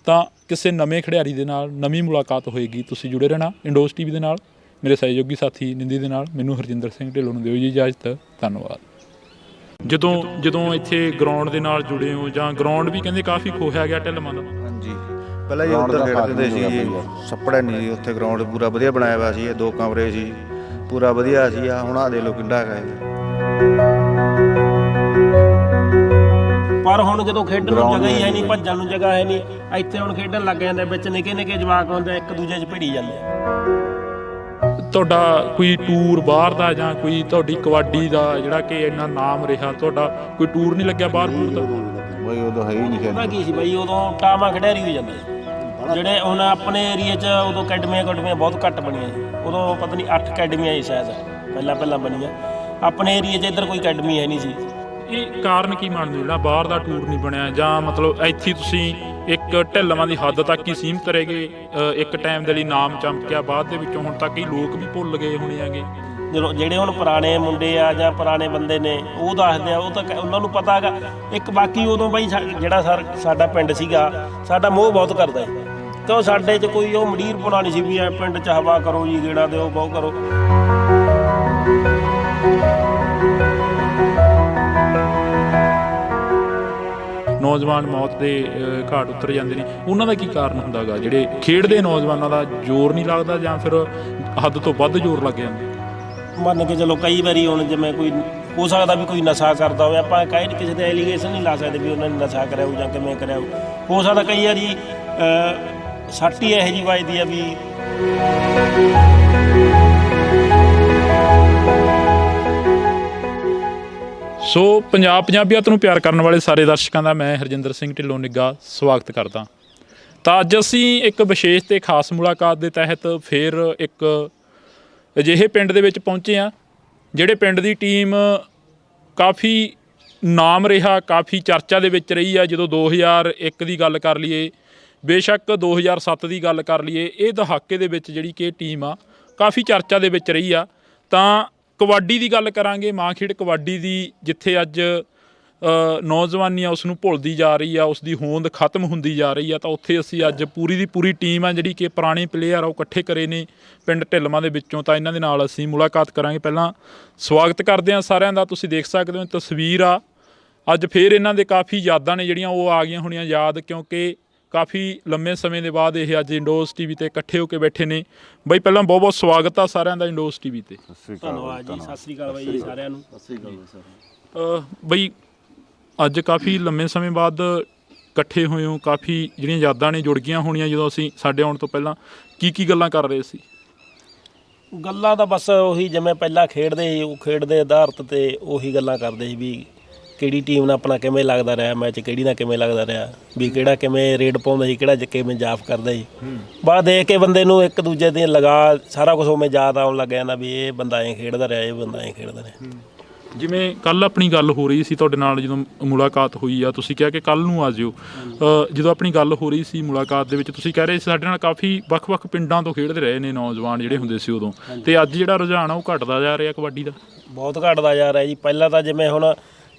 ਤਾਂ ਕਿਸੇ ਨਵੇਂ ਖਿਡਾਰੀ ਦੇ ਨਾਲ ਨਵੀਂ ਮੁਲਾਕਾਤ ਹੋਏਗੀ। ਤੁਸੀਂ ਜੁੜੇ ਰਹਿਣਾ ਇੰਡੋਜ਼ TV ਦੇ ਨਾਲ। ਮੇਰੇ ਸਹਿਯੋਗੀ ਸਾਥੀ ਨਿੰਦੀ ਦੇ ਨਾਲ ਮੈਨੂੰ ਹਰਜਿੰਦਰ ਸਿੰਘ ਢਿੱਲੋਂ ਨੂੰ ਦਿਓ ਜੀ ਇਜਾਜ਼ਤ। ਧੰਨਵਾਦ। ਜਦੋਂ ਇੱਥੇ ਗਰਾਊਂਡ ਦੇ ਨਾਲ ਜੁੜੇ ਹੋ, ਜਾਂ ਗਰਾਊਂਡ ਵੀ ਕਹਿੰਦੇ ਕਾਫੀ ਖੋਹਿਆ ਗਿਆ ਢਿੱਲਵਾਂ ਦਾ? ਹਾਂਜੀ, ਪਹਿਲਾਂ ਜੀ ਉੱਧਰ ਖੇਡਦੇ ਸੀ ਜੀ, ਸੱਪੜਾ ਨਹੀਂ ਸੀ ਉੱਥੇ, ਗਰਾਊਂਡ ਪੂਰਾ ਵਧੀਆ ਬਣਾਇਆ ਹੋਇਆ ਸੀ, 2 ਕਮਰੇ ਸੀ, ਪੂਰਾ ਵਧੀਆ ਸੀ। ਹੁਣ ਆ ਦੇ ਲੋ ਕਿੰਡਾ ਹੈਗਾ ਜੀ। ਪਰ ਹੁਣ ਜਦੋਂ ਖੇਡਣ ਨੂੰ ਜਗ੍ਹਾ ਹੀ ਹੈ ਨਹੀਂ, ਭੱਜਣ ਨੂੰ ਜਗ੍ਹਾ ਹੈ ਨਹੀਂ, ਇੱਥੇ ਹੁਣ ਖੇਡਣ ਲੱਗ ਜਾਂਦੇ, ਵਿੱਚ ਨਿੱਕੇ ਜਵਾਕ ਹੁੰਦੇ, ਇੱਕ ਦੂਜੇ 'ਚ ਭਿੜੀ ਜਾਂਦੇ ਆ। ਤੁਹਾਡਾ ਕੋਈ ਟੂਰ ਬਾਹਰ ਦਾ, ਜਾਂ ਕੋਈ ਤੁਹਾਡੀ ਕਬੱਡੀ ਦਾ ਜਿਹੜਾ ਕਿ ਇੰਨਾ ਨਾਮ ਰਿਹਾ, ਤੁਹਾਡਾ ਕੋਈ ਟੂਰ ਨਹੀਂ ਲੱਗਿਆ ਬਾਹਰ ਬੂਰ ਦਾ? ਬਈ ਉਦੋਂ ਹੈ ਹੀ ਨਹੀਂ ਉਹਦਾ ਕੀ ਸੀ ਬਈ, ਉਦੋਂ ਟਾਵਾਂ ਖਿਡਾਰੀ ਹੋ ਜਾਂਦੇ ਸੀ। ਜਿਹੜੇ ਹੁਣ ਆਪਣੇ ਏਰੀਏ 'ਚ ਉਦੋਂ ਅਕੈਡਮੀਆਂ ਬਹੁਤ ਘੱਟ ਬਣੀਆਂ ਸੀ, ਉਦੋਂ ਪਤਾ ਨਹੀਂ 8 ਅਕੈਡਮੀਆਂ ਹੀ ਸ਼ਾਇਦ ਪਹਿਲਾਂ ਬਣੀਆਂ। ਆਪਣੇ ਏਰੀਏ 'ਚ ਇੱਧਰ ਕੋਈ ਅਕੈਡਮੀ ਹੈ ਨਹੀਂ ਸੀ। ਇਹ ਕਾਰਨ ਕੀ ਮੰਨਦੇ ਜਿਹੜਾ ਬਾਹਰ ਦਾ ਟੂਰ ਨਹੀਂ ਬਣਿਆ? ਜਾਂ ਮਤਲਬ ਇੱਥੇ ਤੁਸੀਂ ਇੱਕ ਢਿੱਲਵਾਂ ਦੀ ਹੱਦ ਤੱਕ ਹੀ ਸੀਮਤ ਰਹਿ ਗਏ, ਇੱਕ ਟਾਈਮ ਦੇ ਲਈ ਨਾਮ ਚਮਕਿਆ, ਬਾਅਦ ਦੇ ਵਿੱਚੋਂ ਹੁਣ ਤੱਕ ਹੀ ਲੋਕ ਵੀ ਭੁੱਲ ਗਏ ਹੋਣੇ ਹੈਗੇ? ਜਦੋਂ ਜਿਹੜੇ ਹੁਣ ਪੁਰਾਣੇ ਮੁੰਡੇ ਆ ਜਾਂ ਪੁਰਾਣੇ ਬੰਦੇ ਨੇ ਉਹ ਦੱਸਦੇ ਆ, ਉਹ ਤਾਂ ਉਹਨਾਂ ਨੂੰ ਪਤਾ ਹੈਗਾ। ਇੱਕ ਬਾਕੀ ਉਦੋਂ ਬਾਈ ਜਿਹੜਾ ਸਾਡਾ ਪਿੰਡ ਸੀਗਾ, ਸਾਡਾ ਮੋਹ ਬਹੁਤ ਕਰਦਾ ਹੈ, ਕਿਉਂ ਸਾਡੇ 'ਚ ਕੋਈ ਉਹ ਮੰਡੀਰ ਪੁਣਾ ਨਹੀਂ ਸੀ ਵੀ ਐ ਪਿੰਡ 'ਚ ਹਵਾ ਕਰੋ ਜੀ, ਗੇੜਾ ਦਿਓ, ਬਹੁ ਕਰੋ। ਨੌਜਵਾਨ ਮੌਤ ਦੇ ਘਾਟ ਉਤਰ ਜਾਂਦੇ ਨੇ, ਉਹਨਾਂ ਦਾ ਕੀ ਕਾਰਨ ਹੁੰਦਾ ਗਾ? ਜਿਹੜੇ ਖੇਡਦੇ ਨੌਜਵਾਨਾਂ ਦਾ ਜ਼ੋਰ ਨਹੀਂ ਲੱਗਦਾ, ਜਾਂ ਫਿਰ ਹੱਦ ਤੋਂ ਵੱਧ ਜ਼ੋਰ ਲੱਗ ਜਾਂਦਾ? ਮੰਨ ਕੇ ਚਲੋ ਕਈ ਵਾਰੀ ਹੁਣ ਜਿਵੇਂ ਕੋਈ ਹੋ ਸਕਦਾ ਵੀ ਕੋਈ ਨਸ਼ਾ ਕਰਦਾ ਹੋਵੇ, ਆਪਾਂ ਕਹੇ ਕਿਸੇ ਤੇ ਐਲੀਗੇਸ਼ਨ ਨਹੀਂ ਲਾ ਸਕਦੇ ਵੀ ਉਹਨਾਂ ਨੇ ਨਸ਼ਾ ਕਰਿਆ ਹੋਊ ਜਾਂ ਕਿਵੇਂ ਕਰਿਆ ਹੋ ਸਕਦਾ ਕਈ ਵਾਰੀ ਸੱਟ ਹੀ ਇਹੋ ਜਿਹੀ ਵੱਜਦੀ ਆ ਵੀ। ਸੋ ਪੰਜਾਬੀਅਤ ਨੂੰ ਪਿਆਰ ਕਰਨ ਵਾਲੇ ਸਾਰੇ ਦਰਸ਼ਕਾਂ ਦਾ ਮੈਂ ਹਰਜਿੰਦਰ ਸਿੰਘ ਢਿੱਲੋਂ ਨਿੱਗਾ ਸਵਾਗਤ ਕਰਦਾ। ਤਾਂ ਅੱਜ ਅਸੀਂ ਇੱਕ ਵਿਸ਼ੇਸ਼ ਤੇ ਖਾਸ ਮੁਲਾਕਾਤ ਦੇ ਤਹਿਤ ਫਿਰ ਇੱਕ ਅਜਿਹੇ ਪਿੰਡ ਦੇ ਵਿੱਚ ਪਹੁੰਚੇ ਹਾਂ ਜਿਹੜੇ ਪਿੰਡ ਦੀ ਟੀਮ ਕਾਫੀ ਨਾਮ ਰਿਹਾ, ਕਾਫੀ ਚਰਚਾ ਦੇ ਵਿੱਚ ਰਹੀ ਆ। ਜਦੋਂ 2001 ਦੀ ਗੱਲ ਕਰ ਲਈਏ, ਬੇਸ਼ੱਕ 2007 ਦੀ ਗੱਲ ਕਰ ਲਈਏ, ਇਹ ਦਹਾਕੇ ਦੇ ਵਿੱਚ ਜਿਹੜੀ ਕਿ ਟੀਮ ਆ ਕਾਫੀ ਚਰਚਾ ਦੇ ਵਿੱਚ ਰਹੀ ਆ। ਤਾਂ ਕਬੱਡੀ ਦੀ ਗੱਲ ਕਰਾਂਗੇ, ਮਾਂ ਖੇਡ ਕਬੱਡੀ ਦੀ, ਜਿੱਥੇ ਅੱਜ ਨੌਜਵਾਨੀ ਆ ਉਸ ਨੂੰ ਭੁੱਲਦੀ ਜਾ ਰਹੀ ਆ, ਉਸ ਦੀ ਹੋਂਦ ਖਤਮ ਹੁੰਦੀ ਜਾ ਰਹੀ ਆ। ਤਾਂ ਉੱਥੇ ਅਸੀਂ ਅੱਜ ਪੂਰੀ ਦੀ ਪੂਰੀ ਟੀਮ ਆ ਜਿਹੜੀ ਕਿ ਪੁਰਾਣੇ ਪਲੇਅਰ ਆ ਉਹ ਇਕੱਠੇ ਕਰੇ ਨੇ ਪਿੰਡ ਢਿੱਲਵਾਂ ਦੇ ਵਿੱਚੋਂ। ਤਾਂ ਇਹਨਾਂ ਦੇ ਨਾਲ ਅਸੀਂ ਮੁਲਾਕਾਤ ਕਰਾਂਗੇ। ਪਹਿਲਾਂ ਸਵਾਗਤ ਕਰਦੇ ਹਾਂ ਸਾਰਿਆਂ ਦਾ। ਤੁਸੀਂ ਦੇਖ ਸਕਦੇ ਹੋ ਤਸਵੀਰ ਆ, ਅੱਜ ਫੇਰ ਇਹਨਾਂ ਦੇ ਕਾਫੀ ਯਾਦਾਂ ਨੇ ਜਿਹੜੀਆਂ ਉਹ ਆ ਗਈਆਂ ਹੋਣੀਆਂ ਯਾਦ, ਕਿਉਂਕਿ ਕਾਫੀ ਲੰਮੇ ਸਮੇਂ ਦੇ ਬਾਅਦ ਇਹ ਅੱਜ ਇੰਡੋਜ਼ ਟੀਵੀ ਤੇ ਇਕੱਠੇ ਹੋ ਕੇ ਬੈਠੇ ਨੇ। ਬਈ ਪਹਿਲਾਂ ਬਹੁਤ ਬਹੁਤ ਸਵਾਗਤ ਆ ਸਾਰਿਆਂ ਦਾ ਇੰਡੋਜ਼ ਟੀਵੀ ਤੇ। ਧੰਨਵਾਦ ਜੀ, ਸਤਿ ਸ੍ਰੀ ਅਕਾਲ ਬਾਈ ਜੀ ਸਾਰਿਆਂ ਨੂੰ। ਬਈ ਅੱਜ ਕਾਫੀ ਲੰਮੇ ਸਮੇਂ ਬਾਅਦ ਇਕੱਠੇ ਹੋਏ ਹੋ, ਕਾਫੀ ਜਿਹੜੀਆਂ ਯਾਦਾਂ ਨੇ ਜੁੜ ਗਈਆਂ ਹੋਣੀਆਂ ਜਦੋਂ ਅਸੀਂ ਸਾਡੇ ਆਉਣ ਤੋਂ ਪਹਿਲਾਂ ਕੀ ਗੱਲਾਂ ਕਰ ਰਹੇ ਸੀ? ਗੱਲਾਂ ਤਾਂ ਬਸ ਉਹੀ ਜਿਵੇਂ ਪਹਿਲਾਂ ਖੇਡਦੇ ਸੀ, ਉਹ ਖੇਡ ਦੇ ਆਧਾਰਿਤ ਤੇ ਉਹੀ ਗੱਲਾਂ ਕਰਦੇ ਸੀ ਵੀ ਕਿਹੜੀ ਟੀਮ ਨਾਲ ਆਪਣਾ ਕਿਵੇਂ ਲੱਗਦਾ ਰਿਹਾ ਮੈਚ, ਕਿਹੜੀ ਨਾਲ ਕਿਵੇਂ ਲੱਗਦਾ ਰਿਹਾ, ਵੀ ਕਿਹੜਾ ਕਿਵੇਂ ਰੇਡ ਪਾਉਂਦਾ ਸੀ, ਕਿਹੜਾ ਕਿਵੇਂ ਜਾਫ ਕਰਦਾ ਸੀ। ਬਾਅਦ ਦੇਖ ਕੇ ਬੰਦੇ ਨੂੰ ਇੱਕ ਦੂਜੇ ਦੀ ਲਗਾ ਸਾਰਾ ਕੁਝ ਉਵੇਂ ਯਾਦ ਆਉਣ ਲੱਗ ਜਾਂਦਾ ਵੀ ਇਹ ਬੰਦਾ ਐਂ ਖੇਡਦਾ ਰਿਹਾ, ਇਹ ਬੰਦਾ ਐਂ ਖੇਡਦਾ ਰਿਹਾ। ਜਿਵੇਂ ਕੱਲ ਆਪਣੀ ਗੱਲ ਹੋ ਰਹੀ ਸੀ ਤੁਹਾਡੇ ਨਾਲ ਜਦੋਂ ਮੁਲਾਕਾਤ ਹੋਈ ਆ, ਤੁਸੀਂ ਕਿਹਾ ਕਿ ਕੱਲ ਨੂੰ ਆ ਜਿਓ। ਜਦੋਂ ਆਪਣੀ ਗੱਲ ਹੋ ਰਹੀ ਸੀ ਮੁਲਾਕਾਤ ਦੇ ਵਿੱਚ, ਤੁਸੀਂ ਕਹਿ ਰਹੇ ਸੀ ਸਾਡੇ ਨਾਲ ਕਾਫੀ ਵੱਖ-ਵੱਖ ਪਿੰਡਾਂ ਤੋਂ ਖੇਡਦੇ ਰਹੇ ਨੇ ਨੌਜਵਾਨ ਜਿਹੜੇ ਹੁੰਦੇ ਸੀ ਉਦੋਂ, ਤੇ ਅੱਜ ਜਿਹੜਾ ਰੁਝਾਨ ਆ ਉਹ ਘਟਦਾ ਜਾ ਰਿਹਾ ਕਬੱਡੀ ਦਾ। ਬਹੁਤ ਘਟਦਾ ਜਾ ਰਿਹਾ ਜੀ। ਪਹਿਲਾਂ ਤਾਂ ਜਿਵੇਂ ਹੁਣ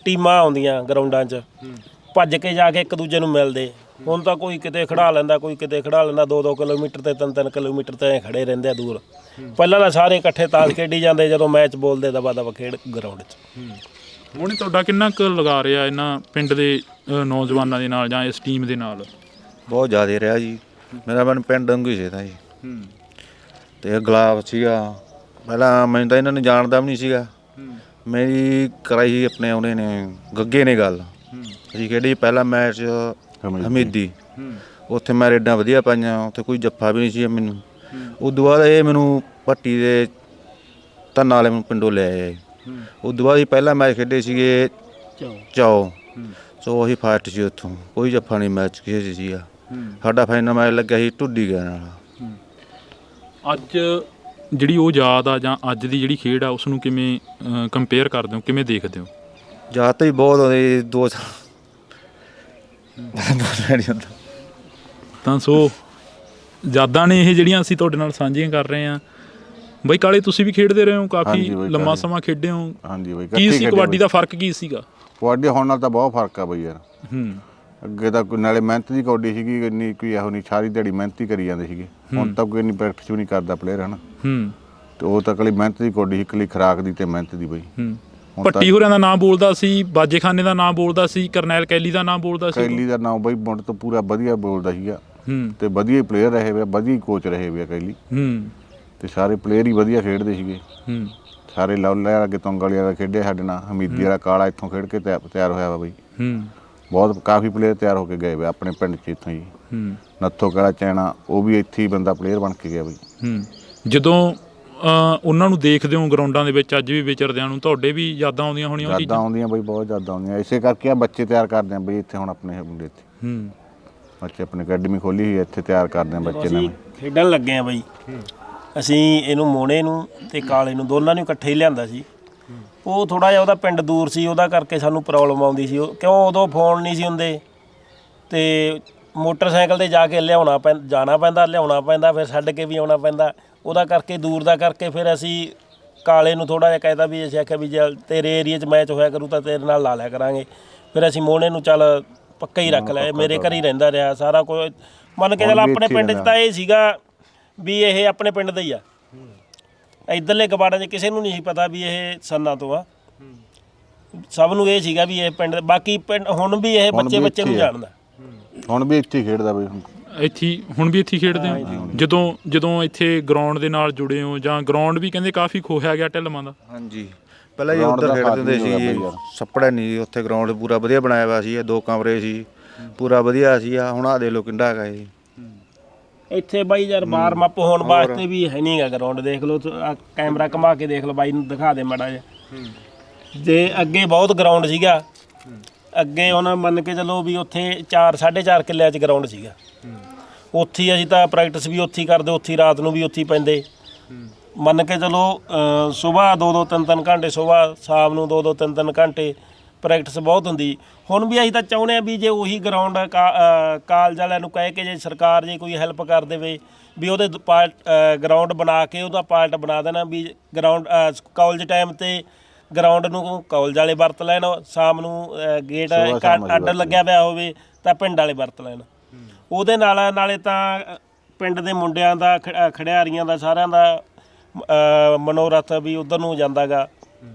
ਟੀਮਾਂ ਆਉਂਦੀਆਂ ਗਰਾਊਂਡਾਂ 'ਚ, ਭੱਜ ਕੇ ਜਾ ਕੇ ਇੱਕ ਦੂਜੇ ਨੂੰ ਮਿਲਦੇ। ਹੁਣ ਤਾਂ ਕੋਈ ਕਿਤੇ ਖੜਾ ਲੈਂਦਾ, ਕੋਈ ਕਿਤੇ ਖੜਾ ਲੈਂਦਾ, 2-2 ਕਿਲੋਮੀਟਰ ਤੇ 3-3 ਕਿਲੋਮੀਟਰ ਤੇ ਖੜੇ ਰਹਿੰਦੇ ਆ ਦੂਰ। ਪਹਿਲਾਂ ਤਾਂ ਸਾਰੇ ਇਕੱਠੇ ਤਾਸ਼ ਖੇਡੀ ਜਾਂਦੇ, ਜਦੋਂ ਮੈਚ ਬੋਲਦੇ ਦਬਾ ਖੇਡ ਗਰਾਊਂਡ 'ਚ। ਹੁਣ ਤੁਹਾਡਾ ਕਿੰਨਾ ਕੁ ਲਗਾ ਰਿਹਾ ਇਹਨਾਂ ਪਿੰਡ ਦੇ ਨੌਜਵਾਨਾਂ ਦੇ ਨਾਲ ਜਾਂ ਇਸ ਟੀਮ ਦੇ ਨਾਲ? ਬਹੁਤ ਜ਼ਿਆਦਾ ਰਿਹਾ ਜੀ। ਮੇਰਾ ਮਨ ਪਿੰਡ ਵਾਂਗੂ ਹੀ ਸੀਗਾ ਜੀ। ਤੇ ਗੁਲਾਬ ਸੀਗਾ, ਪਹਿਲਾਂ ਮੈਨੂੰ ਤਾਂ ਇਹਨਾਂ ਨੂੰ ਜਾਣਦਾ ਵੀ ਨਹੀਂ ਸੀਗਾ। ਮੇਰੀ ਕਰਾਈ ਸੀ ਆਪਣੇ ਉਹਨੇ ਨੇ ਗੱਗੇ ਨੇ ਗੱਲ। ਅਸੀਂ ਖੇਡੀ ਪਹਿਲਾ ਮੈਚ ਹਮੀਦੀ, ਉੱਥੇ ਮੈਂ ਰੇਡਾਂ ਵਧੀਆ ਪਾਈਆਂ, ਉੱਥੇ ਕੋਈ ਜੱਫਾ ਵੀ ਨਹੀਂ ਸੀ ਮੈਨੂੰ। ਉਦੋਂ ਬਾਅਦ ਇਹ ਮੈਨੂੰ ਭੱਟੀ ਦੇ ਧੰਨਾ ਵਾਲੇ ਮੈਨੂੰ ਪਿੰਡੋਂ ਲੈ ਆਏ। ਉਦੋਂ ਬਾਅਦ ਹੀ ਪਹਿਲਾ ਮੈਚ ਖੇਡੇ ਸੀਗੇ ਚੌ, ਸੋ ਅਸੀਂ ਫਾਸਟ ਸੀ, ਉੱਥੋਂ ਕੋਈ ਜੱਫਾ ਨਹੀਂ ਮੈਚ ਕਿਸੇ ਸੀਗਾ। ਸਾਡਾ ਫਾਈਨਲ ਮੈਚ ਲੱਗਿਆ ਸੀ ਢੁੱਡੀ ਗਿਆ ਨਾਲ। ਅੱਜ ਜਿਹੜੀ ਉਹ ਯਾਦ ਆ ਜਾਂ ਅੱਜ ਦੀ ਜਿਹੜੀ ਖੇਡ ਆ ਉਸ ਨੂੰ ਕਿਵੇਂ ਕੰਪੇਅਰ ਕਰਦੇ ਹੋ, ਕਿਵੇਂ ਦੇਖਦੇ ਹੋ? ਯਾਦ ਤਾਂ ਹੀ ਬਹੁਤ ਆਉਂਦੀ, 2 ਸਾਲ ਤਾਂ ਸੋ ਯਾਦਾਂ ਨੇ ਇਹ ਜਿਹੜੀਆਂ ਅਸੀਂ ਤੁਹਾਡੇ ਨਾਲ ਸਾਂਝੀਆਂ ਕਰ ਰਹੇ ਹਾਂ। ਬਈ ਕਾਲੇ ਤੁਸੀਂ ਵੀ ਖੇਡਦੇ ਰਹੇ ਹੋ, ਕਾਫੀ ਲੰਮਾ ਸਮਾਂ ਖੇਡੇ ਹੋ। ਹਾਂਜੀ ਬਈ, ਕੀ ਸੀ ਕਬੱਡੀ ਦਾ ਫਰਕ ਕੀ ਸੀਗਾ? ਕਬੱਡੀ ਹੁਣ ਨਾਲ ਤਾਂ ਬਹੁਤ ਫਰਕ ਆ ਬਈ ਯਾਰ। ਅੱਗੇ ਤਾਂ ਨਾਲੇ ਮਿਹਨਤ ਦੀ ਕਬੱਡੀ ਸੀਗੀ, ਇੰਨੀ ਕੋਈ ਇਹੋ ਨਹੀਂ, ਸਾਰੀ ਦਿਹਾੜੀ ਮਿਹਨਤ ਹੀ ਕਰੀ ਜਾਂਦੇ ਸੀਗੇ। ਹੁਣ ਤਾਂ ਕੋਈ ਇੰਨੀ ਪ੍ਰੈਕਟਿਸ ਵੀ ਨਹੀਂ ਕਰਦਾ ਪਲੇਅਰ, ਹੈ ਨਾ। ਤੇ ਉਹ ਤਾਂ ਇਕੱਲੀ ਮਿਹਨਤ ਦੀ ਕਬੱਡੀ ਸੀ, ਇਕੱਲੀ ਖੁਰਾਕ ਦੀ ਤੇ ਮਿਹਨਤ ਦੀ ਬਈ। ਭੱਟੀ ਹੋਰਾਂ ਦਾ ਨਾਮ ਬੋਲਦਾ ਸੀ, ਬਾਜੇਖਾਨੇ ਦਾ ਨਾਮ ਬੋਲਦਾ ਸੀ, ਕਰਨੈਲ ਕੈਲੀ ਦਾ ਨਾਮ ਬੋਲਦਾ ਸੀ। ਕੈਲੀ ਦਾ ਨਾਮ ਬਈ ਮੁੰਡ ਤੋਂ ਪੂਰਾ ਵਧੀਆ ਬੋਲਦਾ ਸੀਗਾ, ਤੇ ਵਧੀਆ ਪਲੇਅਰ ਰਹੇ ਵੇ, ਵਧੀਆ ਕੋਚ ਰਹੇ ਵੇ ਕੈਲੀ। ਤੇ ਸਾਰੇ ਪਲੇਅਰ ਹੀ ਵਧੀਆ ਖੇਡਦੇ ਸੀਗੇ। ਸਾਰੇ ਲੌਲੇ ਅੱਗੇ ਤੁੰਗ ਵਾਲਿਆਂ ਦਾ ਖੇਡਿਆ ਸਾਡੇ ਨਾਲ, ਹਮੀਦੀ ਵਾਲਾ ਕਾਲਾ ਇੱਥੋਂ ਖੇਡ ਕੇ ਤਿਆਰ ਹੋਇਆ ਵਾ ਬਈ। ਬਹੁਤ ਕਾਫੀ ਪਲੇਅਰ ਤਿਆਰ ਹੋ ਕੇ ਗਏ ਵੇ ਆਪਣੇ ਪਿੰਡ 'ਚ ਇੱਥੋਂ ਹੀ। ਨੱਥੋ ਕਾਲਾ ਚੈਣਾ ਉਹ ਵੀ ਇੱਥੇ ਹੀ ਬੰਦਾ ਪਲੇਅਰ ਬਣ ਕੇ ਗਿਆ ਬਈ। ਜਦੋਂ ਉਹਨਾਂ ਨੂੰ ਦੇਖਦੇ ਹੋ ਗਰਾਊਂਡਾਂ ਦੇ ਵਿੱਚ ਅੱਜ ਵੀ ਵਿਚਰਦਿਆਂ ਨੂੰ, ਤੁਹਾਡੇ ਵੀ ਯਾਦਾਂ ਆਉਂਦੀਆਂ ਹੋਣੀਆਂ? ਯਾਦਾਂ ਆਉਂਦੀਆਂ ਬਈ, ਬਹੁਤ ਯਾਦਾਂ ਆਉਂਦੀਆਂ। ਇਸੇ ਕਰਕੇ ਆ ਬੱਚੇ ਤਿਆਰ ਕਰਦੇ ਆ ਬਈ ਇੱਥੇ ਹੁਣ ਆਪਣੇ ਮੁੰਡੇ ਇੱਥੇ। ਬੱਚੇ ਆਪਣੀ ਅਕੈਡਮੀ ਖੋਲੀ ਹੋਈ, ਇੱਥੇ ਤਿਆਰ ਕਰਦੇ ਆ ਬੱਚੇ ਨਵੇਂ। ਖੇਡਣ ਲੱਗੇ ਆ ਬਈ ਅਸੀਂ। ਇਹਨੂੰ ਮੋਨੇ ਨੂੰ ਤੇ ਕਾਲੇ ਨੂੰ ਦੋਨਾਂ ਨੂੰ ਇਕੱਠੇ ਹੀ ਲਿਆਂਦਾ ਸੀ। ਉਹ ਥੋੜਾ ਜਿਹਾ ਉਹਦਾ ਪਿੰਡ ਦੂਰ ਸੀ, ਉਹਦਾ ਕਰਕੇ ਸਾਨੂੰ ਪ੍ਰੋਬਲਮ ਆਉਂਦੀ ਸੀ। ਕਿਉਂ ਉਦੋਂ ਫੋਨ ਨਹੀਂ ਸੀ ਹੁੰਦੇ, ਤੇ ਮੋਟਰਸਾਈਕਲ ਤੇ ਜਾ ਕੇ ਜਾਣਾ ਪੈਂਦਾ, ਲਿਆਉਣਾ ਪੈਂਦਾ, ਫਿਰ ਛੱਡ ਕੇ ਵੀ ਆਉਣਾ ਪੈਂਦਾ। ਉਹਦਾ ਕਰਕੇ ਦੂਰ ਦਾ ਕਰਕੇ ਫਿਰ ਅਸੀਂ ਕਾਲੇ ਨੂੰ ਥੋੜਾ ਜਿਹਾ ਕਹਿਦਾ ਵੀ ਅਸੀਂ ਆਖਿਆ ਵੀ ਜੇ ਤੇਰੇ ਏਰੀਏ 'ਚ ਮੈਚ ਹੋਇਆ ਕਰੂ ਤਾਂ ਤੇਰੇ ਨਾਲ ਲਾ ਲਿਆ ਕਰਾਂਗੇ। ਫਿਰ ਅਸੀਂ ਮੋਨੇ ਨੂੰ ਚੱਲ ਪੱਕਾ ਹੀ ਰੱਖ ਲਿਆ, ਮੇਰੇ ਘਰ ਹੀ ਰਹਿੰਦਾ ਰਿਹਾ ਸਾਰਾ ਕੁਝ। ਮੰਨ ਕੇ ਚੱਲ ਆਪਣੇ ਪਿੰਡ 'ਚ ਤਾਂ ਇਹ ਸੀਗਾ ਵੀ ਇਹ ਆਪਣੇ ਪਿੰਡ ਦਾ ਹੀ ਆ। ਇੱਧਰਲੇ ਕਬਾੜਾਂ 'ਚ ਕਿਸੇ ਨੂੰ ਨਹੀਂ ਸੀ ਪਤਾ ਵੀ ਇਹ ਸੰਨਾ ਤੋਂ ਆ। ਸਭ ਨੂੰ ਇਹ ਸੀਗਾ ਵੀ ਇਹ ਪਿੰਡ, ਬਾਕੀ ਪਿੰਡ ਹੁਣ ਵੀ ਇਹ ਬੱਚੇ ਨੂੰ ਜਾਣਦਾ। ਹੁਣ ਵੀ ਇੱਥੇ ਖੇਡਦਾ ਬਈ, ਹੁਣ ਵੀ ਇੱਥੇ ਖੇਡਦੇ ਹੋ? ਜਦੋਂ ਇੱਥੇ ਗਰਾਊਂਡ ਦੇ ਨਾਲ ਜੁੜੇ ਹੋ, ਜਾਂ ਗਰਾਊਂਡ ਵੀ ਕਹਿੰਦੇ ਕਾਫੀ ਖੋਹਿਆ ਗਿਆ ਢਿੱਲਵਾਂ ਦਾ? ਹਾਂਜੀ, ਪਹਿਲਾਂ ਜੀ ਉੱਧਰ ਖੇਡਦੇ ਹੁੰਦੇ ਸੀ, ਸੱਪੜਾ ਨਹੀਂ ਉੱਥੇ ਗਰਾਊਂਡ ਪੂਰਾ ਵਧੀਆ ਬਣਾਇਆ ਹੋਇਆ ਸੀ, 2 ਕਮਰੇ ਸੀ, ਪੂਰਾ ਵਧੀਆ ਸੀ। ਹੁਣ ਆ ਦੇ ਲੋ ਕਿੰਡਾ ਹੈਗਾ ਜੀ ਇੱਥੇ ਬਾਈ ਯਾਰ। ਵਾਰਮ ਅਪ ਹੋਣ ਵਾਸਤੇ ਵੀ ਹੈ ਨਹੀਂ ਗਾ ਗਰਾਊਂਡ। ਦੇਖ ਲਓ, ਕੈਮਰਾ ਘੁਮਾ ਕੇ ਦੇਖ ਲਓ, ਬਾਈ ਨੂੰ ਦਿਖਾ ਦੇ ਮਾੜਾ ਜਿਹਾ। ਜੇ ਅੱਗੇ ਬਹੁਤ ਗਰਾਊਂਡ ਸੀਗਾ, ਅੱਗੇ ਉਹਨਾਂ ਮੰਨ ਕੇ ਚੱਲੋ ਵੀ ਉੱਥੇ 4.5 ਕਿੱਲਿਆਂ 'ਚ ਗਰਾਊਂਡ ਸੀਗਾ। ਉੱਥੇ ਹੀ ਅਸੀਂ ਤਾਂ ਪ੍ਰੈਕਟਿਸ ਵੀ ਉੱਥੇ ਹੀ ਕਰਦੇ, ਉੱਥੇ ਹੀ ਰਾਤ ਨੂੰ ਵੀ ਉੱਥੇ ਹੀ ਪੈਂਦੇ। ਮੰਨ ਕੇ ਚਲੋ ਸੁਬਾਹ 2-2 3-3 ਘੰਟੇ, ਸੁਬਾਹ ਸ਼ਾਮ ਨੂੰ 2-2 3-3 ਘੰਟੇ ਪ੍ਰੈਕਟਿਸ ਬਹੁਤ ਹੁੰਦੀ। ਹੁਣ ਵੀ ਅਸੀਂ ਤਾਂ ਚਾਹੁੰਦੇ ਹਾਂ ਵੀ ਜੇ ਉਹੀ ਗਰਾਊਂਡ ਕਾਲਜ ਵਾਲਿਆਂ ਨੂੰ ਕਹਿ ਕੇ ਜੇ ਸਰਕਾਰ ਜੇ ਕੋਈ ਹੈਲਪ ਕਰ ਦੇਵੇ ਵੀ ਉਹਦੇ ਗਰਾਊਂਡ ਬਣਾ ਕੇ ਉਹਦਾ ਪਾਰਟ ਬਣਾ ਦੇਣਾ ਵੀ ਗਰਾਊਂਡ ਕਾਲਜ ਟਾਈਮ ਤੇ ਗਰਾਊਂਡ ਨੂੰ ਕਾਲਜ ਵਾਲੇ ਵਰਤ ਲੈਣ, ਸ਼ਾਮ ਨੂੰ ਗੇਟ ਅੱਡ ਲੱਗਿਆ ਪਿਆ ਹੋਵੇ ਤਾਂ ਪਿੰਡ ਵਾਲੇ ਵਰਤ ਲੈਣ। ਉਹਦੇ ਨਾਲੇ ਤਾਂ ਪਿੰਡ ਦੇ ਮੁੰਡਿਆਂ ਦਾ ਖਿਡਾਰੀਆਂ ਦਾ ਸਾਰਿਆਂ ਦਾ ਮਨੋਰਥ ਵੀ ਉਧਰ ਨੂੰ ਜਾਂਦਾ ਗਾ।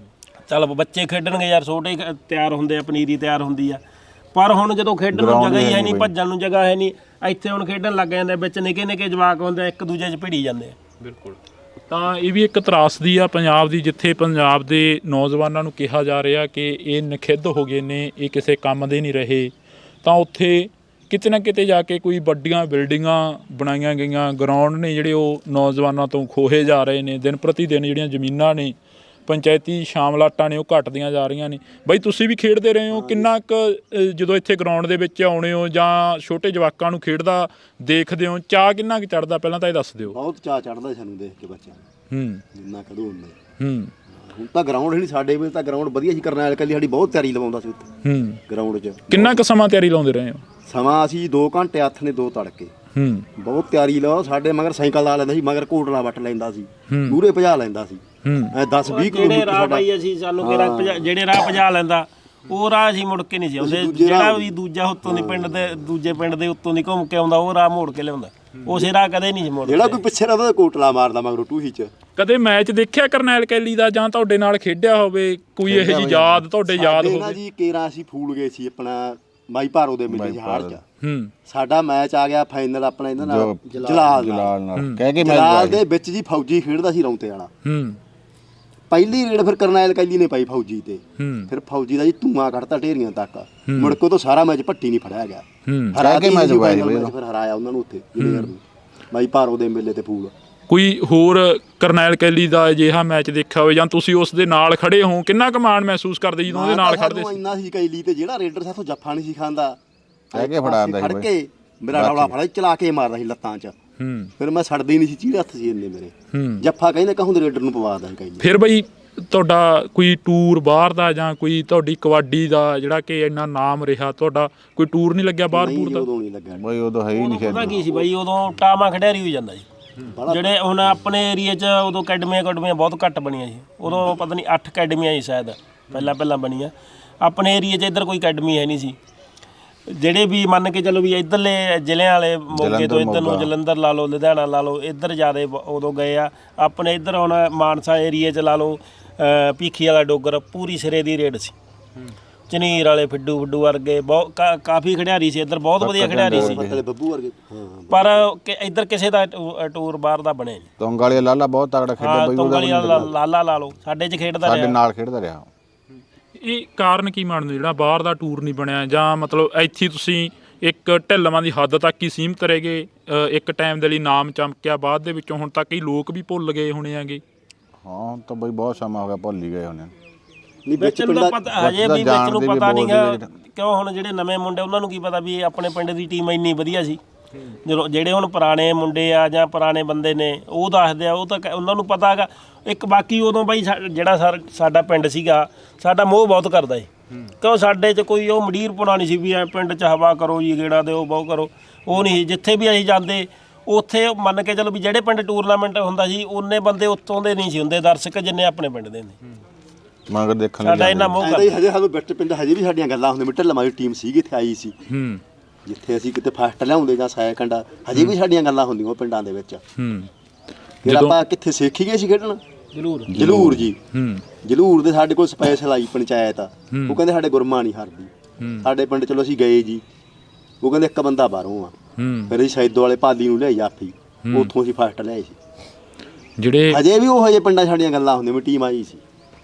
ਚੱਲ ਬੱਚੇ ਖੇਡਣਗੇ ਯਾਰ, ਛੋਟੇ ਤਿਆਰ ਹੁੰਦੇ ਆ, ਪਨੀਰੀ ਤਿਆਰ ਹੁੰਦੀ ਆ, ਪਰ ਹੁਣ ਜਦੋਂ ਖੇਡਣ ਨੂੰ ਜਗ੍ਹਾ ਹੀ ਹੈ ਨਹੀਂ, ਭੱਜਣ ਨੂੰ ਜਗ੍ਹਾ ਹੈ ਨਹੀਂ, ਇੱਥੇ ਹੁਣ ਖੇਡਣ ਲੱਗ ਜਾਂਦੇ ਵਿੱਚ ਨਿੱਕੇ ਨਿੱਕੇ ਜਵਾਕ ਹੁੰਦੇ ਇੱਕ ਦੂਜੇ 'ਚ ਭਿੜੀ ਜਾਂਦੇ ਆ। ਬਿਲਕੁਲ। ਤਾਂ ਇਹ ਵੀ ਇੱਕ ਤਰਾਸਦੀ ਆ ਪੰਜਾਬ ਦੀ, ਜਿੱਥੇ ਪੰਜਾਬ ਦੇ ਨੌਜਵਾਨਾਂ ਨੂੰ ਕਿਹਾ ਜਾ ਰਿਹਾ ਕਿ ਇਹ ਨਖਿੱਧ ਹੋ ਗਏ ਨੇ, ਇਹ ਕਿਸੇ ਕੰਮ ਦੇ ਨਹੀਂ ਰਹੇ, ਤਾਂ ਉੱਥੇ ਕਿਤੇ ਨਾ ਕਿਤੇ ਜਾ ਕੇ ਕੋਈ ਵੱਡੀਆਂ ਬਿਲਡਿੰਗਾਂ ਬਣਾਈਆਂ ਗਈਆਂ, ਗਰਾਊਂਡ ਨੇ ਜਿਹੜੇ ਉਹ ਨੌਜਵਾਨਾਂ ਤੋਂ ਖੋਹੇ ਜਾ ਰਹੇ ਨੇ, ਦਿਨ ਪ੍ਰਤੀ ਦਿਨ ਜਿਹੜੀਆਂ ਜ਼ਮੀਨਾਂ ਨੇ, ਪੰਚਾਇਤੀ ਸ਼ਾਮਲਾਟਾਂ ਨੇ ਉਹ ਘਟਦੀਆਂ ਜਾ ਰਹੀਆਂ ਨੇ। ਬਾਈ ਤੁਸੀਂ ਵੀ ਖੇਡਦੇ ਰਹੇ ਹੋ, ਕਿੰਨਾ ਕੁ ਜਦੋਂ ਇੱਥੇ ਗਰਾਊਂਡ ਦੇ ਵਿੱਚ ਆਉਣੇ ਹੋ ਜਾਂ ਛੋਟੇ ਜਵਾਕਾਂ ਨੂੰ ਖੇਡਦਾ ਦੇਖਦੇ ਹੋ, ਚਾਅ ਕਿੰਨਾ ਕੁ ਚੜ੍ਹਦਾ, ਪਹਿਲਾਂ ਤਾਂ ਇਹ ਦੱਸ ਦਿਓ। ਬਹੁਤ ਚਾਅ ਚੜ੍ਹਦਾ ਸਾਨੂੰ ਦੇਖ ਕੇ ਬੱਚਿਆਂ ਨੂੰ, ਜਿੰਨਾ ਖੜੂ ਹੁੰਦਾ। ਹੁਣ ਤਾਂ ਗਰਾਊਂਡ ਨਹੀਂ, ਸਾਡੇ ਵੇਲੇ ਤਾਂ ਗਰਾਊਂਡ ਵਧੀਆ ਸੀ, ਕਰਨੈਲ ਕੱਲੀ ਸਾਡੀ ਬਹੁਤ ਤਿਆਰੀ ਲਵਾਉਂਦਾ ਸੀ ਉੱਥੇ ਗਰਾਊਂਡ 'ਚ। ਕਿੰਨਾ ਕੁ ਸਮਾਂ ਤਿਆਰੀ ਲਾਉਂਦੇ ਰਹੇ ਹੋ? ਸਮਾਂ ਅਸੀਂ 2 ਘੰਟੇ ਹੱਥ ਨੇ 2 ਤੜਕੇ ਬਹੁਤ ਤਿਆਰੀ ਲਾ। ਸਾਡੇ ਮਗਰ ਸਾਈਕਲ ਲਾ ਲੈਂਦਾ ਸੀ, ਮਗਰ ਕੋਟਲਾ ਵੱਟ ਲੈਂਦਾ ਸੀ, ਮੂਹਰੇ ਭਜਾ ਲੈਂਦਾ ਸੀ 10-20 ਕਿਲੋਮੀਟਰ ਰਾਹ ਪਾਈ ਅਸੀਂ, ਸਾਨੂੰ ਜਿਹੜੇ ਰਾਹ ਭਜਾ ਲੈਂਦਾ ਉਹ ਰਾਹ ਅਸੀਂ ਮੁੜ ਕੇ ਨਹੀਂ ਸੀ ਆਉਂਦੇ। ਜਿਹੜਾ ਵੀ ਦੂਜਾ ਉੱਤੋਂ ਦੀ ਪਿੰਡ ਦੇ ਦੂਜੇ ਪਿੰਡ ਦੇ ਉੱਤੋਂ ਦੀ ਘੁੰਮ ਕੇ ਆਉਂਦਾ ਉਹ ਰਾਹ ਮੋੜ ਕੇ ਲਿਆਉਂਦਾ, ਉਸੇ ਰਾਹ ਕਦੇ ਨਹੀਂ ਸੀ ਮੁੜਦਾ। ਜਿਹੜਾ ਕੋਈ ਪਿੱਛੇ ਰਹਿੰਦਾ ਕੋਟਲਾ ਮਾਰਦਾ ਮਗਰ ਟੂਹੀ 'ਚ। ਕਦੇ ਮੈਚ ਦੇਖਿਆ ਕਰਨੈਲ ਕੈਲੀ ਦਾ ਜਾਂ ਤੁਹਾਡੇ ਨਾਲ ਖੇਡਿਆ ਹੋਵੇ ਕੋਈ ਇਹੋ ਜਿਹੀ ਯਾਦ ਤੁਹਾਡੇ ਯਾਦ ਹੋਵੇ? ਜੀ ਕੇਰਾ ਅਸੀਂ ਫੂਲ ਗਏ ਸੀ ਆਪਣਾ ਮਾਈ ਭਾਰੋ ਦੇ ਮੇਲੇ 'ਚ ਹਾਰ 'ਚ। ਸਾਡਾ ਮੈਚ ਆ ਗਿਆ ਫਾਈਨਲ ਆਪਣਾ ਇਹਨਾਂ ਨਾਲ ਜਲਾਲ ਨਾਲ, ਕਹਿ ਕੇ ਜਲਾਲ ਦੇ ਵਿੱਚ ਜੀ ਫੌਜੀ ਖੇਡਦਾ ਸੀ ਰੌਂਤੇ ਵਾਲਾ। ਪਹਿਲੀ ਰੇਡ ਫਿਰ ਕਰਨੈਲ ਕੈਲੀ ਨੇ ਪਾਈ ਫੌਜੀ ਤੇ, ਫਿਰ ਫੌਜੀ ਦਾ ਜੀ ਧੂਆਂ ਕੱਢਤਾ ਢੇਰੀਆਂ ਤੱਕ, ਮੁੜ ਕੇ ਤੋਂ ਸਾਰਾ ਮੈਚ ਭੱਟੀ ਨਹੀਂ ਫੜਿਆ ਗਿਆ। ਹਰਾ ਕੇ ਮੈਚ ਫਿਰ ਹਰਾਇਆ ਉਹਨਾਂ ਨੂੰ ਉੱਥੇ ਜੂਨੀਅਰ ਨੂੰ ਮਾਈ ਭਾਰੋ ਦੇ ਮੇਲੇ ਤੇ ਫੂਲ। ਕੋਈ ਹੋਰ ਕਰਨੈਲ ਕੈਲੀ ਦਾ ਅਜਿਹਾ ਮੈਚ ਦੇਖਿਆ ਹੋਵੇ ਜਾਂ ਤੁਸੀਂ ਉਸ ਦੇ ਨਾਲ ਖੜੇ ਹੋ, ਕਿੰਨਾ ਕੁ ਮਾਣ ਮਹਿਸੂਸ ਕਰਦੇ ਜਦੋਂ ਉਹਦੇ ਨਾਲ ਖੜਦੇ ਸੀ? ਇੰਨਾ ਸੀ ਕੈਲੀ ਤੇ ਜਿਹੜਾ ਰੇਡਰ ਸਾਥੋਂ ਜੱਫਾ ਨਹੀਂ ਸੀ ਖਾਂਦਾ, ਕਹਿ ਕੇ ਫੜਾਉਂਦਾ ਸੀ, ਫੜ ਕੇ ਮੇਰਾ ਰੌਲਾ ਫੜਾ ਚਲਾ ਕੇ ਮਾਰਦਾ ਸੀ ਲੱਤਾਂ 'ਚ, ਫਿਰ ਮੈਂ ਛੱਡਦੀ ਨਹੀਂ ਸੀ, ਚੀੜੇ ਹੱਥ ਸੀ ਇੰਨੇ ਮੇਰੇ। ਜੱਫਾ ਕਹਿੰਦੇ ਕਹੂੰ ਰੇਡਰ ਨੂੰ ਪਵਾਦਾ ਸੀ ਕੈਲੀ। ਫਿਰ ਬਈ ਤੁਹਾਡਾ ਕੋਈ ਟੂਰ ਬਾਹਰ ਦਾ ਜਾਂ ਕੋਈ ਤੁਹਾਡੀ ਕਬੱਡੀ ਦਾ ਜਿਹੜਾ ਕਿ ਇੰਨਾ ਨਾਮ ਰਿਹਾ, ਤੁਹਾਡਾ ਕੋਈ ਟੂਰ ਨਹੀਂ ਲੱਗਿਆ ਬਾਹਰ ਬੂਰ ਦਾ? ਉਦੋਂ ਨਹੀਂ ਲੱਗਿਆ ਬਈ, ਉਦੋਂ ਹੈ ਹੀ ਨਹੀਂ ਪਤਾ ਕੀ ਸੀ ਬਾਈ, ਉਦੋਂ ਟਾਮਾ ਖਿਡਾਰੀ ਹੋ ਜਾਂਦਾ ਜੀ। ਜਿਹੜੇ ਹੁਣ ਆਪਣੇ ਏਰੀਏ 'ਚ ਉਦੋਂ ਅਕੈਡਮੀਆਂ ਬਹੁਤ ਘੱਟ ਬਣੀਆਂ ਸੀ, ਉਦੋਂ ਪਤਾ ਨਹੀਂ 8 ਅਕੈਡਮੀਆਂ ਸੀ ਸ਼ਾਇਦ ਪਹਿਲਾਂ ਬਣੀਆਂ। ਆਪਣੇ ਏਰੀਏ 'ਚ ਇੱਧਰ ਕੋਈ ਅਕੈਡਮੀ ਹੈ ਨਹੀਂ ਸੀ। ਜਿਹੜੇ ਵੀ ਮੰਨ ਕੇ ਚਲੋ ਵੀ ਇੱਧਰਲੇ ਜ਼ਿਲ੍ਹਿਆਂ ਵਾਲੇ ਮੋਗੇ ਤੋਂ ਇੱਧਰ ਨੂੰ ਜਲੰਧਰ ਲਾ ਲਓ, ਲੁਧਿਆਣਾ ਲਾ ਲਓ, ਇੱਧਰ ਜ਼ਿਆਦਾ ਉਦੋਂ ਗਏ ਆ। ਆਪਣੇ ਇੱਧਰ ਹੁਣ ਮਾਨਸਾ ਏਰੀਏ 'ਚ ਲਾ ਲਓ, ਭੀਖੀ ਵਾਲਾ ਡੋਗਰ ਪੂਰੀ ਸਿਰੇ ਦੀ ਰੇਡ ਸੀ, ਝਨੀਰ ਵਾਲੇ ਫਿੱਡੂ ਵਰਗੇ ਬਹੁਤ ਕਾਫੀ ਖਿਡਾਰੀ ਸੀ ਇੱਧਰ, ਬਹੁਤ ਵਧੀਆ ਖਿਡਾਰੀ ਸੀ ਬੱਬੂ ਵਰਗੇ। ਪਰ ਇੱਧਰ ਕਿਸੇ ਦਾ ਟੂਰ ਬਾਹਰ ਦਾ ਬਣਿਆ ਨਹੀਂ। ਤੁੰਗ ਵਾਲੇ ਲਾਲਾ ਬਹੁਤ ਤਗੜਾ ਖੇਡਿਆ ਬਈ, ਤੁੰਗ ਵਾਲੀ ਲਾਲਾ ਲਾ ਲਓ, ਸਾਡੇ 'ਚ ਖੇਡਦਾ ਰਿਹਾ, ਸਾਡੇ ਨਾਲ ਖੇਡਦਾ ਰਿਹਾ। ਇਹ ਕਾਰਨ ਕੀ ਮੰਨਦੇ ਜਿਹੜਾ ਬਾਹਰ ਦਾ ਟੂਰ ਨਹੀਂ ਬਣਿਆ? ਜਾਂ ਮਤਲਬ ਇੱਥੇ ਤੁਸੀਂ ਇੱਕ ਢਿੱਲਵਾਂ ਦੀ ਹੱਦ ਤੱਕ ਹੀ ਸੀਮਤ ਰਹਿ ਗਏ, ਇੱਕ ਟਾਈਮ ਦੇ ਲਈ ਨਾਮ ਚਮਕਿਆ, ਬਾਅਦ ਦੇ ਵਿੱਚੋਂ ਹੁਣ ਤੱਕ ਕਈ ਲੋਕ ਵੀ ਭੁੱਲ ਗਏ ਹੋਣੇ ਆਗੇ? ਹਾਂ ਤਾਂ ਬਈ ਬਹੁਤ ਸਮਾਂ ਹੋ ਗਿਆ, ਭੁੱਲ ਹੀ ਗਏ ਹੋਣੇ। ਵਿੱਚ ਨੂੰ ਪਤਾ ਹਜੇ ਵੀ ਵਿੱਚ ਨੂੰ ਪਤਾ ਨਹੀਂ ਗਾ, ਕਿਉਂ ਹੁਣ ਜਿਹੜੇ ਨਵੇਂ ਮੁੰਡੇ ਉਹਨਾਂ ਨੂੰ ਕੀ ਪਤਾ ਵੀ ਆਪਣੇ ਪਿੰਡ ਦੀ ਟੀਮ ਇੰਨੀ ਵਧੀਆ ਸੀ। ਜਦੋਂ ਜਿਹੜੇ ਹੁਣ ਪੁਰਾਣੇ ਮੁੰਡੇ ਆ ਜਾਂ ਪੁਰਾਣੇ ਬੰਦੇ ਨੇ ਉਹ ਦੱਸਦੇ ਆ, ਉਹ ਤਾਂ ਉਹਨਾਂ ਨੂੰ ਪਤਾ ਹੈਗਾ। ਇੱਕ ਬਾਕੀ ਉਦੋਂ ਬਾਈ ਜਿਹੜਾ ਸਾਡਾ ਪਿੰਡ ਸੀਗਾ, ਸਾਡਾ ਮੋਹ ਬਹੁਤ ਕਰਦਾ ਸੀ, ਕਿਉਂ ਸਾਡੇ 'ਚ ਕੋਈ ਉਹ ਮੰਡੀਰਪੁਣਾ ਨਹੀਂ ਸੀ ਵੀ ਐ ਪਿੰਡ 'ਚ ਹਵਾ ਕਰੋ ਜੀ, ਗੇੜਾ ਦਿਓ, ਬਹੁਤ ਕਰੋ, ਉਹ ਨਹੀਂ। ਜਿੱਥੇ ਵੀ ਅਸੀਂ ਜਾਂਦੇ ਉੱਥੇ ਮੰਨ ਕੇ ਚਲੋ ਵੀ ਜਿਹੜੇ ਪਿੰਡ ਟੂਰਨਾਮੈਂਟ ਹੁੰਦਾ ਸੀ ਉਹਨੇ ਬੰਦੇ ਉੱਥੋਂ ਦੇ ਨਹੀਂ ਸੀ ਹੁੰਦੇ ਦਰਸ਼ਕ ਜਿੰਨੇ ਆਪਣੇ ਪਿੰਡ ਦੇ ਨੇ। ਮਗਰ ਦੇਖਣ ਸਾਡਾ ਇੰਨਾ ਮੋਹ ਕਰਦਾ ਹਜੇ ਸਾਨੂੰ ਬਿੱਟ ਪਿੰਡ ਹਜੇ ਵੀ ਸਾਡੀਆਂ ਗੱਲਾਂ ਹੁੰਦੀਆਂ। ਮਿੱਟਲ ਲਮਾਰੀ ਟੀਮ ਸੀਗੀ ਇੱਥੇ ਆਈ ਸੀ, ਜਿੱਥੇ ਅਸੀਂ ਕਿਤੇ ਫਸਟ ਲਿਆਉਂਦੇ ਜਾਂ ਸੈਕੰਡ, ਹਜੇ ਵੀ ਸਾਡੀਆਂ ਗੱਲਾਂ ਹੁੰਦੀਆਂ ਉਹ ਪਿੰਡਾਂ ਦੇ ਵਿੱਚ। ਫਿਰ ਆਪਾਂ ਕਿੱਥੇ ਸਿੱਖੀ ਗਏ ਸੀ ਖੇਡਣ? ਜਲੂਰ ਜੀ। ਜਲੂਰ ਦੇ ਸਾਡੇ ਕੋਲ ਸਪੈਸ਼ਲ ਆਈ ਪੰਚਾਇਤ, ਉਹ ਕਹਿੰਦੇ ਸਾਡੇ ਗੁਰਮਾ ਨਹੀਂ ਹਰਦੀ ਸਾਡੇ ਪਿੰਡ। ਚਲੋ ਅਸੀਂ ਗਏ ਜੀ, ਉਹ ਕਹਿੰਦੇ ਇੱਕ ਬੰਦਾ ਬਾਹਰੋਂ ਆ। ਫਿਰ ਅਸੀਂ ਸੈਦੋ ਵਾਲੇ ਭਾਲੀ ਨੂੰ ਲਿਆਈ ਜਾਫੀ, ਉੱਥੋਂ ਅਸੀਂ ਫਸਟ ਲਿਆਏ ਸੀ। ਜਿਹੜੇ ਹਜੇ ਵੀ ਉਹ ਹਜੇ ਪਿੰਡਾਂ ਸਾਡੀਆਂ ਗੱਲਾਂ ਹੁੰਦੀਆਂ ਵੀ ਟੀਮ ਆਈ ਸੀ।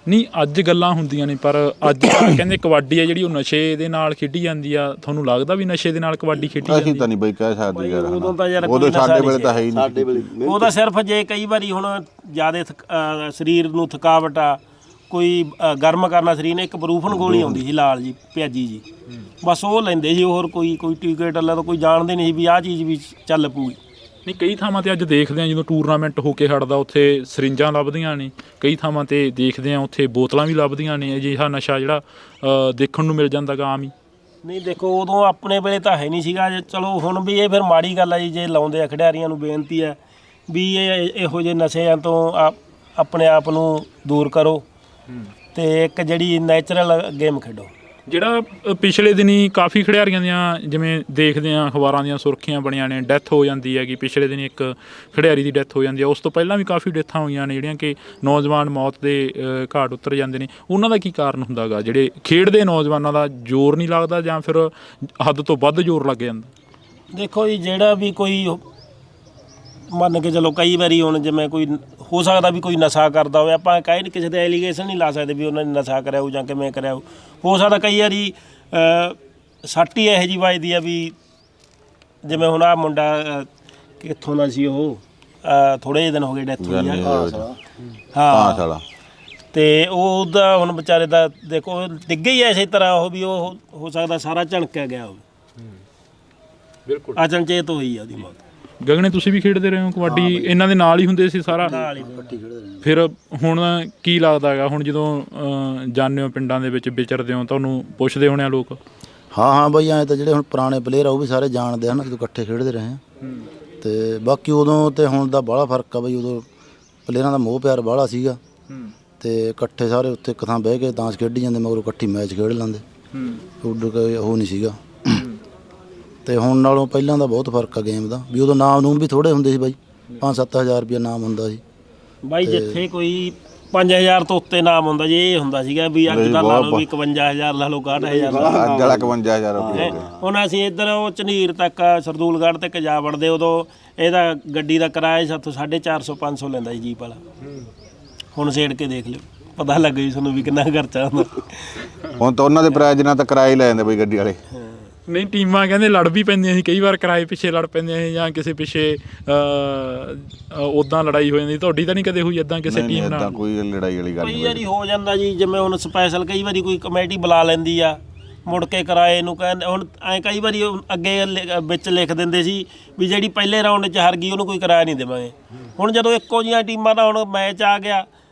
ਨਹੀਂ ਅੱਜ ਗੱਲਾਂ ਹੁੰਦੀਆਂ ਨੇ, ਪਰ ਅੱਜ ਕਹਿੰਦੇ ਕਬੱਡੀ ਆ ਜਿਹੜੀ ਉਹ ਨਸ਼ੇ ਦੇ ਨਾਲ ਖੇਡੀ ਜਾਂਦੀ ਆ। ਤੁਹਾਨੂੰ ਲੱਗਦਾ ਵੀ ਨਸ਼ੇ ਦੇ ਨਾਲ ਕਬੱਡੀ ਖੇਡੀ ਜਾਂਦੀ? ਅਸੀਂ ਤਾਂ ਨਹੀਂ ਬਈ ਕਹਿ ਸਕਦੇ ਯਾਰ, ਉਦੋਂ ਤਾਂ ਯਾਰ ਉਦੋਂ ਸਾਡੇ ਵੇਲੇ ਤਾਂ ਹੈ ਹੀ ਨਹੀਂ। ਸਾਡੇ ਵੇਲੇ ਉਹ ਤਾਂ ਸਿਰਫ ਜੇ ਕਈ ਵਾਰੀ ਹੁਣ ਜ਼ਿਆਦਾ ਸਰੀਰ ਨੂੰ ਥਕਾਵਟ ਆ, ਕੋਈ ਗਰਮ ਕਰਨਾ ਸਰੀਰ ਨੇ, ਇੱਕ ਬਰੂਫਨ ਗੋਲੀ ਆਉਂਦੀ ਸੀ ਲਾਲ ਜੀ ਪਿਆਜੀ ਜੀ, ਬਸ ਉਹ ਲੈਂਦੇ ਸੀ। ਹੋਰ ਕੋਈ ਟੀਕੇ ਟੱਲਾ ਤਾਂ ਕੋਈ ਜਾਣਦੇ ਨਹੀਂ ਸੀ ਵੀ ਆਹ ਚੀਜ਼ ਵੀ ਚੱਲ ਪੂਗੀ। ਨਹੀਂ ਕਈ ਥਾਵਾਂ ਤੇ ਅੱਜ ਦੇਖਦੇ ਆ ਜਦੋਂ ਟੂਰਨਾਮੈਂਟ ਹੋ ਕੇ ਹਟਦਾ ਉੱਥੇ ਸਰਿੰਜਾਂ ਲੱਭਦੀਆਂ ਨੇ, ਕਈ ਥਾਵਾਂ ਤੇ ਦੇਖਦੇ ਆ ਉੱਥੇ ਬੋਤਲਾਂ ਵੀ ਲੱਭਦੀਆਂ ਨੇ। ਅਜਿਹਾ ਨਸ਼ਾ ਜਿਹੜਾ ਦੇਖਣ ਨੂੰ ਮਿਲ ਜਾਂਦਾ ਗਾ ਆਮ ਹੀ। ਨਹੀਂ ਦੇਖੋ ਉਦੋਂ ਆਪਣੇ ਵੇਲੇ ਤਾਂ ਹੈ ਨਹੀਂ ਸੀਗਾ, ਚਲੋ ਹੁਣ ਵੀ ਇਹ ਫਿਰ ਮਾੜੀ ਗੱਲ ਆ ਜੀ। ਜੇ ਲਾਉਂਦੇ ਆ ਖਿਡਾਰੀਆਂ ਨੂੰ ਬੇਨਤੀ ਹੈ ਵੀ ਇਹ ਇਹੋ ਜਿਹੇ ਨਸ਼ਿਆਂ ਤੋਂ ਆਪਣੇ ਆਪ ਨੂੰ ਦੂਰ ਕਰੋ ਤੇ ਇੱਕ ਜਿਹੜੀ ਨੈਚੁਰਲ ਗੇਮ ਖੇਡੋ। ਜਿਹੜਾ ਪਿਛਲੇ ਦਿਨੀ ਕਾਫੀ ਖਿਡਾਰੀਆਂ ਦੀਆਂ ਜਿਵੇਂ ਦੇਖਦੇ ਆ ਅਖਬਾਰਾਂ ਦੀਆਂ ਸੁਰਖੀਆਂ ਬਣੀਆਂ ਨੇ, ਡੈਥ ਹੋ ਜਾਂਦੀ ਹੈਗੀ। ਪਿਛਲੇ ਦਿਨੀ ਇੱਕ ਖਿਡਾਰੀ ਦੀ ਡੈਥ ਹੋ ਜਾਂਦੀ ਹੈ, ਉਸ ਤੋਂ ਪਹਿਲਾਂ ਵੀ ਕਾਫੀ ਡੈਥਾਂ ਹੋਈਆਂ ਨੇ ਜਿਹੜੀਆਂ ਕਿ ਨੌਜਵਾਨ ਮੌਤ ਦੇ ਘਾਟ ਉਤਰ ਜਾਂਦੇ ਨੇ। ਉਹਨਾਂ ਦਾ ਕੀ ਕਾਰਨ ਹੁੰਦਾ ਗਾ? ਜਿਹੜੇ ਖੇਡਦੇ ਨੌਜਵਾਨਾਂ ਦਾ ਜ਼ੋਰ ਨਹੀਂ ਲੱਗਦਾ ਜਾਂ ਫਿਰ ਹੱਦ ਤੋਂ ਵੱਧ ਜ਼ੋਰ ਲੱਗ ਜਾਂਦਾ? ਦੇਖੋ ਜੀ ਜਿਹੜਾ ਵੀ ਕੋਈ ਮੰਨ ਕੇ ਚਲੋ ਕਈ ਵਾਰੀ ਹੁਣ ਜਿਵੇਂ ਕੋਈ ਹੋ ਸਕਦਾ ਵੀ ਕੋਈ ਨਸ਼ਾ ਕਰਦਾ ਹੋਵੇ, ਆਪਾਂ ਕਹਿ ਨਹੀਂ ਕਿਸੇ ਤੇ ਐਲੀਗੇਸ਼ਨ ਨਹੀਂ ਲਾ ਸਕਦੇ ਵੀ ਉਹਨਾਂ ਨੇ ਨਸ਼ਾ ਕਰਿਆ ਹੋਊ ਜਾਂ ਕਿਵੇਂ ਕਰਿਆ ਹੋ ਸਕਦਾ ਕਈ ਵਾਰੀ ਸੱਟ ਹੀ ਇਹੋ ਜਿਹੀ ਵੱਜਦੀ ਆ ਵੀ ਜਿਵੇਂ ਹੁਣ ਆਹ ਮੁੰਡਾ ਕਿੱਥੋਂ ਦਾ ਸੀ ਉਹ ਥੋੜ੍ਹੇ ਜਿਹੇ ਦਿਨ ਹੋ ਗਏ ਡੈਥ ਹੋਈ ਆ। ਹਾਂ ਤੇ ਉਹਦਾ ਹੁਣ ਵਿਚਾਰੇ ਦਾ ਦੇਖੋ ਡਿੱਗੇ ਹੀ ਐਸੇ ਤਰ੍ਹਾਂ ਉਹ ਵੀ ਉਹ ਹੋ ਸਕਦਾ ਸਾਰਾ ਝਣਕਿਆ ਗਿਆ ਹੋਵੇ। ਬਿਲਕੁਲ ਅਚਨਚੇਤ ਹੋਈ ਆ ਉਹਦੀ ਮੌਤ। ਗਗਨੇ ਤੁਸੀਂ ਵੀ ਖੇਡਦੇ ਰਹੇ ਹੋ ਕਬੱਡੀ? ਇਹਨਾਂ ਦੇ ਨਾਲ ਹੀ ਹੁੰਦੇ ਸੀ ਸਾਰਾ? ਫਿਰ ਹੁਣ ਕੀ ਲੱਗਦਾ ਹੈਗਾ ਹੁਣ ਜਦੋਂ ਜਾਂਦੇ ਹੋ ਪਿੰਡਾਂ ਦੇ ਵਿੱਚ ਵਿਚਰਦੇ ਹੋ ਤੁਹਾਨੂੰ ਪੁੱਛਦੇ ਹੋਣੇ ਆ ਲੋਕ? ਹਾਂ ਬਈ ਐਂ ਤਾਂ ਜਿਹੜੇ ਹੁਣ ਪੁਰਾਣੇ ਪਲੇਅਰ ਆ ਉਹ ਵੀ ਸਾਰੇ ਜਾਣਦੇ ਹਨ, ਜਦੋਂ ਇਕੱਠੇ ਖੇਡਦੇ ਰਹੇ ਆ। ਤੇ ਬਾਕੀ ਉਦੋਂ ਤੇ ਹੁਣ ਦਾ ਬਾਹਲਾ ਫਰਕ ਆ ਬਈ। ਉਦੋਂ ਪਲੇਅਰਾਂ ਦਾ ਮੋਹ ਪਿਆਰ ਬਾਹਲਾ ਸੀਗਾ ਤੇ ਇਕੱਠੇ ਸਾਰੇ ਉੱਥੇ ਇੱਕ ਥਾਂ ਬਹਿ ਕੇ ਤਾਂਸ਼ ਖੇਡੀ ਜਾਂਦੇ, ਮਗਰੋਂ ਇਕੱਠੀ ਮੈਚ ਖੇਡ ਲੈਂਦੇ। ਉਦੋਂ ਕੋਈ ਉਹ ਨਹੀਂ ਸੀਗਾ। ਤੇ ਹੁਣ ਨਾਲੋਂ ਪਹਿਲਾਂ ਦਾ ਬਹੁਤ ਫਰਕ ਆ ਗੇਮ ਦਾ ਵੀ। ਉਦੋਂ ਨਾਮ ਨੂਮ ਵੀ ਥੋੜ੍ਹੇ ਹੁੰਦੇ ਸੀ ਬਾਈ, 5-7 ਹਜ਼ਾਰ ਰੁਪਇਆ ਨਾਮ ਹੁੰਦਾ ਸੀ ਬਾਈ। ਜਿੱਥੇ ਕੋਈ 5000 ਤੋਂ ਉੱਤੇ ਨਾਮ ਹੁੰਦਾ ਜੀ, ਇਹ ਹੁੰਦਾ ਸੀਗਾ ਵੀ ਅੱਜ ਦਾ ਲਾ ਲਓ ਵੀ 51000 ਲਾ ਲਓ 61000 ਅੱਜ ਵਾਲਾ 51000 ਰੁਪਏ। ਹੁਣ ਅਸੀਂ ਇੱਧਰ ਉਹ ਝਨੀਰ ਤੱਕ ਸਰਦੂਲਗੜ੍ਹ ਤੱਕ ਜਾ ਵੜਦੇ, ਉਦੋਂ ਇਹਦਾ ਗੱਡੀ ਦਾ ਕਿਰਾਇਆ ਸਾਥੋਂ 450-500 ਲੈਂਦਾ ਜੀ ਜੀਪ ਵਾਲਾ। ਹੁਣ ਛੇੜ ਕੇ ਦੇਖ ਲਿਓ, ਪਤਾ ਲੱਗ ਜੀ ਤੁਹਾਨੂੰ ਵੀ ਕਿੰਨਾ ਖਰਚਾ ਹੁੰਦਾ। ਹੁਣ ਤਾਂ ਉਹਨਾਂ ਦੇ ਪ੍ਰਾਈਜ਼ ਨਾਲ ਤਾਂ ਕਿਰਾਇਆ ਹੀ ਲੈ ਜਾਂਦੇ ਬਈ ਗੱਡੀ ਵਾਲੇ। ਨਹੀਂ ਟੀਮਾਂ ਕਹਿੰਦੇ ਲੜ ਵੀ ਪੈਂਦੀਆਂ ਸੀ ਕਈ ਵਾਰ, ਕਿਰਾਏ ਪਿੱਛੇ ਲੜ ਪੈਂਦੀਆਂ ਸੀ ਜਾਂ ਕਿਸੇ ਪਿੱਛੇ ਉੱਦਾਂ ਲੜਾਈ ਹੋ ਜਾਂਦੀ। ਤੁਹਾਡੀ ਤਾਂ ਨਹੀਂ ਕਦੇ ਹੋਈ ਇੱਦਾਂ ਕਿਸੇ ਟੀਮ ਨਾਲ? ਤਾਂ ਕੋਈ ਲੜਾਈ ਵਾਲੀ ਗੱਲ ਕਈ ਨਹੀਂ। ਵਾਰੀ ਹੋ ਜਾਂਦਾ ਜੀ, ਜਿਵੇਂ ਹੁਣ ਸਪੈਸ਼ਲ ਕਈ ਵਾਰੀ ਕੋਈ ਕਮੇਟੀ ਬੁਲਾ ਲੈਂਦੀ ਆ, ਮੁੜ ਕੇ ਕਿਰਾਏ ਨੂੰ ਕਹਿੰਦੇ। ਹੁਣ ਐਂ ਕਈ ਵਾਰੀ ਅੱਗੇ ਵਿੱਚ ਲਿਖ ਦਿੰਦੇ ਸੀ ਵੀ ਜਿਹੜੀ ਪਹਿਲੇ ਰਾਊਂਡ 'ਚ ਹਾਰ ਗਈ ਉਹਨੂੰ ਕੋਈ ਕਿਰਾਇਆ ਨਹੀਂ ਦੇਵਾਂਗੇ। ਹੁਣ ਜਦੋਂ ਇੱਕੋ ਜਿਹੀਆਂ ਟੀਮਾਂ ਦਾ ਹੁਣ ਮੈਚ ਆ ਗਿਆ,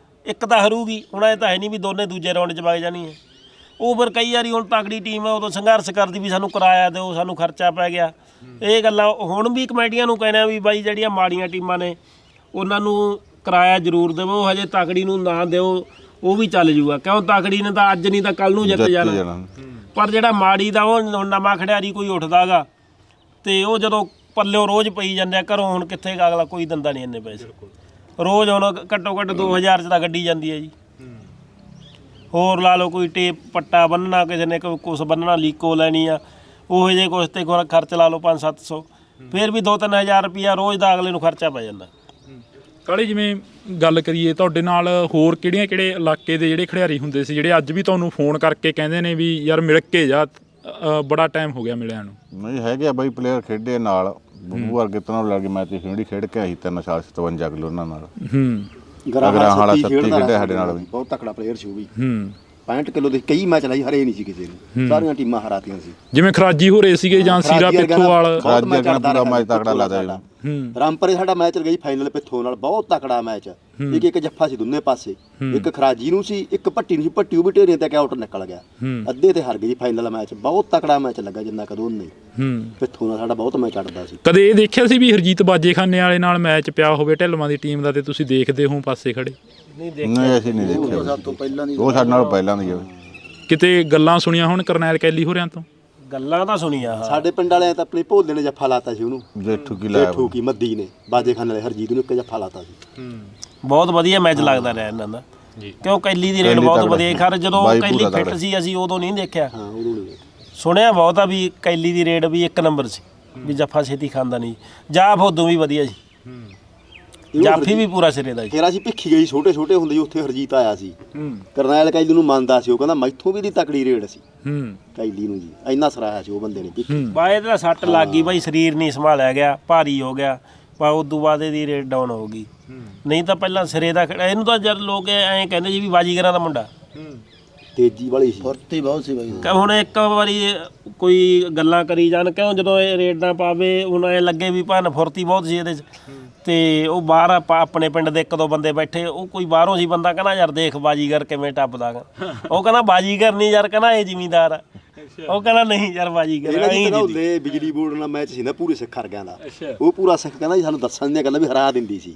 ਇੱਕ ਤਾਂ ਹਾਰੂਗੀ, ਹੁਣ ਇਹ ਤਾਂ ਹੈ ਨਹੀਂ ਵੀ ਦੋਨੇ ਦੂਜੇ ਰਾਊਂਡ 'ਚ ਵਗ ਜਾਣੀ ਹੈ। ਉਹ ਫਿਰ ਕਈ ਵਾਰੀ ਹੁਣ ਤਕੜੀ ਟੀਮ ਹੈ ਉਦੋਂ ਸੰਘਰਸ਼ ਕਰਦੀ ਵੀ ਸਾਨੂੰ ਕਿਰਾਇਆ ਦਿਓ, ਸਾਨੂੰ ਖਰਚਾ ਪੈ ਗਿਆ। ਇਹ ਗੱਲਾਂ ਹੁਣ ਵੀ ਕਮੇਟੀਆਂ ਨੂੰ ਕਹਿੰਦੇ ਆ ਵੀ ਬਾਈ ਜਿਹੜੀਆਂ ਮਾੜੀਆਂ ਟੀਮਾਂ ਨੇ ਉਹਨਾਂ ਨੂੰ ਕਿਰਾਇਆ ਜ਼ਰੂਰ ਦੇਵੋ, ਹਜੇ ਤਕੜੀ ਨੂੰ ਨਾ ਦਿਓ, ਉਹ ਵੀ ਚੱਲ ਜੂਗਾ। ਕਿਉਂ ਤਕੜੀ ਨੇ ਤਾਂ ਅੱਜ ਨਹੀਂ ਤਾਂ ਕੱਲ ਨੂੰ ਜਿੱਤ ਜਾਣਾ। ਪਰ ਜਿਹੜਾ ਮਾੜੀ ਦਾ ਉਹ ਨਵਾਂ ਖਿਡਾਰੀ ਕੋਈ ਉੱਠਦਾ ਗਾ ਤੇ ਉਹ ਜਦੋਂ ਪੱਲਿਓ ਰੋਜ਼ ਪਈ ਜਾਂਦੇ ਆ ਘਰੋਂ, ਹੁਣ ਕਿੱਥੇ ਅਗਲਾ ਕੋਈ ਦਿੰਦਾ ਨਹੀਂ ਇੰਨੇ ਪੈਸੇ ਰੋਜ਼। ਹੁਣ ਘੱਟੋ ਘੱਟ 2000 'ਚ ਤਾਂ ਗੱਡੀ ਜਾਂਦੀ ਹੈ ਜੀ। ਹੋਰ ਲਾ ਲਓ ਕੋਈ ਟੇਪ ਪੱਟਾ ਬੰਨਣਾ, ਕਿਸੇ ਨੇ ਕੁਛ ਬੰਨਣਾ, ਲੀਕੋ ਲੈਣੀ ਆ, ਉਹੋ ਜਿਹੇ ਕੁਛ ਤੇ ਖਰਚ ਲਾ ਲਓ 500-700, ਫਿਰ ਵੀ 2-3000 ਰੁਪਈਆ ਰੋਜ਼ ਦਾ ਅਗਲੇ ਨੂੰ ਖਰਚਾ ਪੈ ਜਾਂਦਾ। ਕਾਲੇ ਜਿਵੇਂ ਗੱਲ ਕਰੀਏ ਤੁਹਾਡੇ ਨਾਲ ਹੋਰ ਕਿਹੜੇ ਇਲਾਕੇ ਦੇ ਜਿਹੜੇ ਖਿਡਾਰੀ ਹੁੰਦੇ ਸੀ ਜਿਹੜੇ ਅੱਜ ਵੀ ਤੁਹਾਨੂੰ ਫੋਨ ਕਰਕੇ ਕਹਿੰਦੇ ਨੇ ਵੀ ਯਾਰ ਮਿਲ ਕੇ ਜਾ, ਬੜਾ ਟਾਈਮ ਹੋ ਗਿਆ ਮਿਲਿਆ ਨੂੰ? ਨਹੀਂ ਹੈਗੇ ਆ ਬਾਈ ਪਲੇਅਰ ਖੇਡੇ ਨਾਲ। ਬੱਬੂ ਵਰਗੇ ਤਾਂ ਨਾਲ ਲੱਗ ਮੈਚ ਖੇਡ ਕੇ ਆਈ 3 ਸਾਲ 57 ਕਿਲੋ ਉਹਨਾਂ ਨਾਲ। ਗਰਾਹਾਂ ਵਾਲਾ ਸੱਤੀ ਸੱਤੀ ਖੇਡਦਾ ਖੇਡਿਆ ਸਾਡੇ ਨਾਲ ਵੀ। ਬਹੁਤ ਤਕੜਾ ਪਲੇਅਰ ਸੀ ਉਹ ਵੀ। 65 ਕਿਲੋ ਦੇ ਕਈ ਮੈਚ ਲਾਈ, ਹਰੇ ਨਹੀਂ ਸੀ ਕਿਸੇ ਨੂੰ, ਸਾਰੀਆਂ ਟੀਮਾਂ ਹਰਾਤੀਆਂ ਸੀ। ਜਿਵੇਂ ਖਰਾਜੀ ਹੋ ਰਹੇ ਸੀਗੇ ਜਾਂ ਸੀਰਾ ਪਿੱਥੋਵਾਲ? ਪੂਰਾ ਮੈਚ ਤਕੜਾ ਲੱਗਦਾ। ਰਾਮਪਰੇ ਸਾਡਾ ਮੈਚ ਗਈ ਫਾਈਨਲ ਪਿੱਥੋਂ ਨਾਲ, ਬਹੁਤ ਤਕੜਾ ਮੈਚ। ਇੱਕ ਜੱਫਾ ਸੀ ਦੋਨੇ ਪਾਸੇ, ਇੱਕ ਖਰਾਜੀ ਨੂੰ ਸੀ, ਇੱਕ ਭੱਟੀ ਨੂੰ ਸੀ। ਭੱਟੀ ਉਹ ਵੀ ਢੇਰੀਆਂ ਤੇ ਆਊਟ ਨਿਕਲ ਗਿਆ, ਅੱਧੇ ਤੇ ਹਾਰ ਗਈ ਫਾਈਨਲ ਮੈਚ। ਬਹੁਤ ਤਕੜਾ ਮੈਚ ਲੱਗਾ ਜਿੰਨਾ ਕਦੋਂ ਨਹੀਂ। ਪਿੱਥੋਂ ਨਾਲ ਸਾਡਾ ਬਹੁਤ ਮੈਚ ਅੜਦਾ ਸੀ। ਕਦੇ ਇਹ ਦੇਖਿਆ ਸੀ ਵੀ ਹਰਜੀਤ ਬਾਜੇਖਾਨੇ ਵਾਲੇ ਨਾਲ ਮੈਚ ਪਿਆ ਹੋਵੇ ਢਿੱਲਵਾਂ ਦੀ ਟੀਮ ਦਾ ਤੇ ਤੁਸੀਂ ਦੇਖਦੇ ਹੋ ਪਾਸੇ ਖੜੇ? ਨਹੀਂ ਅਸੀਂ ਨਹੀਂ ਦੇਖਿਆ, ਉਹ ਸਾਡੇ ਨਾਲ ਪਹਿਲਾਂ ਦੀ। ਕਿਤੇ ਗੱਲਾਂ ਸੁਣੀਆਂ ਹੁਣ ਕਰਨੈਲ ਕੈਲੀ ਹੋਰਿਆਂ ਤੋਂ? ਗੱਲਾਂ ਤਾਂ ਸੁਣੀਆਂ। ਸਾਡੇ ਪਿੰਡ ਵਾਲਿਆਂ ਤਾਂ ਆਪਣੇ ਭੋਲੇ ਨੇ ਜੱਫਾ ਲਾਤਾ ਸੀ ਉਹਨੂੰ, ਜੇਠੂ ਕੀ ਲਾਇਆ, ਜੇਠੂ ਕੀ ਮੱਦੀ ਨੇ ਬਾਜੇਖਾਨੇ ਵਾਲੇ ਹਰਜੀਤ ਨੂੰ ਇੱਕ ਜੱਫਾ ਲਾਤਾ ਸੀ। ਬਹੁਤ ਵਧੀਆ ਮੈਚ ਲੱਗਦਾ ਰਿਹਾ ਇਹਨਾਂ ਦਾ, ਕਿਉਂ ਕੈਲੀ ਦੀ ਰੇਡ ਬਹੁਤ ਵਧੀਆ। ਖਰ ਜਦੋਂ ਕੈਲੀ ਫਿੱਟ ਸੀ ਅਸੀਂ ਉਦੋਂ ਨਹੀਂ ਦੇਖਿਆ, ਸੁਣਿਆ ਬਹੁਤ ਆ ਵੀ ਕੈਲੀ ਦੀ ਰੇਡ ਵੀ 1 ਨੰਬਰ ਸੀ, ਵੀ ਜੱਫਾ ਛੇਤੀ ਖਾਂਦਾ ਨਹੀਂ। ਜਾਫ ਉਦੋਂ ਵੀ ਵਧੀਆ ਸੀ, ਜਾਫੀ ਵੀ ਪੂਰਾ ਸਿਰੇ ਦਾ ਸੀ। ਤੇਰਾ ਸੀ ਭਿੱਖੀ ਗਈ ਛੋਟੇ ਹੁੰਦੇ ਜੀ, ਉੱਥੇ ਹਰਜੀਤ ਆਇਆ ਸੀ। ਕਰਨੈਲ ਕੈਲੀ ਨੂੰ ਮੰਨਦਾ ਸੀ, ਉਹ ਕਹਿੰਦਾ ਮੈਥੋਂ ਵੀ ਦੀ ਤਕੜੀ ਰੇਡ ਸੀ ਕੈਲੀ ਨੂੰ ਜੀ, ਇੰਨਾ ਸਰਾਇਆ ਸੀ ਉਹ ਬੰਦੇ ਨੇ ਭਿੱਖੀ। ਬਾਏ ਦਾ ਸੱਟ ਲੱਗ ਗਈ ਬਾਈ, ਸਰੀਰ ਨਹੀਂ ਸੰਭਾਲਿਆ ਗਿਆ, ਭਾਰੀ ਹੋ ਗਿਆ, ਪਰ ਉਦੋਂ ਬਾਅਦ ਇਹਦੀ ਰੇਟ ਡਾਊਨ ਹੋ ਗਈ। ਨਹੀਂ ਤਾਂ ਪਹਿਲਾਂ ਸਿਰੇ ਦਾ ਇਹਨੂੰ ਤਾਂ ਜਦ ਲੋਕ ਐਂ ਕਹਿੰਦੇ ਜੀ ਵੀ ਬਾਜੀਗਰਾਂ ਦਾ ਮੁੰਡਾ, ਤੇਜ਼ੀ ਵਾਲੀ ਸੀ। ਫੁਰਤੀ ਬਹੁਤ ਸੀ ਬਾਈ ਕਿ ਹੁਣ ਇੱਕ ਵਾਰੀ ਕੋਈ ਗੱਲਾਂ ਕਰੀ ਜਾਣ, ਕਿਉਂ ਜਦੋਂ ਇਹ ਰੇਡਾਂ ਪਾਵੇ ਹੁਣ ਇਹ ਲੱਗੇ ਵੀ ਭਾਨ ਫੁਰਤੀ ਬਹੁਤ ਸੀ ਇਹਦੇ 'ਚ। ਤੇ ਉਹ ਬਾਹਰ ਆਪਾਂ ਆਪਣੇ ਪਿੰਡ ਦੇ 1-2 ਬੰਦੇ ਬੈਠੇ, ਉਹ ਕੋਈ ਬਾਹਰੋਂ ਸੀ ਬੰਦਾ, ਕਹਿੰਦਾ ਯਾਰ ਦੇਖ ਬਾਜੀਗਰ ਕਿਵੇਂ ਟੱਪਦਾ ਗਾ। ਉਹ ਕਹਿੰਦਾ ਬਾਜੀਗਰ ਨਹੀਂ ਯਾਰ, ਕਹਿੰਦਾ ਇਹ ਜ਼ਿਮੀਂਦਾਰ ਆ। ਉਹ ਕਹਿੰਦਾ ਨਹੀਂ ਯਾਰ ਬਾਜੀਗਰ ਉਹਦੇ ਬਿਜਲੀ ਬੋਰਡ ਨਾਲ ਮੈਚ ਸੀ ਨਾ ਪੂਰੇ ਸਿੱਖ ਹਰਗਿਆਂ ਦਾ, ਉਹ ਪੂਰਾ ਸਿੱਖ ਕਹਿੰਦਾ ਜੀ ਸਾਨੂੰ ਦੱਸਣ ਦੀਆਂ ਗੱਲਾਂ ਵੀ ਹਰਾ ਦਿੰਦੀ ਸੀ।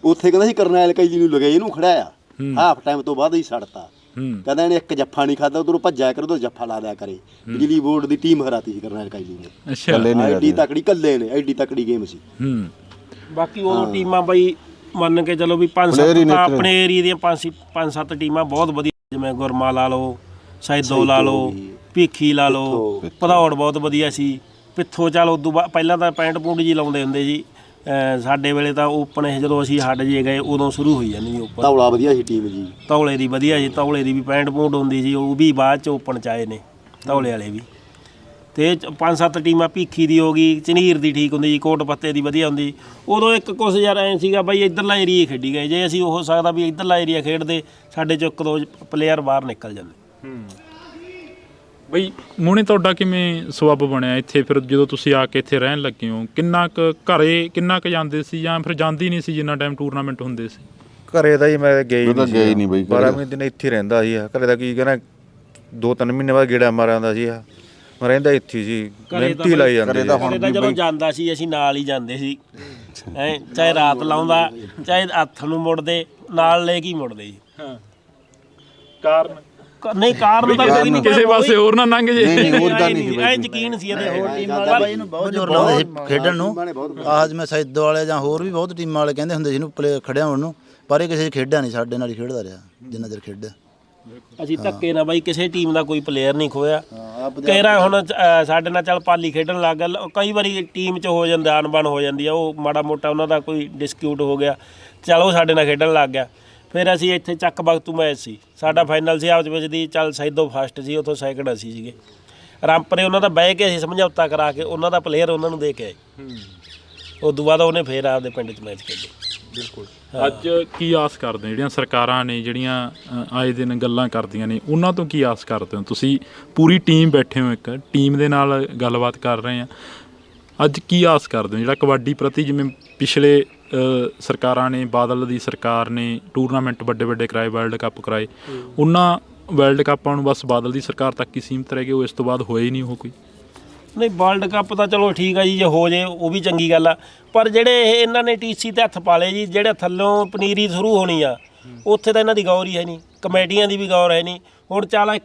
ਉੱਥੇ ਕਹਿੰਦਾ ਸੀ ਕਰਨੈਲ ਕਈ ਜੀ ਨੂੰ ਲਗੇ ਇਹਨੂੰ ਖੜਾਇਆ, ਹਾਫ ਟਾਈਮ ਤੋਂ ਬਾਅਦ ਹੀ ਛੱਡਤਾ। ਕਹਿੰਦਾ ਇਹਨੇ ਇੱਕ ਜੱਫਾ ਨਹੀਂ ਖਾਦਾ, ਉਧਰੋਂ ਭੱਜਿਆ ਕਰ, ਉਧਰ ਜੱਫਾ ਲਾ ਦਿਆ ਕਰੇ। ਬਿਜਲੀ ਬੋਰਡ ਦੀ ਟੀਮ ਹਰਾਤੀ ਸੀ ਕਰਨੈਲ ਕਈ ਜੀ ਨੇ। ਐਡੀ ਤਕੜੀ ਕੱਲੇ ਨੇ, ਐਡੀ ਤਕੜੀ ਗੇਮ ਸੀ। ਬਾਕੀ ਉਹ ਟੀਮਾਂ ਬਈ ਮੰਨ ਕੇ ਚਲੋ ਵੀ 5-7 ਆਪਣੇ ਏਰੀਏ ਦੀਆਂ 5-7 ਟੀਮਾਂ ਬਹੁਤ ਵਧੀਆ, ਜਿਵੇਂ ਗੁਰਮਾ ਲਾ ਲਓ, ਸੈਦੋ ਲਾ ਲਓ, ਭੀਖੀ ਲਾ ਲਓ, ਭਦੌੜ ਬਹੁਤ ਵਧੀਆ ਸੀ। ਪਿੱਥੋਂ ਚੱਲ ਉਦੋਂ ਬਾਅਦ ਪਹਿਲਾਂ ਤਾਂ ਪੈਂਟ ਪੂੰਟ ਜੀ ਲਾਉਂਦੇ ਹੁੰਦੇ ਸੀ ਸਾਡੇ ਵੇਲੇ, ਤਾਂ ਓਪਨ ਜਦੋਂ ਅਸੀਂ ਹਟ ਜੇ ਗਏ ਉਦੋਂ ਸ਼ੁਰੂ ਹੋਈ ਜਾਂਦੀ ਸੀ ਓਪਨ। ਧੌਲਾ ਵਧੀਆ ਸੀ ਟੀਮ ਜੀ, ਧੌਲੇ ਦੀ ਵਧੀਆ ਸੀ, ਧੌਲੇ ਦੀ ਵੀ ਪੈਂਟ ਪੂੰਟ ਹੁੰਦੀ ਸੀ, ਉਹ ਵੀ ਬਾਅਦ 'ਚ ਓਪਨ 'ਚ ਆਏ ਨੇ ਧੌਲੇ ਵਾਲੇ ਵੀ। ਤੇ 5-7 ਟੀਮਾਂ, ਭੀਖੀ ਦੀ ਹੋ ਗਈ, ਝਨੀਰ ਦੀ ਠੀਕ ਹੁੰਦੀ ਜੀ, ਕੋਟ ਪੱਤੇ ਦੀ ਵਧੀਆ ਹੁੰਦੀ। ਉਦੋਂ ਇੱਕ ਕੁਛ ਯਾਰ ਐਂ ਸੀਗਾ ਬਾਈ ਇੱਧਰਲਾ ਏਰੀਆ ਖੇਡੀ ਗਏ, ਜੇ ਅਸੀਂ ਉਹ ਸਕਦਾ ਵੀ ਇੱਧਰਲਾ ਏਰੀਆ ਖੇਡਦੇ ਸਾਡੇ 'ਚੋਂ 1-2 ਪਲੇਅਰ ਬਾਹਰ ਨਿਕਲ ਜਾਂਦੇ। ਬਈ ਮੋਹਣੇ ਤੁਹਾਡਾ ਕਿਵੇਂ ਸਬੱਬ ਬਣਿਆ ਇੱਥੇ, ਫਿਰ ਜਦੋਂ ਤੁਸੀਂ ਆ ਕੇ ਇੱਥੇ ਰਹਿਣ ਲੱਗੇ ਹੋ? ਕਿੰਨਾ ਕੁ ਘਰੇ ਕਿੰਨਾ ਕੁ ਜਾਂਦੇ ਸੀ, ਜਾਂ ਫਿਰ ਜਾਂਦੀ ਨਹੀਂ ਸੀ ਜਿੰਨਾ ਟਾਈਮ ਟੂਰਨਾਮੈਂਟ ਹੁੰਦੇ ਸੀ? ਘਰੇ ਦਾ ਜੀ ਮੈਂ ਗਈ ਨਹੀਂ ਬਈ, 12 ਮਹੀਨੇ ਇੱਥੇ ਰਹਿੰਦਾ ਸੀ। ਘਰੇ ਦਾ ਕੀ ਕਹਿਣਾ, 2-3 ਮਹੀਨੇ ਬਾਅਦ ਗੇੜਾ ਮਾਰ ਆਉਂਦਾ ਸੀ। ਮੈਂ ਰਹਿੰਦਾ ਇੱਥੇ ਸੀ, ਮਿਹਨਤੀ ਲਾਈ ਜਾਂਦੇ। ਘਰੇ ਤਾਂ ਜਦੋਂ ਜਾਂਦਾ ਸੀ ਅਸੀਂ ਨਾਲ ਹੀ ਜਾਂਦੇ ਸੀ, ਚਾਹੇ ਰਾਤ ਲਾਉਂਦਾ ਚਾਹੇ ਹੱਥ ਨੂੰ ਮੁੜਦੇ, ਨਾਲ ਲੈ ਕੇ ਹੀ ਮੁੜਦੇ ਜੀ। ਕਾਰਨ ਨਹੀਂ ਕਾਰਨ ਤਾਂ ਕੋਈ ਨਹੀਂ, ਕਿਸੇ ਪਾਸੇ ਹੋਰ ਨਾ ਲੰਘ ਜੇ। ਐ ਯਕੀਨ ਸੀ ਇਹਦੇ। ਹੋਰ ਟੀਮਾਂ ਵਾਲੇ ਬਾਈ ਇਹਨੂੰ ਬਹੁਤ ਜ਼ੋਰ ਲਾਉਂਦੇ ਸੀ ਖੇਡਣ ਨੂੰ। ਆਹ ਜਿਵੇਂ ਸੈਦੋ ਵਾਲੇ ਜਾਂ ਹੋਰ ਵੀ ਬਹੁਤ ਟੀਮਾਂ ਵਾਲੇ ਕਹਿੰਦੇ ਹੁੰਦੇ ਸੀ ਇਹਨੂੰ ਪਲੇ ਖੜਿਆ ਹੋਣ ਨੂੰ, ਪਰ ਇਹ ਕਿਸੇ ਖੇਡਿਆ ਨਹੀਂ, ਸਾਡੇ ਨਾਲ ਹੀ ਖੇਡਦਾ ਰਿਹਾ ਜਿੰਨਾ ਚਿਰ ਖੇਡਿਆ। ਅਸੀਂ ਧੱਕੇ ਨਾ ਬਾਈ ਕਿਸੇ ਟੀਮ ਦਾ ਕੋਈ ਪਲੇਅਰ ਨਹੀਂ ਖੋਇਆ। ਕਹਿਰਾ ਹੁਣ ਸਾਡੇ ਨਾਲ ਚੱਲ ਪਾਲੀ ਖੇਡਣ ਲੱਗ ਗਿਆ, ਕਈ ਵਾਰੀ ਟੀਮ 'ਚ ਹੋ ਜਾਂਦਾ, ਅਣਬਣ ਹੋ ਜਾਂਦੀ ਆ, ਉਹ ਮਾੜਾ ਮੋਟਾ ਉਹਨਾਂ ਦਾ ਕੋਈ ਡਿਸਕਿਊਟ ਹੋ ਗਿਆ, ਚੱਲ ਉਹ ਸਾਡੇ ਨਾਲ ਖੇਡਣ ਲੱਗ ਗਿਆ। ਫਿਰ ਅਸੀਂ ਇੱਥੇ ਚੱਕ ਬਖਤੂ ਮੈਚ ਸੀ ਸਾਡਾ ਫਾਈਨਲ ਸੀ ਆਪਸ ਵਿੱਚ ਦੀ, ਚੱਲ ਸੈਦੋ ਫਸਟ ਸੀ, ਉੱਥੋਂ ਸੈਕਿੰਡ ਅਸੀਂ ਸੀਗੇ। ਰਾਮਪਰੇ ਉਹਨਾਂ ਦਾ ਬਹਿ ਕੇ ਅਸੀਂ ਸਮਝੌਤਾ ਕਰਾ ਕੇ ਉਹਨਾਂ ਦਾ ਪਲੇਅਰ ਉਹਨਾਂ ਨੂੰ ਦੇ ਕੇ ਆਏ। ਉਸ ਤੋਂ ਬਾਅਦ ਉਹਨੇ ਫਿਰ ਆਪਦੇ ਪਿੰਡ 'ਚ ਮੈਚ ਖੇਡੇ। ਬਿਲਕੁਲ। ਅੱਜ ਕੀ ਆਸ ਕਰਦੇ, ਜਿਹੜੀਆਂ ਸਰਕਾਰਾਂ ਨੇ ਜਿਹੜੀਆਂ ਆਏ ਦਿਨ ਗੱਲਾਂ ਕਰਦੀਆਂ ਨੇ, ਉਹਨਾਂ ਤੋਂ ਕੀ ਆਸ ਕਰਦੇ ਹੋ? ਤੁਸੀਂ ਪੂਰੀ ਟੀਮ ਬੈਠੇ ਹੋ, ਇੱਕ ਟੀਮ ਦੇ ਨਾਲ ਗੱਲਬਾਤ ਕਰ ਰਹੇ ਆ, ਅੱਜ ਕੀ ਆਸ ਕਰਦੇ ਹੋ? ਜਿਹੜਾ ਕਬੱਡੀ ਪ੍ਰਤੀ, ਜਿਵੇਂ ਪਿਛਲੇ ਸਰਕਾਰਾਂ ਨੇ, ਬਾਦਲ ਦੀ ਸਰਕਾਰ ਨੇ ਟੂਰਨਾਮੈਂਟ ਵੱਡੇ ਵੱਡੇ ਕਰਾਏ, ਵਰਲਡ ਕੱਪ ਕਰਾਏ, ਉਹਨਾਂ ਵਰਲਡ ਕੱਪਾਂ ਨੂੰ ਬਸ ਬਾਦਲ ਦੀ ਸਰਕਾਰ ਤੱਕ ਹੀ ਸੀਮਿਤ ਰਹਿ ਗਏ, ਉਹ ਇਸ ਤੋਂ ਬਾਅਦ ਹੋਏ ਹੀ ਨਹੀਂ ਉਹ ਕੋਈ? ਨਹੀਂ ਵਰਲਡ ਕੱਪ ਤਾਂ ਚਲੋ ਠੀਕ ਆ ਜੀ, ਜੇ ਹੋ ਜੇ ਉਹ ਵੀ ਚੰਗੀ ਗੱਲ ਆ, ਪਰ ਜਿਹੜੇ ਇਹਨਾਂ ਨੇ ਟੀਸੀ ਤੇ ਹੱਥ ਪਾ ਲਏ ਜੀ, ਜਿਹੜੇ ਥੱਲੋਂ ਪਨੀਰੀ ਸ਼ੁਰੂ ਹੋਣੀ ਆ ਉੱਥੇ ਤਾਂ ਇਹਨਾਂ ਦੀ ਗੌਰ ਹੀ ਹੈ ਨਹੀਂ, ਕਮੇਟੀਆਂ ਦੀ ਵੀ ਗੌਰ ਹੈ ਨਹੀਂ। ਹੁਣ ਚੱਲ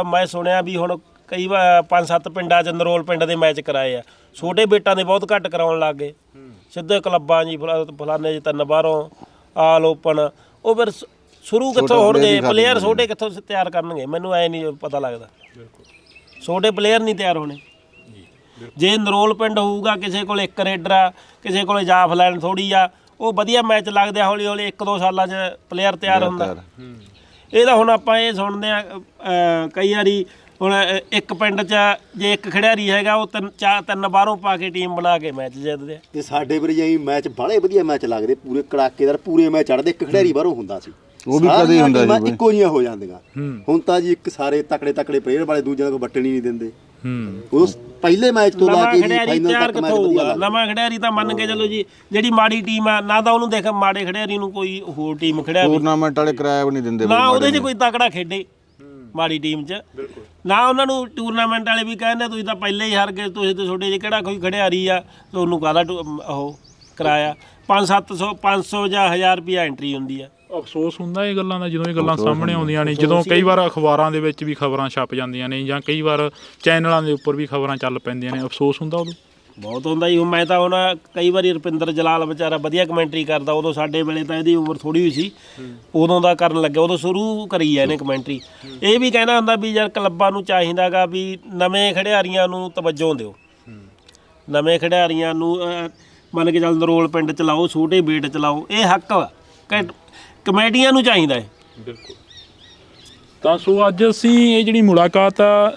ਮੈਂ ਸੁਣਿਆ ਵੀ ਹੁਣ ਕਈ 5-7 ਪਿੰਡਾਂ 'ਚ ਨਰੋਲ ਪਿੰਡ ਦੇ ਮੈਚ ਕਰਾਏ ਆ, ਛੋਟੇ ਬੇਟਾਂ ਦੇ ਬਹੁਤ ਘੱਟ ਕਰਾਉਣ ਲੱਗ ਗਏ, ਸਿੱਧੇ ਕਲੱਬਾਂ ਜੀ, ਫਲਾਨੇ ਜੀ 3 ਬਾਹਰੋਂ ਆਲ ਓਪਨ। ਉਹ ਫਿਰ ਸ਼ੁਰੂ ਕਿੱਥੋਂ ਹੋਣਗੇ, ਪਲੇਅਰ ਛੋਟੇ ਕਿੱਥੋਂ ਤਿਆਰ ਕਰਨਗੇ? ਮੈਨੂੰ ਐ ਨਹੀਂ ਪਤਾ ਲੱਗਦਾ, ਛੋਟੇ ਪਲੇਅਰ ਨਹੀਂ ਤਿਆਰ ਹੋਣੇ। ਜੇ ਨਰੋਲ ਪਿੰਡ ਹੋਊਗਾ, ਕਿਸੇ ਕੋਲ 1 ਰੇਡਰ ਆ, ਕਿਸੇ ਕੋਲ ਜਾਫਲੈਨ ਥੋੜੀ ਆ, ਉਹ ਵਧੀਆ ਮੈਚ ਲੱਗਦੇ ਆ, ਹੌਲੀ ਹੌਲੀ 1-2 ਸਾਲਾਂ 'ਚ ਪਲੇਅਰ ਤਿਆਰ ਹੁੰਦਾ। ਇਹ ਤਾਂ ਹੁਣ ਆਪਾਂ ਇਹ ਸੁਣਦੇ ਆ ਕਈ ਵਾਰੀ, ਹੁਣ ਇੱਕ ਪਿੰਡ 'ਚ ਜੇ ਇੱਕ ਖਿਡਾਰੀ ਹੈਗਾ, ਉਹ 3 ਬਾਹਰੋਂ ਪਾ ਕੇ ਟੀਮ ਬਣਾ ਕੇ ਮੈਚ ਜਿੱਤਦੇ ਆ। ਤੇ ਸਾਡੇ ਵਾਰੀ ਜਾਈ ਮੈਚ ਬਾਹਲੇ ਵਧੀਆ ਮੈਚ ਲੱਗਦੇ, ਪੂਰੇ ਕੜਾਕੇਦਾਰ, ਪੂਰੇ ਮੈਚ ਚੜ੍ਹਦੇ, ਇੱਕ ਖਿਡਾਰੀ ਬਾਹਰੋਂ ਹੁੰਦਾ ਸੀ, ਉਹ ਵੀ ਕਦੇ ਹੁੰਦਾ ਸੀ, ਇੱਕੋ ਜਿਹੀਆਂ ਹੋ ਜਾਂਦੀਆਂ। ਹੁਣ ਤਾਂ ਜੀ ਇੱਕ ਸਾਰੇ ਤਕੜੇ ਪਲੇਅਰ ਵਾਲੇ ਦੂਜਿਆਂ ਨੂੰ ਵੱਟਣੀ ਨਹੀਂ ਦਿੰਦੇ। ਉਸ ਪਹਿਲੇ ਮੈਚ ਤੋਂ ਲਾ ਕੇ ਫਾਈਨਲ ਤੱਕ ਮੈਚ ਵਧੀਆ ਲੱਗਦਾ। ਨਵਾਂ ਖਿਡਾਰੀ ਤਾਂ ਮੰਨ ਕੇ ਚੱਲੋ ਜੀ, ਜਿਹੜੀ ਮਾੜੀ ਟੀਮ ਆ ਨਾ ਤਾਂ ਉਹਨੂੰ ਦੇਖ, ਮਾੜੇ ਖਿਡਾਰੀ ਨੂੰ ਕੋਈ ਹੋਰ ਟੀਮ ਖਿਡਾਰੀ ਟੂਰਨਾਮੈਂਟ ਵਾਲੇ ਕਿਰਾਇਆ ਵੀ ਨਹੀਂ ਦਿੰਦੇ ਨਾ, ਉਹਦੇ 'ਚ ਕੋਈ ਤਕੜਾ ਖੇਡੇ ਮਾੜੀ ਟੀਮ 'ਚ ਨਾ। ਉਹਨਾਂ ਨੂੰ ਟੂਰਨਾਮੈਂਟ ਵਾਲੇ ਵੀ ਕਹਿੰਦੇ ਤੁਸੀਂ ਤਾਂ ਪਹਿਲੇ ਹੀ ਹਾਰ ਗਏ, ਤੁਸੀਂ ਤਾਂ ਛੋਟੇ ਜਿਹੇ ਕਿਹੜਾ ਕੋਈ ਖਿਡਾਰੀ ਆ, ਤੁਹਾਨੂੰ ਕਾਹਦਾ ਉਹ ਕਰਾਇਆ। 500 ਜਾਂ 1000 ਰੁਪਇਆ ਐਂਟਰੀ ਹੁੰਦੀ ਆ। ਅਫਸੋਸ ਹੁੰਦਾ ਇਹ ਗੱਲਾਂ ਦਾ ਜਦੋਂ ਇਹ ਗੱਲਾਂ ਸਾਹਮਣੇ ਆਉਂਦੀਆਂ ਨੇ, ਜਦੋਂ ਕਈ ਵਾਰ ਅਖਬਾਰਾਂ ਦੇ ਵਿੱਚ ਵੀ ਖਬਰਾਂ ਛਪ ਜਾਂਦੀਆਂ ਨੇ, ਜਾਂ ਕਈ ਵਾਰ ਚੈਨਲਾਂ ਦੇ ਉੱਪਰ ਵੀ ਖਬਰਾਂ ਚੱਲ ਪੈਂਦੀਆਂ ਨੇ, ਅਫਸੋਸ ਹੁੰਦਾ ਉਦੋਂ ਬਹੁਤ ਹੁੰਦਾ ਜੀ। ਮੈਂ ਤਾਂ ਹੁਣ ਕਈ ਵਾਰੀ ਰੁਪਿੰਦਰ ਜਲਾਲ ਵਿਚਾਰਾ ਵਧੀਆ ਕਮੈਂਟਰੀ ਕਰਦਾ, ਉਦੋਂ ਸਾਡੇ ਵੇਲੇ ਤਾਂ ਇਹਦੀ ਉਮਰ ਥੋੜੀ ਹੋਈ ਸੀ, ਉਦੋਂ ਦਾ ਕਰਨ ਲੱਗਿਆ, ਉਦੋਂ ਸ਼ੁਰੂ ਕਰੀ ਹੈ ਇਹਨੇ ਕਮੈਂਟਰੀ। ਇਹ ਵੀ ਕਹਿੰਦਾ ਹੁੰਦਾ ਵੀ ਯਾਰ ਕਲੱਬਾਂ ਨੂੰ ਚਾਹੀਦਾ ਗਾ ਵੀ ਨਵੇਂ ਖਿਡਾਰੀਆਂ ਨੂੰ ਤਵੱਜੋ ਦਿਓ, ਨਵੇਂ ਖਿਡਾਰੀਆਂ ਨੂੰ ਮੰਨ ਕੇ ਚੱਲ ਨਰੋਲ ਪਿੰਡ ਚਲਾਓ, ਛੋਟੇ ਬੇਟ ਚਲਾਓ, ਇਹ ਹੱਕ ਵਾ ਕਮੇਟੀਆਂ ਨੂੰ ਚਾਹੀਦਾ ਹੈ। ਬਿਲਕੁਲ। ਤਾਂ ਸੋ ਅੱਜ ਅਸੀਂ ਇਹ ਜਿਹੜੀ ਮੁਲਾਕਾਤ ਆ,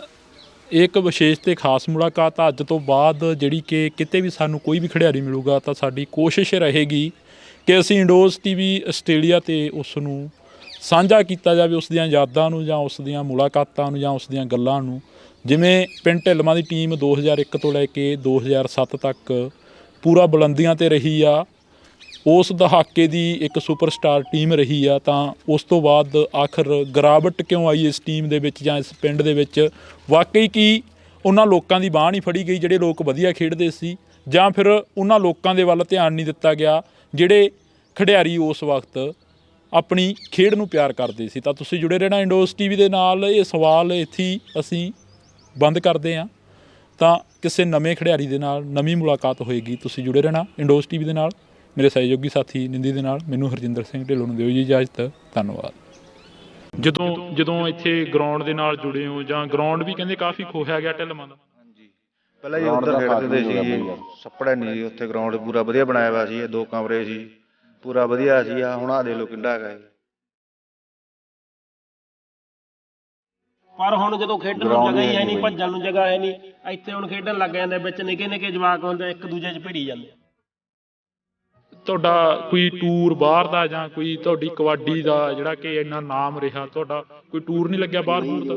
ਇੱਕ ਵਿਸ਼ੇਸ਼ ਤੇ ਖਾਸ ਮੁਲਾਕਾਤ ਆ। ਅੱਜ ਤੋਂ ਬਾਅਦ ਜਿਹੜੀ ਕਿ ਕਿਤੇ ਵੀ ਸਾਨੂੰ ਕੋਈ ਵੀ ਖਿਡਾਰੀ ਮਿਲੂਗਾ ਤਾਂ ਸਾਡੀ ਕੋਸ਼ਿਸ਼ ਰਹੇਗੀ ਕਿ ਅਸੀਂ ਇੰਡੋਜ਼ TV ਆਸਟ੍ਰੇਲੀਆ 'ਤੇ ਉਸ ਨੂੰ ਸਾਂਝਾ ਕੀਤਾ ਜਾਵੇ ਉਸ ਦੀਆਂ ਯਾਦਾਂ ਨੂੰ ਜਾਂ ਉਸ ਦੀਆਂ ਮੁਲਾਕਾਤਾਂ ਨੂੰ ਜਾਂ ਉਸ ਦੀਆਂ ਗੱਲਾਂ ਨੂੰ। ਜਿਵੇਂ ਪਿੰਡ ਢਿੱਲਵਾਂ ਦੀ ਟੀਮ 2001 ਤੋਂ ਲੈ ਕੇ 2007 ਤੱਕ ਪੂਰਾ ਬੁਲੰਦੀਆਂ 'ਤੇ ਰਹੀ ਆ, ਉਸ ਦਹਾਕੇ ਦੀ ਇੱਕ ਸੁਪਰਸਟਾਰ ਟੀਮ ਰਹੀ ਆ, ਤਾਂ ਉਸ ਤੋਂ ਬਾਅਦ ਆਖਰ ਗਿਰਾਵਟ ਕਿਉਂ ਆਈ ਇਸ ਟੀਮ ਦੇ ਵਿੱਚ ਜਾਂ ਇਸ ਪਿੰਡ ਦੇ ਵਿੱਚ? ਵਾਕਈ ਕੀ ਉਹਨਾਂ ਲੋਕਾਂ ਦੀ ਬਾਂਹ ਨਹੀਂ ਫੜੀ ਗਈ ਜਿਹੜੇ ਲੋਕ ਵਧੀਆ ਖੇਡਦੇ ਸੀ, ਜਾਂ ਫਿਰ ਉਹਨਾਂ ਲੋਕਾਂ ਦੇ ਵੱਲ ਧਿਆਨ ਨਹੀਂ ਦਿੱਤਾ ਗਿਆ ਜਿਹੜੇ ਖਿਡਾਰੀ ਉਸ ਵਕਤ ਆਪਣੀ ਖੇਡ ਨੂੰ ਪਿਆਰ ਕਰਦੇ ਸੀ? ਤਾਂ ਤੁਸੀਂ ਜੁੜੇ ਰਹਿਣਾ ਇੰਡੋਜ਼ ਟੀਵੀ ਦੇ ਨਾਲ। ਇਹ ਸਵਾਲ ਇੱਥੇ ਹੀ ਅਸੀਂ ਬੰਦ ਕਰਦੇ ਹਾਂ, ਤਾਂ ਕਿਸੇ ਨਵੇਂ ਖਿਡਾਰੀ ਦੇ ਨਾਲ ਨਵੀਂ ਮੁਲਾਕਾਤ ਹੋਏਗੀ। ਤੁਸੀਂ ਜੁੜੇ ਰਹਿਣਾ ਇੰਡੋਜ਼ ਟੀਵੀ ਦੇ ਨਾਲ। ਮੇਰੇ ਸਹਿਯੋਗੀ ਸਾਥੀ ਨਿੰਦੀ ਦੇ ਨਾਲ ਮੈਨੂੰ ਹਰਜਿੰਦਰ ਸਿੰਘ ਢਿੱਲੋਂ ਨੂੰ ਦਿਓ ਜੀ ਇਜਾਜ਼ਤ। ਧੰਨਵਾਦ। ਜਦੋਂ ਇੱਥੇ ਗਰਾਊਂਡ ਦੇ ਨਾਲ ਜੁੜੇ ਹੋ, ਜਾਂ ਗਰਾਊਂਡ ਵੀ ਕਹਿੰਦੇ ਕਾਫੀ ਖੋਹਿਆ ਗਿਆ ਢਿੱਲਵਾਂ ਦਾ? ਪਹਿਲਾਂ ਜੀ ਉੱਧਰ ਖੇਡਦੇ ਸੀ, ਛੱਪੜਾ ਨਹੀਂ ਸੀ ਉੱਥੇ, ਗਰਾਊਂਡ ਪੂਰਾ ਵਧੀਆ ਬਣਾਇਆ ਹੋਇਆ ਸੀ, 2 ਕਮਰੇ ਸੀ, ਪੂਰਾ ਵਧੀਆ ਸੀ। ਹੁਣ ਆ ਦੇ ਲੋ ਕਿੰਨਾ ਹੈਗਾ। ਪਰ ਹੁਣ ਜਦੋਂ ਖੇਡਣ ਨੂੰ ਜਗ੍ਹਾ ਹੀ ਹੈ ਨਹੀਂ, ਭੱਜਣ ਨੂੰ ਜਗ੍ਹਾ ਹੈ ਨਹੀਂ, ਇੱਥੇ ਹੁਣ ਖੇਡਣ ਲੱਗ ਜਾਂਦੇ ਵਿੱਚ ਨਿੱਕੇ ਨਿੱਕੇ ਜਵਾਕ ਹੁੰਦੇ ਇੱਕ ਦੂਜੇ 'ਚ ਭਿੜੀ ਜਾਂਦੇ। ਤੁਹਾਡਾ ਕੋਈ ਟੂਰ ਬਾਹਰ ਦਾ ਜਾਂ ਕੋਈ ਤੁਹਾਡੀ ਕਬੱਡੀ ਦਾ ਜਿਹੜਾ ਕਿ ਇੰਨਾ ਨਾਮ ਰਿਹਾ, ਤੁਹਾਡਾ ਕੋਈ ਟੂਰ ਨਹੀਂ ਲੱਗਿਆ ਬਾਹਰ ਬੂਰ ਦਾ?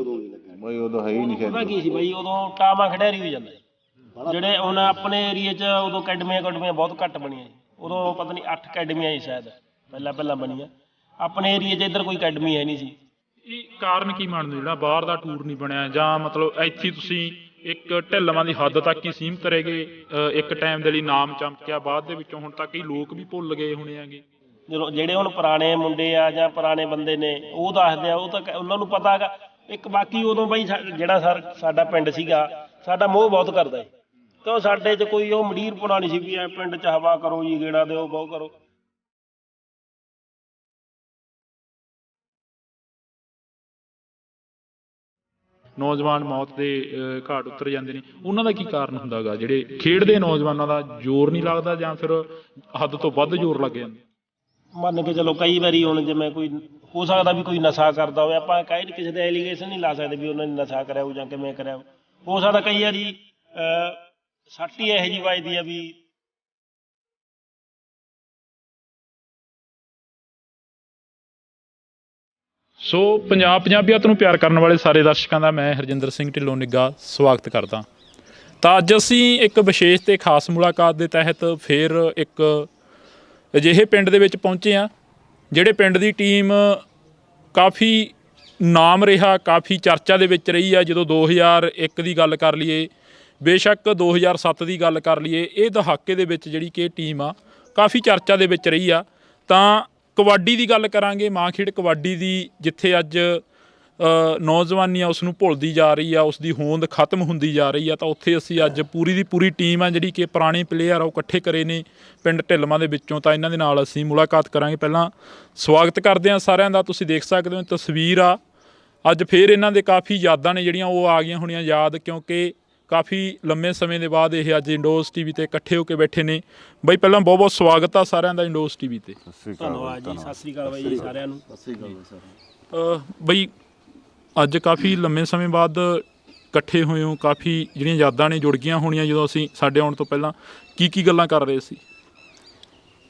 ਬਈ ਉਦੋਂ ਹੈ ਹੀ ਨਹੀਂ ਉਹਦਾ ਕੀ ਸੀ ਬਈ, ਉਦੋਂ ਟਾਮਾ ਖਿਡਾਰੀ ਹੋ ਜਾਂਦੇ ਜਿਹੜੇ ਹੁਣ ਆਪਣੇ ਏਰੀਏ 'ਚ। ਉਦੋਂ ਅਕੈਡਮੀਆਂ ਬਹੁਤ ਘੱਟ ਬਣੀਆਂ ਸੀ, ਉਦੋਂ ਪਤਾ ਨਹੀਂ 8 ਅਕੈਡਮੀਆਂ ਸੀ ਸ਼ਾਇਦ ਪਹਿਲਾਂ ਬਣੀਆਂ। ਆਪਣੇ ਏਰੀਏ 'ਚ ਇੱਧਰ ਕੋਈ ਅਕੈਡਮੀ ਹੈ ਨਹੀਂ ਸੀ। ਇਹ ਕਾਰਨ ਕੀ ਮੰਨਦੇ ਜਿਹੜਾ ਬਾਹਰ ਦਾ ਟੂਰ ਨਹੀਂ ਬਣਿਆ? ਜਾਂ ਮਤਲਬ ਇੱਥੇ ਤੁਸੀਂ ਇੱਕ ਢਿੱਲਵਾਂ ਦੀ ਹੱਦ ਤੱਕ ਹੀ ਸੀਮਿਤ ਰਹਿ ਗਏ, ਇੱਕ ਟਾਈਮ ਦੇ ਲਈ ਨਾਮ ਚਮਕਿਆ, ਬਾਅਦ ਦੇ ਵਿੱਚੋਂ ਹੁਣ ਤੱਕ ਹੀ ਲੋਕ ਵੀ ਭੁੱਲ ਗਏ ਹੋਣੇ ਹੈਗੇ? ਜਦੋਂ ਜਿਹੜੇ ਹੁਣ ਪੁਰਾਣੇ ਮੁੰਡੇ ਆ ਜਾਂ ਪੁਰਾਣੇ ਬੰਦੇ ਨੇ ਉਹ ਦੱਸਦੇ ਆ, ਉਹ ਤਾਂ ਉਹਨਾਂ ਨੂੰ ਪਤਾ ਹੈਗਾ। ਇੱਕ ਬਾਕੀ ਉਦੋਂ ਬਈ ਜਿਹੜਾ ਸਾਡਾ ਪਿੰਡ ਸੀਗਾ, ਸਾਡਾ ਮੋਹ ਬਹੁਤ ਕਰਦਾ ਹੈ, ਕਿਉਂ ਸਾਡੇ 'ਚ ਕੋਈ ਉਹ ਮੰਡੀਰ ਪੁਣਾ ਨਹੀਂ ਸੀ ਵੀ ਐ ਪਿੰਡ 'ਚ ਹਵਾ ਕਰੋ ਜੀ, ਗੇੜਾ ਦਿਓ, ਬਹੁਤ ਕਰੋ। ਨੌਜਵਾਨ ਮੌਤ ਦੇ ਘਾਟ ਉਤਰ ਜਾਂਦੇ ਨੇ, ਉਹਨਾਂ ਦਾ ਕੀ ਕਾਰਨ ਹੁੰਦਾ ਗਾ? ਜਿਹੜੇ ਖੇਡਦੇ ਨੌਜਵਾਨਾਂ ਦਾ ਜ਼ੋਰ ਨਹੀਂ ਲੱਗਦਾ, ਜਾਂ ਫਿਰ ਹੱਦ ਤੋਂ ਵੱਧ ਜ਼ੋਰ ਲੱਗ ਜਾਂਦਾ? ਮੰਨ ਕੇ ਚਲੋ ਕਈ ਵਾਰੀ ਹੁਣ ਜਿਵੇਂ ਕੋਈ ਹੋ ਸਕਦਾ ਵੀ ਕੋਈ ਨਸ਼ਾ ਕਰਦਾ ਹੋਵੇ, ਆਪਾਂ ਕਹੇ ਕਿਸੇ ਦੇ ਐਲੀਗੇਸ਼ਨ ਨਹੀਂ ਲਾ ਸਕਦੇ ਵੀ ਉਹਨਾਂ ਨੇ ਨਸ਼ਾ ਕਰਿਆ ਹੋਊ ਜਾਂ ਕਿਵੇਂ ਕਰਿਆ ਹੋ ਸਕਦਾ। ਕਈ ਵਾਰੀ ਸੱਟ ਹੀ ਇਹੋ ਜਿਹੀ ਵੱਜਦੀ ਆ ਵੀ। ਸੋ ਪੰਜਾਬੀਅਤ ਨੂੰ ਪਿਆਰ ਕਰਨ ਵਾਲੇ ਸਾਰੇ ਦਰਸ਼ਕਾਂ ਦਾ ਮੈਂ ਹਰਜਿੰਦਰ ਸਿੰਘ ਢਿੱਲੋਂ ਨਿੱਗਾ ਸਵਾਗਤ ਕਰਦਾ। ਤਾਂ ਅੱਜ ਅਸੀਂ ਇੱਕ ਵਿਸ਼ੇਸ਼ ਤੇ ਖਾਸ ਮੁਲਾਕਾਤ ਦੇ ਤਹਿਤ ਫਿਰ ਇੱਕ ਅਜਿਹੇ ਪਿੰਡ ਦੇ ਵਿੱਚ ਪਹੁੰਚੇ ਹਾਂ ਜਿਹੜੇ ਪਿੰਡ ਦੀ ਟੀਮ ਕਾਫੀ ਨਾਮ ਰਿਹਾ, ਕਾਫੀ ਚਰਚਾ ਦੇ ਵਿੱਚ ਰਹੀ ਆ। ਜਦੋਂ 2001 ਦੀ ਗੱਲ ਕਰ ਲਈਏ, ਬੇਸ਼ੱਕ 2007 ਦੀ ਗੱਲ ਕਰ ਲਈਏ, ਇਹ ਦਹਾਕੇ ਦੇ ਵਿੱਚ ਜਿਹੜੀ ਕਿ ਟੀਮ ਆ ਕਾਫੀ ਚਰਚਾ ਦੇ ਵਿੱਚ ਰਹੀ ਆ। ਤਾਂ ਕਬੱਡੀ ਦੀ ਗੱਲ ਕਰਾਂਗੇ, ਮਾਂ ਖੇਡ ਕਬੱਡੀ ਦੀ, ਜਿੱਥੇ ਅੱਜ ਨੌਜਵਾਨੀ ਆ ਉਸ ਨੂੰ ਭੁੱਲਦੀ ਜਾ ਰਹੀ ਆ, ਉਸ ਦੀ ਹੋਂਦ ਖਤਮ ਹੁੰਦੀ ਜਾ ਰਹੀ ਆ। ਤਾਂ ਉੱਥੇ ਅਸੀਂ ਅੱਜ ਪੂਰੀ ਦੀ ਪੂਰੀ ਟੀਮ ਆ ਜਿਹੜੀ ਕਿ ਪੁਰਾਣੇ ਪਲੇਅਰ ਆ ਉਹ ਇਕੱਠੇ ਕਰੇ ਨੇ ਪਿੰਡ ਢਿੱਲਵਾਂ ਦੇ ਵਿੱਚੋਂ। ਤਾਂ ਇਹਨਾਂ ਦੇ ਨਾਲ ਅਸੀਂ ਮੁਲਾਕਾਤ ਕਰਾਂਗੇ। ਪਹਿਲਾਂ ਸਵਾਗਤ ਕਰਦੇ ਹਾਂ ਸਾਰਿਆਂ ਦਾ। ਤੁਸੀਂ ਦੇਖ ਸਕਦੇ ਹੋ ਤਸਵੀਰ ਆ, ਅੱਜ ਫਿਰ ਇਹਨਾਂ ਦੇ ਕਾਫੀ ਯਾਦਾਂ ਨੇ ਜਿਹੜੀਆਂ ਉਹ ਆ ਗਈਆਂ ਹੋਣੀਆਂ ਯਾਦ, ਕਿਉਂਕਿ ਕਾਫੀ ਲੰਮੇ ਸਮੇਂ ਦੇ ਬਾਅਦ ਇਹ ਅੱਜ ਇੰਡੋਜ਼ ਟੀਵੀ 'ਤੇ ਇਕੱਠੇ ਹੋ ਕੇ ਬੈਠੇ ਨੇ। ਬਈ ਪਹਿਲਾਂ ਬਹੁਤ ਬਹੁਤ ਸਵਾਗਤ ਆ ਸਾਰਿਆਂ ਦਾ ਇੰਡੋਜ਼ ਟੀਵੀ 'ਤੇ। ਧੰਨਵਾਦ ਜੀ, ਸਤਿ ਸ੍ਰੀ ਅਕਾਲ ਬਾਈ ਜੀ ਸਾਰਿਆਂ ਨੂੰ। ਬਈ ਅੱਜ ਕਾਫੀ ਲੰਮੇ ਸਮੇਂ ਬਾਅਦ ਇਕੱਠੇ ਹੋਏ ਹੋ, ਕਾਫੀ ਜਿਹੜੀਆਂ ਯਾਦਾਂ ਨੇ ਜੁੜ ਗਈਆਂ ਹੋਣੀਆਂ ਜਦੋਂ ਅਸੀਂ ਸਾਡੇ ਆਉਣ ਤੋਂ ਪਹਿਲਾਂ ਕੀ ਗੱਲਾਂ ਕਰ ਰਹੇ ਸੀ?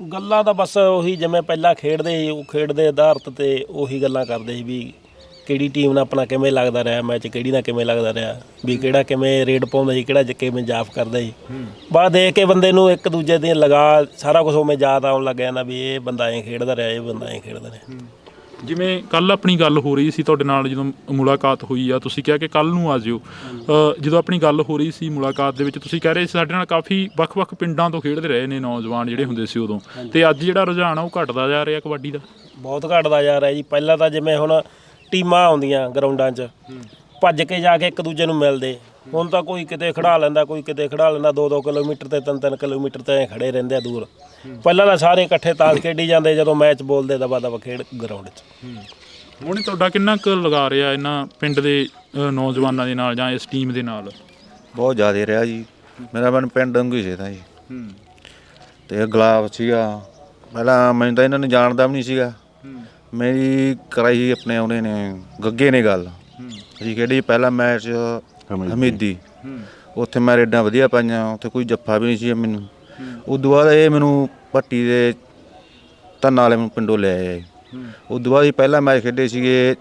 ਗੱਲਾਂ ਤਾਂ ਬਸ ਉਹੀ ਜਿਵੇਂ ਪਹਿਲਾਂ ਖੇਡਦੇ ਸੀ, ਉਹ ਖੇਡ ਦੇ ਆਧਾਰਿਤ 'ਤੇ ਉਹੀ ਗੱਲਾਂ ਕਰਦੇ ਸੀ ਵੀ ਕਿਹੜੀ ਟੀਮ ਨਾਲ ਆਪਣਾ ਕਿਵੇਂ ਲੱਗਦਾ ਰਿਹਾ ਮੈਚ, ਕਿਹੜੀ ਨਾਲ ਕਿਵੇਂ ਲੱਗਦਾ ਰਿਹਾ, ਵੀ ਕਿਹੜਾ ਕਿਵੇਂ ਰੇਡ ਪਾਉਂਦਾ ਸੀ, ਕਿਹੜਾ ਕਿਵੇਂ ਜਾਫ ਕਰਦਾ ਸੀ। ਬਾਅਦ ਦੇਖ ਕੇ ਬੰਦੇ ਨੂੰ ਇੱਕ ਦੂਜੇ ਦੀ ਲਗਾ ਸਾਰਾ ਕੁਝ ਉਵੇਂ ਯਾਦ ਆਉਣ ਲੱਗ ਜਾਂਦਾ ਵੀ ਇਹ ਬੰਦਾ ਐਂ ਖੇਡਦਾ ਰਿਹਾ, ਇਹ ਬੰਦਾ ਐਂ ਖੇਡਦਾ ਰਿਹਾ। ਜਿਵੇਂ ਕੱਲ੍ਹ ਆਪਣੀ ਗੱਲ ਹੋ ਰਹੀ ਸੀ ਤੁਹਾਡੇ ਨਾਲ, ਜਦੋਂ ਮੁਲਾਕਾਤ ਹੋਈ ਆ ਤੁਸੀਂ ਕਿਹਾ ਕਿ ਕੱਲ੍ਹ ਨੂੰ ਆ ਜਿਓ। ਜਦੋਂ ਆਪਣੀ ਗੱਲ ਹੋ ਰਹੀ ਸੀ ਮੁਲਾਕਾਤ ਦੇ ਵਿੱਚ ਤੁਸੀਂ ਕਹਿ ਰਹੇ ਸੀ ਸਾਡੇ ਨਾਲ ਕਾਫੀ ਵੱਖ-ਵੱਖ ਪਿੰਡਾਂ ਤੋਂ ਖੇਡਦੇ ਰਹੇ ਨੇ ਨੌਜਵਾਨ ਜਿਹੜੇ ਹੁੰਦੇ ਸੀ ਉਦੋਂ, ਤੇ ਅੱਜ ਜਿਹੜਾ ਰੁਝਾਨ ਆ ਉਹ ਘਟਦਾ ਜਾ ਰਿਹਾ ਕਬੱਡੀ ਦਾ? ਬਹੁਤ ਘਟਦਾ ਜਾ ਰਿਹਾ ਜੀ। ਪਹਿਲਾਂ ਤਾਂ ਜਿਵੇਂ ਹੁਣ ਟੀਮਾਂ ਆਉਂਦੀਆਂ ਗਰਾਊਂਡਾਂ 'ਚ, ਭੱਜ ਕੇ ਜਾ ਕੇ ਇੱਕ ਦੂਜੇ ਨੂੰ ਮਿਲਦੇ। ਹੁਣ ਤਾਂ ਕੋਈ ਕਿਤੇ ਖੜਾ ਲੈਂਦਾ, ਕੋਈ ਕਿਤੇ ਖੜਾ ਲੈਂਦਾ, 2-2 ਕਿਲੋਮੀਟਰ ਤੇ 3-3 ਕਿਲੋਮੀਟਰ ਤੇ ਖੜੇ ਰਹਿੰਦੇ ਆ ਦੂਰ। ਪਹਿਲਾਂ ਤਾਂ ਸਾਰੇ ਇਕੱਠੇ ਤਾਸ਼ ਖੇਡੀ ਜਾਂਦੇ, ਜਦੋਂ ਮੈਚ ਬੋਲਦੇ ਦਬਾ ਖੇਡ ਗਰਾਊਂਡ 'ਚ। ਹੁਣ ਤੁਹਾਡਾ ਕਿੰਨਾ ਕੁ ਲਗਾ ਰਿਹਾ ਇਹਨਾਂ ਪਿੰਡ ਦੇ ਨੌਜਵਾਨਾਂ ਦੇ ਨਾਲ ਜਾਂ ਇਸ ਟੀਮ ਦੇ ਨਾਲ? ਬਹੁਤ ਜ਼ਿਆਦਾ ਰਿਹਾ ਜੀ। ਮੇਰਾ ਮਨ ਪਿੰਡ ਵਾਂਗੂ ਹੀ ਸੀਗਾ ਜੀ। ਤੇ ਗੁਲਾਬ ਸੀਗਾ, ਪਹਿਲਾਂ ਮੈਨੂੰ ਤਾਂ ਇਹਨਾਂ ਨੂੰ ਜਾਣਦਾ ਵੀ ਨਹੀਂ ਸੀਗਾ। ਮੇਰੀ ਕਰਾਈ ਆਪਣੇ ਉਹਨੇ ਨੇ ਗੱਗੇ ਨੇ ਗੱਲ, ਅਸੀਂ ਖੇਡੀ ਪਹਿਲਾ ਮੈਚ ਹਮੀਦੀ, ਉੱਥੇ ਮੈਂ ਰੇਡਾਂ ਵਧੀਆ ਪਾਈਆਂ, ਉੱਥੇ ਕੋਈ ਜੱਫਾ ਵੀ ਨਹੀਂ ਸੀ ਮੈਨੂੰ। ਉਦੋਂ ਬਾਅਦ ਇਹ ਮੈਨੂੰ ਭੱਟੀ ਦੇ ਧੰਨਾ ਵਾਲੇ ਮੈਨੂੰ ਪਿੰਡੋਂ ਲੈ ਆਏ, ਉਸ ਤੋਂ ਬਾਅਦ ਅਸੀਂ ਪਹਿਲਾ ਮੈਚ ਖੇਡੇ ਸੀਗੇ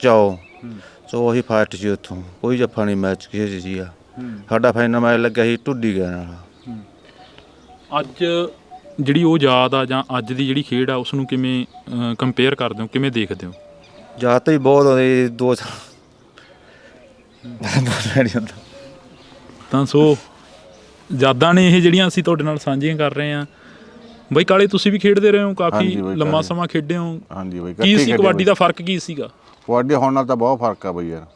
ਚੌ ਸੋ ਅਸੀਂ ਫਾਸਟ ਸੀ ਉੱਥੋਂ, ਕੋਈ ਜੱਫਾ ਨਹੀਂ ਮੈਚ ਕਿਸੇ 'ਚ ਸੀਗਾ। ਸਾਡਾ ਫਾਈਨਲ ਮੈਚ ਲੱਗਿਆ ਸੀ ਢੁੱਡੀ ਗਿਆ ਨਾਲ। ਅੱਜ ਜਿਹੜੀ ਉਹ ਯਾਦ ਆ ਜਾਂ ਅੱਜ ਦੀ ਜਿਹੜੀ ਖੇਡ ਆ ਉਸ ਨੂੰ ਕਿਵੇਂ ਕੰਪੇਅਰ ਕਰਦੇ ਹੋ, ਕਿਵੇਂ ਦੇਖਦੇ ਹੋ? ਯਾਦ ਤਾਂ ਹੀ ਬਹੁਤ ਆਉਂਦੀ, 2 ਸਾਲ ਨਹੀਂ ਹੁੰਦਾ। ਤਾਂ ਸੋ ਯਾਦਾਂ ਨੇ ਇਹ ਜਿਹੜੀਆਂ ਅਸੀਂ ਤੁਹਾਡੇ ਨਾਲ ਸਾਂਝੀਆਂ ਕਰ ਰਹੇ ਹਾਂ। ਬਈ ਕਾਲੇ ਤੁਸੀਂ ਵੀ ਖੇਡਦੇ ਰਹੇ ਹੋ, ਕਾਫੀ ਹਾਂਜੀ ਬਈ, ਲੰਮਾ ਸਮਾਂ ਖੇਡੇ ਹੋ। ਹਾਂਜੀ ਬਈ, ਕੀ ਸੀ ਕਬੱਡੀ ਦਾ ਫਰਕ ਕੀ ਸੀਗਾ? ਕਬੱਡੀ ਹੁਣ ਨਾਲ ਤਾਂ ਬਹੁਤ ਫਰਕ ਆ ਬਈ ਯਾਰ।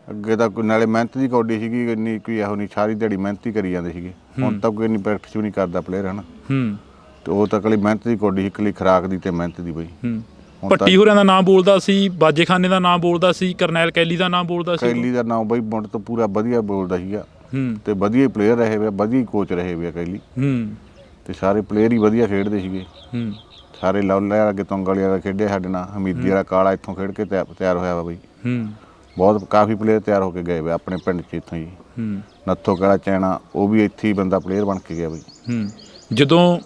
ਅੱਗੇ ਤਾਂ ਨਾਲੇ ਮਿਹਨਤ ਦੀ ਕਬੱਡੀ ਸੀਗੀ, ਇੰਨੀ ਕੋਈ ਇਹੋ ਨਹੀਂ, ਸਾਰੀ ਦਿਹਾੜੀ ਮਿਹਨਤ ਹੀ ਕਰੀ ਜਾਂਦੇ ਸੀਗੇ। ਹੁਣ ਤਾਂ ਕੋਈ ਇੰਨੀ ਪ੍ਰੈਕਟਿਸ ਵੀ ਨਹੀਂ ਕਰਦਾ ਪਲੇਅਰ ਹੈ ਨਾ। ਤੇ ਉਹ ਤਾਂ ਇਕੱਲੀ ਮਿਹਨਤ ਦੀ ਕਬੱਡੀ, ਇਕੱਲੀ ਖੁਰਾਕ ਦੀ ਤੇ ਮਿਹਨਤ ਦੀ ਬਈ। ਭੱਟੀ ਹੋਰਾਂ ਦਾ ਨਾਮ ਬੋਲਦਾ ਸੀ, ਬਾਜੇਖਾਨੇ ਦਾ ਨਾਮ ਬੋਲਦਾ ਸੀ, ਕਰਨੈਲ ਕੈਲੀ ਦਾ ਨਾਮ ਬੋਲਦਾ ਸੀ। ਕੈਲੀ ਦਾ ਨਾਮ ਬਈ ਮੁੰਡ ਤੋਂ ਪੂਰਾ ਵਧੀਆ ਬੋਲਦਾ ਸੀਗਾ ਤੇ ਵਧੀਆ ਪਲੇਅਰ ਰਹੇ ਵੇ, ਵਧੀਆ ਕੋਚ ਰਹੇ ਵੇ ਕੈਲੀ। ਤੇ ਸਾਰੇ ਪਲੇਅਰ ਹੀ ਵਧੀਆ ਖੇਡਦੇ ਸੀਗੇ। ਸਾਰੇ ਲੌਲੇ ਅੱਗੇ ਤੁੰਗ ਵਾਲਿਆਂ ਦਾ ਖੇਡਿਆ ਸਾਡੇ ਨਾਲ, ਹਮੀਦੀ ਵਾਲਾ ਕਾਲਾ ਇੱਥੋਂ ਖੇਡ ਕੇ ਤਿਆਰ ਹੋਇਆ ਵਾ ਬਈ। ਬਹੁਤ ਕਾਫੀ ਪਲੇਅਰ ਤਿਆਰ ਹੋ ਕੇ ਗਏ ਵੇ ਆਪਣੇ ਪਿੰਡ 'ਚ ਇੱਥੋਂ ਹੀ। ਨੱਥੋ ਕਾਲਾ ਚੈਣਾ ਉਹ ਵੀ ਇੱਥੇ ਹੀ ਬੰਦਾ ਪਲੇਅਰ ਬਣ ਕੇ ਗਿਆ ਬਈ। ਜਦੋਂ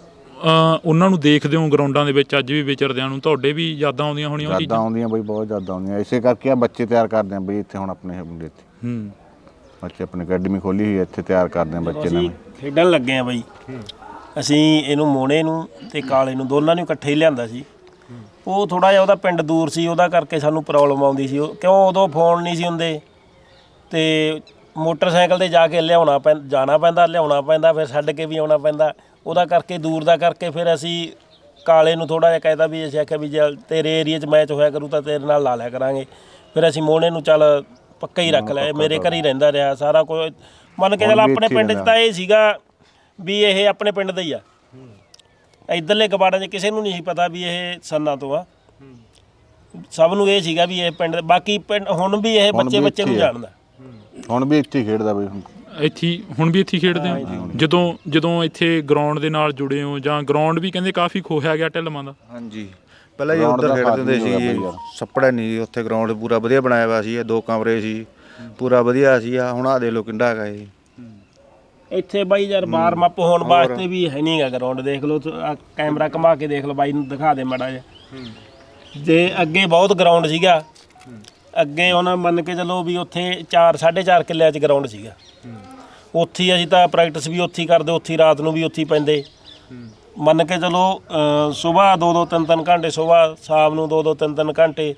ਉਹਨਾਂ ਨੂੰ ਦੇਖਦੇ ਹੋ ਗਰਾਊਂਡਾਂ ਦੇ ਵਿੱਚ ਅੱਜ ਵੀ ਵਿਚਰਦਿਆਂ ਨੂੰ, ਤੁਹਾਡੇ ਵੀ ਯਾਦਾਂ ਆਉਂਦੀਆਂ ਹੋਣੀਆਂ? ਯਾਦਾਂ ਆਉਂਦੀਆਂ ਬਈ, ਬਹੁਤ ਯਾਦਾਂ ਆਉਂਦੀਆਂ। ਇਸੇ ਕਰਕੇ ਆ ਬੱਚੇ ਤਿਆਰ ਕਰਦੇ ਆ ਬਈ ਇੱਥੇ ਹੁਣ ਆਪਣੇ ਮੁੰਡੇ ਇੱਥੇ। ਬੱਚੇ ਆਪਣੀ ਅਕੈਡਮੀ ਖੋਲੀ ਹੋਈ, ਇੱਥੇ ਤਿਆਰ ਕਰਦੇ ਆ ਬੱਚੇ ਨਵੇਂ। ਖੇਡਣ ਲੱਗੇ ਆ ਬਈ ਅਸੀਂ ਇਹਨੂੰ, ਮੋਨੇ ਨੂੰ ਤੇ ਕਾਲੇ ਨੂੰ, ਦੋਨਾਂ ਨੂੰ ਇਕੱਠੇ ਹੀ ਲਿਆਂਦਾ ਸੀ। ਉਹ ਥੋੜਾ ਜਿਹਾ ਉਹਦਾ ਪਿੰਡ ਦੂਰ ਸੀ, ਉਹਦਾ ਕਰਕੇ ਸਾਨੂੰ ਪ੍ਰੋਬਲਮ ਆਉਂਦੀ ਸੀ। ਕਿਉਂ ਉਦੋਂ ਫੋਨ ਨਹੀਂ ਸੀ ਹੁੰਦੇ ਤੇ ਮੋਟਰਸਾਈਕਲ ਤੇ ਜਾ ਕੇ ਜਾਣਾ ਪੈਂਦਾ, ਲਿਆਉਣਾ ਪੈਂਦਾ, ਫਿਰ ਛੱਡ ਕੇ ਵੀ ਆਉਣਾ ਪੈਂਦਾ। ਉਹਦਾ ਕਰਕੇ ਦੂਰ ਦਾ ਕਰਕੇ ਫਿਰ ਅਸੀਂ ਕਾਲੇ ਨੂੰ ਥੋੜਾ ਜਿਹਾ ਕਹਿਤਾ ਵੀ ਅਸੀਂ ਆਖਿਆ ਵੀ ਜੇ ਤੇਰੇ ਏਰੀਏ 'ਚ ਮੈਚ ਹੋਇਆ ਕਰੂ ਤਾਂ ਤੇਰੇ ਨਾਲ ਲਾ ਲਿਆ ਕਰਾਂਗੇ। ਫਿਰ ਅਸੀਂ ਮੋਨੇ ਨੂੰ ਚੱਲ ਪੱਕਾ ਹੀ ਰੱਖ ਲਿਆ, ਮੇਰੇ ਘਰ ਹੀ ਰਹਿੰਦਾ ਰਿਹਾ ਸਾਰਾ ਕੁਝ। ਮੰਨ ਕੇ ਚੱਲ ਆਪਣੇ ਪਿੰਡ 'ਚ ਤਾਂ ਇਹ ਸੀਗਾ ਵੀ ਇਹ ਆਪਣੇ ਪਿੰਡ ਦਾ ਹੀ ਆ। ਇੱਧਰਲੇ ਕਬਾੜਾਂ 'ਚ ਕਿਸੇ ਨੂੰ ਨਹੀਂ ਸੀ ਪਤਾ ਵੀ ਇਹ ਸੰਨਾ ਤੋਂ ਆ। ਸਭ ਨੂੰ ਇਹ ਸੀਗਾ ਵੀ ਇਹ ਪਿੰਡ, ਬਾਕੀ ਪਿੰਡ ਹੁਣ ਵੀ ਇਹ ਬੱਚੇ ਨੂੰ ਜਾਣਦਾ। ਹੁਣ ਵੀ ਇੱਥੇ ਖੇਡਦਾ ਬਈ। ਹੁਣ ਵੀ ਇੱਥੇ ਖੇਡਦੇ ਹੋ? ਜਦੋਂ ਇੱਥੇ ਗਰਾਊਂਡ ਦੇ ਨਾਲ ਜੁੜੇ ਹੋ, ਜਾਂ ਗਰਾਊਂਡ ਵੀ ਕਹਿੰਦੇ ਕਾਫੀ ਖੋਹਿਆ ਗਿਆ ਢਿੱਲਵਾਂ ਦਾ? ਹਾਂਜੀ, ਪਹਿਲਾਂ ਜੀ ਉੱਧਰ ਖੇਡਦੇ ਹੁੰਦੇ ਸੀ, ਛੱਪੜਾ ਨਹੀਂ ਉੱਥੇ, ਗਰਾਊਂਡ ਪੂਰਾ ਵਧੀਆ ਬਣਾਇਆ ਹੋਇਆ ਸੀ, 2 ਕਮਰੇ ਸੀ, ਪੂਰਾ ਵਧੀਆ ਸੀ। ਹੁਣ ਆ ਦੇ ਲੋ ਕਿੰਡਾ ਹੈਗਾ ਇਹ ਇੱਥੇ ਬਾਈ ਯਾਰ ਵਾਰਮ ਅਪ ਹੋਣ ਵਾਸਤੇ ਵੀ ਹੈ ਨਹੀਂਗਾ ਗਰਾਊਂਡ। ਦੇਖ ਲਓ, ਕੈਮਰਾ ਘੁਮਾ ਕੇ ਦੇਖ ਲਓ, ਬਾਈ ਨੂੰ ਦਿਖਾ ਦੇ ਮਾੜਾ ਜਿਹਾ। ਜੇ ਅੱਗੇ ਬਹੁਤ ਗਰਾਊਂਡ ਸੀਗਾ, ਅੱਗੇ ਉਹਨਾਂ ਮੰਨ ਕੇ ਚੱਲੋ ਵੀ ਉੱਥੇ 4.5 ਕਿੱਲਿਆਂ 'ਚ ਗਰਾਊਂਡ ਸੀਗਾ। ਉੱਥੇ ਹੀ ਅਸੀਂ ਤਾਂ ਪ੍ਰੈਕਟਿਸ ਵੀ ਉੱਥੇ ਹੀ ਕਰਦੇ, ਉੱਥੇ ਹੀ ਰਾਤ ਨੂੰ ਵੀ ਉੱਥੇ ਹੀ ਪੈਂਦੇ। ਮੰਨ ਕੇ ਚਲੋ ਸੁਬਾਹ 2-2 3-3 ਘੰਟੇ, ਸੁਬਾਹ ਸ਼ਾਮ ਨੂੰ 2-2 3-3 ਘੰਟੇ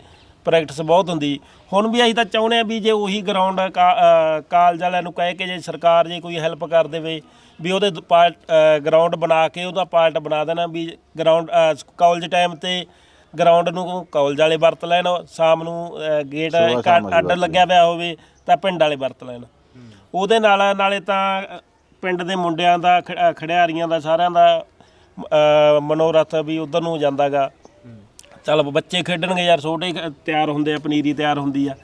ਪ੍ਰੈਕਟਿਸ ਬਹੁਤ ਹੁੰਦੀ। ਹੁਣ ਵੀ ਅਸੀਂ ਤਾਂ ਚਾਹੁੰਦੇ ਹਾਂ ਵੀ ਜੇ ਉਹੀ ਗਰਾਊਂਡ ਕਾਲਜ ਵਾਲਿਆਂ ਨੂੰ ਕਹਿ ਕੇ ਜੇ ਸਰਕਾਰ ਜੇ ਕੋਈ ਹੈਲਪ ਕਰ ਦੇਵੇ ਵੀ ਉਹਦੇ ਗਰਾਊਂਡ ਬਣਾ ਕੇ ਉਹਦਾ ਪਾਰਟ ਬਣਾ ਦੇਣਾ ਵੀ ਗਰਾਊਂਡ ਕਾਲਜ ਟਾਈਮ 'ਤੇ ਗਰਾਊਂਡ ਨੂੰ ਕਾਲਜ ਵਾਲੇ ਵਰਤ ਲੈਣ, ਸ਼ਾਮ ਨੂੰ ਗੇਟ ਅੱਡ ਲੱਗਿਆ ਪਿਆ ਹੋਵੇ ਤਾਂ ਪਿੰਡ ਵਾਲੇ ਵਰਤ ਲੈਣ। ਉਹਦੇ ਨਾਲੇ ਤਾਂ ਪਿੰਡ ਦੇ ਮੁੰਡਿਆਂ ਦਾ, ਖਿਡਾਰੀਆਂ ਦਾ, ਸਾਰਿਆਂ ਦਾ ਮਨੋਰਥ ਵੀ ਉਧਰ ਨੂੰ ਜਾਂਦਾ ਗਾ। ਚੱਲ ਬੱਚੇ ਖੇਡਣਗੇ ਯਾਰ, ਛੋਟੇ ਤਿਆਰ ਹੁੰਦੇ ਆ, ਪਨੀਰੀ ਤਿਆਰ ਹੁੰਦੀ ਆ।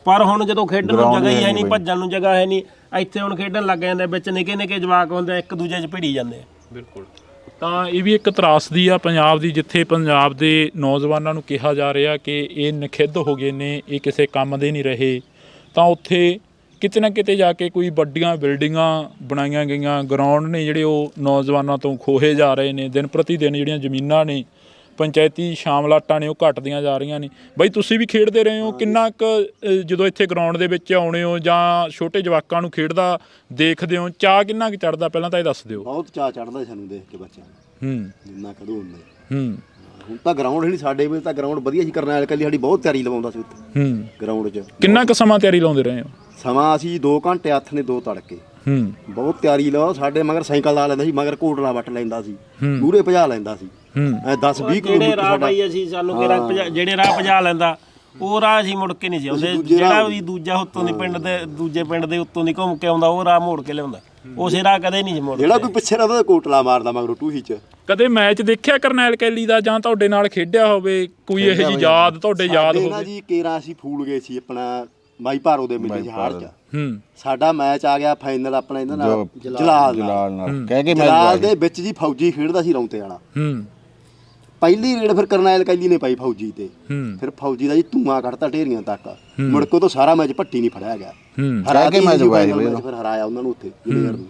ਪਰ ਹੁਣ ਜਦੋਂ ਖੇਡਣ ਨੂੰ ਜਗ੍ਹਾ ਹੀ ਹੈ ਨਹੀਂ, ਭੱਜਣ ਨੂੰ ਜਗ੍ਹਾ ਹੈ ਨਹੀਂ, ਇੱਥੇ ਹੁਣ ਖੇਡਣ ਲੱਗ ਜਾਂਦੇ, ਵਿੱਚ ਨਿੱਕੇ ਜਵਾਕ ਹੁੰਦੇ, ਇੱਕ ਦੂਜੇ 'ਚ ਭਿੜੀ ਜਾਂਦੇ ਆ। ਬਿਲਕੁਲ। ਤਾਂ ਇਹ ਵੀ ਇੱਕ ਤਰਾਸਦੀ ਆ ਪੰਜਾਬ ਦੀ, ਜਿੱਥੇ ਪੰਜਾਬ ਦੇ ਨੌਜਵਾਨਾਂ ਨੂੰ ਕਿਹਾ ਜਾ ਰਿਹਾ ਕਿ ਇਹ ਨਖਿੱਧ ਹੋ ਗਏ ਨੇ, ਇਹ ਕਿਸੇ ਕੰਮ ਦੇ ਨਹੀਂ ਰਹੇ। ਤਾਂ ਉੱਥੇ ਕਿਤੇ ਨਾ ਕਿਤੇ ਜਾ ਕੇ ਕੋਈ ਵੱਡੀਆਂ ਬਿਲਡਿੰਗਾਂ ਬਣਾਈਆਂ ਗਈਆਂ, ਗਰਾਊਂਡ ਨੇ ਜਿਹੜੇ ਉਹ ਨੌਜਵਾਨਾਂ ਤੋਂ ਖੋਹੇ ਜਾ ਰਹੇ ਨੇ। ਦਿਨ ਪ੍ਰਤੀ ਦਿਨ ਜਿਹੜੀਆਂ ਜ਼ਮੀਨਾਂ ਨੇ, ਪੰਚਾਇਤੀ ਸ਼ਾਮਲਾਟਾਂ ਨੇ, ਉਹ ਘਟਦੀਆਂ ਜਾ ਰਹੀਆਂ ਨੇ। ਬਾਈ ਤੁਸੀਂ ਵੀ ਖੇਡਦੇ ਰਹੇ ਹੋ, ਕਿੰਨਾ ਕੁ ਜਦੋਂ ਇੱਥੇ ਗਰਾਊਂਡ ਦੇ ਵਿੱਚ ਆਉਣੇ ਹੋ ਜਾਂ ਛੋਟੇ ਜਵਾਕਾਂ ਨੂੰ ਖੇਡਦਾ ਦੇਖਦੇ ਹੋ, ਚਾਅ ਕਿੰਨਾ ਕੁ ਚੜ੍ਹਦਾ? ਪਹਿਲਾਂ ਤਾਂ ਇਹ ਦੱਸ ਦਿਓ। ਬਹੁਤ ਚਾਅ ਚੜ੍ਹਦਾ ਸਾਨੂੰ ਦੇਖ ਕੇ ਬੱਚਿਆਂ ਨੂੰ, ਜਿੰਨਾ ਖੜੂ ਹੁੰਦੇ। ਹੁਣ ਤਾਂ ਗਰਾਊਂਡ ਹੀ ਸਾਡੇ ਵੇਲੇ ਤਾਂ ਗਰਾਊਂਡ ਵਧੀਆ ਸੀ, ਕਰਨੈਲ ਕੱਲੀ ਸਾਡੀ ਬਹੁਤ ਤਿਆਰੀ ਲਵਾਉਂਦਾ ਸੀ ਉੱਥੇ ਗਰਾਊਂਡ 'ਚ। ਕਿੰਨਾ ਕੁ ਸਮਾਂ ਤਿਆਰੀ ਲਾਉਂਦੇ ਰਹੇ ਹੋ? ਸਮਾਂ ਅਸੀਂ 2 ਘੰਟੇ, ਹੱਥ ਨੇ 2 ਤੜਕੇ, ਬਹੁਤ ਤਿਆਰੀ ਲਾ। ਸਾਡੇ ਮਗਰ ਸਾਈਕਲ ਲਾ ਲੈਂਦਾ ਸੀ, ਮਗਰ ਕੋਟਲਾ ਵੱਟ ਲੈਂਦਾ ਸੀ, ਮੂਹਰੇ ਭਜਾ ਲੈਂਦਾ ਸੀ। 10-20 ਕਿਲੋਮੀਟਰ ਰਾਹ ਬਾਈ ਅਸੀਂ ਸਾਨੂੰ ਜਿਹੜੇ ਰਾਹ ਭਜਾ ਲੈਂਦਾ ਉਹ ਰਾਹ ਅਸੀਂ ਮੁੜ ਕੇ ਨਹੀਂ ਸੀ ਆਉਂਦੇ। ਜਿਹੜਾ ਵੀ ਦੂਜਾ ਉੱਤੋਂ ਦੀ ਪਿੰਡ ਦੇ, ਦੂਜੇ ਪਿੰਡ ਦੇ ਉੱਤੋਂ ਦੀ ਘੁੰਮ ਕੇ ਆਉਂਦਾ, ਉਹ ਰਾਹ ਮੋੜ ਕੇ ਲਿਆਉਂਦਾ। ਉਸੇ ਰਾਹ ਕਦੇ ਨਹੀਂ ਸੀ ਮੁੜਦਾ। ਜਿਹੜਾ ਕੋਈ ਪਿੱਛੇ ਰਹਿੰਦਾ ਕੋਟਲਾ ਮਾਰਦਾ ਮਗਰੋਂ ਟੂਹੀ 'ਚ। ਕਦੇ ਮੈਚ ਦੇਖਿਆ ਕਰਨੈਲ ਕੈਲੀ ਦਾ, ਜਾਂ ਤੁਹਾਡੇ ਨਾਲ ਖੇਡਿਆ ਹੋਵੇ ਕੋਈ ਇਹੋ ਜਿਹੀ ਯਾਦ ਤੁਹਾਡੇ ਯਾਦ ਹੋਵੇ? ਜੀ ਕੇਰਾ ਅਸੀਂ ਫੂਲ ਗਏ ਸੀ ਆਪਣਾ ਮਾਈ ਭਾਰੋ ਦੇ ਮੇਲੇ 'ਚ ਹਾਰ 'ਚ। ਸਾਡਾ ਮੈਚ ਆ ਗਿਆ ਫਾਈਨਲ ਆਪਣਾ ਇਹਨਾਂ ਨਾਲ, ਜਲਾਲ ਨਾਲ। ਕਹਿ ਕੇ ਜਲਾਲ ਦੇ ਵਿੱਚ ਜੀ ਫੌਜੀ ਖੇਡਦਾ ਸੀ ਰੌਂਤੇ ਵਾਲਾ। ਪਹਿਲੀ ਰੇਡ ਫਿਰ ਕਰਨੈਲ ਕੈਲੀ ਨੇ ਪਾਈ ਫੌਜੀ ਤੇ, ਫਿਰ ਫੌਜੀ ਦਾ ਜੀ ਧੂਆਂ ਕੱਢਤਾ ਢੇਰੀਆਂ ਤੱਕ। ਮੁੜ ਕੇ ਤੋਂ ਸਾਰਾ ਮੈਚ ਭੱਟੀ ਨਹੀਂ ਫੜਿਆ ਗਿਆ, ਹਰਾ ਕੇ ਮੈਚ ਫਿਰ ਹਰਾਇਆ ਉਹਨਾਂ ਨੂੰ ਉੱਥੇ ਜੁਨੀਅਰ ਨੂੰ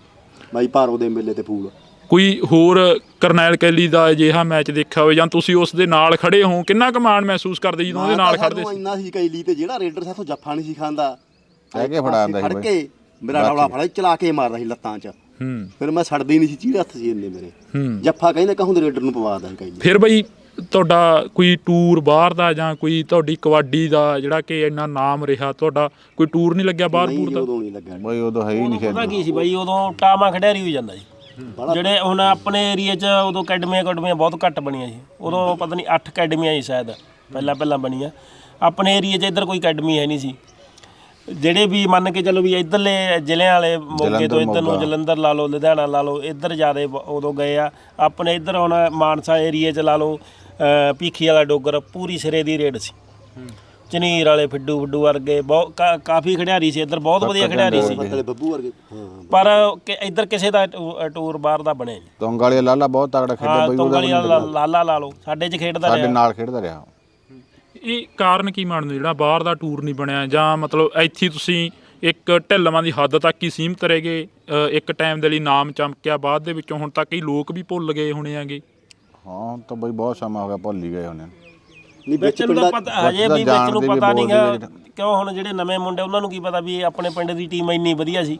ਮਾਈ ਭਾਰੋ ਦੇ ਮੇਲੇ ਤੇ ਫੂਲ। ਕੋਈ ਹੋਰ ਕਰਨੈਲ ਕੈਲੀ ਦਾ ਅਜਿਹਾ ਮੈਚ ਦੇਖਿਆ ਹੋਵੇ ਜਾਂ ਤੁਸੀਂ ਉਸ ਦੇ ਨਾਲ ਖੜੇ ਹੋ, ਕਿੰਨਾ ਕੁ ਮਾਣ ਮਹਿਸੂਸ ਕਰਦੇ ਜਦੋਂ ਉਹਦੇ ਨਾਲ ਖੜਦੇ ਸੀ? ਇੰਨਾ ਸੀ ਕੈਲੀ ਤੇ ਜਿਹੜਾ ਰੇਡਰ ਸਾਥੋਂ ਜੱਫਾ ਨਹੀਂ ਸੀ ਖਾਂਦਾ, ਕਹਿ ਕੇ ਫੜਾ ਆਂਦਾ ਸੀ ਫੜ ਕੇ ਮੇਰਾ ਰੌਲਾ ਫੜਾ ਚਲਾ ਕੇ ਮਾਰਦਾ ਸੀ ਲੱਤਾਂ 'ਚ। ਫਿਰ ਮੈਂ ਛੱਡਦੀ ਨਹੀਂ ਸੀ, ਚੀੜੇ ਹੱਥ ਸੀ ਇੰਨੇ ਮੇਰੇ। ਜੱਫਾ ਕਹਿੰਦੇ ਕਹੂੰ ਰੇਡਰ ਨੂੰ ਪਵਾ ਦਾਂ ਕੈਲੀ। ਫਿਰ ਬਈ ਤੁਹਾਡਾ ਕੋਈ ਟੂਰ ਬਾਹਰ ਦਾ ਜਾਂ ਕੋਈ ਤੁਹਾਡੀ ਕਬੱਡੀ ਦਾ ਜਿਹੜਾ ਕਿ ਇੰਨਾ ਨਾਮ ਰਿਹਾ, ਤੁਹਾਡਾ ਕੋਈ ਟੂਰ ਨਹੀਂ ਲੱਗਿਆ ਬਾਹਰ ਬੂਰ ਦਾ? ਉਦੋਂ ਨਹੀਂ ਲੱਗਿਆ ਬਈ ਉਦੋਂ ਹੈ ਹੀ ਨਹੀਂ ਪਤਾ ਕੀ ਸੀ ਬਾਈ, ਉਦੋਂ ਟਾਮਾ ਖਿਡਾਰੀ ਹੋ ਜਾਂਦਾ ਜੀ। ਜਿਹੜੇ ਹੁਣ ਆਪਣੇ ਏਰੀਏ 'ਚ ਉਦੋਂ ਅਕੈਡਮੀਆਂ ਬਹੁਤ ਘੱਟ ਬਣੀਆਂ ਸੀ। ਉਦੋਂ ਪਤਾ ਨਹੀਂ 8 ਅਕੈਡਮੀਆਂ ਸੀ ਸ਼ਾਇਦ ਪਹਿਲਾਂ ਬਣੀਆਂ। ਆਪਣੇ ਏਰੀਏ 'ਚ ਇੱਧਰ ਕੋਈ ਅਕੈਡਮੀ ਹੈ ਨਹੀਂ ਸੀ। ਜਿਹੜੇ ਵੀ ਮੰਨ ਕੇ ਚਲੋ ਵੀ ਇੱਧਰਲੇ ਜ਼ਿਲ੍ਹਿਆਂ ਵਾਲੇ ਮੋਗੇ ਤੋਂ ਇੱਧਰ ਨੂੰ ਜਲੰਧਰ ਲਾ ਲਓ, ਲੁਧਿਆਣਾ ਲਾ ਲਓ, ਇੱਧਰ ਜ਼ਿਆਦਾ ਉਦੋਂ ਗਏ ਆ। ਆਪਣੇ ਇੱਧਰ ਹੁਣ ਮਾਨਸਾ ਏਰੀਏ 'ਚ ਲਾ ਲਓ, ਭੀਖੀ ਵਾਲਾ ਡੋਗਰ ਪੂਰੀ ਸਿਰੇ ਦੀ ਰੇਡ ਸੀ। ਝਨੀਰ ਵਾਲੇ ਫਿੱਡੂ ਵਰਗੇ ਬਹੁਤ ਕਾਫੀ ਖਿਡਾਰੀ ਸੀ ਇੱਧਰ, ਬਹੁਤ ਵਧੀਆ ਖਿਡਾਰੀ ਸੀ। ਬੱਬੂ ਵਰਗੇ ਪਰ ਇੱਧਰ ਕਿਸੇ ਦਾ ਟੂਰ ਬਾਹਰ ਦਾ ਬਣਿਆ ਨਹੀਂ। ਤੋਂਗ ਵਾਲੇ ਲਾਲਾ ਬਹੁਤ ਤਗੜਾ ਖੇਡਿਆ ਬਈ, ਤੋਂਗ ਵਾਲੀ ਲਾਲਾ ਲਾ ਲਓ, ਸਾਡੇ 'ਚ ਖੇਡਦਾ ਸਾਡੇ ਰਿਹਾ। ਨਾਲ ਖੇਡਦਾ ਰਿਹਾ। ਇਹ ਕਾਰਨ ਕੀ ਮੰਨਦੇ ਜਿਹੜਾ ਬਾਹਰ ਦਾ ਟੂਰ ਨਹੀਂ ਬਣਿਆ? ਜਾਂ ਮਤਲਬ ਇੱਥੇ ਤੁਸੀਂ ਇੱਕ ਢਿੱਲਵਾਂ ਦੀ ਹੱਦ ਤੱਕ ਹੀ ਸੀਮਤ ਰਹਿ ਗਏ, ਇੱਕ ਟਾਈਮ ਦੇ ਲਈ ਨਾਮ ਚਮਕਿਆ, ਬਾਅਦ ਦੇ ਵਿੱਚੋਂ ਹੁਣ ਤੱਕ ਕਈ ਲੋਕ ਵੀ ਭੁੱਲ ਗਏ ਹੋਣੇ ਆਗੇ? ਹਾਂ ਤਾਂ ਬਈ ਬਹੁਤ ਸਮਾਂ ਹੋ ਗਿਆ, ਭੁੱਲ ਹੀ ਗਏ ਹੋਣੇ। ਨਹੀਂ ਵਿੱਚ ਨੂੰ ਤਾਂ ਪਤਾ ਹਜੇ ਵੀ ਵਿੱਚ ਨੂੰ ਪਤਾ ਨਹੀਂ ਗਾ, ਕਿਉਂ ਹੁਣ ਜਿਹੜੇ ਨਵੇਂ ਮੁੰਡੇ ਉਹਨਾਂ ਨੂੰ ਕੀ ਪਤਾ ਵੀ ਆਪਣੇ ਪਿੰਡ ਦੀ ਟੀਮ ਇੰਨੀ ਵਧੀਆ ਸੀ।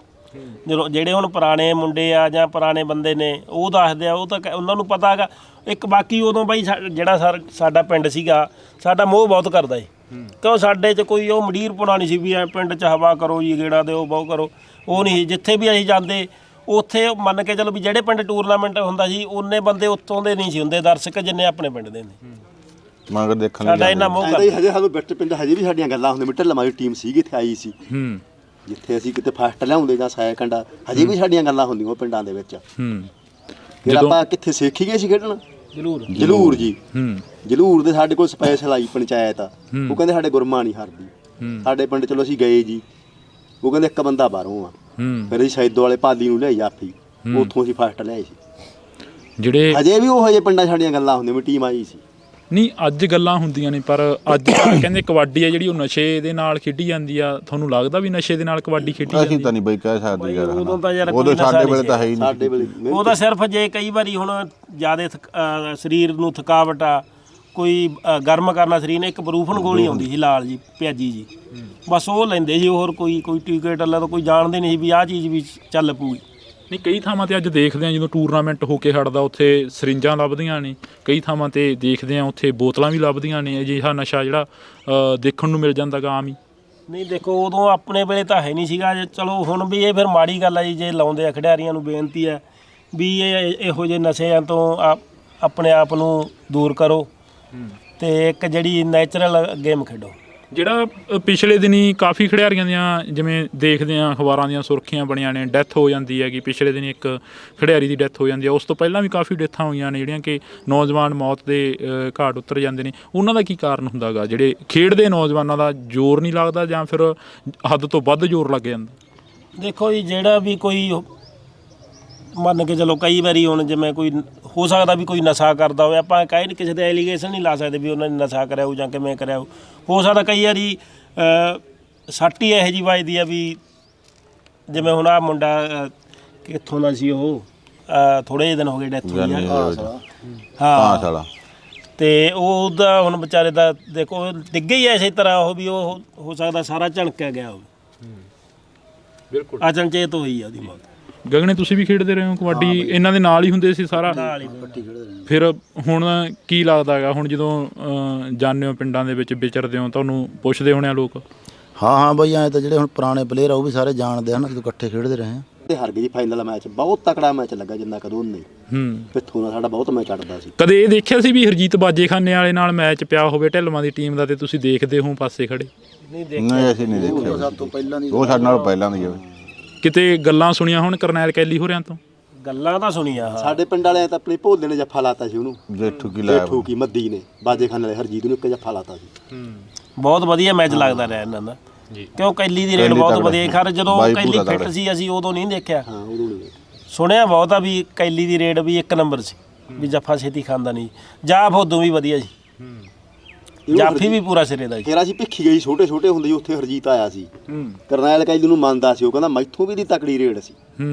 ਜਦੋਂ ਜਿਹੜੇ ਹੁਣ ਪੁਰਾਣੇ ਮੁੰਡੇ ਆ ਜਾਂ ਪੁਰਾਣੇ ਬੰਦੇ ਨੇ ਉਹ ਦੱਸਦੇ ਆ, ਉਹ ਤਾਂ ਉਹਨਾਂ ਨੂੰ ਪਤਾ ਹੈਗਾ। ਇੱਕ ਬਾਕੀ ਉਦੋਂ ਬਾਈ ਜਿਹੜਾ ਸਾਡਾ ਪਿੰਡ ਸੀਗਾ, ਸਾਡਾ ਮੋਹ ਬਹੁਤ ਕਰਦਾ ਏ। ਕਿਉਂ ਸਾਡੇ 'ਚ ਕੋਈ ਉਹ ਮੰਡੀਰ ਪੁਣਾ ਨਹੀਂ ਸੀ ਵੀ ਐ ਪਿੰਡ 'ਚ ਹਵਾ ਕਰੋ ਜੀ, ਗੇੜਾ ਦਿਓ, ਬਹੁ ਕਰੋ, ਉਹ ਨਹੀਂ ਸੀ। ਜਿੱਥੇ ਵੀ ਅਸੀਂ ਜਾਂਦੇ ਉੱਥੇ ਮੰਨ ਕੇ ਚਲੋ ਵੀ ਜਿਹੜੇ ਪਿੰਡ ਟੂਰਨਾਮੈਂਟ ਹੁੰਦਾ ਸੀ ਉਹਨੇ ਬੰਦੇ ਉੱਥੋਂ ਦੇ ਨਹੀਂ ਸੀ ਹੁੰਦੇ ਦਰਸ਼ਕ ਜਿੰਨੇ ਆਪਣੇ ਪਿੰਡ ਦੇ ਨੇ। ਮਗਰ ਦੇਖਣ ਸਾਡਾ ਇੰਨਾ ਮੋਹ ਐਂ ਹਜੇ ਸਾਨੂੰ ਬਿੱਟ ਪਿੰਡ ਹਜੇ ਵੀ ਸਾਡੀਆਂ ਗੱਲਾਂ ਹੁੰਦੀਆਂ। ਢਿੱਲਵਾਂ ਦੀ ਟੀਮ ਸੀਗੀ ਇੱਥੇ ਆਈ ਸੀ, ਜਿੱਥੇ ਅਸੀਂ ਕਿਤੇ ਫਸਟ ਲਿਆਉਂਦੇ ਜਾਂ ਸੈਕੰਡ, ਹਜੇ ਵੀ ਸਾਡੀਆਂ ਗੱਲਾਂ ਹੁੰਦੀਆਂ ਉਹ ਪਿੰਡਾਂ ਦੇ ਵਿੱਚ। ਫਿਰ ਆਪਾਂ ਕਿੱਥੇ ਸਿੱਖ ਹੀ ਗਏ ਸੀ ਖੇਡਣਾ, ਜਲੂਰ ਜੀ। ਜਲੂਰ ਦੇ ਸਾਡੇ ਕੋਲ ਸਪੈਸ਼ਲ ਆਈ ਪੰਚਾਇਤ, ਉਹ ਕਹਿੰਦੇ ਸਾਡੇ ਗੁਰਮਾ ਨਹੀਂ ਹਰਦੀ ਸਾਡੇ ਪਿੰਡ। ਚਲੋ ਅਸੀਂ ਗਏ ਜੀ, ਉਹ ਕਹਿੰਦੇ ਇੱਕ ਬੰਦਾ ਬਾਹਰੋਂ ਆ। ਫਿਰ ਅਸੀਂ ਸੈਦੋ ਵਾਲੇ ਪਾਲੀ ਨੂੰ ਲਿਆਈ ਆਪੀ, ਉੱਥੋਂ ਅਸੀਂ ਫਸਟ ਲਿਆਏ ਸੀ। ਜਿਹੜੇ ਹਜੇ ਵੀ ਉਹ ਹਜੇ ਪਿੰਡਾਂ ਸਾਡੀਆਂ ਗੱਲਾਂ ਹੁੰਦੀਆਂ ਵੀ ਟੀਮ ਆਈ ਸੀ। ਨਹੀਂ ਅੱਜ ਗੱਲਾਂ ਹੁੰਦੀਆਂ ਨੇ, ਪਰ ਅੱਜ ਕਹਿੰਦੇ ਕਬੱਡੀ ਆ ਜਿਹੜੀ ਉਹ ਨਸ਼ੇ ਦੇ ਨਾਲ ਖੇਡੀ ਜਾਂਦੀ ਆ। ਤੁਹਾਨੂੰ ਲੱਗਦਾ ਵੀ ਨਸ਼ੇ ਦੇ ਨਾਲ ਕਬੱਡੀ ਖੇਡੀ ਜਾਂਦੀ? ਅਸੀਂ ਤਾਂ ਨਹੀਂ ਬਈ ਕਹਿ ਸਕਦੇ ਯਾਰ, ਉਦੋਂ ਤਾਂ ਯਾਰ ਉਦੋਂ ਸਾਡੇ ਵੇਲੇ ਤਾਂ ਹੈ ਹੀ ਸਾਡੇ ਨਹੀਂ। ਵੇਲੇ ਉਹ ਤਾਂ ਸਿਰਫ ਜੇ ਕਈ ਵਾਰੀ ਹੁਣ ਜ਼ਿਆਦਾ ਸਰੀਰ ਨੂੰ ਥਕਾਵਟ ਆ, ਕੋਈ ਗਰਮ ਕਰਨਾ ਸਰੀਰ ਨੇ, ਇੱਕ ਬਰੂਫਨ ਗੋਲੀ ਆਉਂਦੀ ਸੀ ਲਾਲ ਜੀ ਪਿਆਜੀ ਜੀ, ਬਸ ਉਹ ਲੈਂਦੇ ਸੀ। ਹੋਰ ਕੋਈ ਟੀਕੇ ਟੱਲਾ ਤਾਂ ਕੋਈ ਜਾਣਦੇ ਨਹੀਂ ਸੀ ਵੀ ਆਹ ਚੀਜ਼ ਵੀ ਚੱਲ ਪੂਗੀ। ਨਹੀਂ ਕਈ ਥਾਵਾਂ ਤੇ ਅੱਜ ਦੇਖਦੇ ਆ ਜਦੋਂ ਟੂਰਨਾਮੈਂਟ ਹੋ ਕੇ ਹਟਦਾ ਉੱਥੇ ਸਰਿੰਜਾਂ ਲੱਭਦੀਆਂ ਨੇ, ਕਈ ਥਾਵਾਂ ਤੇ ਦੇਖਦੇ ਆ ਉੱਥੇ ਬੋਤਲਾਂ ਵੀ ਲੱਭਦੀਆਂ ਨੇ। ਅਜਿਹਾ ਨਸ਼ਾ ਜਿਹੜਾ ਦੇਖਣ ਨੂੰ ਮਿਲ ਜਾਂਦਾ ਗਾ ਆਮ ਹੀ। ਨਹੀਂ ਦੇਖੋ ਉਦੋਂ ਆਪਣੇ ਵੇਲੇ ਤਾਂ ਹੈ ਨਹੀਂ ਸੀਗਾ। ਚਲੋ ਹੁਣ ਵੀ ਇਹ ਫਿਰ ਮਾੜੀ ਗੱਲ ਆ ਜੀ, ਜੇ ਲਾਉਂਦੇ ਆ ਖਿਡਾਰੀਆਂ ਨੂੰ ਬੇਨਤੀ ਹੈ ਵੀ ਇਹੋ ਜਿਹੇ ਨਸ਼ਿਆਂ ਤੋਂ ਆਪਣੇ ਆਪ ਨੂੰ ਦੂਰ ਕਰੋ ਤੇ ਇੱਕ ਜਿਹੜੀ ਨੈਚੁਰਲ ਗੇਮ ਖੇਡੋ। ਜਿਹੜਾ ਪਿਛਲੇ ਦਿਨੀ ਕਾਫੀ ਖਿਡਾਰੀਆਂ ਦੀਆਂ ਜਿਵੇਂ ਦੇਖਦੇ ਆ ਅਖਬਾਰਾਂ ਦੀਆਂ ਸੁਰਖੀਆਂ ਬਣੀਆਂ ਨੇ, ਡੈਥ ਹੋ ਜਾਂਦੀ ਹੈਗੀ। ਪਿਛਲੇ ਦਿਨੀ ਇੱਕ ਖਿਡਾਰੀ ਦੀ ਡੈਥ ਹੋ ਜਾਂਦੀ ਹੈ, ਉਸ ਤੋਂ ਪਹਿਲਾਂ ਵੀ ਕਾਫੀ ਡੈਥਾਂ ਹੋਈਆਂ ਨੇ ਜਿਹੜੀਆਂ ਕਿ ਨੌਜਵਾਨ ਮੌਤ ਦੇ ਘਾਟ ਉਤਰ ਜਾਂਦੇ ਨੇ। ਉਹਨਾਂ ਦਾ ਕੀ ਕਾਰਨ ਹੁੰਦਾ ਗਾ? ਜਿਹੜੇ ਖੇਡਦੇ ਨੌਜਵਾਨਾਂ ਦਾ ਜ਼ੋਰ ਨਹੀਂ ਲੱਗਦਾ ਜਾਂ ਫਿਰ ਹੱਦ ਤੋਂ ਵੱਧ ਜ਼ੋਰ ਲੱਗ ਜਾਂਦਾ? ਦੇਖੋ ਜੀ ਜਿਹੜਾ ਵੀ ਕੋਈ ਮੰਨ ਕੇ ਚਲੋ ਕਈ ਵਾਰੀ ਹੁਣ ਜਿਵੇਂ ਕੋਈ ਹੋ ਸਕਦਾ ਵੀ ਕੋਈ ਨਸ਼ਾ ਕਰਦਾ ਹੋਵੇ, ਆਪਾਂ ਕਹਿ ਨਹੀਂ ਕਿਸੇ ਤੇ ਐਲੀਗੇਸ਼ਨ ਨਹੀਂ ਲਾ ਸਕਦੇ ਵੀ ਉਹਨਾਂ ਨੇ ਨਸ਼ਾ ਕਰਿਆ ਹੋ ਜਾਂ ਕਿਵੇਂ ਕਰਿਆ ਹੋ ਸਕਦਾ ਕਈ ਵਾਰੀ ਸੱਟ ਹੀ ਇਹੋ ਜਿਹੀ ਵੱਜਦੀ ਆ ਵੀ ਜਿਵੇਂ ਹੁਣ ਆਹ ਮੁੰਡਾ ਕਿੱਥੋਂ ਦਾ ਸੀ, ਉਹ ਥੋੜ੍ਹੇ ਜਿਹੇ ਦਿਨ ਹੋ ਗਏ ਡੈਥ ਹੋਈ ਆ। ਹਾਂ ਤੇ ਉਹਦਾ ਹੁਣ ਵਿਚਾਰੇ ਦਾ ਦੇਖੋ ਡਿੱਗੇ ਹੀ ਐਸੇ ਤਰ੍ਹਾਂ ਉਹ ਵੀ ਉਹ ਹੋ ਸਕਦਾ ਸਾਰਾ ਝਣਕਿਆ ਗਿਆ ਉਹ, ਬਿਲਕੁਲ ਅਚਨਚੇਤ ਹੋਈ ਆ ਉਹਦੀ ਮੌਤ। ਗਗਨੇ ਤੁਸੀਂ ਵੀ ਖੇਡਦੇ ਰਹੇ ਹੋ ਕਬੱਡੀ? ਇਹਨਾਂ ਦੇ ਨਾਲ ਹੀ ਹੁੰਦੇ ਸੀ ਸਾਰਾ? ਫਿਰ ਹੁਣ ਕੀ ਲੱਗਦਾ ਹੈਗਾ ਹੁਣ ਜਦੋਂ ਜਾਂਦੇ ਹੋ ਪਿੰਡਾਂ ਦੇ ਵਿੱਚ ਵਿਚਰਦੇ ਹੋ, ਤੁਹਾਨੂੰ ਪੁੱਛਦੇ ਹੋਣੇ ਆ ਲੋਕ? ਹਾਂ ਬਈ ਐਂ ਤਾਂ ਜਿਹੜੇ ਹੁਣ ਪੁਰਾਣੇ ਪਲੇਅਰ ਆ ਉਹ ਵੀ ਸਾਰੇ ਜਾਣਦੇ ਹਨ, ਜਦੋਂ ਇਕੱਠੇ ਖੇਡਦੇ ਰਹੇ ਆ। ਤੇ ਹਾਰ ਗਏ ਜੀ ਫਾਈਨਲ ਮੈਚ, ਬਹੁਤ ਤਕੜਾ ਮੈਚ ਲੱਗਾ ਜਿੰਨਾ ਕਦੋਂ ਨਹੀਂ। ਪਿੱਥੋਂ ਨਾਲ ਸਾਡਾ ਬਹੁਤ ਮੈਚ ਅੜਦਾ ਸੀ। ਕਦੇ ਇਹ ਦੇਖਿਆ ਸੀ ਵੀ ਹਰਜੀਤ ਬਾਜੇਖਾਨੇ ਵਾਲੇ ਨਾਲ ਮੈਚ ਪਿਆ ਹੋਵੇ ਢਿੱਲਵਾਂ ਦੀ ਟੀਮ ਦਾ ਤੇ ਤੁਸੀਂ ਦੇਖਦੇ ਹੋ ਪਾਸੇ ਖੜੇ? ਨਹੀਂ ਅਸੀਂ ਨਹੀਂ ਦੇਖਿਆ, ਸਭ ਤੋਂ ਪਹਿਲਾਂ ਦੀ ਉਹ ਸਾਡੇ ਨਾਲ ਪਹਿਲਾਂ ਦੀ ਆ। ਕਿਤੇ ਗੱਲਾਂ ਸੁਣੀਆਂ ਹੁਣ ਕਰਨੈਲ ਕੈਲੀ ਹੋਰਿਆਂ ਤੋਂ? ਗੱਲਾਂ ਤਾਂ ਸੁਣੀਆਂ ਸਾਡੇ ਪਿੰਡ ਵਾਲਿਆਂ ਤਾਂ ਆਪਣੇ ਭੋਲੇ ਨੇ ਜੱਫਾ ਲਾਤਾ ਸੀ ਉਹਨੂੰ, ਜੇਠੂ ਕੀ ਲਾਇਆ, ਜੇਠੂ ਕੀ ਮੱਦੀ ਨੇ ਬਾਜੇਖਾਨੇ ਵਾਲੇ ਹਰਜੀਤ ਨੂੰ ਇੱਕ ਜੱਫਾ ਲਾਤਾ ਸੀ। ਬਹੁਤ ਵਧੀਆ ਮੈਚ ਲੱਗਦਾ ਰਿਹਾ ਇਹਨਾਂ ਦਾ, ਕਿਉਂ ਕੈਲੀ ਦੀ ਰੇਡ ਬਹੁਤ ਵਧੀਆ। ਖੈਰ ਜਦੋਂ ਕੈਲੀ ਫਿੱਟ ਸੀ ਅਸੀਂ ਉਦੋਂ ਨਹੀਂ ਦੇਖਿਆ, ਹਾਂ ਉਦੋਂ ਨਹੀਂ ਸੁਣਿਆ ਬਹੁਤ ਆ ਵੀ ਕੈਲੀ ਦੀ ਰੇਡ ਵੀ ਇੱਕ ਨੰਬਰ ਸੀ, ਵੀ ਜੱਫਾ ਛੇਤੀ ਖਾਂਦਾ ਨਹੀਂ। ਜਾ ਫੋਦੋਂ ਵੀ ਵਧੀਆ ਸੀ, ਜਾਫੀ ਵੀ ਪੂਰਾ ਸਿਰੇ ਦਾ ਜੀ। ਫਿਰ ਅਸੀਂ ਭਿੱਖੀ ਗਈ ਛੋਟੇ ਛੋਟੇ ਹੁੰਦੇ ਜੀ, ਉੱਥੇ ਹਰਜੀਤ ਆਇਆ ਸੀ। ਕਰਨੈਲ ਕੈਲੀ ਨੂੰ ਮੰਨਦਾ ਸੀ, ਉਹ ਕਹਿੰਦਾ ਮੈਥੋਂ ਵੀ ਦੀ ਤਕੜੀ ਰੇਡ ਸੀ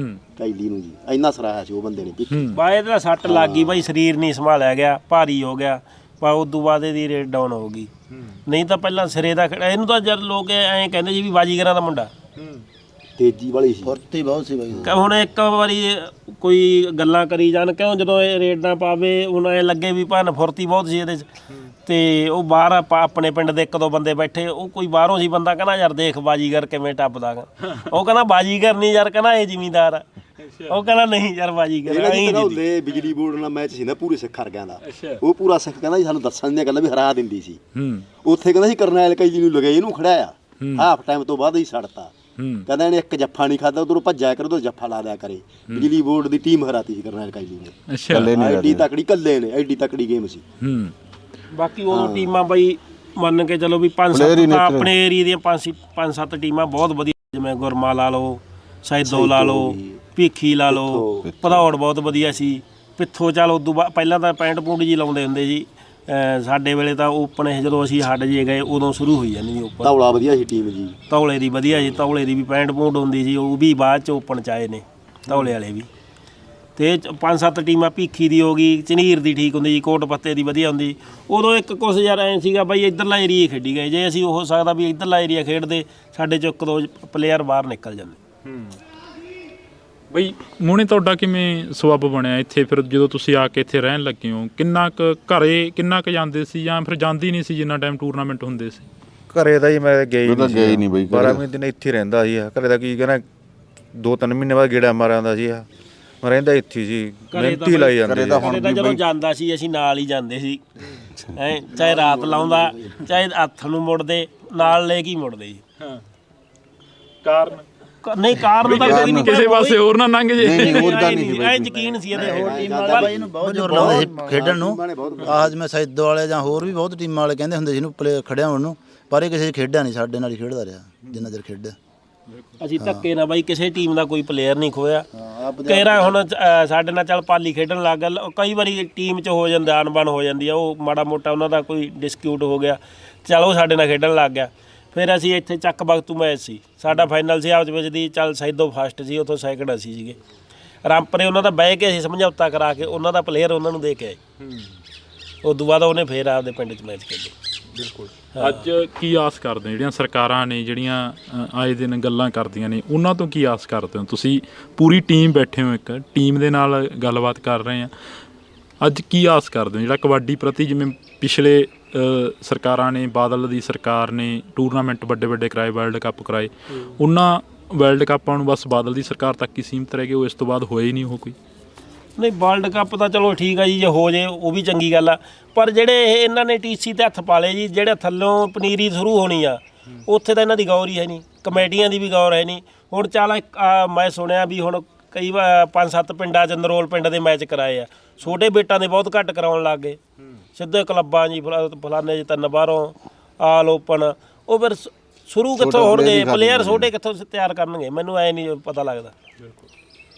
ਕੈਲੀ ਨੂੰ ਜੀ, ਇੰਨਾ ਸਰਾਇਆ ਸੀ ਉਹ ਬੰਦੇ ਨੇ ਭਿੱਖੀ। ਬਾਏ ਦਾ ਸੱਟ ਲੱਗ ਗਈ ਬਾਈ, ਸਰੀਰ ਨਹੀਂ ਸੰਭਾਲਿਆ ਗਿਆ, ਭਾਰੀ ਹੋ ਗਿਆ, ਪਰ ਉਦੋਂ ਬਾਅਦ ਇਹਦੀ ਰੇਟ ਡਾਊਨ ਹੋ ਗਈ। ਨਹੀਂ ਤਾਂ ਪਹਿਲਾਂ ਸਿਰੇ ਦਾ ਇਹਨੂੰ ਤਾਂ ਜਦ ਲੋਕ ਐਂ ਕਹਿੰਦੇ ਜੀ ਵੀ ਬਾਜੀਗਰਾਂ ਦਾ ਮੁੰਡਾ, ਤੇਜ਼ੀ ਵਾਲੀ ਸੀ, ਫੁਰਤੀ ਬਹੁਤ ਸੀ ਬਾਈ। ਹੁਣ ਇੱਕ ਵਾਰੀ ਕੋਈ ਗੱਲਾਂ ਕਰੀ ਜਾਣ, ਕਿਉਂ ਜਦੋਂ ਇਹ ਰੇਡ ਨਾ ਪਾਵੇ ਹੁਣ ਐ ਲੱਗੇ ਵੀ ਭਾਨ ਫੁਰਤੀ ਬਹੁਤ ਸੀ ਇਹਦੇ 'ਚ। ਤੇ ਉਹ ਬਾਹਰ ਆਪਾਂ ਆਪਣੇ ਪਿੰਡ ਦੇ 1-2 ਬੰਦੇ ਬੈਠੇ, ਉਹ ਕੋਈ ਬਾਹਰੋਂ ਸੀ ਬੰਦਾ, ਕਹਿੰਦਾ ਯਾਰ ਦੇਖ ਬਾਜੀਗਰ ਕਿਵੇਂ ਟੱਪਦਾ ਗਾ। ਉਹ ਕਹਿੰਦਾ ਬਾਜੀਗਰ ਨਹੀਂ ਯਾਰ, ਕਹਿੰਦਾ ਇਹ ਜ਼ਿਮੀਂਦਾਰ ਆ। ਉਹ ਕਹਿੰਦਾ ਨਹੀਂ ਯਾਰ ਬਾਜੀਗਰ ਉਹਦੇ ਬਿਜਲੀ ਬੋਰਡ ਨਾਲ ਮੈਚ ਸੀ ਨਾ ਪੂਰੇ ਸਿੱਖ ਹਰਗਿਆਂ ਦਾ, ਉਹ ਪੂਰਾ ਸਿੱਖ ਕਹਿੰਦਾ ਜੀ ਸਾਨੂੰ ਦੱਸਣ ਦੀਆਂ ਗੱਲਾਂ ਵੀ ਹਰਾ ਦਿੰਦੀ ਸੀ। ਉੱਥੇ ਕਹਿੰਦਾ ਸੀ ਕਰਨੈਲ ਕੈਲੀ ਨੂੰ ਲਗੇ ਇਹਨੂੰ ਖੜਾਇਆ, ਹਾਫ ਟਾਈਮ ਤੋਂ ਬਾਅਦ ਹੀ ਛੱਡਤਾ। ਕਹਿੰਦਾ ਇਹਨੇ ਇੱਕ ਜੱਫਾ ਨਹੀਂ ਖਾਦਾ, ਉਧਰੋਂ ਭੱਜਿਆ ਕਰ, ਉਧਰ ਜੱਫਾ ਲਾ ਦਿਆ ਕਰੇ। ਬਿਜਲੀ ਬੋਰਡ ਦੀ ਟੀਮ ਹਰਾਤੀ ਸੀ ਕਰਨੈਲ ਕੈਲੀ ਨੇ, ਐਡੀ ਤਕੜੀ ਕੱਲੇ ਨੇ, ਐਡੀ ਤਕੜੀ ਗੇਮ ਸੀ। ਬਾਕੀ ਉਹ ਟੀਮਾਂ ਬਈ ਮੰਨ ਕੇ ਚਲੋ ਵੀ 5-7 ਆਪਣੇ ਏਰੀਏ ਦੀਆਂ 5-7 ਟੀਮਾਂ ਬਹੁਤ ਵਧੀਆ, ਜਿਵੇਂ ਗੁਰਮਾ ਲਾ ਲਓ, ਸੈਦੋ ਲਾ ਲਓ, ਭੀਖੀ ਲਾ ਲਓ, ਭਦੌੜ ਬਹੁਤ ਵਧੀਆ ਸੀ, ਪਿੱਥੋਂ ਚੱਲ ਉਦੋਂ ਬਾਅਦ ਪਹਿਲਾਂ ਤਾਂ ਪੈਂਟ ਪੂੰਟ ਜੀ ਲਾਉਂਦੇ ਹੁੰਦੇ ਸੀ ਸਾਡੇ ਵੇਲੇ, ਤਾਂ ਓਪਨ ਇਹ ਜਦੋਂ ਅਸੀਂ ਹੱਡ ਜੇ ਗਏ ਉਦੋਂ ਸ਼ੁਰੂ ਹੋਈ ਜਾਂਦੀ ਸੀ ਓਪਨ। ਧੌਲਾ ਵਧੀਆ ਸੀ ਟੀਮ ਜੀ, ਧੌਲੇ ਦੀ ਵਧੀਆ ਜੀ, ਧੌਲੇ ਦੀ ਵੀ ਪੈਂਟ ਪੂੰਟ ਹੁੰਦੀ ਸੀ, ਉਹ ਵੀ ਬਾਅਦ 'ਚ ਓਪਨ 'ਚ ਆਏ ਨੇ ਧੌਲੇ ਵਾਲੇ ਵੀ। ਤੇ 5-7 ਟੀਮਾਂ, ਭੀਖੀ ਦੀ ਹੋ ਗਈ, ਝਨੀਰ ਦੀ ਠੀਕ ਹੁੰਦੀ ਜੀ, ਕੋਟ ਪੱਤੇ ਦੀ ਵਧੀਆ ਹੁੰਦੀ। ਉਦੋਂ ਇੱਕ ਕੁਛ ਯਾਰ ਐਂ ਸੀਗਾ ਬਾਈ, ਇੱਧਰਲਾ ਏਰੀਆ ਖੇਡੀ ਗਏ, ਜੇ ਅਸੀਂ ਹੋ ਸਕਦਾ ਵੀ ਇੱਧਰਲਾ ਏਰੀਆ ਖੇਡਦੇ, ਸਾਡੇ 'ਚੋਂ 1-2 ਪਲੇਅਰ ਬਾਹਰ ਨਿਕਲ ਜਾਂਦੇ। ਬਈ ਮੋਹਣੇ ਤੁਹਾਡਾ ਕਿਵੇਂ ਸਬੱਬ ਬਣਿਆ ਇੱਥੇ, ਫਿਰ ਜਦੋਂ ਤੁਸੀਂ ਆ ਕੇ ਇੱਥੇ ਰਹਿਣ ਲੱਗੇ ਹੋ, ਕਿੰਨਾ ਕੁ ਘਰੇ ਕਿੰਨਾ ਕੁ ਜਾਂਦੇ ਸੀ, ਜਾਂ ਫਿਰ ਜਾਂਦੀ ਨਹੀਂ ਸੀ ਜਿੰਨਾ ਟਾਈਮ ਟੂਰਨਾਮੈਂਟ ਹੁੰਦੇ ਸੀ? ਘਰੇ ਦਾ ਜੀ ਮੈਂ ਗਈ ਨਹੀਂ ਬਈ, 12 ਮਹੀਨੇ ਇੱਥੇ ਹੀ ਰਹਿੰਦਾ ਸੀ। ਘਰੇ ਦਾ ਕੀ ਕਹਿਣਾ, 2-3 ਮਹੀਨੇ ਬਾਅਦ ਗੇੜਾ ਮਾਰ ਆਉਂਦਾ ਸੀ। ਮੈਂ ਰਹਿੰਦਾ ਇੱਥੇ ਸੀ, ਮਿਹਨਤੀ ਲਾਈ ਜਾਂਦੇ। ਤਾਂ ਜਦੋਂ ਜਾਂਦਾ ਸੀ ਅਸੀਂ ਨਾਲ ਹੀ ਜਾਂਦੇ ਸੀ, ਚਾਹੇ ਰਾਤ ਲਾਉਂਦਾ, ਚਾਹੇ ਹੱਥ ਨੂੰ ਮੁੜਦੇ, ਨਾਲ ਲੈ ਕੇ ਮੁੜਦੇ ਜੀ। ਕਾਰਨ ਨਹੀਂ ਕਾਰਨ ਤਾਂ ਕੋਈ ਨਹੀਂ, ਕਿਸੇ ਪਾਸੇ ਹੋਰ ਨਾ ਲੰਘ ਜੇ, ਐ ਯਕੀਨ ਸੀ ਇਹਦੇ। ਹੋਰ ਟੀਮਾਂ ਵਾਲੇ ਬਾਈ ਇਹਨੂੰ ਬਹੁਤ ਜ਼ੋਰ ਲਾਉਂਦੇ ਸੀ ਖੇਡਣ ਨੂੰ, ਆਜ ਮੈਂ ਸੈਦੋ ਵਾਲੇ ਜਾਂ ਹੋਰ ਵੀ ਬਹੁਤ ਟੀਮਾਂ ਵਾਲੇ ਕਹਿੰਦੇ ਹੁੰਦੇ ਸੀ ਇਹਨੂੰ ਪਲੇ ਖੜਿਆ ਹੋਣ ਨੂੰ, ਪਰ ਇਹ ਕਿਸੇ ਖੇਡਿਆ ਨਹੀਂ, ਸਾਡੇ ਨਾਲ ਹੀ ਖੇਡਦਾ ਰਿਹਾ ਜਿੰਨਾ ਚਿਰ ਖੇਡਿਆ। ਅਸੀਂ ਧੱਕੇ ਨਾ ਬਾਈ ਕਿਸੇ ਟੀਮ ਦਾ ਕੋਈ ਪਲੇਅਰ ਨਹੀਂ ਖੋਇਆ। ਕਹਿਰਾ ਹੁਣ ਸਾਡੇ ਨਾਲ ਚੱਲ ਪਾਲੀ ਖੇਡਣ ਲੱਗ ਗਿਆ, ਕਈ ਵਾਰੀ ਟੀਮ 'ਚ ਹੋ ਜਾਂਦਾ, ਅਣਬਣ ਹੋ ਜਾਂਦੀ ਆ, ਉਹ ਮਾੜਾ ਮੋਟਾ ਉਹਨਾਂ ਦਾ ਕੋਈ ਡਿਸਕਿਊਟ ਹੋ ਗਿਆ, ਚੱਲ ਉਹ ਸਾਡੇ ਨਾਲ ਖੇਡਣ ਲੱਗ ਗਿਆ। ਫਿਰ ਅਸੀਂ ਇੱਥੇ ਚੱਕ ਬਖਤੂ ਮੈਚ ਸੀ ਸਾਡਾ, ਫਾਈਨਲ ਸੀ ਆਪਸ ਵਿੱਚ ਦੀ, ਚੱਲ ਸੈਦੋ ਫਸਟ ਸੀ, ਉੱਥੋਂ ਸੈਕਿੰਡ ਅਸੀਂ ਸੀਗੇ। ਰਾਮਪਰੇ ਉਹਨਾਂ ਦਾ ਬਹਿ ਕੇ ਅਸੀਂ ਸਮਝੌਤਾ ਕਰਾ ਕੇ ਉਹਨਾਂ ਦਾ ਪਲੇਅਰ ਉਹਨਾਂ ਨੂੰ ਦੇ ਕੇ ਆਏ। ਉਦੋਂ ਬਾਅਦ ਉਹਨੇ ਫਿਰ ਆਪਦੇ ਪਿੰਡ 'ਚ ਮੈਚ ਖੇਡੇ। ਬਿਲਕੁਲ। ਅੱਜ ਕੀ ਆਸ ਕਰਦੇ ਹੋ, ਜਿਹੜੀਆਂ ਸਰਕਾਰਾਂ ਨੇ ਜਿਹੜੀਆਂ ਆਏ ਦਿਨ ਗੱਲਾਂ ਕਰਦੀਆਂ ਨੇ, ਉਹਨਾਂ ਤੋਂ ਕੀ ਆਸ ਕਰਦੇ ਹੋ? ਤੁਸੀਂ ਪੂਰੀ ਟੀਮ ਬੈਠੇ ਹੋ, ਇੱਕ ਟੀਮ ਦੇ ਨਾਲ ਗੱਲਬਾਤ ਕਰ ਰਹੇ ਆ, ਅੱਜ ਕੀ ਆਸ ਕਰਦੇ ਹੋ ਜਿਹੜਾ ਕਬੱਡੀ ਪ੍ਰਤੀ, ਜਿਵੇਂ ਪਿਛਲੇ ਸਰਕਾਰਾਂ ਨੇ, ਬਾਦਲ ਦੀ ਸਰਕਾਰ ਨੇ ਟੂਰਨਾਮੈਂਟ ਵੱਡੇ ਵੱਡੇ ਕਰਾਏ, ਵਰਲਡ ਕੱਪ ਕਰਾਏ, ਉਹਨਾਂ ਵਰਲਡ ਕੱਪਾਂ ਨੂੰ ਬਸ ਬਾਦਲ ਦੀ ਸਰਕਾਰ ਤੱਕ ਹੀ ਸੀਮਿਤ ਰਹਿ ਗਏ, ਉਹ ਇਸ ਤੋਂ ਬਾਅਦ ਹੋਏ ਹੀ ਨਹੀਂ ਉਹ ਕੋਈ? ਨਹੀਂ ਵਰਲਡ ਕੱਪ ਤਾਂ ਚਲੋ ਠੀਕ ਆ ਜੀ, ਜੇ ਹੋ ਜੇ ਉਹ ਵੀ ਚੰਗੀ ਗੱਲ ਆ, ਪਰ ਜਿਹੜੇ ਇਹਨਾਂ ਨੇ TC ਤੇ ਹੱਥ ਪਾ ਲਏ ਜੀ, ਜਿਹੜੇ ਥੱਲੋਂ ਪਨੀਰੀ ਸ਼ੁਰੂ ਹੋਣੀ ਆ, ਉੱਥੇ ਤਾਂ ਇਹਨਾਂ ਦੀ ਗੌਰ ਹੀ ਹੈ ਨਹੀਂ, ਕਮੇਟੀਆਂ ਦੀ ਵੀ ਗੌਰ ਹੈ ਨਹੀਂ। ਹੁਣ ਚੱਲ ਮੈਂ ਸੁਣਿਆ ਵੀ ਹੁਣ ਕਈ 5-7 ਪਿੰਡਾਂ 'ਚ ਨਰੋਲ ਪਿੰਡ ਦੇ ਮੈਚ ਕਰਾਏ ਆ, ਛੋਟੇ ਬੇਟਾਂ ਦੇ ਬਹੁਤ ਘੱਟ ਕਰਾਉਣ ਲੱਗ ਗਏ, ਸਿੱਧੇ ਕਲੱਬਾਂ ਜੀ, ਫਲਾਨੇ ਜੀ 3 ਬਾਹਰੋਂ, ਆਲ ਓਪਨ। ਉਹ ਫਿਰ ਸ਼ੁਰੂ ਕਿੱਥੋਂ ਹੋਣਗੇ ਪਲੇਅਰ, ਛੋਟੇ ਕਿੱਥੋਂ ਤਿਆਰ ਕਰਨਗੇ? ਮੈਨੂੰ ਐ ਨਹੀਂ ਪਤਾ ਲੱਗਦਾ,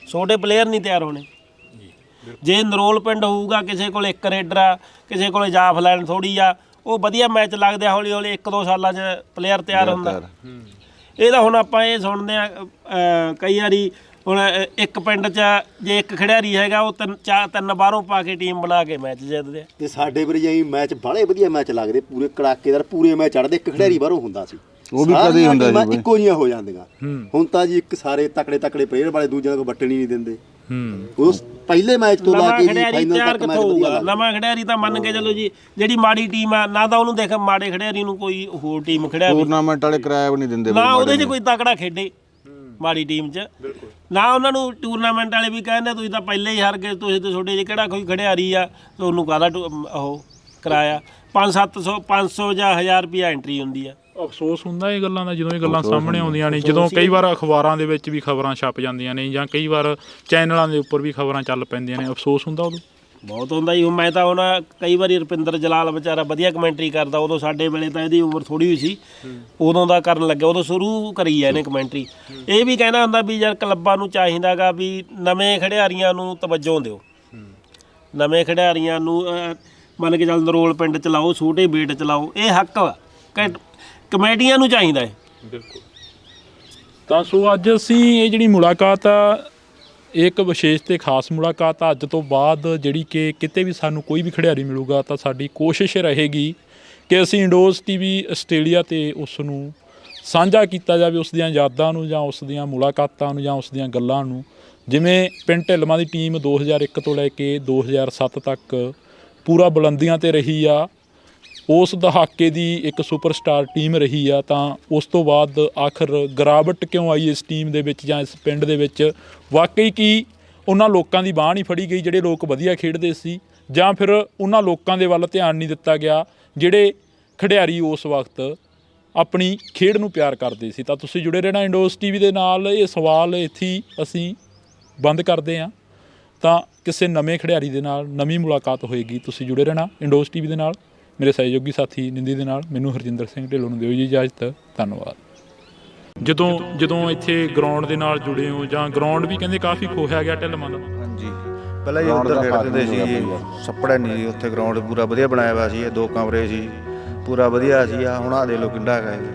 ਛੋਟੇ ਪਲੇਅਰ ਨਹੀਂ ਤਿਆਰ ਹੋਣੇ। ਜੇ ਨਰੋਲ ਪਿੰਡ ਹੋਊਗਾ, ਕਿਸੇ ਕੋਲ 1 ਰੇਡਰ ਆ, ਕਿਸੇ ਕੋਲ ਜਾਫਲੈਨ ਥੋੜੀ ਆ, ਉਹ ਵਧੀਆ ਮੈਚ ਲੱਗਦੇ ਆ, ਹੌਲੀ ਹੌਲੀ 1-2 ਸਾਲਾਂ 'ਚ ਪਲੇਅਰ ਤਿਆਰ ਹੁੰਦਾ। ਇਹ ਤਾਂ ਹੁਣ ਆਪਾਂ ਇਹ ਸੁਣਦੇ ਆ ਕਈ ਵਾਰੀ, ਹੁਣ ਇੱਕ ਪਿੰਡ 'ਚ ਜੇ ਇੱਕ ਖਿਡਾਰੀ ਹੈਗਾ, ਉਹ 3 ਬਾਹਰੋਂ ਪਾ ਕੇ ਟੀਮ ਬਣਾ ਕੇ ਮੈਚ ਜਿੱਤਦੇ ਆ। ਤੇ ਸਾਡੇ ਵਾਰੀ ਜਾਈ ਮੈਚ ਬਾਹਲੇ ਵਧੀਆ ਮੈਚ ਲੱਗਦੇ, ਪੂਰੇ ਕੜਾਕੇਦਾਰ, ਪੂਰੇ ਮੈਚ ਚੜ੍ਹਦੇ, ਇੱਕ ਖਿਡਾਰੀ ਬਾਹਰੋਂ ਹੁੰਦਾ ਸੀ, ਉਹ ਵੀ ਕਦੇ ਹੁੰਦਾ ਜੀ, ਇੱਕੋ ਜਿਹੀਆਂ ਹੋ ਜਾਂਦੀਆਂ। ਹੁਣ ਤਾਂ ਜੀ ਇੱਕ ਸਾਰੇ ਤਕੜੇ ਤਕੜੇ ਪਲੇਅਰ ਵਾਲੇ ਦੂਜਿਆਂ ਨੂੰ ਵੱਟਣੀ ਨਹੀਂ ਦਿੰਦੇ। ਉਹ ਪਹਿਲੇ ਮੈਚ ਤੋਂ ਲਾ ਕੇ ਫਾਈਨਲ ਤੱਕ ਮੈਚ ਵਧੀਆ। ਨਵਾਂ ਖਿਡਾਰੀ ਤਾਂ ਮੰਨ ਕੇ ਚੱਲੋ ਜੀ, ਜਿਹੜੀ ਮਾੜੀ ਟੀਮ ਆ ਨਾ, ਤਾਂ ਉਹਨੂੰ ਦੇਖ ਮਾੜੇ ਖਿਡਾਰੀ ਨੂੰ ਕੋਈ ਹੋਰ ਟੀਮ ਖਿਡਾਰੀ ਟੂਰਨਾਮੈਂਟ ਵਾਲੇ ਕਿਰਾਇਆ ਵੀ ਨਹੀਂ ਦਿੰਦੇ ਨਾ, ਉਹਦੇ 'ਚ ਕੋਈ ਤਕੜਾ ਖੇਡੇ ਮਾੜੀ ਟੀਮ 'ਚ ਨਾ। ਉਹਨਾਂ ਨੂੰ ਟੂਰਨਾਮੈਂਟ ਵਾਲੇ ਵੀ ਕਹਿੰਦੇ ਤੁਸੀਂ ਤਾਂ ਪਹਿਲੇ ਹੀ ਹਾਰ ਗਏ, ਤੁਸੀਂ ਤਾਂ ਤੁਹਾਡੇ 'ਚ ਕਿਹੜਾ ਕੋਈ ਖਿਡਾਰੀ ਆ, ਤੁਹਾਨੂੰ ਕਾਹਦਾ ਉਹ ਕਰਾਇਆ। 500-700 500 ਜਾਂ 1000 ਰੁਪਇਆ ਐਂਟਰੀ ਹੁੰਦੀ ਆ। ਅਫਸੋਸ ਹੁੰਦਾ ਇਹ ਗੱਲਾਂ ਦਾ ਜਦੋਂ ਇਹ ਗੱਲਾਂ ਸਾਹਮਣੇ ਆਉਂਦੀਆਂ ਨੇ, ਜਦੋਂ ਕਈ ਵਾਰ ਅਖਬਾਰਾਂ ਦੇ ਵਿੱਚ ਵੀ ਖਬਰਾਂ ਛਪ ਜਾਂਦੀਆਂ ਨੇ, ਜਾਂ ਕਈ ਵਾਰ ਚੈਨਲਾਂ ਦੇ ਉੱਪਰ ਵੀ ਖਬਰਾਂ ਚੱਲ ਪੈਂਦੀਆਂ ਨੇ, ਅਫਸੋਸ ਹੁੰਦਾ ਉਦੋਂ ਬਹੁਤ ਹੁੰਦਾ ਜੀ। ਮੈਂ ਤਾਂ ਹੁਣ ਕਈ ਵਾਰੀ ਰੁਪਿੰਦਰ ਜਲਾਲ ਵਿਚਾਰਾ ਵਧੀਆ ਕਮੈਂਟਰੀ ਕਰਦਾ, ਉਦੋਂ ਸਾਡੇ ਵੇਲੇ ਤਾਂ ਇਹਦੀ ਉਮਰ ਥੋੜੀ ਹੋਈ ਸੀ, ਉਦੋਂ ਦਾ ਕਰਨ ਲੱਗਿਆ, ਉਦੋਂ ਸ਼ੁਰੂ ਕਰੀ ਆ ਇਹਨੇ ਕਮੈਂਟਰੀ। ਇਹ ਵੀ ਕਹਿਣਾ ਹੁੰਦਾ ਵੀ ਯਾਰ ਕਲੱਬਾਂ ਨੂੰ ਚਾਹੀਦਾ ਗਾ ਵੀ ਨਵੇਂ ਖਿਡਾਰੀਆਂ ਨੂੰ ਤਵੱਜੋ ਦਿਓ, ਨਵੇਂ ਖਿਡਾਰੀਆਂ ਨੂੰ ਮੰਨ ਕੇ ਚੱਲ ਨਰੋਲ ਪਿੰਡ ਚ ਲਾਓ, ਛੋਟੇ ਬੇਟ ਚ ਲਾਓ, ਇਹ ਹੱਕ ਵਾ ਕਮੇਟੀਆਂ ਨੂੰ ਚਾਹੀਦਾ ਹੈ। ਬਿਲਕੁਲ। ਤਾਂ ਸੋ ਅੱਜ ਅਸੀਂ ਇਹ ਜਿਹੜੀ ਮੁਲਾਕਾਤ ਆ, ਇੱਕ ਵਿਸ਼ੇਸ਼ ਤੇ ਖਾਸ ਮੁਲਾਕਾਤ ਆ। ਅੱਜ ਤੋਂ ਬਾਅਦ ਜਿਹੜੀ ਕਿ ਕਿਤੇ ਵੀ ਸਾਨੂੰ ਕੋਈ ਵੀ ਖਿਡਾਰੀ ਮਿਲੂਗਾ ਤਾਂ ਸਾਡੀ ਕੋਸ਼ਿਸ਼ ਰਹੇਗੀ ਕਿ ਅਸੀਂ ਇੰਡੋਜ਼ TV ਆਸਟ੍ਰੇਲੀਆ 'ਤੇ ਉਸ ਨੂੰ ਸਾਂਝਾ ਕੀਤਾ ਜਾਵੇ, ਉਸ ਦੀਆਂ ਯਾਦਾਂ ਨੂੰ ਜਾਂ ਉਸ ਦੀਆਂ ਮੁਲਾਕਾਤਾਂ ਨੂੰ ਜਾਂ ਉਸ ਦੀਆਂ ਗੱਲਾਂ ਨੂੰ। ਜਿਵੇਂ ਪਿੰਡ ਢਿੱਲਵਾਂ ਦੀ ਟੀਮ 2001 ਤੋਂ ਲੈ ਕੇ 2007 ਤੱਕ ਪੂਰਾ ਬੁਲੰਦੀਆਂ 'ਤੇ ਰਹੀ ਆ, ਉਸ ਦਹਾਕੇ ਦੀ ਇੱਕ ਸੁਪਰਸਟਾਰ ਟੀਮ ਰਹੀ ਆ, ਤਾਂ ਉਸ ਤੋਂ ਬਾਅਦ ਆਖਰ ਗਿਰਾਵਟ ਕਿਉਂ ਆਈ ਇਸ ਟੀਮ ਦੇ ਵਿੱਚ ਜਾਂ ਇਸ ਪਿੰਡ ਦੇ ਵਿੱਚ? ਵਾਕਈ ਕੀ ਉਹਨਾਂ ਲੋਕਾਂ ਦੀ ਬਾਂਹ ਨਹੀਂ ਫੜੀ ਗਈ ਜਿਹੜੇ ਲੋਕ ਵਧੀਆ ਖੇਡਦੇ ਸੀ, ਜਾਂ ਫਿਰ ਉਹਨਾਂ ਲੋਕਾਂ ਦੇ ਵੱਲ ਧਿਆਨ ਨਹੀਂ ਦਿੱਤਾ ਗਿਆ ਜਿਹੜੇ ਖਿਡਾਰੀ ਉਸ ਵਕਤ ਆਪਣੀ ਖੇਡ ਨੂੰ ਪਿਆਰ ਕਰਦੇ ਸੀ? ਤਾਂ ਤੁਸੀਂ ਜੁੜੇ ਰਹਿਣਾ ਇੰਡੋਜ਼ TV ਦੇ ਨਾਲ। ਇਹ ਸਵਾਲ ਇੱਥੇ ਹੀ ਅਸੀਂ ਬੰਦ ਕਰਦੇ ਹਾਂ, ਤਾਂ ਕਿਸੇ ਨਵੇਂ ਖਿਡਾਰੀ ਦੇ ਨਾਲ ਨਵੀਂ ਮੁਲਾਕਾਤ ਹੋਏਗੀ। ਤੁਸੀਂ ਜੁੜੇ ਰਹਿਣਾ ਇੰਡੋਜ਼ TV ਦੇ ਨਾਲ। ਮੇਰੇ ਸਹਿਯੋਗੀ ਸਾਥੀ ਨਿੰਦੀ ਦੇ ਨਾਲ ਮੈਨੂੰ ਹਰਜਿੰਦਰ ਸਿੰਘ ਢਿੱਲੋਂ ਨੂੰ ਦਿਓ ਜੀ ਇਜਾਜ਼ਤ। ਧੰਨਵਾਦ। ਜਦੋਂ ਇੱਥੇ ਗਰਾਊਂਡ ਦੇ ਨਾਲ ਜੁੜੇ ਹੋ, ਜਾਂ ਗਰਾਊਂਡ ਵੀ ਕਹਿੰਦੇ ਕਾਫੀ ਖੋਹਿਆ ਗਿਆ ਢਿੱਲਵਾਂ ਦਾ? ਹਾਂਜੀ, ਪਹਿਲਾਂ ਜੀ ਉੱਧਰ ਖੇਡਦੇ ਸੀ ਜੀ, ਛੱਪੜਾ ਨਹੀਂ ਸੀ ਉੱਥੇ, ਗਰਾਊਂਡ ਪੂਰਾ ਵਧੀਆ ਬਣਾਇਆ ਹੋਇਆ ਸੀ, 2 ਕਮਰੇ ਸੀ, ਪੂਰਾ ਵਧੀਆ ਸੀ। ਹੁਣ ਆ ਦੇ ਲੋ ਕਿੰਡਾ ਹੈਗਾ ਜੀ।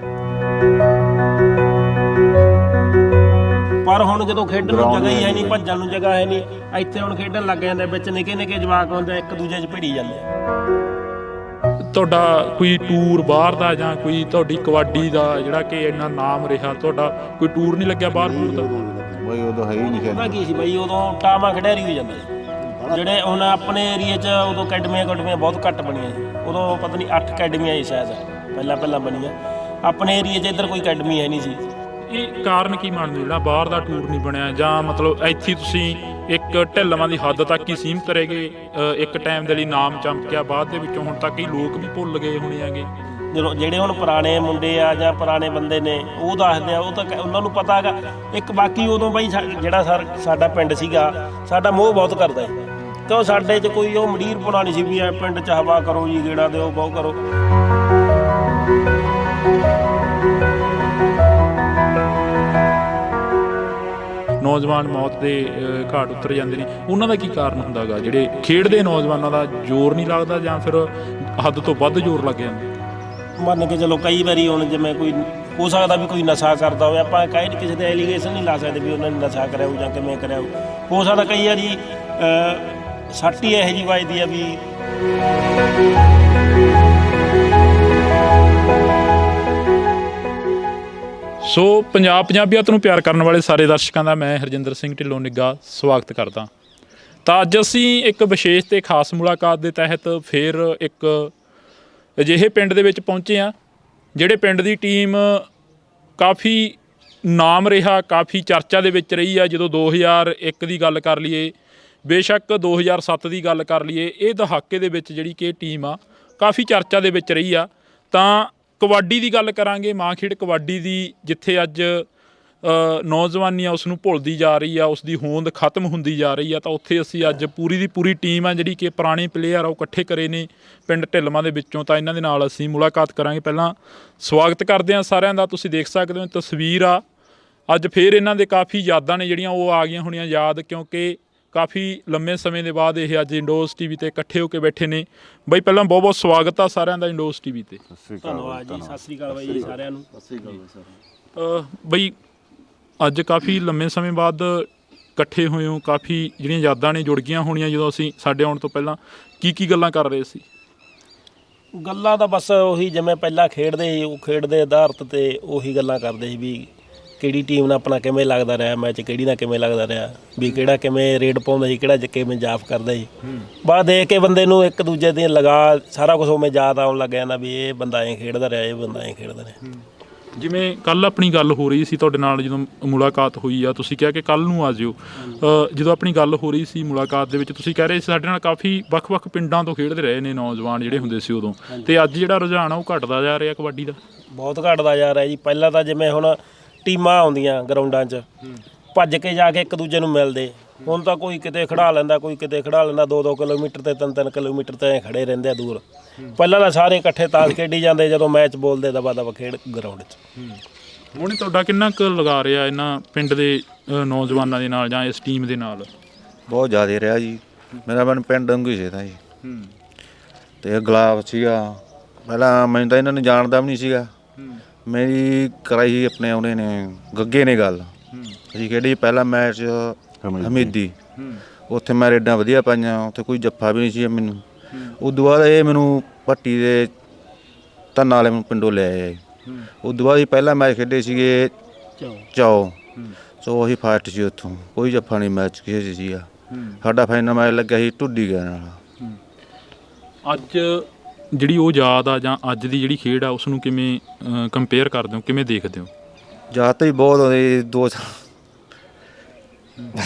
ਪਰ ਹੁਣ ਜਦੋਂ ਖੇਡਣ ਨੂੰ ਜਗ੍ਹਾ ਹੀ ਹੈ ਨਹੀਂ, ਭੱਜਣ ਨੂੰ ਜਗ੍ਹਾ ਹੈ ਨਹੀਂ, ਇੱਥੇ ਹੁਣ ਖੇਡਣ ਲੱਗ ਜਾਂਦੇ ਵਿੱਚ ਨਿੱਕੇ ਨਿੱਕੇ ਜਵਾਕ ਹੁੰਦੇ, ਇੱਕ ਦੂਜੇ 'ਚ ਭਿੜੀ ਜਾਂਦੇ ਆ। ਤੁਹਾਡਾ ਕੋਈ ਟੂਰ ਬਾਹਰ ਦਾ, ਜਾਂ ਕੋਈ ਤੁਹਾਡੀ ਕਬੱਡੀ ਦਾ ਜਿਹੜਾ ਕਿ ਇੰਨਾ ਨਾਮ ਰਿਹਾ, ਤੁਹਾਡਾ ਕੋਈ ਟੂਰ ਨਹੀਂ ਲੱਗਿਆ ਬਾਹਰ ਬੂਰ ਦਾ? ਬਈ ਉਦੋਂ ਹੈ ਹੀ ਨਹੀਂ ਉਹਦਾ ਕੀ ਸੀ ਬਈ, ਉਦੋਂ ਟਾਵਾਂ ਖਿਡਾਰੀ ਹੋ ਜਾਂਦਾ ਸੀ। ਜਿਹੜੇ ਹੁਣ ਆਪਣੇ ਏਰੀਏ 'ਚ ਉਦੋਂ ਅਕੈਡਮੀਆਂ ਬਹੁਤ ਘੱਟ ਬਣੀਆਂ ਸੀ। ਉਦੋਂ ਪਤਾ ਨਹੀਂ 8 ਅਕੈਡਮੀਆਂ ਸੀ ਸ਼ਾਇਦ ਪਹਿਲਾਂ ਬਣੀਆਂ। ਆਪਣੇ ਏਰੀਏ 'ਚ ਇੱਧਰ ਕੋਈ ਅਕੈਡਮੀ ਹੈ ਨਹੀਂ ਸੀ। ਇਹ ਕਾਰਨ ਕੀ ਮੰਨਦੇ ਜਿਹੜਾ ਬਾਹਰ ਦਾ ਟੂਰ ਨਹੀਂ ਬਣਿਆ? ਜਾਂ ਮਤਲਬ ਇੱਥੇ ਤੁਸੀਂ ਇੱਕ ਢਿੱਲਵਾਂ ਦੀ ਹੱਦ ਤੱਕ ਹੀ ਸੀਮਤ ਰਹਿ ਗਏ, ਇੱਕ ਟਾਈਮ ਦੇ ਲਈ ਨਾਮ ਚਮਕਿਆ, ਬਾਅਦ ਦੇ ਵਿੱਚੋਂ ਹੁਣ ਤੱਕ ਹੀ ਲੋਕ ਵੀ ਭੁੱਲ ਗਏ ਹੋਣੇ ਹੈਗੇ? ਜਦੋਂ ਜਿਹੜੇ ਹੁਣ ਪੁਰਾਣੇ ਮੁੰਡੇ ਆ ਜਾਂ ਪੁਰਾਣੇ ਬੰਦੇ ਨੇ ਉਹ ਦੱਸਦੇ ਆ, ਉਹ ਤਾਂ ਉਹਨਾਂ ਨੂੰ ਪਤਾ ਹੈਗਾ। ਇੱਕ ਬਾਕੀ ਉਦੋਂ ਬਈ ਜਿਹੜਾ ਸਾਡਾ ਪਿੰਡ ਸੀਗਾ, ਸਾਡਾ ਮੋਹ ਬਹੁਤ ਕਰਦਾ ਹੈ, ਕਿਉਂ ਸਾਡੇ 'ਚ ਕੋਈ ਉਹ ਮੰਡੀਰ ਪੁਣਾ ਨਹੀਂ ਸੀ ਵੀ ਐ ਪਿੰਡ 'ਚ ਹਵਾ ਕਰੋ ਜੀ, ਗੇੜਾ ਦਿਓ, ਬਹੁ ਕਰੋ। ਨੌਜਵਾਨ ਮੌਤ ਦੇ ਘਾਟ ਉਤਰ ਜਾਂਦੇ ਨੇ, ਉਹਨਾਂ ਦਾ ਕੀ ਕਾਰਨ ਹੁੰਦਾ ਗਾ? ਜਿਹੜੇ ਖੇਡਦੇ ਨੌਜਵਾਨਾਂ ਦਾ ਜ਼ੋਰ ਨਹੀਂ ਲੱਗਦਾ, ਜਾਂ ਫਿਰ ਹੱਦ ਤੋਂ ਵੱਧ ਜ਼ੋਰ ਲੱਗ ਜਾਂਦਾ? ਮੰਨ ਕੇ ਚਲੋ ਕਈ ਵਾਰੀ ਹੁਣ ਜਿਵੇਂ ਕੋਈ ਹੋ ਸਕਦਾ ਵੀ ਕੋਈ ਨਸ਼ਾ ਕਰਦਾ ਹੋਵੇ, ਆਪਾਂ ਕਹੇ ਕਿਸੇ ਤੇ ਐਲੀਗੇਸ਼ਨ ਨਹੀਂ ਲਾ ਸਕਦੇ ਵੀ ਉਹਨਾਂ ਨੇ ਨਸ਼ਾ ਕਰਿਆ ਹੋ ਜਾਂ ਕਿਵੇਂ ਕਰਿਆ ਹੋ ਸਕਦਾ ਕਈ ਵਾਰੀ ਸੱਟ ਹੀ ਇਹੋ ਜਿਹੀ ਵੱਜਦੀ ਆ ਵੀ। ਸੋ ਪੰਜਾਬੀਅਤ ਨੂੰ ਪਿਆਰ ਕਰਨ ਵਾਲੇ ਸਾਰੇ ਦਰਸ਼ਕਾਂ ਦਾ ਮੈਂ ਹਰਜਿੰਦਰ ਸਿੰਘ ਢਿੱਲੋਂ ਨਿੱਗਾ ਸਵਾਗਤ ਕਰਦਾ। ਤਾਂ ਅੱਜ ਅਸੀਂ ਇੱਕ ਵਿਸ਼ੇਸ਼ ਤੇ ਖਾਸ ਮੁਲਾਕਾਤ ਦੇ ਤਹਿਤ ਫਿਰ ਇੱਕ ਅਜਿਹੇ ਪਿੰਡ ਦੇ ਵਿੱਚ ਪਹੁੰਚੇ ਹਾਂ ਜਿਹੜੇ ਪਿੰਡ ਦੀ ਟੀਮ ਕਾਫੀ ਨਾਮ ਰਿਹਾ, ਕਾਫੀ ਚਰਚਾ ਦੇ ਵਿੱਚ ਰਹੀ ਆ। ਜਦੋਂ 2001 ਦੀ ਗੱਲ ਕਰ ਲਈਏ, ਬੇਸ਼ੱਕ 2007 ਦੀ ਗੱਲ ਕਰ ਲਈਏ, ਇਹ ਦਹਾਕੇ ਦੇ ਵਿੱਚ ਜਿਹੜੀ ਕਿ ਟੀਮ ਆ ਕਾਫੀ ਚਰਚਾ ਦੇ ਵਿੱਚ ਰਹੀ ਆ। ਤਾਂ ਕਬੱਡੀ ਦੀ ਗੱਲ ਕਰਾਂਗੇ, ਮਾਂ ਖੇਡ ਕਬੱਡੀ ਦੀ, ਜਿੱਥੇ ਅੱਜ ਨੌਜਵਾਨੀ ਆ ਉਸ ਨੂੰ ਭੁੱਲਦੀ ਜਾ ਰਹੀ ਆ, ਉਸ ਦੀ ਹੋਂਦ ਖਤਮ ਹੁੰਦੀ ਜਾ ਰਹੀ ਆ। ਤਾਂ ਉੱਥੇ ਅਸੀਂ ਅੱਜ ਪੂਰੀ ਦੀ ਪੂਰੀ ਟੀਮ ਆ ਜਿਹੜੀ ਕਿ ਪੁਰਾਣੇ ਪਲੇਅਰ ਆ ਉਹ ਇਕੱਠੇ ਕਰੇ ਨੇ ਪਿੰਡ ਢਿੱਲਵਾਂ ਦੇ ਵਿੱਚੋਂ। ਤਾਂ ਇਹਨਾਂ ਦੇ ਨਾਲ ਅਸੀਂ ਮੁਲਾਕਾਤ ਕਰਾਂਗੇ। ਪਹਿਲਾਂ ਸਵਾਗਤ ਕਰਦੇ ਹਾਂ ਸਾਰਿਆਂ ਦਾ। ਤੁਸੀਂ ਦੇਖ ਸਕਦੇ ਹੋ ਤਸਵੀਰ ਆ, ਅੱਜ ਫਿਰ ਇਹਨਾਂ ਦੇ ਕਾਫੀ ਯਾਦਾਂ ਨੇ ਜਿਹੜੀਆਂ ਉਹ ਆ ਗਈਆਂ ਹੋਣੀਆਂ ਯਾਦ, ਕਿਉਂਕਿ ਕਾਫੀ ਲੰਮੇ ਸਮੇਂ ਦੇ ਬਾਅਦ ਇਹ ਅੱਜ ਇੰਡੋਜ਼ TV 'ਤੇ ਇਕੱਠੇ ਹੋ ਕੇ ਬੈਠੇ ਨੇ। ਬਈ ਪਹਿਲਾਂ ਬਹੁਤ ਬਹੁਤ ਸਵਾਗਤ ਆ ਸਾਰਿਆਂ ਦਾ ਇੰਡੋਜ਼ TV 'ਤੇ। ਧੰਨਵਾਦ ਜੀ, ਸਤਿ ਸ੍ਰੀ ਅਕਾਲ ਬਾਈ ਜੀ ਸਾਰਿਆਂ ਨੂੰ। ਬਈ ਅੱਜ ਕਾਫੀ ਲੰਮੇ ਸਮੇਂ ਬਾਅਦ ਇਕੱਠੇ ਹੋਏ ਹੋ, ਕਾਫੀ ਜਿਹੜੀਆਂ ਯਾਦਾਂ ਨੇ ਜੁੜ ਗਈਆਂ ਹੋਣੀਆਂ ਜਦੋਂ ਅਸੀਂ ਸਾਡੇ ਆਉਣ ਤੋਂ ਪਹਿਲਾਂ ਕੀ ਗੱਲਾਂ ਕਰ ਰਹੇ ਸੀ? ਗੱਲਾਂ ਤਾਂ ਬਸ ਉਹੀ ਜਿਵੇਂ ਪਹਿਲਾਂ ਖੇਡਦੇ ਸੀ, ਉਹ ਖੇਡਦੇ ਆਧਾਰਿਤ ਤੇ ਉਹੀ ਗੱਲਾਂ ਕਰਦੇ ਸੀ ਵੀ ਕਿਹੜੀ ਟੀਮ ਨਾਲ ਆਪਣਾ ਕਿਵੇਂ ਲੱਗਦਾ ਰਿਹਾ ਮੈਚ, ਕਿਹੜੀ ਨਾਲ ਕਿਵੇਂ ਲੱਗਦਾ ਰਿਹਾ, ਵੀ ਕਿਹੜਾ ਕਿਵੇਂ ਰੇਡ ਪਾਉਂਦਾ ਸੀ, ਕਿਹੜਾ ਕਿਵੇਂ ਜਾਫ ਕਰਦਾ ਸੀ। ਬਾਅਦ ਦੇਖ ਕੇ ਬੰਦੇ ਨੂੰ ਇੱਕ ਦੂਜੇ ਦੀ ਲਗਾ ਸਾਰਾ ਕੁਝ ਉਵੇਂ ਯਾਦ ਆਉਣ ਲੱਗ ਜਾਂਦਾ ਵੀ ਇਹ ਬੰਦਾ ਐਂ ਖੇਡਦਾ ਰਿਹਾ, ਇਹ ਬੰਦਾ ਐਂ ਖੇਡਦਾ ਰਿਹਾ। ਜਿਵੇਂ ਕੱਲ੍ਹ ਆਪਣੀ ਗੱਲ ਹੋ ਰਹੀ ਸੀ ਤੁਹਾਡੇ ਨਾਲ, ਜਦੋਂ ਮੁਲਾਕਾਤ ਹੋਈ ਆ, ਤੁਸੀਂ ਕਿਹਾ ਕਿ ਕੱਲ੍ਹ ਨੂੰ ਆ ਜਿਓ। ਜਦੋਂ ਆਪਣੀ ਗੱਲ ਹੋ ਰਹੀ ਸੀ ਮੁਲਾਕਾਤ ਦੇ ਵਿੱਚ, ਤੁਸੀਂ ਕਹਿ ਰਹੇ ਸੀ ਸਾਡੇ ਨਾਲ ਕਾਫੀ ਵੱਖ-ਵੱਖ ਪਿੰਡਾਂ ਤੋਂ ਖੇਡਦੇ ਰਹੇ ਨੇ ਨੌਜਵਾਨ ਜਿਹੜੇ ਹੁੰਦੇ ਸੀ ਉਦੋਂ, ਤੇ ਅੱਜ ਜਿਹੜਾ ਰੁਝਾਨ ਆ ਉਹ ਘਟਦਾ ਜਾ ਰਿਹਾ ਕਬੱਡੀ ਦਾ? ਬਹੁਤ ਘਟਦਾ ਜਾ ਰਿਹਾ ਜੀ। ਪਹਿਲਾਂ ਤਾਂ ਜਿਵੇਂ ਹੁਣ ਟੀਮਾਂ ਆਉਂਦੀਆਂ ਗਰਾਊਂਡਾਂ 'ਚ, ਭੱਜ ਕੇ ਜਾ ਕੇ ਇੱਕ ਦੂਜੇ ਨੂੰ ਮਿਲਦੇ। ਹੁਣ ਤਾਂ ਕੋਈ ਕਿਤੇ ਖੜਾ ਲੈਂਦਾ, ਕੋਈ ਕਿਤੇ ਖੜਾ ਲੈਂਦਾ, 2-2 ਕਿਲੋਮੀਟਰ ਤੇ 3-3 ਕਿਲੋਮੀਟਰ ਤੇ ਖੜੇ ਰਹਿੰਦੇ ਆ ਦੂਰ। ਪਹਿਲਾਂ ਤਾਂ ਸਾਰੇ ਇਕੱਠੇ ਤਾਸ਼ ਖੇਡੀ ਜਾਂਦੇ, ਜਦੋਂ ਮੈਚ ਬੋਲਦੇ ਦਬਾ ਖੇਡ ਗਰਾਊਂਡ 'ਚ। ਹੁਣ ਤੁਹਾਡਾ ਕਿੰਨਾ ਕੁ ਲਗਾ ਰਿਹਾ ਇਹਨਾਂ ਪਿੰਡ ਦੇ ਨੌਜਵਾਨਾਂ ਦੇ ਨਾਲ ਜਾਂ ਇਸ ਟੀਮ ਦੇ ਨਾਲ? ਬਹੁਤ ਜ਼ਿਆਦਾ ਰਿਹਾ ਜੀ, ਮੇਰਾ ਮਨ ਪਿੰਡ ਵਾਂਗੂ ਹੀ ਸੀਗਾ ਜੀ। ਤੇ ਗੁਲਾਬ ਸੀਗਾ। ਪਹਿਲਾਂ ਮੈਨੂੰ ਤਾਂ ਇਹਨਾਂ ਨੇ ਜਾਣਦਾ ਵੀ ਨਹੀਂ ਸੀਗਾ। ਮੇਰੀ ਕਰਾਈ ਸੀ ਆਪਣੇ ਉਹਨੇ ਨੇ ਗੱਗੇ ਨੇ ਗੱਲ। ਅਸੀਂ ਖੇਡੀ ਪਹਿਲਾ ਮੈਚ ਹਮੀਦੀ, ਉੱਥੇ ਮੈਂ ਰੇਡਾਂ ਵਧੀਆ ਪਾਈਆਂ, ਉੱਥੇ ਕੋਈ ਜੱਫਾ ਵੀ ਨਹੀਂ ਸੀ ਮੈਨੂੰ। ਉਦੋਂ ਬਾਅਦ ਇਹ ਮੈਨੂੰ ਭੱਟੀ ਦੇ ਧੰਨਾ ਵਾਲੇ ਮੈਨੂੰ ਪਿੰਡੋਂ ਲੈ ਆਏ। ਉਦੋਂ ਬਾਅਦ ਹੀ ਪਹਿਲਾ ਮੈਚ ਖੇਡੇ ਸੀਗੇ ਚਾਓ, ਸੋ ਅਸੀਂ ਫਾਸਟ ਸੀ, ਉੱਥੋਂ ਕੋਈ ਜੱਫਾ ਨਹੀਂ ਮੈਚ ਕਿਸੇ 'ਚ ਸੀਗਾ। ਸਾਡਾ ਫਾਈਨਲ ਮੈਚ ਲੱਗਿਆ ਸੀ ਢੁੱਡੀ ਗਿਆ ਨਾਲ। ਅੱਜ ਜਿਹੜੀ ਉਹ ਯਾਦ ਆ ਜਾਂ ਅੱਜ ਦੀ ਜਿਹੜੀ ਖੇਡ ਆ ਉਸ ਨੂੰ ਕਿਵੇਂ ਕੰਪੇਅਰ ਕਰਦੇ ਹੋ, ਕਿਵੇਂ ਦੇਖਦੇ ਹੋ? ਯਾਦ ਤਾਂ ਹੀ ਬਹੁਤ ਆਉਂਦੀ, 2 ਸਾਲ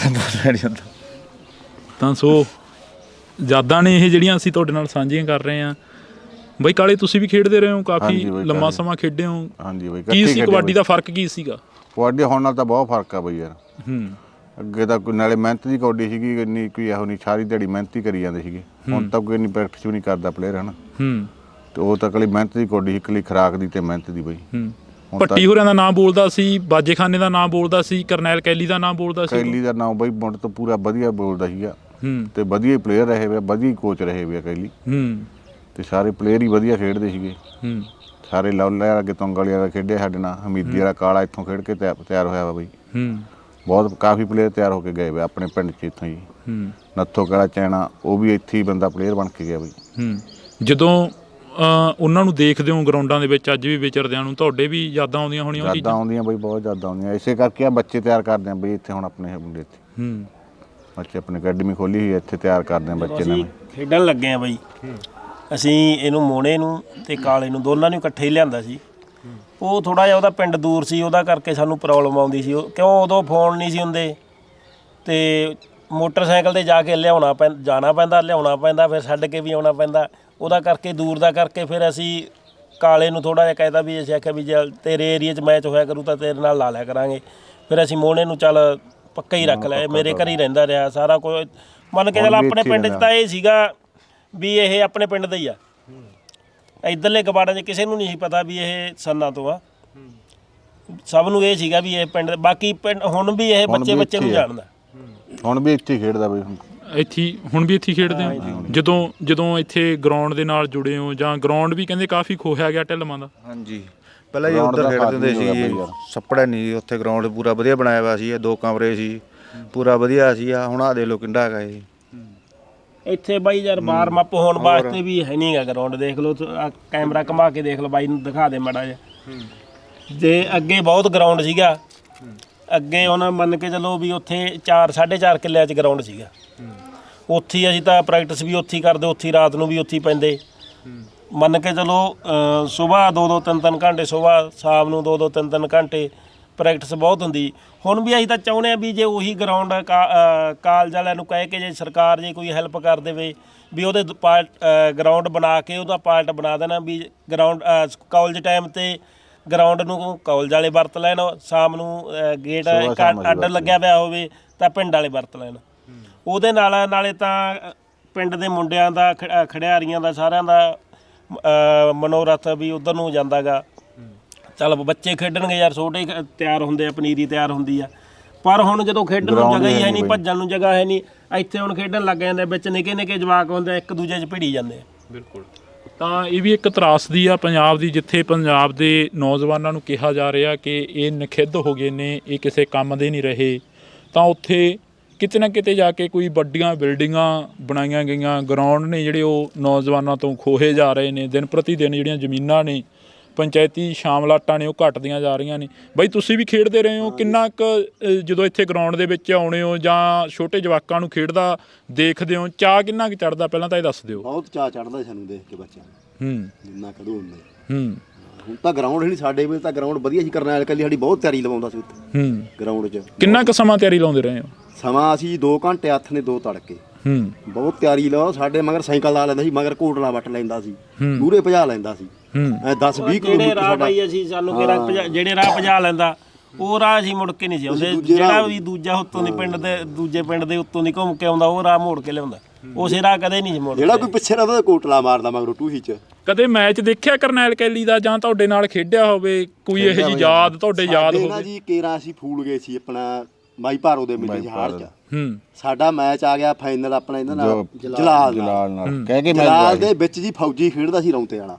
ਤਾਂ ਸੋ ਯਾਦਾਂ ਨੇ ਇਹ ਜਿਹੜੀਆਂ ਅਸੀਂ ਤੁਹਾਡੇ ਨਾਲ ਸਾਂਝੀਆਂ ਕਰ ਰਹੇ ਹਾਂ। ਬਈ ਕਾਲੇ ਤੁਸੀਂ ਵੀ ਖੇਡਦੇ ਰਹੇ ਹੋ, ਕਾਫੀ ਹਾਂਜੀ ਬਈ, ਲੰਮਾ ਸਮਾਂ ਖੇਡੇ ਹੋ। ਹਾਂਜੀ ਬਈ, ਕੀ ਸੀ ਕਬੱਡੀ ਦਾ ਫਰਕ ਕੀ ਸੀਗਾ? ਕਬੱਡੀ ਹੁਣ ਨਾਲ ਤਾਂ ਬਹੁਤ ਫਰਕ ਆ ਬਈ ਯਾਰ। ਅੱਗੇ ਤਾਂ ਕੋਈ ਨਾਲੇ ਮਿਹਨਤ ਦੀ ਕਬੱਡੀ ਸੀਗੀ, ਇੰਨੀ ਕੋਈ ਇਹੋ ਨਹੀਂ, ਸਾਰੀ ਦਿਹਾੜੀ ਮਿਹਨਤ ਹੀ ਕਰੀ ਜਾਂਦੇ ਸੀਗੇ। ਹੁਣ ਤਾਂ ਕੋਈ ਇੰਨੀ ਪ੍ਰੈਕਟਿਸ ਵੀ ਨਹੀਂ ਕਰਦਾ ਪਲੇਅਰ, ਹੈ ਨਾ। ਤੇ ਉਹ ਤਾਂ ਇਕੱਲੀ ਮਿਹਨਤ ਦੀ ਕਬੱਡੀ ਸੀ, ਇਕੱਲੀ ਖੁਰਾਕ ਦੀ ਤੇ ਮਿਹਨਤ ਦੀ ਬਈ। ਭੱਟੀ ਹੋਰਾਂ ਦਾ ਨਾਮ ਬੋਲਦਾ ਸੀ, ਬਾਜੇਖਾਨੇ ਦਾ ਨਾਮ ਬੋਲਦਾ ਸੀ, ਕਰਨੈਲ ਕੈਲੀ ਦਾ ਨਾਮ ਬੋਲਦਾ ਸੀ। ਕੈਲੀ ਦਾ ਨਾਮ ਬਈ ਮੁੰਡ ਤੋਂ ਪੂਰਾ ਵਧੀਆ ਬੋਲਦਾ ਸੀਗਾ ਤੇ ਵਧੀਆ ਪਲੇਅਰ ਰਹੇ ਵੇ, ਵਧੀਆ ਕੋਚ ਰਹੇ ਵੇ ਕੈਲੀ। ਤੇ ਸਾਰੇ ਪਲੇਅਰ ਹੀ ਵਧੀਆ ਖੇਡਦੇ ਸੀਗੇ। ਸਾਰੇ ਲੌਲੇ ਅੱਗੇ ਤੁੰਗ ਵਾਲਿਆਂ ਦਾ ਖੇਡਿਆ ਸਾਡੇ ਨਾਲ, ਹਮੀਦੀ ਵਾਲਾ ਕਾਲਾ ਇੱਥੋਂ ਖੇਡ ਕੇ ਤਿਆਰ ਹੋਇਆ ਵਾ ਬਈ। ਬਹੁਤ ਕਾਫੀ ਪਲੇਅਰ ਤਿਆਰ ਹੋ ਕੇ ਗਏ ਵੇ ਆਪਣੇ ਪਿੰਡ 'ਚ ਇੱਥੋਂ ਹੀ। ਨੱਥੋ ਕਾਲਾ ਚੈਣਾ ਉਹ ਵੀ ਇੱਥੇ ਹੀ ਬੰਦਾ ਪਲੇਅਰ ਬਣ ਕੇ ਗਿਆ ਬਈ। ਜਦੋਂ ਉਹਨਾਂ ਨੂੰ ਦੇਖਦੇ ਹੋ ਗਰਾਊਂਡਾਂ ਦੇ ਵਿੱਚ ਅੱਜ ਵੀ ਵਿਚਰਦਿਆਂ ਨੂੰ, ਤੁਹਾਡੇ ਵੀ ਯਾਦਾਂ ਆਉਂਦੀਆਂ ਹੋਣੀਆਂ? ਯਾਦਾਂ ਆਉਂਦੀਆਂ ਬਈ, ਬਹੁਤ ਯਾਦਾਂ ਆਉਂਦੀਆਂ। ਇਸੇ ਕਰਕੇ ਆ ਬੱਚੇ ਤਿਆਰ ਕਰਦੇ ਆ ਬਈ ਇੱਥੇ ਹੁਣ ਆਪਣੇ ਮੁੰਡੇ ਇੱਥੇ। ਬੱਚੇ ਆਪਣੀ ਅਕੈਡਮੀ ਖੋਲੀ ਹੋਈ, ਇੱਥੇ ਤਿਆਰ ਕਰਦੇ ਆ ਬੱਚੇ ਨਵੇਂ। ਖੇਡਣ ਲੱਗੇ ਆ ਬਈ ਅਸੀਂ ਇਹਨੂੰ, ਮੋਨੇ ਨੂੰ ਤੇ ਕਾਲੇ ਨੂੰ, ਦੋਨਾਂ ਨੂੰ ਇਕੱਠੇ ਹੀ ਲਿਆਂਦਾ ਸੀ। ਉਹ ਥੋੜਾ ਜਿਹਾ ਉਹਦਾ ਪਿੰਡ ਦੂਰ ਸੀ, ਉਹਦਾ ਕਰਕੇ ਸਾਨੂੰ ਪ੍ਰੋਬਲਮ ਆਉਂਦੀ ਸੀ। ਕਿਉਂ ਉਦੋਂ ਫੋਨ ਨਹੀਂ ਸੀ ਹੁੰਦੇ ਤੇ ਮੋਟਰਸਾਈਕਲ ਤੇ ਜਾ ਕੇ ਜਾਣਾ ਪੈਂਦਾ, ਲਿਆਉਣਾ ਪੈਂਦਾ, ਫਿਰ ਛੱਡ ਕੇ ਵੀ ਆਉਣਾ ਪੈਂਦਾ। ਉਹਦਾ ਕਰਕੇ ਦੂਰ ਦਾ ਕਰਕੇ ਫਿਰ ਅਸੀਂ ਕਾਲੇ ਨੂੰ ਥੋੜਾ ਜਿਹਾ ਕਹਿਦਾ ਵੀ ਅਸੀਂ ਆਖਿਆ ਵੀ ਜੇ ਤੇਰੇ ਏਰੀਏ 'ਚ ਮੈਚ ਹੋਇਆ ਕਰੂ ਤਾਂ ਤੇਰੇ ਨਾਲ ਲਾ ਲਿਆ ਕਰਾਂਗੇ। ਫਿਰ ਅਸੀਂ ਮੋਨੇ ਨੂੰ ਚੱਲ ਪੱਕਾ ਹੀ ਰੱਖ ਲਿਆ, ਮੇਰੇ ਘਰ ਹੀ ਰਹਿੰਦਾ ਰਿਹਾ ਸਾਰਾ ਕੁਝ। ਮੰਨ ਕੇ ਚੱਲ ਆਪਣੇ ਪਿੰਡ 'ਚ ਤਾਂ ਇਹ ਸੀਗਾ ਵੀ ਇਹ ਆਪਣੇ ਪਿੰਡ ਦਾ ਹੀ ਆ। ਇੱਧਰਲੇ ਕਬਾੜਾਂ 'ਚ ਕਿਸੇ ਨੂੰ ਨਹੀਂ ਸੀ ਪਤਾ ਵੀ ਇਹ ਸੰਨਾ ਤੋਂ ਆ। ਸਭ ਨੂੰ ਇਹ ਸੀਗਾ ਵੀ ਇਹ ਪਿੰਡ, ਬਾਕੀ ਪਿੰਡ ਹੁਣ ਵੀ ਇਹ ਬੱਚੇ ਨੂੰ ਜਾਣਦਾ। ਹੁਣ ਵੀ ਇੱਥੇ ਖੇਡਦਾ ਬਈ, ਹੁਣ ਵੀ ਇੱਥੇ ਖੇਡਦੇ ਹੋ? ਜਦੋਂ ਇੱਥੇ ਗਰਾਊਂਡ ਦੇ ਨਾਲ ਜੁੜੇ ਹੋ, ਜਾਂ ਗਰਾਊਂਡ ਵੀ ਕਹਿੰਦੇ ਕਾਫੀ ਖੋਹਿਆ ਗਿਆ ਢਿੱਲਵਾਂ ਦਾ? ਹਾਂਜੀ, ਪਹਿਲਾਂ ਜੀ ਉੱਧਰ ਖੇਡਦੇ ਹੁੰਦੇ ਸੀ, ਸੱਪੜਾ ਨਹੀਂ ਉੱਥੇ ਗਰਾਊਂਡ ਪੂਰਾ ਵਧੀਆ ਬਣਾਇਆ ਹੋਇਆ ਸੀ, 2 ਕਮਰੇ ਸੀ, ਪੂਰਾ ਵਧੀਆ ਸੀ। ਹੁਣ ਆ ਦੇ ਲੋ ਕਿੰਡਾ ਹੈਗਾ ਇਹ ਇੱਥੇ ਬਾਈ ਯਾਰ ਵਾਰਮ ਅਪ ਹੋਣ ਵਾਸਤੇ ਵੀ ਹੈ ਨਹੀਂ ਗਾ ਗਰਾਊਂਡ। ਦੇਖ ਲਓ, ਕੈਮਰਾ ਘੁਮਾ ਕੇ ਦੇਖ ਲਓ, ਬਾਈ ਨੂੰ ਦਿਖਾ ਦੇ ਮਾੜਾ ਜਿਹਾ। ਜੇ ਅੱਗੇ ਬਹੁਤ ਗਰਾਊਂਡ ਸੀਗਾ, ਅੱਗੇ ਉਹਨਾਂ ਮੰਨ ਕੇ ਚੱਲੋ ਵੀ ਉੱਥੇ 4.5 ਕਿੱਲਿਆਂ 'ਚ ਗਰਾਊਂਡ ਸੀਗਾ। ਉੱਥੇ ਹੀ ਅਸੀਂ ਤਾਂ ਪ੍ਰੈਕਟਿਸ ਵੀ ਉੱਥੇ ਹੀ ਕਰਦੇ, ਉੱਥੇ ਹੀ ਰਾਤ ਨੂੰ ਵੀ ਉੱਥੇ ਹੀ ਪੈਂਦੇ। ਮੰਨ ਕੇ ਚਲੋ ਸੁਬਾਹ 2-2 3-3 ਘੰਟੇ, ਸੁਬਾਹ ਸ਼ਾਮ ਨੂੰ 2-2 3-3 ਘੰਟੇ ਪ੍ਰੈਕਟਿਸ ਬਹੁਤ ਹੁੰਦੀ। ਹੁਣ ਵੀ ਅਸੀਂ ਤਾਂ ਚਾਹੁੰਦੇ ਹਾਂ ਵੀ ਜੇ ਉਹੀ ਗਰਾਊਂਡ ਕਾਲਜ ਵਾਲਿਆਂ ਨੂੰ ਕਹਿ ਕੇ ਜੇ ਸਰਕਾਰ ਜੇ ਕੋਈ ਹੈਲਪ ਕਰ ਦੇਵੇ ਵੀ ਉਹਦੇ ਗਰਾਊਂਡ ਬਣਾ ਕੇ ਉਹਦਾ ਪਾਰਟ ਬਣਾ ਦੇਣਾ ਵੀ ਗਰਾਊਂਡ ਕਾਲਜ ਟਾਈਮ 'ਤੇ ਗਰਾਊਂਡ ਨੂੰ ਕਾਲਜ ਵਾਲੇ ਵਰਤ ਲੈਣ, ਸ਼ਾਮ ਨੂੰ ਗੇਟ ਅੱਡ ਲੱਗਿਆ ਪਿਆ ਹੋਵੇ ਤਾਂ ਪਿੰਡ ਵਾਲੇ ਵਰਤ ਲੈਣ। ਉਹਦੇ ਨਾਲੇ ਤਾਂ ਪਿੰਡ ਦੇ ਮੁੰਡਿਆਂ ਦਾ, ਖਿਡਾਰੀਆਂ ਦਾ, ਸਾਰਿਆਂ ਦਾ ਮਨੋਰਥ ਵੀ ਉਧਰ ਨੂੰ ਜਾਂਦਾ ਗਾ। ਚੱਲ ਬੱਚੇ ਖੇਡਣਗੇ ਯਾਰ, ਛੋਟੇ ਤਿਆਰ ਹੁੰਦੇ ਆ, ਪਨੀਰੀ ਤਿਆਰ ਹੁੰਦੀ ਆ। ਪਰ ਹੁਣ ਜਦੋਂ ਖੇਡਣ ਨੂੰ ਜਗ੍ਹਾ ਹੀ ਹੈ ਨਹੀਂ, ਭੱਜਣ ਨੂੰ ਜਗ੍ਹਾ ਹੈ ਨਹੀਂ, ਇੱਥੇ ਹੁਣ ਖੇਡਣ ਲੱਗ ਜਾਂਦੇ ਵਿੱਚ ਨਿੱਕੇ ਜਵਾਕ ਹੁੰਦੇ, ਇੱਕ ਦੂਜੇ 'ਚ ਭਿੜੀ ਜਾਂਦੇ ਆ। ਬਿਲਕੁਲ। ਤਾਂ ਇਹ ਵੀ ਇੱਕ ਤਰਾਸਦੀ ਆ ਪੰਜਾਬ ਦੀ, ਜਿੱਥੇ ਪੰਜਾਬ ਦੇ ਨੌਜਵਾਨਾਂ ਨੂੰ ਕਿਹਾ ਜਾ ਰਿਹਾ ਕਿ ਇਹ ਨਖਿੱਧ ਹੋ ਗਏ ਨੇ, ਇਹ ਕਿਸੇ ਕੰਮ ਦੇ ਨਹੀਂ ਰਹੇ। ਤਾਂ ਉੱਥੇ ਕਿਤੇ ਨਾ ਕਿਤੇ ਜਾ ਕੇ ਕੋਈ ਵੱਡੀਆਂ ਬਿਲਡਿੰਗਾਂ ਬਣਾਈਆਂ ਗਈਆਂ, ਗਰਾਊਂਡ ਨੇ ਜਿਹੜੇ ਉਹ ਨੌਜਵਾਨਾਂ ਤੋਂ ਖੋਹੇ ਜਾ ਰਹੇ ਨੇ। ਦਿਨ ਪ੍ਰਤੀ ਦਿਨ ਜਿਹੜੀਆਂ ਜ਼ਮੀਨਾਂ ਨੇ, ਪੰਚਾਇਤੀ ਸ਼ਾਮਲਾਟਾਂ ਨੇ, ਉਹ ਘਟਦੀਆਂ ਜਾ ਰਹੀਆਂ ਨੇ। ਬਾਈ ਤੁਸੀਂ ਵੀ ਖੇਡਦੇ ਰਹੇ ਹੋ, ਕਿੰਨਾ ਕੁ ਜਦੋਂ ਇੱਥੇ ਗਰਾਊਂਡ ਦੇ ਵਿੱਚ ਆਉਣੇ ਹੋ ਜਾਂ ਛੋਟੇ ਜਵਾਕਾਂ ਨੂੰ ਖੇਡਦਾ ਦੇਖਦੇ ਹੋ, ਚਾਅ ਕਿੰਨਾ ਕੁ ਚੜ੍ਹਦਾ? ਪਹਿਲਾਂ ਤਾਂ ਇਹ ਦੱਸ ਦਿਓ। ਬਹੁਤ ਚਾਅ ਚੜ੍ਹਦਾ ਸਾਨੂੰ ਦੇਖ ਕੇ ਬੱਚਿਆਂ ਨੂੰ, ਜਿੰਨਾ ਕਦੋਂ ਹੁੰਦਾ। ਹੁਣ ਤਾਂ ਗਰਾਊਂਡ ਨਹੀਂ, ਸਾਡੇ ਵੇਲੇ ਤਾਂ ਗਰਾਊਂਡ ਵਧੀਆ ਸੀ। ਕਰਨੈਲ ਕੱਲੀ ਸਾਡੀ ਬਹੁਤ ਤਿਆਰੀ ਲਵਾਉਂਦਾ ਸੀ ਉੱਥੇ ਗਰਾਊਂਡ 'ਚ। ਕਿੰਨਾ ਕੁ ਸਮਾਂ ਤਿਆਰੀ ਲਾਉਂਦੇ ਰਹੇ ਹੋ? ਸਮਾਂ ਅਸੀਂ 2 ਘੰਟੇ, ਹੱਥ ਨੇ 2 ਤੜਕੇ, ਬਹੁਤ ਤਿਆਰੀ ਲਾਓ। ਸਾਡੇ ਮਗਰ ਸਾਈਕਲ ਲਾ ਲੈਂਦਾ ਸੀ, ਮਗਰ ਕੋਟਲਾ ਵੱਟ ਲੈਂਦਾ ਸੀ, ਮੂਹਰੇ ਭਜਾ ਲੈਂਦਾ ਸੀ। 10-20 ਕਿਲੋਮੀਟਰ ਰਾਹ ਬਾਈ ਅਸੀਂ ਸਾਨੂੰ ਜਿਹੜੇ ਰਾਹ ਭਜਾ ਲੈਂਦਾ ਉਹ ਰਾਹ ਅਸੀਂ ਮੁੜ ਕੇ ਨਹੀਂ ਸੀ ਆਉਂਦੇ। ਜਿਹੜਾ ਵੀ ਦੂਜਾ ਉੱਤੋਂ ਦੀ ਪਿੰਡ ਦੇ, ਦੂਜੇ ਪਿੰਡ ਦੇ ਉੱਤੋਂ ਦੀ ਘੁੰਮ ਕੇ ਆਉਂਦਾ, ਉਹ ਰਾਹ ਮੋੜ ਕੇ ਲਿਆਉਂਦਾ। ਉਸੇ ਰਾਹ ਕਦੇ ਨਹੀਂ ਸੀ ਮੋੜਦਾ। ਜਿਹੜਾ ਕੋਈ ਪਿੱਛੇ ਰਹਿੰਦਾ ਕੋਟਲਾ ਮਾਰਦਾ ਮਗਰ ਟੂਹੀ 'ਚ। ਕਦੇ ਮੈਚ ਦੇਖਿਆ ਕਰਨੈਲ ਕੈਲੀ ਦਾ, ਜਾਂ ਤੁਹਾਡੇ ਨਾਲ ਖੇਡਿਆ ਹੋਵੇ ਕੋਈ ਇਹੋ ਜਿਹੀ ਯਾਦ ਤੁਹਾਡੇ ਯਾਦ ਹੋਵੇ? ਜੀ ਕੇਰਾਂ ਅਸੀਂ ਫੂਲ ਗਏ ਸੀ ਆਪਣਾ ਮਾਈ ਭਾਰੋ ਦੇ ਮੇਲੇ 'ਚ ਹਾੜ 'ਚ, ਸਾਡਾ ਮੈਚ ਆ ਗਿਆ ਫਾਈਨਲ ਆਪਣਾ ਇਹਨਾਂ ਨਾਲ ਜਲਾਲ ਨਾਲ ਕਹਿ ਕੇ ਜਲਾਲ ਦੇ ਵਿੱਚ ਜੀ ਫੌਜੀ ਖੇਡਦਾ ਸੀ ਰੌਂਤੇ ਵਾਲਾ।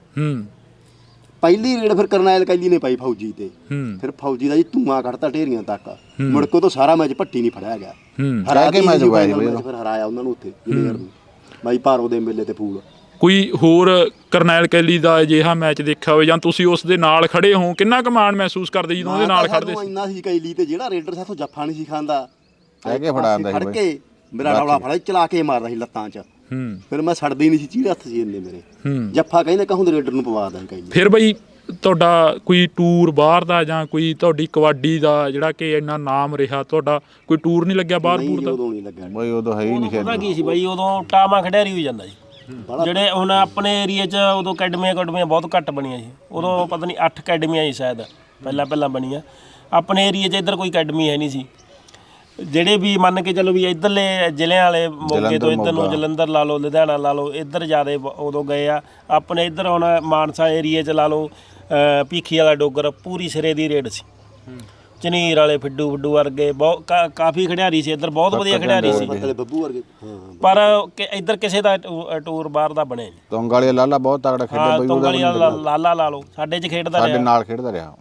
ਪਹਿਲੀ ਰੇਡ ਫਿਰ ਕਰਨੈਲ ਕੈਲੀ ਨੇ ਪਾਈ ਫੌਜੀ ਤੇ, ਫਿਰ ਫੌਜੀ ਦਾ ਜੀ ਧੂਆਂ ਕੱਢਤਾ ਢੇਰੀਆਂ ਤੱਕ। ਮੁੜ ਕੇ ਤੋਂ ਸਾਰਾ ਮੈਚ ਭੱਟੀ ਨਹੀਂ ਫੜਿਆ ਗਿਆ, ਹਰਾ ਕੇ ਮੈਚ ਫਿਰ ਹਰਾਇਆ ਉਹਨਾਂ ਨੂੰ ਉੱਥੇ ਜੁਨੀਅਰ ਨੂੰ ਬਾਈ ਭਾਰੋ ਦੇ ਮੇਲੇ ਤੇ ਫੂਲ। ਕੋਈ ਹੋਰ ਕਰਨੈਲ ਕੈਲੀ ਦਾ ਅਜਿਹਾ ਮੈਚ ਦੇਖਿਆ ਹੋਵੇ ਜਾਂ ਤੁਸੀਂ ਉਸ ਦੇ ਨਾਲ ਖੜੇ ਹੋ, ਕਿੰਨਾ ਕੁ ਮਾਣ ਮਹਿਸੂਸ ਕਰਦੇ ਜਦੋਂ ਉਹਦੇ ਨਾਲ ਖੜਦੇ ਸੀ? ਇੰਨਾ ਸੀ ਕੈਲੀ ਤੇ ਜਿਹੜਾ ਰੇਡਰ ਸਾਥੋਂ ਜੱਫਾ ਨਹੀਂ ਸੀ ਖਾਂਦਾ, ਕਹਿ ਕੇ ਫੜਾਉਂਦਾ ਸੀ ਫੜ ਕੇ ਮੇਰਾ ਰੌਲਾ ਫੜਾ ਚਲਾ ਕੇ ਮਾਰਦਾ ਸੀ ਲੱਤਾਂ 'ਚ। ਫਿਰ ਮੈਂ ਛੱਡਦੀ ਨਹੀਂ ਸੀ, ਚੀੜ ਹੱਥ ਸੀ ਇੰਨੇ ਮੇਰੇ। ਜੱਫਾ ਕਹਿੰਦੇ ਕਹੂੰ ਰੇਡਰ ਨੂੰ ਪਵਾ ਦਾਂ ਕੈਲੀ। ਫਿਰ ਬਈ ਤੁਹਾਡਾ ਕੋਈ ਟੂਰ ਬਾਹਰ ਦਾ ਜਾਂ ਕੋਈ ਤੁਹਾਡੀ ਕਬੱਡੀ ਦਾ ਜਿਹੜਾ ਕਿ ਇੰਨਾ ਨਾਮ ਰਿਹਾ, ਤੁਹਾਡਾ ਕੋਈ ਟੂਰ ਨਹੀਂ ਲੱਗਿਆ ਬਾਹਰ ਬੂਰ ਦਾ? ਉਦੋਂ ਨਹੀਂ ਲੱਗਿਆ ਬਈ, ਉਦੋਂ ਹੈ ਹੀ ਨਹੀਂ ਪਤਾ ਕੀ ਸੀ ਬਾਈ, ਉਦੋਂ ਟਾਮਾ ਖਿਡਾਰੀ ਹੋ ਜਾਂਦਾ ਜੀ। ਜਿਹੜੇ ਹੁਣ ਆਪਣੇ ਏਰੀਏ 'ਚ ਉਦੋਂ ਅਕੈਡਮੀਆਂ ਬਹੁਤ ਘੱਟ ਬਣੀਆਂ ਸੀ। ਉਦੋਂ ਪਤਾ ਨਹੀਂ 8 ਅਕੈਡਮੀਆਂ ਸੀ ਸ਼ਾਇਦ ਪਹਿਲਾਂ ਬਣੀਆਂ। ਆਪਣੇ ਏਰੀਏ 'ਚ ਇੱਧਰ ਕੋਈ ਅਕੈਡਮੀ ਹੈ ਨਹੀਂ ਸੀ। ਜਿਹੜੇ ਵੀ ਮੰਨ ਕੇ ਚਲੋ ਵੀ ਇੱਧਰਲੇ ਜ਼ਿਲ੍ਹਿਆਂ ਵਾਲੇ ਮੋਗੇ ਤੋਂ ਇੱਧਰ ਨੂੰ ਜਲੰਧਰ ਲਾ ਲਓ, ਲੁਧਿਆਣਾ ਲਾ ਲਓ, ਇੱਧਰ ਜ਼ਿਆਦਾ ਉਦੋਂ ਗਏ ਆ। ਆਪਣੇ ਇੱਧਰ ਹੁਣ ਮਾਨਸਾ ਏਰੀਏ 'ਚ ਲਾ ਲਓ, ਭੀਖੀ ਵਾਲਾ ਡੋਗਰ ਪੂਰੀ ਸਿਰੇ ਦੀ ਰੇਡ ਸੀ। ਝਨੀਰ ਵਾਲੇ ਫਿੱਡੂ ਵਰਗੇ ਬਹੁਤ ਕਾਫੀ ਖਿਡਾਰੀ ਸੀ ਇੱਧਰ, ਬਹੁਤ ਵਧੀਆ ਖਿਡਾਰੀ ਸੀ। ਬੱਬੂ ਵਰਗੇ ਪਰ ਇੱਧਰ ਕਿਸੇ ਦਾ ਟੂਰ ਬਾਹਰ ਦਾ ਬਣਿਆ ਨਹੀਂ। ਤੁੰਗ ਵਾਲੇ ਲਾਲਾ ਬਹੁਤ ਤਗੜਾ ਖੇਡਿਆ ਬਈ, ਤੁੰਗ ਵਾਲੀ ਲਾਲਾ ਲਾ ਲਓ, ਸਾਡੇ 'ਚ ਖੇਡਦਾ ਰਿਹਾ, ਸਾਡੇ ਨਾਲ ਖੇਡਦਾ ਰਿਹਾ।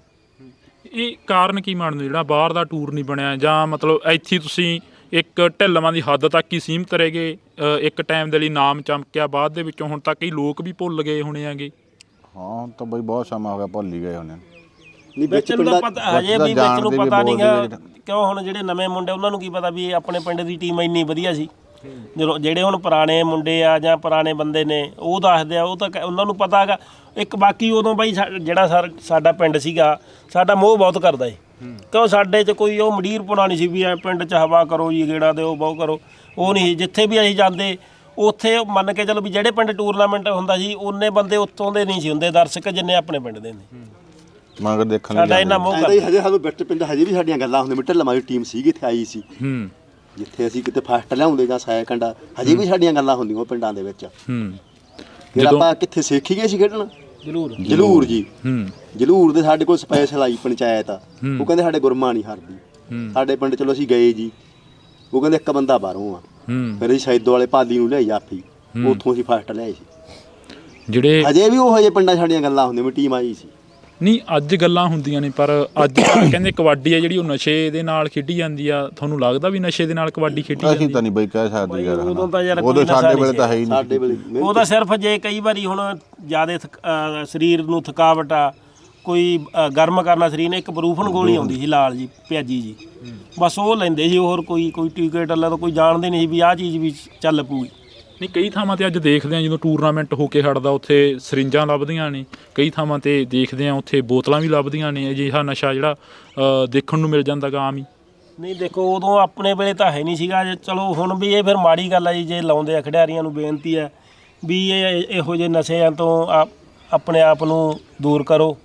ਇਹ ਕਾਰਨ ਕੀ ਮੰਨਦੇ ਜਿਹੜਾ ਬਾਹਰ ਦਾ ਟੂਰ ਨਹੀਂ ਬਣਿਆ? ਜਾਂ ਮਤਲਬ ਇੱਥੇ ਤੁਸੀਂ ਇੱਕ ਢਿੱਲਵਾਂ ਦੀ ਹੱਦ ਤੱਕ ਹੀ ਸੀਮਤ ਰਹਿ ਗਏ, ਇੱਕ ਟਾਈਮ ਦੇ ਲਈ ਨਾਮ ਚਮਕਿਆ, ਬਾਅਦ ਦੇ ਵਿੱਚੋਂ ਹੁਣ ਤੱਕ ਕਈ ਲੋਕ ਵੀ ਭੁੱਲ ਗਏ ਹੋਣੇ ਆਗੇ? ਹਾਂ ਤਾਂ ਬਈ ਬਹੁਤ ਸਮਾਂ ਹੋ ਗਿਆ, ਭੁੱਲ ਹੀ ਗਏ ਹੋਣੇ। ਵਿੱਚ ਨੂੰ ਤਾਂ ਪਤਾ ਹਜੇ ਵੀ, ਵਿੱਚ ਨੂੰ ਪਤਾ ਨਹੀਂਗਾ ਕਿਉਂ। ਹੁਣ ਜਿਹੜੇ ਨਵੇਂ ਮੁੰਡੇ ਉਹਨਾਂ ਨੂੰ ਕੀ ਪਤਾ ਵੀ ਆਪਣੇ ਪਿੰਡ ਦੀ ਟੀਮ ਇੰਨੀ ਵਧੀਆ ਸੀ। ਜਦੋਂ ਜਿਹੜੇ ਹੁਣ ਪੁਰਾਣੇ ਮੁੰਡੇ ਆ ਜਾਂ ਪੁਰਾਣੇ ਬੰਦੇ ਨੇ ਉਹ ਦੱਸਦੇ ਆ, ਉਹ ਤਾਂ ਉਹਨਾਂ ਨੂੰ ਪਤਾ ਹੈਗਾ। ਇੱਕ ਬਾਕੀ ਉਦੋਂ ਬਾਈ ਜਿਹੜਾ ਸਾਡਾ ਪਿੰਡ ਸੀਗਾ, ਸਾਡਾ ਮੋਹ ਬਹੁਤ ਕਰਦਾ ਏ। ਕਿਉਂ ਸਾਡੇ 'ਚ ਕੋਈ ਉਹ ਮੰਡੀਰ ਪੁਣਾ ਨਹੀਂ ਸੀ ਵੀ ਐ ਪਿੰਡ 'ਚ ਹਵਾ ਕਰੋ ਜੀ, ਗੇੜਾ ਦਿਓ, ਬਹੁਤ ਕਰੋ, ਉਹ ਨਹੀਂ। ਜਿੱਥੇ ਵੀ ਅਸੀਂ ਜਾਂਦੇ ਉੱਥੇ ਮੰਨ ਕੇ ਚਲੋ ਵੀ ਜਿਹੜੇ ਪਿੰਡ ਟੂਰਨਾਮੈਂਟ ਹੁੰਦਾ ਸੀ ਉਹਨੇ ਬੰਦੇ ਉੱਥੋਂ ਦੇ ਨਹੀਂ ਸੀ ਹੁੰਦੇ ਦਰਸ਼ਕ ਜਿੰਨੇ ਆਪਣੇ ਪਿੰਡ ਦੇ ਨੇ। ਮਗਰ ਦੇਖਣ ਸਾਡਾ ਇੰਨਾ ਮੋਹ ਕਰਦਾ। ਹਜੇ ਸਾਨੂੰ ਬਿੱਟ ਪਿੰਡ ਹਜੇ ਵੀ ਸਾਡੀਆਂ ਗੱਲਾਂ ਹੁੰਦੀਆਂ। ਮਿੱਟਲ ਮਾਰੀ ਟੀਮ ਸੀਗੀ ਇੱਥੇ ਆਈ ਸੀ, ਜਿੱਥੇ ਅਸੀਂ ਕਿਤੇ ਫਸਟ ਲਿਆਉਂਦੇ ਜਾਂ ਸੈਕੰਡ, ਹਜੇ ਵੀ ਸਾਡੀਆਂ ਗੱਲਾਂ ਹੁੰਦੀਆਂ ਉਹ ਪਿੰਡਾਂ ਦੇ ਵਿੱਚ। ਫਿਰ ਆਪਾਂ ਕਿੱਥੇ ਸਿੱਖੀ ਗਏ ਸੀ ਖੇਡਣ? ਜਲੂਰ ਜੀ। ਜਲੂਰ ਦੇ ਸਾਡੇ ਕੋਲ ਸਪੈਸ਼ਲ ਆਈ ਪੰਚਾਇਤ, ਉਹ ਕਹਿੰਦੇ ਸਾਡੇ ਗੁਰਮਾ ਨਹੀਂ ਹਰਦੀ ਸਾਡੇ ਪਿੰਡ। ਚਲੋ ਅਸੀਂ ਗਏ ਜੀ, ਉਹ ਕਹਿੰਦੇ ਇੱਕ ਬੰਦਾ ਬਾਹਰੋਂ ਆ। ਫਿਰ ਅਸੀਂ ਸੈਦੋ ਵਾਲੇ ਪਾਲੀ ਨੂੰ ਲਿਆਈ ਜਾਫੀ, ਉੱਥੋਂ ਅਸੀਂ ਫਸਟ ਲਿਆਏ ਸੀ। ਜਿਹੜੇ ਹਜੇ ਵੀ ਉਹ ਹਜੇ ਪਿੰਡਾਂ ਸਾਡੀਆਂ ਗੱਲਾਂ ਹੁੰਦੀਆਂ ਵੀ ਟੀਮ ਆਈ ਸੀ। ਨਹੀਂ ਅੱਜ ਗੱਲਾਂ ਹੁੰਦੀਆਂ ਨੇ, ਪਰ ਅੱਜ ਕਹਿੰਦੇ ਕਬੱਡੀ ਆ ਜਿਹੜੀ ਉਹ ਨਸ਼ੇ ਦੇ ਨਾਲ ਖੇਡੀ ਜਾਂਦੀ ਆ। ਤੁਹਾਨੂੰ ਲੱਗਦਾ ਵੀ ਨਸ਼ੇ ਦੇ ਨਾਲ ਕਬੱਡੀ ਖੇਡੀ ਜਾਂਦੀ? ਅਸੀਂ ਤਾਂ ਨਹੀਂ ਬਈ ਕਹਿ ਸਕਦੇ ਯਾਰ, ਉਦੋਂ ਤਾਂ ਯਾਰ ਉਦੋਂ ਸਾਡੇ ਵੇਲੇ ਤਾਂ ਹੈ ਹੀ ਨਹੀਂ। ਉਹ ਤਾਂ ਸਿਰਫ ਜੇ ਕਈ ਵਾਰੀ ਹੁਣ ਜ਼ਿਆਦਾ ਸਰੀਰ ਨੂੰ ਥਕਾਵਟ ਆ, ਕੋਈ ਗਰਮ ਕਰਨਾ ਸਰੀਰ ਨੇ, ਇੱਕ ਬਰੂਫਨ ਗੋਲੀ ਆਉਂਦੀ ਸੀ ਲਾਲ ਜੀ ਪਿਆਜੀ ਜੀ, ਬਸ ਉਹ ਲੈਂਦੇ ਸੀ। ਹੋਰ ਕੋਈ ਟੀਕੇ ਟੱਲਾ ਤਾਂ ਕੋਈ ਜਾਣਦੇ ਨਹੀਂ ਸੀ ਵੀ ਆਹ ਚੀਜ਼ ਵੀ ਚੱਲ ਪੂਗੀ। ਨਹੀਂ ਕਈ ਥਾਵਾਂ ਤੇ ਅੱਜ ਦੇਖਦੇ ਆ ਜਦੋਂ ਟੂਰਨਾਮੈਂਟ ਹੋ ਕੇ ਹਟਦਾ ਉੱਥੇ ਸਰਿੰਜਾਂ ਲੱਭਦੀਆਂ ਨੇ, ਕਈ ਥਾਵਾਂ ਤੇ ਦੇਖਦੇ ਆ ਉੱਥੇ ਬੋਤਲਾਂ ਵੀ ਲੱਭਦੀਆਂ ਨੇ। ਅਜਿਹਾ ਨਸ਼ਾ ਜਿਹੜਾ ਦੇਖਣ ਨੂੰ ਮਿਲ ਜਾਂਦਾ ਗਾ ਆਮ ਹੀ। ਨਹੀਂ ਦੇਖੋ ਉਦੋਂ ਆਪਣੇ ਵੇਲੇ ਤਾਂ ਹੈ ਨਹੀਂ ਸੀਗਾ। ਚਲੋ ਹੁਣ ਵੀ ਇਹ ਫਿਰ ਮਾੜੀ ਗੱਲ ਆ ਜੀ, ਜੇ ਲਾਉਂਦੇ ਆ ਖਿਡਾਰੀਆਂ ਨੂੰ ਬੇਨਤੀ ਹੈ ਵੀ ਇਹੋ ਜਿਹੇ ਨਸ਼ਿਆਂ ਤੋਂ ਆਪਣੇ ਆਪ ਨੂੰ ਦੂਰ ਕਰੋ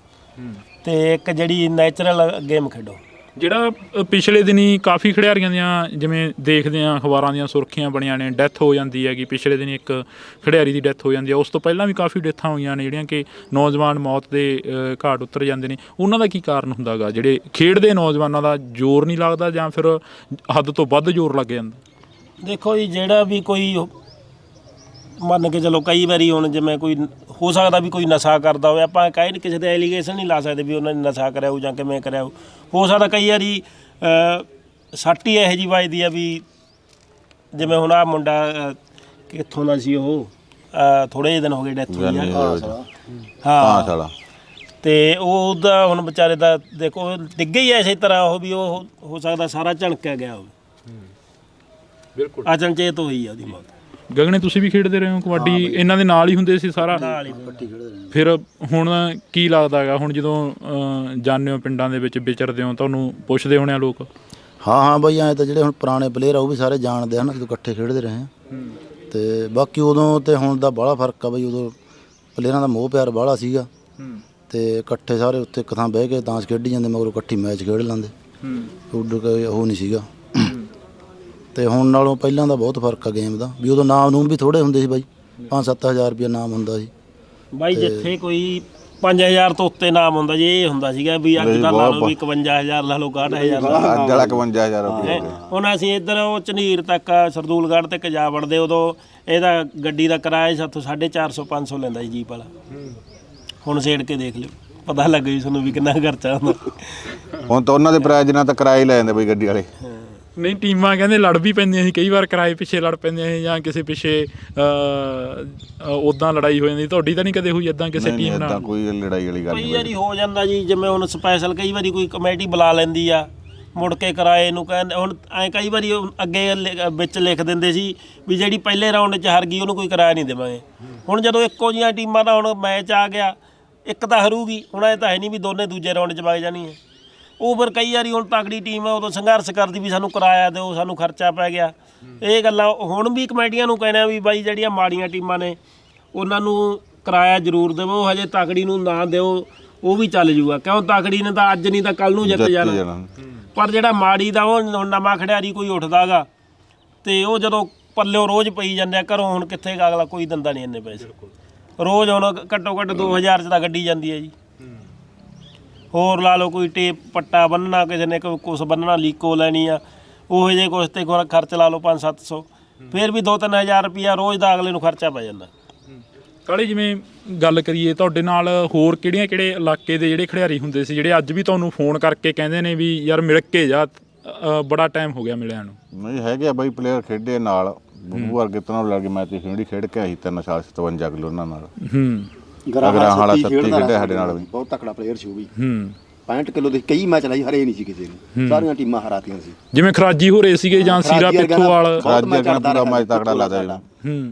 ਤੇ ਇੱਕ ਜਿਹੜੀ ਨੈਚੁਰਲ ਗੇਮ ਖੇਡੋ। ਜਿਹੜਾ ਪਿਛਲੇ ਦਿਨੀ ਕਾਫੀ ਖਿਡਾਰੀਆਂ ਦੀਆਂ ਜਿਵੇਂ ਦੇਖਦੇ ਆ ਅਖਬਾਰਾਂ ਦੀਆਂ ਸੁਰਖੀਆਂ ਬਣੀਆਂ ਨੇ, ਡੈਥ ਹੋ ਜਾਂਦੀ ਹੈਗੀ। ਪਿਛਲੇ ਦਿਨੀ ਇੱਕ ਖਿਡਾਰੀ ਦੀ ਡੈਥ ਹੋ ਜਾਂਦੀ ਹੈ, ਉਸ ਤੋਂ ਪਹਿਲਾਂ ਵੀ ਕਾਫੀ ਡੈਥਾਂ ਹੋਈਆਂ ਨੇ ਜਿਹੜੀਆਂ ਕਿ ਨੌਜਵਾਨ ਮੌਤ ਦੇ ਘਾਟ ਉਤਰ ਜਾਂਦੇ ਨੇ। ਉਹਨਾਂ ਦਾ ਕੀ ਕਾਰਨ ਹੁੰਦਾ ਗਾ? ਜਿਹੜੇ ਖੇਡਦੇ ਨੌਜਵਾਨਾਂ ਦਾ ਜ਼ੋਰ ਨਹੀਂ ਲੱਗਦਾ ਜਾਂ ਫਿਰ ਹੱਦ ਤੋਂ ਵੱਧ ਜ਼ੋਰ ਲੱਗ ਜਾਂਦਾ? ਦੇਖੋ ਜੀ, ਜਿਹੜਾ ਵੀ ਕੋਈ ਮੰਨ ਕੇ ਚਲੋ ਕਈ ਵਾਰੀ ਹੁਣ ਜਿਵੇਂ ਕੋਈ ਹੋ ਸਕਦਾ ਵੀ ਕੋਈ ਨਸ਼ਾ ਕਰਦਾ ਹੋਵੇ, ਆਪਾਂ ਕਹੇ ਨਹੀਂ ਕਿਸੇ ਦੇ ਐਲੀਗੇਸ਼ਨ ਨਹੀਂ ਲਾ ਸਕਦੇ ਵੀ ਉਹਨਾਂ ਨੇ ਨਸ਼ਾ ਕਰਿਆ ਹੋ ਜਾਂ ਕਿਵੇਂ ਕਰਿਆ ਹੋ ਸਕਦਾ ਕਈ ਵਾਰੀ ਸੱਟ ਹੀ ਇਹੋ ਜਿਹੀ ਵੱਜਦੀ ਆ ਵੀ ਜਿਵੇਂ ਹੁਣ ਆਹ ਮੁੰਡਾ ਕਿੱਥੋਂ ਦਾ ਸੀ, ਉਹ ਥੋੜ੍ਹੇ ਜਿਹੇ ਦਿਨ ਹੋ ਗਏ ਡੈਥ ਹੋਈ ਆ। ਹਾਂ, ਤੇ ਉਹਦਾ ਹੁਣ ਵਿਚਾਰੇ ਦਾ ਦੇਖੋ ਡਿੱਗੇ ਹੀ ਐਸੇ ਤਰ੍ਹਾਂ ਉਹ ਵੀ ਉਹ ਹੋ ਸਕਦਾ ਸਾਰਾ ਝਣਕਿਆ ਗਿਆ ਹੋਵੇ। ਬਿਲਕੁਲ ਅਚਨਚੇਤ ਹੋਈ ਆ ਉਹਦੀ ਮੌਤ। ਗਗਨੇ ਤੁਸੀਂ ਵੀ ਖੇਡਦੇ ਰਹੇ ਹੋ ਕਬੱਡੀ? ਇਹਨਾਂ ਦੇ ਨਾਲ ਹੀ ਹੁੰਦੇ ਸੀ ਸਾਰਾ? ਫਿਰ ਹੁਣ ਕੀ ਲੱਗਦਾ ਹੈਗਾ ਹੁਣ ਜਦੋਂ ਜਾਂਦੇ ਹੋ ਪਿੰਡਾਂ ਦੇ ਵਿੱਚ ਵਿਚਰਦੇ ਹੋ, ਤੁਹਾਨੂੰ ਪੁੱਛਦੇ ਹੋਣੇ ਆ ਲੋਕ? ਹਾਂ ਬਈ, ਐਂ ਤਾਂ ਜਿਹੜੇ ਹੁਣ ਪੁਰਾਣੇ ਪਲੇਅਰ ਆ ਉਹ ਵੀ ਸਾਰੇ ਜਾਣਦੇ ਹਨ, ਜਦੋਂ ਇਕੱਠੇ ਖੇਡਦੇ ਰਹੇ ਆ। ਤੇ ਬਾਕੀ ਉਦੋਂ ਤੇ ਹੁਣ ਦਾ ਬਾਹਲਾ ਫਰਕ ਆ ਬਈ। ਉਦੋਂ ਪਲੇਅਰਾਂ ਦਾ ਮੋਹ ਪਿਆਰ ਬਾਹਲਾ ਸੀਗਾ ਤੇ ਇਕੱਠੇ ਸਾਰੇ ਉੱਥੇ ਇੱਕ ਥਾਂ ਬਹਿ ਕੇ ਤਾਂਸ਼ ਖੇਡੀ ਜਾਂਦੇ, ਮਗਰੋਂ ਇਕੱਠੀ ਮੈਚ ਖੇਡ ਲੈਂਦੇ। ਉਦੋਂ ਕੋਈ ਉਹ ਨਹੀਂ ਸੀਗਾ। ਤੇ ਹੁਣ ਨਾਲੋਂ ਪਹਿਲਾਂ ਦਾ ਬਹੁਤ ਫਰਕ ਆ ਗੇਮ ਦਾ ਵੀ। ਉਦੋਂ ਨਾਮ ਨੂਮ ਵੀ ਥੋੜ੍ਹੇ ਹੁੰਦੇ ਸੀ ਬਾਈ, 5-7 ਹਜ਼ਾਰ ਰੁਪਇਆ ਨਾਮ ਹੁੰਦਾ ਸੀ ਬਾਈ। ਜਿੱਥੇ ਕੋਈ 5000 ਤੋਂ ਉੱਤੇ ਨਾਮ ਹੁੰਦਾ ਜੀ। ਇਹ ਹੁੰਦਾ ਸੀਗਾ ਵੀ ਅੱਜ ਦਾ ਲਾ ਲਓ ਵੀ 51000 ਲਾ ਲਓ 61000 ਲਾ ਲਓ। ਅੱਜ ਵਾਲਾ 51000 ਰੁਪਏ। ਹੁਣ ਅਸੀਂ ਇੱਧਰ ਉਹ ਝਨੀਰ ਤੱਕ ਸਰਦੂਲਗੜ੍ਹ ਤੱਕ ਜਾ ਵੜਦੇ, ਉਦੋਂ ਇਹਦਾ ਗੱਡੀ ਦਾ ਕਿਰਾਇਆ ਸਾਥੋਂ 450 500 ਲੈਂਦਾ ਜੀ ਜੀਪ ਵਾਲਾ। ਹੁਣ ਛੇੜ ਕੇ ਦੇਖ ਲਿਓ, ਪਤਾ ਲੱਗ ਜੀ ਤੁਹਾਨੂੰ ਵੀ ਕਿੰਨਾ ਖਰਚਾ ਹੁੰਦਾ। ਹੁਣ ਤਾਂ ਉਹਨਾਂ ਦੇ ਪ੍ਰਾਈਜ਼ ਨਾਲ ਤਾਂ ਕਿਰਾਇਆ ਹੀ ਲੈ ਜਾਂਦੇ ਬਈ ਗੱਡੀ ਵਾਲੇ। ਨਹੀਂ ਟੀਮਾਂ ਕਹਿੰਦੇ ਲੜ ਵੀ ਪੈਂਦੀਆਂ ਸੀ ਕਈ ਵਾਰ, ਕਿਰਾਏ ਪਿੱਛੇ ਲੜ ਪੈਂਦੀਆਂ ਸੀ ਜਾਂ ਕਿਸੇ ਪਿੱਛੇ ਉੱਦਾਂ ਲੜਾਈ ਹੋ ਜਾਂਦੀ। ਤੁਹਾਡੀ ਤਾਂ ਨਹੀਂ ਕਦੇ ਹੋਈ ਇਦਾਂ ਕਿਸੇ ਟੀਮ ਏਦਾਂ ਨਾਲ? ਕੋਈ ਲੜਾਈ ਵਾਲੀ ਗੱਲ ਕਈ ਨਹੀਂ। ਵਾਰੀ ਹੋ ਜਾਂਦਾ ਜੀ, ਜਿਵੇਂ ਹੁਣ ਸਪੈਸ਼ਲ ਕਈ ਵਾਰੀ ਕੋਈ ਕਮੇਟੀ ਬੁਲਾ ਲੈਂਦੀ ਆ, ਮੁੜ ਕੇ ਕਿਰਾਏ ਨੂੰ ਕਹਿੰਦੇ। ਹੁਣ ਐਂ ਕਈ ਵਾਰੀ ਅੱਗੇ ਵਿੱਚ ਲਿਖ ਦਿੰਦੇ ਸੀ ਵੀ ਜਿਹੜੀ ਪਹਿਲੇ ਰਾਊਂਡ 'ਚ ਹਾਰ ਗਈ ਉਹਨੂੰ ਕੋਈ ਕਿਰਾਇਆ ਨਹੀਂ ਦੇਵਾਂਗੇ। ਹੁਣ ਜਦੋਂ ਇੱਕੋ ਜਿਹੀਆਂ ਟੀਮਾਂ ਦਾ ਹੁਣ ਮੈਚ ਆ ਗਿਆ, ਇੱਕ ਤਾਂ ਹਾਰੂਗੀ, ਹੁਣ ਇਹ ਤਾਂ ਹੈ ਨਹੀਂ ਵੀ ਦੋਨੇ ਦੂਜੇ ਰਾਊਂਡ 'ਚ ਵਗ ਜਾਣੀ ਹੈ। ਉਹ ਫਿਰ ਕਈ ਵਾਰੀ ਹੁਣ ਤਕੜੀ ਟੀਮ ਆ ਉਦੋਂ ਸੰਘਰਸ਼ ਕਰਦੀ ਵੀ ਸਾਨੂੰ ਕਿਰਾਇਆ ਦਿਓ, ਸਾਨੂੰ ਖਰਚਾ ਪੈ ਗਿਆ। ਇਹ ਗੱਲਾਂ ਹੁਣ ਵੀ ਕਮੇਟੀਆਂ ਨੂੰ ਕਹਿੰਦੇ ਆ ਵੀ ਬਾਈ ਜਿਹੜੀਆਂ ਮਾੜੀਆਂ ਟੀਮਾਂ ਨੇ ਉਹਨਾਂ ਨੂੰ ਕਿਰਾਇਆ ਜ਼ਰੂਰ ਦੇਵੋ, ਹਜੇ ਤਕੜੀ ਨੂੰ ਨਾ ਦਿਓ, ਉਹ ਵੀ ਚੱਲ ਜੂਗਾ। ਕਿਉਂ ਤਕੜੀ ਨੇ ਤਾਂ ਅੱਜ ਨਹੀਂ ਤਾਂ ਕੱਲ ਨੂੰ ਜਿੱਤ ਜਾਣਾ, ਪਰ ਜਿਹੜਾ ਮਾੜੀ ਦਾ ਉਹ ਹੁਣ ਨਵਾਂ ਖਿਡਾਰੀ ਕੋਈ ਉੱਠਦਾ ਗਾ ਤੇ ਉਹ ਜਦੋਂ ਪੱਲਿਓ ਰੋਜ਼ ਪਈ ਜਾਂਦੇ ਆ ਘਰੋਂ, ਹੁਣ ਕਿੱਥੇ ਅਗਲਾ ਕੋਈ ਦਿੰਦਾ ਨਹੀਂ ਇੰਨੇ ਪੈਸੇ। ਰੋਜ਼ ਹੁਣ ਘੱਟੋ ਘੱਟ 2000 'ਚ ਤਾਂ ਗੱਡੀ ਜਾਂਦੀ ਹੈ ਜੀ। ਹੋਰ ਲਾ ਲਓ ਕੋਈ ਟੇਪ ਪੱਟਾ ਬੰਨਣਾ, ਕਿਸੇ ਨੇ ਕੁਛ ਬੰਨਣਾ, ਲੀਕੋ ਲੈਣੀ ਆ, ਉਹੋ ਜਿਹੇ ਕੁਛ ਤੇ ਖਰਚ ਲਾ ਲਓ 500-700, ਫਿਰ ਵੀ 2-3000 ਰੁਪਈਆ ਰੋਜ਼ ਦਾ ਅਗਲੇ ਨੂੰ ਖਰਚਾ ਪੈ ਜਾਂਦਾ। ਕਾਲੇ ਜਿਵੇਂ ਗੱਲ ਕਰੀਏ ਤੁਹਾਡੇ ਨਾਲ ਹੋਰ ਕਿਹੜੇ ਇਲਾਕੇ ਦੇ ਜਿਹੜੇ ਖਿਡਾਰੀ ਹੁੰਦੇ ਸੀ ਜਿਹੜੇ ਅੱਜ ਵੀ ਤੁਹਾਨੂੰ ਫੋਨ ਕਰਕੇ ਕਹਿੰਦੇ ਨੇ ਵੀ ਯਾਰ ਮਿਲ ਕੇ ਜਾ, ਬੜਾ ਟਾਈਮ ਹੋ ਗਿਆ ਮਿਲਿਆ ਨੂੰ? ਨਹੀਂ ਹੈਗੇ ਆ ਬਾਈ ਪਲੇਅਰ ਖੇਡੇ ਨਾਲ, ਬੱਬੂ ਵਰਗੇ ਤਾਂ ਨਾਲ ਲੱਗ ਮੈਚ ਖੇਡੀ ਖੇਡ ਕੇ ਆਈ 3 ਸਾਲ 57 ਕਿਲੋ ਉਹਨਾਂ ਨਾਲ। ਗਰਾਹਾਂ ਵਾਲਾ ਸੱਤੀ ਸੱਤੀ ਖੇਡਿਆ ਸਾਡੇ ਨਾਲ ਵੀ। ਬਹੁਤ ਤਕੜਾ ਪਲੇਅਰ ਸੀ ਉਹ ਵੀ। 65 ਕਿਲੋ ਦੇ ਕਈ ਮੈਚ ਲਾਈ, ਹਰੇ ਨਹੀਂ ਸੀ ਕਿਸੇ ਨੂੰ, ਸਾਰੀਆਂ ਟੀਮਾਂ ਹਰਾਤੀਆਂ ਸੀ। ਜਿਵੇਂ ਖਰਾਜੀ ਹੋ ਰਹੇ ਸੀਗੇ ਜਾਂ ਸੀਰਾ ਪਿੱਥੋਵਾਲ? ਰਾਜਾ ਦਾ ਪੂਰਾ ਮੈਚ ਤਕੜਾ ਲੱਗਦਾ ਜੀ।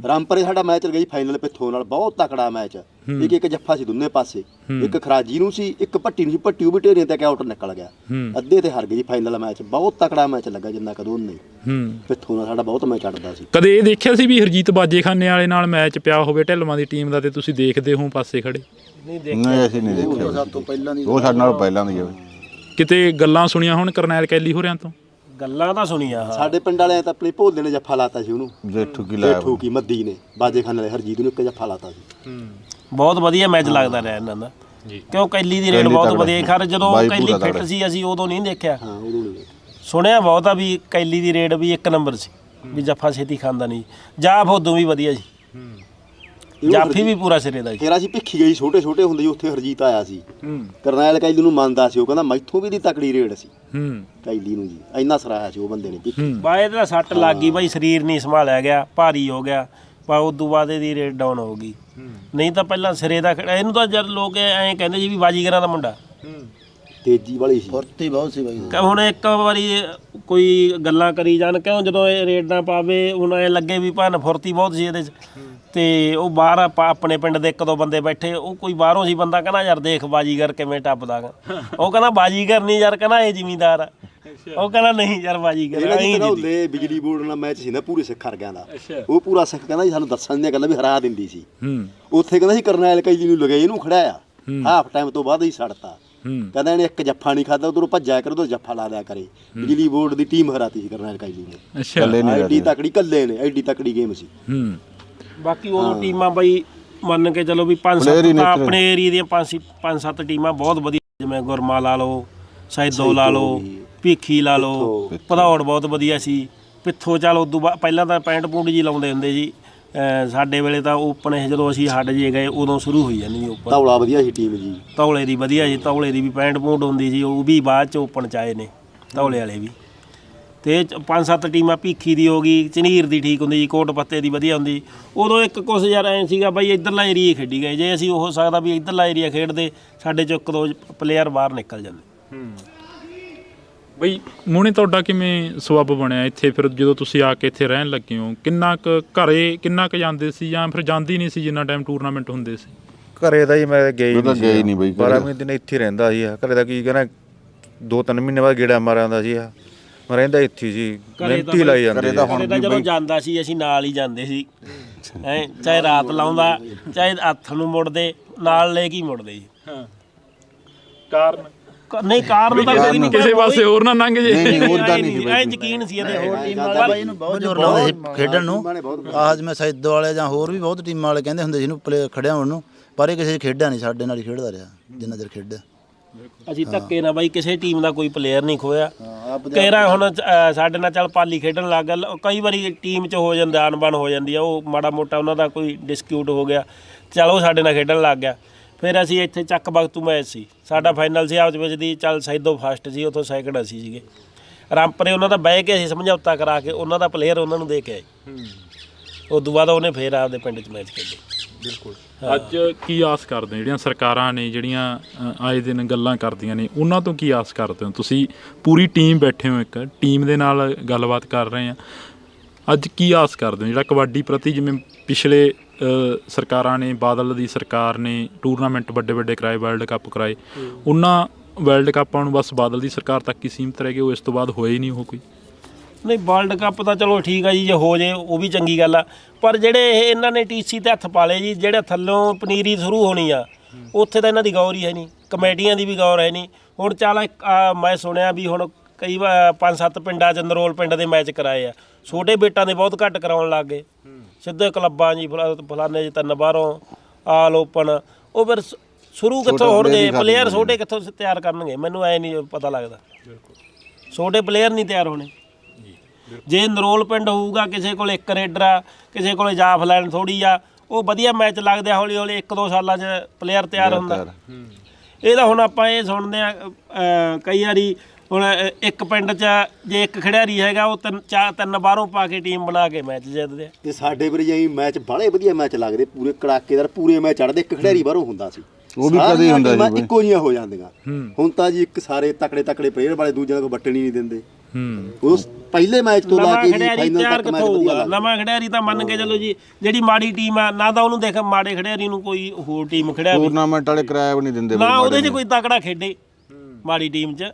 ਰਾਮਪਰੇ ਸਾਡਾ ਮੈਚ ਗਈ ਫਾਈਨਲ ਪਿੱਥੋਂ ਨਾਲ, ਬਹੁਤ ਤਕੜਾ ਮੈਚ। ਇੱਕ ਜੱਫਾ ਸੀ ਦੋਨੇ ਪਾਸੇ, ਇੱਕ ਖਰਾਜੀ ਨੂੰ ਸੀ, ਇੱਕ ਭੱਟੀ ਨੂੰ ਸੀ। ਭੱਟੀ ਉਹ ਵੀ ਢੇਰੀਆਂ ਤੇ ਆਊਟ ਨਿਕਲ ਗਿਆ, ਅੱਧੇ ਤੇ ਹਾਰ ਗਈ ਫਾਈਨਲ ਮੈਚ। ਬਹੁਤ ਤਕੜਾ ਮੈਚ ਲੱਗਾ ਜਿੰਨਾ ਕਦੋਂ ਨਹੀਂ। ਪਿੱਥੋਂ ਨਾਲ ਸਾਡਾ ਬਹੁਤ ਮੈਚ ਅੜਦਾ ਸੀ। ਕਦੇ ਇਹ ਦੇਖਿਆ ਸੀ ਵੀ ਹਰਜੀਤ ਬਾਜੇਖਾਨੇ ਵਾਲੇ ਨਾਲ ਮੈਚ ਪਿਆ ਹੋਵੇ ਢਿੱਲਵਾਂ ਦੀ ਟੀਮ ਦਾ ਤੇ ਤੁਸੀਂ ਦੇਖਦੇ ਹੋ ਪਾਸੇ ਖੜੇ? ਨਹੀਂ ਅਸੀਂ ਨਹੀਂ ਦੇਖਿਆ, ਉਹ ਸਾਡੇ ਨਾਲ ਪਹਿਲਾਂ ਦੀ ਆ। ਕਿਤੇ ਗੱਲਾਂ ਸੁਣੀਆਂ ਹੁਣ ਕਰਨੈਲ ਕੈਲੀ ਹੋਰਿਆਂ ਤੋਂ? ਗੱਲਾਂ ਤਾਂ ਸੁਣੀਆਂ। ਸਾਡੇ ਪਿੰਡ ਵਾਲਿਆਂ ਤਾਂ ਆਪਣੇ ਭੋਲੇ ਨੇ ਜੱਫਾ ਲਾਤਾ ਸੀ ਉਹਨੂੰ, ਜੇਠੂ ਕੀ ਲਾਇਆ, ਜੇਠੂ ਕੀ ਮੱਦੀ ਨੇ ਬਾਜੇਖਾਨੇ ਵਾਲੇ ਹਰਜੀਤ ਨੂੰ ਇੱਕ ਜੱਫਾ ਲਾਤਾ ਸੀ। ਬਹੁਤ ਵਧੀਆ ਮੈਚ ਲੱਗਦਾ ਰਿਹਾ ਇਹਨਾਂ ਦਾ, ਕਿਉਂ ਕੈਲੀ ਦੀ ਰੇਡ ਬਹੁਤ ਵਧੀਆ। ਖਰ ਜਦੋਂ ਕੈਲੀ ਫਿੱਟ ਸੀ ਅਸੀਂ ਉਦੋਂ ਨਹੀਂ ਦੇਖਿਆ, ਸੁਣਿਆ ਬਹੁਤ ਆ ਵੀ ਕੈਲੀ ਦੀ ਰੇਡ ਵੀ 1 ਨੰਬਰ ਸੀ, ਵੀ ਜੱਫਾ ਛੇਤੀ ਖਾਂਦਾ ਨਹੀਂ। ਜਾਫ ਉਦੋਂ ਵੀ ਵਧੀਆ ਸੀ, ਜਾਫੀ ਵੀ ਪੂਰਾ ਸਿਰੇ ਦਾ ਸੀ। ਤੇਰਾ ਸੀ ਭਿੱਖੀ ਗਈ ਛੋਟੇ ਹੁੰਦੇ ਜੀ, ਉੱਥੇ ਹਰਜੀਤ ਆਇਆ ਸੀ। ਕਰਨੈਲ ਕੈਲੀ ਨੂੰ ਮੰਨਦਾ ਸੀ, ਉਹ ਕਹਿੰਦਾ ਮੈਥੋਂ ਵੀ ਦੀ ਤਕੜੀ ਰੇਡ ਸੀ ਕੈਲੀ ਨੂੰ ਜੀ, ਇੰਨਾ ਸਰਾਇਆ ਸੀ ਉਹ ਬੰਦੇ ਨੇ ਭਿੱਖੀ। ਬਾਏ ਦਾ ਸੱਟ ਲੱਗ ਗਈ ਬਾਈ, ਸਰੀਰ ਨਹੀਂ ਸੰਭਾਲਿਆ ਗਿਆ, ਭਾਰੀ ਹੋ ਗਿਆ, ਪਰ ਉਦੋਂ ਬਾਅਦ ਇਹਦੀ ਰੇਟ ਡਾਊਨ ਹੋ ਗਈ। ਨਹੀਂ ਤਾਂ ਪਹਿਲਾਂ ਸਿਰੇ ਦਾ ਇਹਨੂੰ ਤਾਂ ਜਦ ਲੋਕ ਐਂ ਕਹਿੰਦੇ ਜੀ ਵੀ ਬਾਜੀਗਰਾਂ ਦਾ ਮੁੰਡਾ, ਤੇਜ਼ੀ ਵਾਲੀ ਸੀ, ਫੁਰਤੀ ਬਹੁਤ ਸੀ ਬਾਈ। ਹੁਣ ਇੱਕ ਵਾਰੀ ਕੋਈ ਗੱਲਾਂ ਕਰੀ ਜਾਣ, ਕਿਉਂ ਜਦੋਂ ਇਹ ਰੇਡ ਨਾ ਪਾਵੇ ਹੁਣ ਐ ਲੱਗੇ ਵੀ ਭਾਨ ਫੁਰਤੀ ਬਹੁਤ ਸੀ ਇਹਦੇ 'ਚ। ਤੇ ਉਹ ਬਾਹਰ ਆਪਣੇ ਪਿੰਡ ਦੇ 1-2 ਬੰਦੇ ਬੈਠੇ, ਉਹ ਕੋਈ ਬਾਹਰੋਂ ਸੀ ਬੰਦਾ, ਕਹਿੰਦਾ ਯਾਰ ਦੇਖ ਬਾਜੀਗਰ ਕਿਵੇਂ ਟੱਪਦਾ ਗਾ। ਉਹ ਕਹਿੰਦਾ ਬਾਜੀਗਰ ਨਹੀਂ ਯਾਰ, ਕਹਿੰਦਾ ਇਹ ਜ਼ਿਮੀਂਦਾਰ ਆ। ਉਹ ਕਹਿੰਦਾ ਨਹੀਂ ਯਾਰ ਬਾਜੀਗਰ ਉਹਦੇ ਬਿਜਲੀ ਬੋਰਡ ਨਾਲ ਮੈਚ ਸੀ ਨਾ ਪੂਰੇ ਸਿੱਖ ਹਰ ਗਿਆ ਦਾ, ਉਹ ਪੂਰਾ ਸਿੱਖ ਕਹਿੰਦਾ ਜੀ ਸਾਨੂੰ ਦੱਸਣ ਦੀਆਂ ਗੱਲਾਂ ਵੀ ਹਰਾ ਦਿੰਦੀ ਸੀ। ਉੱਥੇ ਕਹਿੰਦਾ ਸੀ ਕਰਨੈਲ ਕੈਲੀ ਨੂੰ ਲਗੇ ਇਹਨੂੰ ਖੜਾਇਆ, ਹਾਫ ਟਾਈਮ ਤੋਂ ਬਾਅਦ ਹੀ ਛੱਡਤਾ। ਕਹਿੰਦਾ ਇਹਨੇ ਇੱਕ ਜੱਫਾ ਨਹੀਂ ਖਾਦਾ, ਉਧਰੋਂ ਭੱਜਿਆ ਕਰ, ਉਧਰ ਜੱਫਾ ਲਾ ਦਿਆ ਕਰੇ। ਬਿਜਲੀ ਬੋਰਡ ਦੀ ਟੀਮ ਹਰਾਤੀ ਸੀ ਕਰਨੈਲ ਕੈਲੀ ਨੇ, ਐਡੀ ਤਕੜੀ ਕੱਲੇ ਨੇ, ਐਡੀ ਤਕੜੀ ਗੇਮ ਸੀ। ਬਾਕੀ ਉਹ ਟੀਮਾਂ ਬਈ ਮੰਨ ਕੇ ਚਲੋ ਵੀ 5-7 ਆਪਣੇ ਏਰੀਏ ਦੀਆਂ 5-7 ਟੀਮਾਂ ਬਹੁਤ ਵਧੀਆ, ਜਿਵੇਂ ਗੁਰਮਾ ਲਾ ਲਓ, ਸੈਦੋ ਲਾ ਲਓ, ਭੀਖੀ ਲਾ ਲਓ, ਭਦੌੜ ਬਹੁਤ ਵਧੀਆ ਸੀ। ਪਿੱਥੋਂ ਚੱਲ ਉਦੋਂ ਬਾਅਦ ਪਹਿਲਾਂ ਤਾਂ ਪੈਂਟ ਪੂੰਡ ਜੀ ਲਾਉਂਦੇ ਹੁੰਦੇ ਸੀ ਸਾਡੇ ਵੇਲੇ, ਤਾਂ ਓਪਨ ਇਹ ਜਦੋਂ ਅਸੀਂ ਹੱਡ ਜੇ ਗਏ ਉਦੋਂ ਸ਼ੁਰੂ ਹੋਈ ਜਾਂਦੀ ਸੀ ਓਪਨ। ਧੌਲਾ ਵਧੀਆ ਸੀ ਟੀਮ ਜੀ, ਧੌਲੇ ਦੀ ਵਧੀਆ ਸੀ, ਧੌਲੇ ਦੀ ਵੀ ਪੈਂਟ ਪੂੰਡ ਹੁੰਦੀ ਸੀ, ਉਹ ਵੀ ਬਾਅਦ 'ਚ ਓਪਨ 'ਚ ਆਏ ਨੇ ਧੌਲੇ ਵਾਲੇ ਵੀ। ਤੇ 5-7 ਟੀਮਾਂ ਭੀਖੀ ਦੀ ਹੋ ਗਈ, ਝਨੀਰ ਦੀ ਠੀਕ ਹੁੰਦੀ ਜੀ, ਕੋਟ ਪੱਤੇ ਦੀ ਵਧੀਆ ਹੁੰਦੀ। ਉਦੋਂ ਇੱਕ ਕੁਛ ਯਾਰ ਐਂ ਸੀਗਾ ਬਾਈ ਇੱਧਰਲਾ ਏਰੀਆ ਖੇਡੀ ਗਏ, ਜੇ ਅਸੀਂ ਉਹ ਸਕਦਾ ਵੀ ਇੱਧਰਲਾ ਏਰੀਆ ਖੇਡਦੇ ਸਾਡੇ 'ਚੋਂ 1-2 ਪਲੇਅਰ ਬਾਹਰ ਨਿਕਲ ਜਾਂਦੇ। ਬਈ ਮੋਹਣੇ ਤੁਹਾਡਾ ਕਿਵੇਂ ਸਬੱਬ ਬਣਿਆ ਇੱਥੇ? ਫਿਰ ਜਦੋਂ ਤੁਸੀਂ ਆ ਕੇ ਇੱਥੇ ਰਹਿਣ ਲੱਗੇ ਹੋ, ਕਿੰਨਾ ਕੁ ਘਰੇ ਕਿੰਨਾ ਕੁ ਜਾਂਦੇ ਸੀ ਜਾਂ ਫਿਰ ਜਾਂਦੀ ਨਹੀਂ ਸੀ ਜਿੰਨਾ ਟਾਈਮ ਟੂਰਨਾਮੈਂਟ ਹੁੰਦੇ ਸੀ? ਘਰੇ ਦਾ ਜੀ ਮੈਂ ਗਈ ਨਹੀਂ ਬਈ, 12 ਮਹੀਨੇ ਇੱਥੇ ਰਹਿੰਦਾ ਸੀ। ਘਰੇ ਦਾ ਕੀ ਕਹਿਣਾ, 2-3 ਮਹੀਨੇ ਬਾਅਦ ਗੇੜਾ ਮਾਰ ਆਉਂਦਾ ਸੀ। ਮੈਂ ਰਹਿੰਦਾ ਇੱਥੇ ਸੀ, ਮਿਹਨਤੀ ਲਾਈ ਜਾਂਦੇ। ਤਾਂ ਜਦੋਂ ਜਾਂਦਾ ਸੀ ਅਸੀਂ ਨਾਲ ਹੀ ਜਾਂਦੇ ਸੀ, ਚਾਹੇ ਰਾਤ ਲਾਉਂਦਾ ਚਾਹੇ ਹੱਥ ਨੂੰ ਮੁੜਦੇ, ਨਾਲ ਲੈ ਕੇ ਮੁੜਦੇ ਜੀ। ਕਾਰਨ ਨਹੀਂ ਕਾਰਨ ਤਾਂ ਕੋਈ ਨਹੀਂ, ਕਿਸੇ ਪਾਸੇ ਹੋਰ ਨਾ ਲੰਘ ਜੇ, ਐ ਯਕੀਨ ਸੀ ਇਹਦੇ। ਹੋਰ ਟੀਮਾਂ ਵਾਲੇ ਬਾਈ ਇਹਨੂੰ ਬਹੁਤ ਜ਼ੋਰ ਲਾਉਂਦੇ ਸੀ ਖੇਡਣ ਨੂੰ। ਆਹ ਜਿਵੇਂ ਸੈਦੋ ਵਾਲੇ ਜਾਂ ਹੋਰ ਵੀ ਬਹੁਤ ਟੀਮਾਂ ਵਾਲੇ ਕਹਿੰਦੇ ਹੁੰਦੇ ਸੀ ਇਹਨੂੰ ਪਲੇ ਖੜਿਆ ਹੋਣ ਨੂੰ ਪਰ ਇਹ ਕਿਸੇ 'ਚ ਖੇਡਿਆ ਨਹੀਂ, ਸਾਡੇ ਨਾਲ ਹੀ ਖੇਡਦਾ ਰਿਹਾ ਜਿੰਨਾ ਚਿਰ ਖੇਡਿਆ। ਅਸੀਂ ਧੱਕੇ ਨਾਲ ਬਾਈ ਕਿਸੇ ਟੀਮ ਦਾ ਕੋਈ ਪਲੇਅਰ ਨਹੀਂ ਖੋਇਆ। ਕੇਰਾ ਹੁਣ ਸਾਡੇ ਨਾਲ ਚੱਲ ਪਾਲੀ ਖੇਡਣ ਲੱਗ ਗਿਆ, ਕਈ ਵਾਰੀ ਟੀਮ 'ਚ ਹੋ ਜਾਂਦਾ ਅਣਬਣ ਹੋ ਜਾਂਦੀ ਆ, ਉਹ ਮਾੜਾ ਮੋਟਾ ਉਹਨਾਂ ਦਾ ਕੋਈ ਡਿਸਕਿਊਟ ਹੋ ਗਿਆ, ਚੱਲ ਉਹ ਸਾਡੇ ਨਾਲ ਖੇਡਣ ਲੱਗ ਗਿਆ। ਫਿਰ ਅਸੀਂ ਇੱਥੇ ਚੱਕ ਬਖਤੂ ਮੈਚ ਸੀ ਸਾਡਾ ਫਾਈਨਲ ਸੀ ਆਪਸ ਵਿੱਚ ਦੀ, ਚੱਲ ਸੈਦੋ ਫਸਟ ਸੀ, ਉੱਥੋਂ ਸੈਕਿੰਡ ਅਸੀਂ ਸੀਗੇ। ਰਾਮਪਰੇ ਉਹਨਾਂ ਦਾ ਬਹਿ ਕੇ ਅਸੀਂ ਸਮਝੌਤਾ ਕਰਾ ਕੇ ਉਹਨਾਂ ਦਾ ਪਲੇਅਰ ਉਹਨਾਂ ਨੂੰ ਦੇ ਕੇ ਆਏ। ਉਸ ਤੋਂ ਬਾਅਦ ਉਹਨੇ ਫਿਰ ਆਪਦੇ ਪਿੰਡ 'ਚ ਮੈਚ ਖੇਡੇ। ਬਿਲਕੁਲ। ਅੱਜ ਕੀ ਆਸ ਕਰਦੇ ਹੋ ਜਿਹੜੀਆਂ ਸਰਕਾਰਾਂ ਨੇ ਜਿਹੜੀਆਂ ਆਏ ਦਿਨ ਗੱਲਾਂ ਕਰਦੀਆਂ ਨੇ, ਉਹਨਾਂ ਤੋਂ ਕੀ ਆਸ ਕਰਦੇ ਹੋ? ਤੁਸੀਂ ਪੂਰੀ ਟੀਮ ਬੈਠੇ ਹੋ, ਇੱਕ ਟੀਮ ਦੇ ਨਾਲ ਗੱਲਬਾਤ ਕਰ ਰਹੇ ਆ, ਅੱਜ ਕੀ ਆਸ ਕਰਦੇ ਹੋ ਜਿਹੜਾ ਕਬੱਡੀ ਪ੍ਰਤੀ, ਜਿਵੇਂ ਪਿਛਲੇ ਸਰਕਾਰਾਂ ਨੇ, ਬਾਦਲ ਦੀ ਸਰਕਾਰ ਨੇ ਟੂਰਨਾਮੈਂਟ ਵੱਡੇ ਵੱਡੇ ਕਰਾਏ, ਵਰਲਡ ਕੱਪ ਕਰਾਏ, ਉਹਨਾਂ ਵਰਲਡ ਕੱਪਾਂ ਨੂੰ ਬਸ ਬਾਦਲ ਦੀ ਸਰਕਾਰ ਤੱਕ ਹੀ ਸੀਮਿਤ ਰਹਿ ਗਏ, ਉਹ ਇਸ ਤੋਂ ਬਾਅਦ ਹੋਏ ਹੀ ਨਹੀਂ ਉਹ ਕੋਈ? ਨਹੀਂ, ਵਰਲਡ ਕੱਪ ਤਾਂ ਚਲੋ ਠੀਕ ਆ ਜੀ, ਜੇ ਹੋ ਜੇ ਉਹ ਵੀ ਚੰਗੀ ਗੱਲ ਆ, ਪਰ ਜਿਹੜੇ ਇਹਨਾਂ ਨੇ TC ਤੇ ਹੱਥ ਪਾ ਲਏ ਜੀ, ਜਿਹੜੇ ਥੱਲੋਂ ਪਨੀਰੀ ਸ਼ੁਰੂ ਹੋਣੀ ਆ ਉੱਥੇ ਤਾਂ ਇਹਨਾਂ ਦੀ ਗੌਰ ਹੀ ਹੈ ਨਹੀਂ, ਕਮੇਟੀਆਂ ਦੀ ਵੀ ਗੌਰ ਹੈ ਨਹੀਂ। ਹੁਣ ਚੱਲ ਮੈਂ ਸੁਣਿਆ ਵੀ ਹੁਣ ਕਈ 5-7 ਪਿੰਡਾਂ 'ਚ ਨਰੋਲ ਪਿੰਡ ਦੇ ਮੈਚ ਕਰਾਏ ਆ, ਛੋਟੇ ਬੇਟਾਂ ਦੇ ਬਹੁਤ ਘੱਟ ਕਰਾਉਣ ਲੱਗ ਗਏ, ਸਿੱਧੇ ਕਲੱਬਾਂ ਜੀ ਫਲਾਣੇ ਜੀ 3 ਬਾਹਰੋਂ ਆਲ ਓਪਨ। ਉਹ ਫਿਰ ਸ਼ੁਰੂ ਕਿੱਥੋਂ ਹੋਣਗੇ ਪਲੇਅਰ, ਛੋਟੇ ਕਿੱਥੋਂ ਤਿਆਰ ਕਰਨਗੇ? ਮੈਨੂੰ ਐ ਨਹੀਂ ਪਤਾ ਲੱਗਦਾ, ਛੋਟੇ ਪਲੇਅਰ ਨਹੀਂ ਤਿਆਰ ਹੋਣੇ। ਜੇ ਨਰੋਲ ਪਿੰਡ ਹੋਊਗਾ, ਕਿਸੇ ਕੋਲ ਇੱਕ ਰੇਡਰ ਆ, ਕਿਸੇ ਕੋਲ ਜਾਫਲੈਨ ਥੋੜੀ ਆ, ਉਹ ਵਧੀਆ ਮੈਚ ਲੱਗਦੇ ਆ, ਹੌਲੀ ਹੌਲੀ 1-2 ਸਾਲਾਂ 'ਚ ਪਲੇਅਰ ਤਿਆਰ ਹੁੰਦਾ। ਇਹ ਤਾਂ ਹੁਣ ਆਪਾਂ ਇਹ ਸੁਣਦੇ ਆ ਕਈ ਵਾਰੀ, ਹੁਣ ਇੱਕ ਪਿੰਡ 'ਚ ਜੇ ਇੱਕ ਖਿਡਾਰੀ ਹੈਗਾ, ਉਹ 3 ਬਾਹਰੋਂ ਪਾ ਕੇ ਟੀਮ ਬਣਾ ਕੇ ਮੈਚ ਜਿੱਤਦੇ ਆ। ਤੇ ਸਾਡੇ ਵਾਰੀ ਜਾਈ ਮੈਚ ਬਾਹਲੇ ਵਧੀਆ ਮੈਚ ਲੱਗਦੇ, ਪੂਰੇ ਕੜਾਕੇਦਾਰ, ਪੂਰੇ ਮੈਚ ਚੜ੍ਹਦੇ, ਇੱਕ ਖਿਡਾਰੀ ਬਾਹਰੋਂ ਹੁੰਦਾ ਸੀ, ਉਹ ਵੀ ਕਦੇ ਹੁੰਦਾ ਸੀ, ਇੱਕੋ ਜਿਹੀਆਂ ਹੋ ਜਾਂਦੀਆਂ। ਹੁਣ ਤਾਂ ਜੀ ਇੱਕ ਸਾਰੇ ਤਕੜੇ ਪਲੇਅਰ ਵਾਲੇ ਦੂਜਿਆਂ ਨੂੰ ਵੱਟਣ ਹੀ ਨਹੀਂ ਦਿੰਦੇ। ਉਹ ਪਹਿਲੇ ਮੈਚ ਤੋਂ ਲਾ ਕੇ ਫਾਈਨਲ ਤੱਕ ਮੈਚ ਵਧੀਆ ਲੱਗਦਾ। ਨਵਾਂ ਖਿਡਾਰੀ ਤਾਂ ਮੰਨ ਕੇ ਚੱਲੋ ਜੀ, ਜਿਹੜੀ ਮਾੜੀ ਟੀਮ ਆ ਨਾ ਤਾਂ ਉਹਨੂੰ ਦੇਖ, ਮਾੜੇ ਖਿਡਾਰੀ ਨੂੰ ਕੋਈ ਹੋਰ ਟੀਮ ਖਿਡਾਰੀ ਟੂਰਨਾਮੈਂਟ ਵਾਲੇ ਕਿਰਾਇਆ ਵੀ ਨਹੀਂ ਦਿੰਦੇ ਨਾ, ਉਹਦੇ 'ਚ ਕੋਈ ਤਕੜਾ ਖੇਡੇ ਮਾੜੀ ਟੀਮ 'ਚ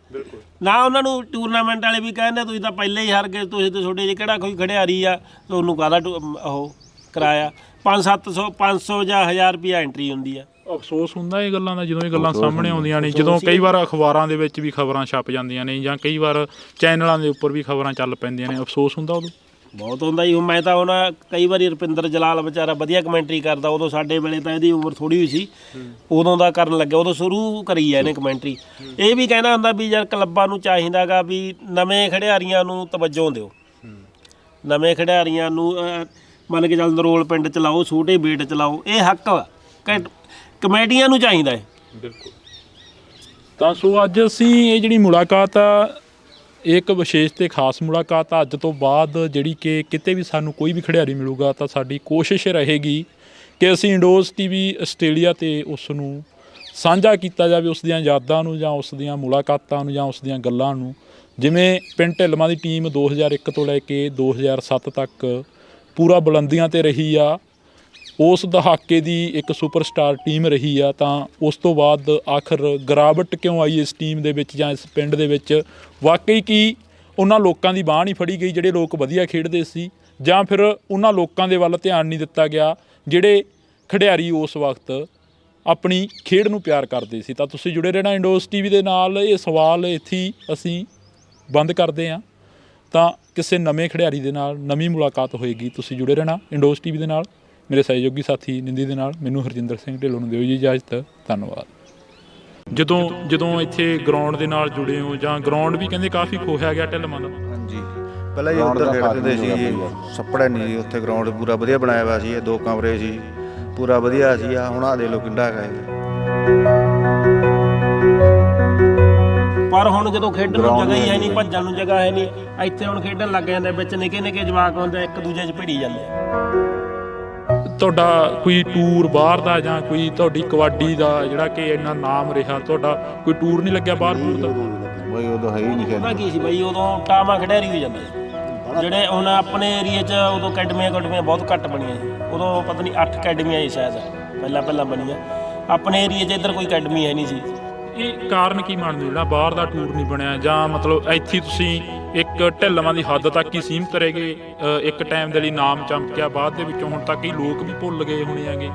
ਨਾ। ਉਹਨਾਂ ਨੂੰ ਟੂਰਨਾਮੈਂਟ ਵਾਲੇ ਵੀ ਕਹਿੰਦੇ ਤੁਸੀਂ ਤਾਂ ਪਹਿਲੇ ਹੀ ਹਾਰ ਗਏ, ਤੁਸੀਂ ਤਾਂ ਤੁਹਾਡੇ 'ਚ ਕਿਹੜਾ ਕੋਈ ਖਿਡਾਰੀ ਆ, ਤੁਹਾਨੂੰ ਕਾਹਦਾ ਉਹ ਕਰਾਇਆ। 500 ਜਾਂ 1000 ਰੁਪਇਆ ਐਂਟਰੀ ਹੁੰਦੀ ਆ। ਅਫਸੋਸ ਹੁੰਦਾ ਇਹ ਗੱਲਾਂ ਦਾ ਜਦੋਂ ਇਹ ਗੱਲਾਂ ਸਾਹਮਣੇ ਆਉਂਦੀਆਂ ਨੇ, ਜਦੋਂ ਕਈ ਵਾਰ ਅਖਬਾਰਾਂ ਦੇ ਵਿੱਚ ਵੀ ਖਬਰਾਂ ਛਪ ਜਾਂਦੀਆਂ ਨੇ, ਜਾਂ ਕਈ ਵਾਰ ਚੈਨਲਾਂ ਦੇ ਉੱਪਰ ਵੀ ਖਬਰਾਂ ਚੱਲ ਪੈਂਦੀਆਂ ਨੇ, ਅਫਸੋਸ ਹੁੰਦਾ ਉਦੋਂ ਬਹੁਤ ਹੁੰਦਾ ਜੀ। ਮੈਂ ਤਾਂ ਹੁਣ ਕਈ ਵਾਰੀ ਰੁਪਿੰਦਰ ਜਲਾਲ ਵਿਚਾਰਾ ਵਧੀਆ ਕਮੈਂਟਰੀ ਕਰਦਾ, ਉਦੋਂ ਸਾਡੇ ਵੇਲੇ ਤਾਂ ਇਹਦੀ ਉਮਰ ਥੋੜੀ ਹੋਈ ਸੀ, ਉਦੋਂ ਦਾ ਕਰਨ ਲੱਗਿਆ, ਉਦੋਂ ਸ਼ੁਰੂ ਕਰੀ ਆ ਇਹਨੇ ਕਮੈਂਟਰੀ। ਇਹ ਵੀ ਕਹਿੰਦਾ ਹੁੰਦਾ ਵੀ ਯਾਰ ਕਲੱਬਾਂ ਨੂੰ ਚਾਹੀਦਾ ਗਾ ਵੀ ਨਵੇਂ ਖਿਡਾਰੀਆਂ ਨੂੰ ਤਵੱਜੋ ਦਿਓ, ਨਵੇਂ ਖਿਡਾਰੀਆਂ ਨੂੰ ਮੰਨ ਕੇ ਚੱਲ ਨਰੋਲ ਪਿੰਡ ਚਲਾਓ, ਛੋਟੇ ਬੇਟ ਚਲਾਓ, ਇਹ ਹੱਕ ਕਮੇਟੀਆਂ ਨੂੰ ਚਾਹੀਦਾ ਹੈ। ਬਿਲਕੁਲ। ਤਾਂ ਸੋ ਅੱਜ ਅਸੀਂ ਇਹ ਜਿਹੜੀ ਮੁਲਾਕਾਤ ਆ, ਇੱਕ ਵਿਸ਼ੇਸ਼ ਤੇ ਖਾਸ ਮੁਲਾਕਾਤ ਆ ਅੱਜ ਤੋਂ ਬਾਅਦ, ਜਿਹੜੀ ਕਿ ਕਿਤੇ ਵੀ ਸਾਨੂੰ ਕੋਈ ਵੀ ਖਿਡਾਰੀ ਮਿਲੂਗਾ ਤਾਂ ਸਾਡੀ ਕੋਸ਼ਿਸ਼ ਰਹੇਗੀ ਕਿ ਅਸੀਂ ਇੰਡੋਜ਼ TV ਆਸਟ੍ਰੇਲੀਆ 'ਤੇ ਉਸ ਨੂੰ ਸਾਂਝਾ ਕੀਤਾ ਜਾਵੇ, ਉਸ ਦੀਆਂ ਯਾਦਾਂ ਨੂੰ, ਜਾਂ ਉਸ ਦੀਆਂ ਮੁਲਾਕਾਤਾਂ ਨੂੰ, ਜਾਂ ਉਸ ਦੀਆਂ ਗੱਲਾਂ ਨੂੰ। ਜਿਵੇਂ ਪਿੰਡ ਢਿੱਲਵਾਂ ਦੀ ਟੀਮ 2001 ਤੋਂ ਲੈ ਕੇ 2007 ਤੱਕ ਪੂਰਾ ਬੁਲੰਦੀਆਂ 'ਤੇ ਰਹੀ ਆ, ਉਸ ਦਹਾਕੇ ਦੀ ਇੱਕ ਸੁਪਰਸਟਾਰ ਟੀਮ ਰਹੀ ਆ, ਤਾਂ ਉਸ ਤੋਂ ਬਾਅਦ ਆਖਰ ਗਿਰਾਵਟ ਕਿਉਂ ਆਈ ਇਸ ਟੀਮ ਦੇ ਵਿੱਚ ਜਾਂ ਇਸ ਪਿੰਡ ਦੇ ਵਿੱਚ? ਵਾਕਈ ਕੀ ਉਹਨਾਂ ਲੋਕਾਂ ਦੀ ਬਾਂਹ ਨਹੀਂ ਫੜੀ ਗਈ ਜਿਹੜੇ ਲੋਕ ਵਧੀਆ ਖੇਡਦੇ ਸੀ, ਜਾਂ ਫਿਰ ਉਹਨਾਂ ਲੋਕਾਂ ਦੇ ਵੱਲ ਧਿਆਨ ਨਹੀਂ ਦਿੱਤਾ ਗਿਆ ਜਿਹੜੇ ਖਿਡਾਰੀ ਉਸ ਵਕਤ ਆਪਣੀ ਖੇਡ ਨੂੰ ਪਿਆਰ ਕਰਦੇ ਸੀ? ਤਾਂ ਤੁਸੀਂ ਜੁੜੇ ਰਹਿਣਾ ਇੰਡੋਜ਼ TV ਦੇ ਨਾਲ। ਇਹ ਸਵਾਲ ਇੱਥੇ ਹੀ ਅਸੀਂ ਬੰਦ ਕਰਦੇ ਹਾਂ, ਤਾਂ ਕਿਸੇ ਨਵੇਂ ਖਿਡਾਰੀ ਦੇ ਨਾਲ ਨਵੀਂ ਮੁਲਾਕਾਤ ਹੋਏਗੀ। ਤੁਸੀਂ ਜੁੜੇ ਰਹਿਣਾ ਇੰਡੋਜ਼ TV ਦੇ ਨਾਲ। ਮੇਰੇ ਸਹਿਯੋਗੀ ਸਾਥੀ ਨਿੰਦੀ ਦੇ ਨਾਲ ਮੈਨੂੰ ਹਰਜਿੰਦਰ ਸਿੰਘ ਢਿੱਲੋਂ ਨੂੰ ਦਿਓ ਜੀ ਇਜਾਜ਼ਤ। ਧੰਨਵਾਦ। ਜਦੋਂ ਇੱਥੇ ਗਰਾਊਂਡ ਦੇ ਨਾਲ ਜੁੜੇ ਹੋ, ਜਾਂ ਗਰਾਊਂਡ ਵੀ ਕਹਿੰਦੇ ਕਾਫੀ ਖੋਹਿਆ ਗਿਆ ਢਿੱਲਵਾਂ ਦਾ? ਹਾਂਜੀ, ਪਹਿਲਾਂ ਜੀ ਉੱਧਰ ਖੇਡਦੇ ਸੀ ਜੀ, ਛੱਪੜਾ ਨਹੀਂ ਜੀ ਉੱਥੇ, ਗਰਾਊਂਡ ਪੂਰਾ ਵਧੀਆ ਬਣਾਇਆ ਹੋਇਆ ਸੀ, 2 ਕਮਰੇ ਸੀ, ਪੂਰਾ ਵਧੀਆ ਸੀ। ਹੁਣ ਆ ਦੇ ਲੋ ਕਿੰਡਾ ਹੈਗਾ। ਪਰ ਹੁਣ ਜਦੋਂ ਖੇਡਣ ਨੂੰ ਜਗ੍ਹਾ ਹੀ ਹੈ ਨਹੀਂ, ਭੱਜਣ ਨੂੰ ਜਗ੍ਹਾ ਹੈ ਨਹੀਂ, ਇੱਥੇ ਹੁਣ ਖੇਡਣ ਲੱਗ ਜਾਂਦੇ, ਵਿੱਚ ਨਿੱਕੇ ਜਵਾਕ ਹੁੰਦੇ, ਇੱਕ ਦੂਜੇ 'ਚ ਭਿੜੀ ਜਾਂਦੇ। ਤੁਹਾਡਾ ਕੋਈ ਟੂਰ ਬਾਹਰ ਦਾ, ਜਾਂ ਕੋਈ ਤੁਹਾਡੀ ਕਬੱਡੀ ਦਾ ਜਿਹੜਾ ਕਿ ਇੰਨਾ ਨਾਮ ਰਿਹਾ, ਤੁਹਾਡਾ ਕੋਈ ਟੂਰ ਨਹੀਂ ਲੱਗਿਆ ਬਾਹਰ ਬੂਰ ਦਾ? ਬਈ ਉਦੋਂ ਹੈ ਹੀ ਨਹੀਂ ਉਹਦਾ ਕੀ ਸੀ ਬਈ, ਉਦੋਂ ਟਾਵਾਂ ਖਿਡਾਰੀ ਹੋ ਜਾਂਦੇ ਸੀ। ਜਿਹੜੇ ਹੁਣ ਆਪਣੇ ਏਰੀਏ 'ਚ ਉਦੋਂ ਅਕੈਡਮੀਆਂ ਬਹੁਤ ਘੱਟ ਬਣੀਆਂ ਸੀ, ਉਦੋਂ ਪਤਾ ਨਹੀਂ 8 ਅਕੈਡਮੀਆਂ ਸੀ ਸ਼ਾਇਦ ਪਹਿਲਾਂ ਬਣੀਆਂ। ਆਪਣੇ ਏਰੀਏ 'ਚ ਇੱਧਰ ਕੋਈ ਅਕੈਡਮੀ ਹੈ ਨਹੀਂ ਸੀ। ਇਹ ਕਾਰਨ ਕੀ ਮੰਨਦੇ ਜਿਹੜਾ ਬਾਹਰ ਦਾ ਟੂਰ ਨਹੀਂ ਬਣਿਆ? ਜਾਂ ਮਤਲਬ ਇੱਥੇ ਤੁਸੀਂ ਇੱਕ ਢਿੱਲਵਾਂ ਦੀ ਹੱਦ ਤੱਕ ਹੀ ਸੀਮਿਤ ਰਹਿ ਗਏ, ਇੱਕ ਟਾਈਮ ਦੇ ਲਈ ਨਾਮ ਚਮਕਿਆ, ਬਾਅਦ ਦੇ ਵਿੱਚੋਂ ਹੁਣ ਤੱਕ ਹੀ ਲੋਕ ਵੀ ਭੁੱਲ ਗਏ ਹੋਣੇ ਹੈਗੇ?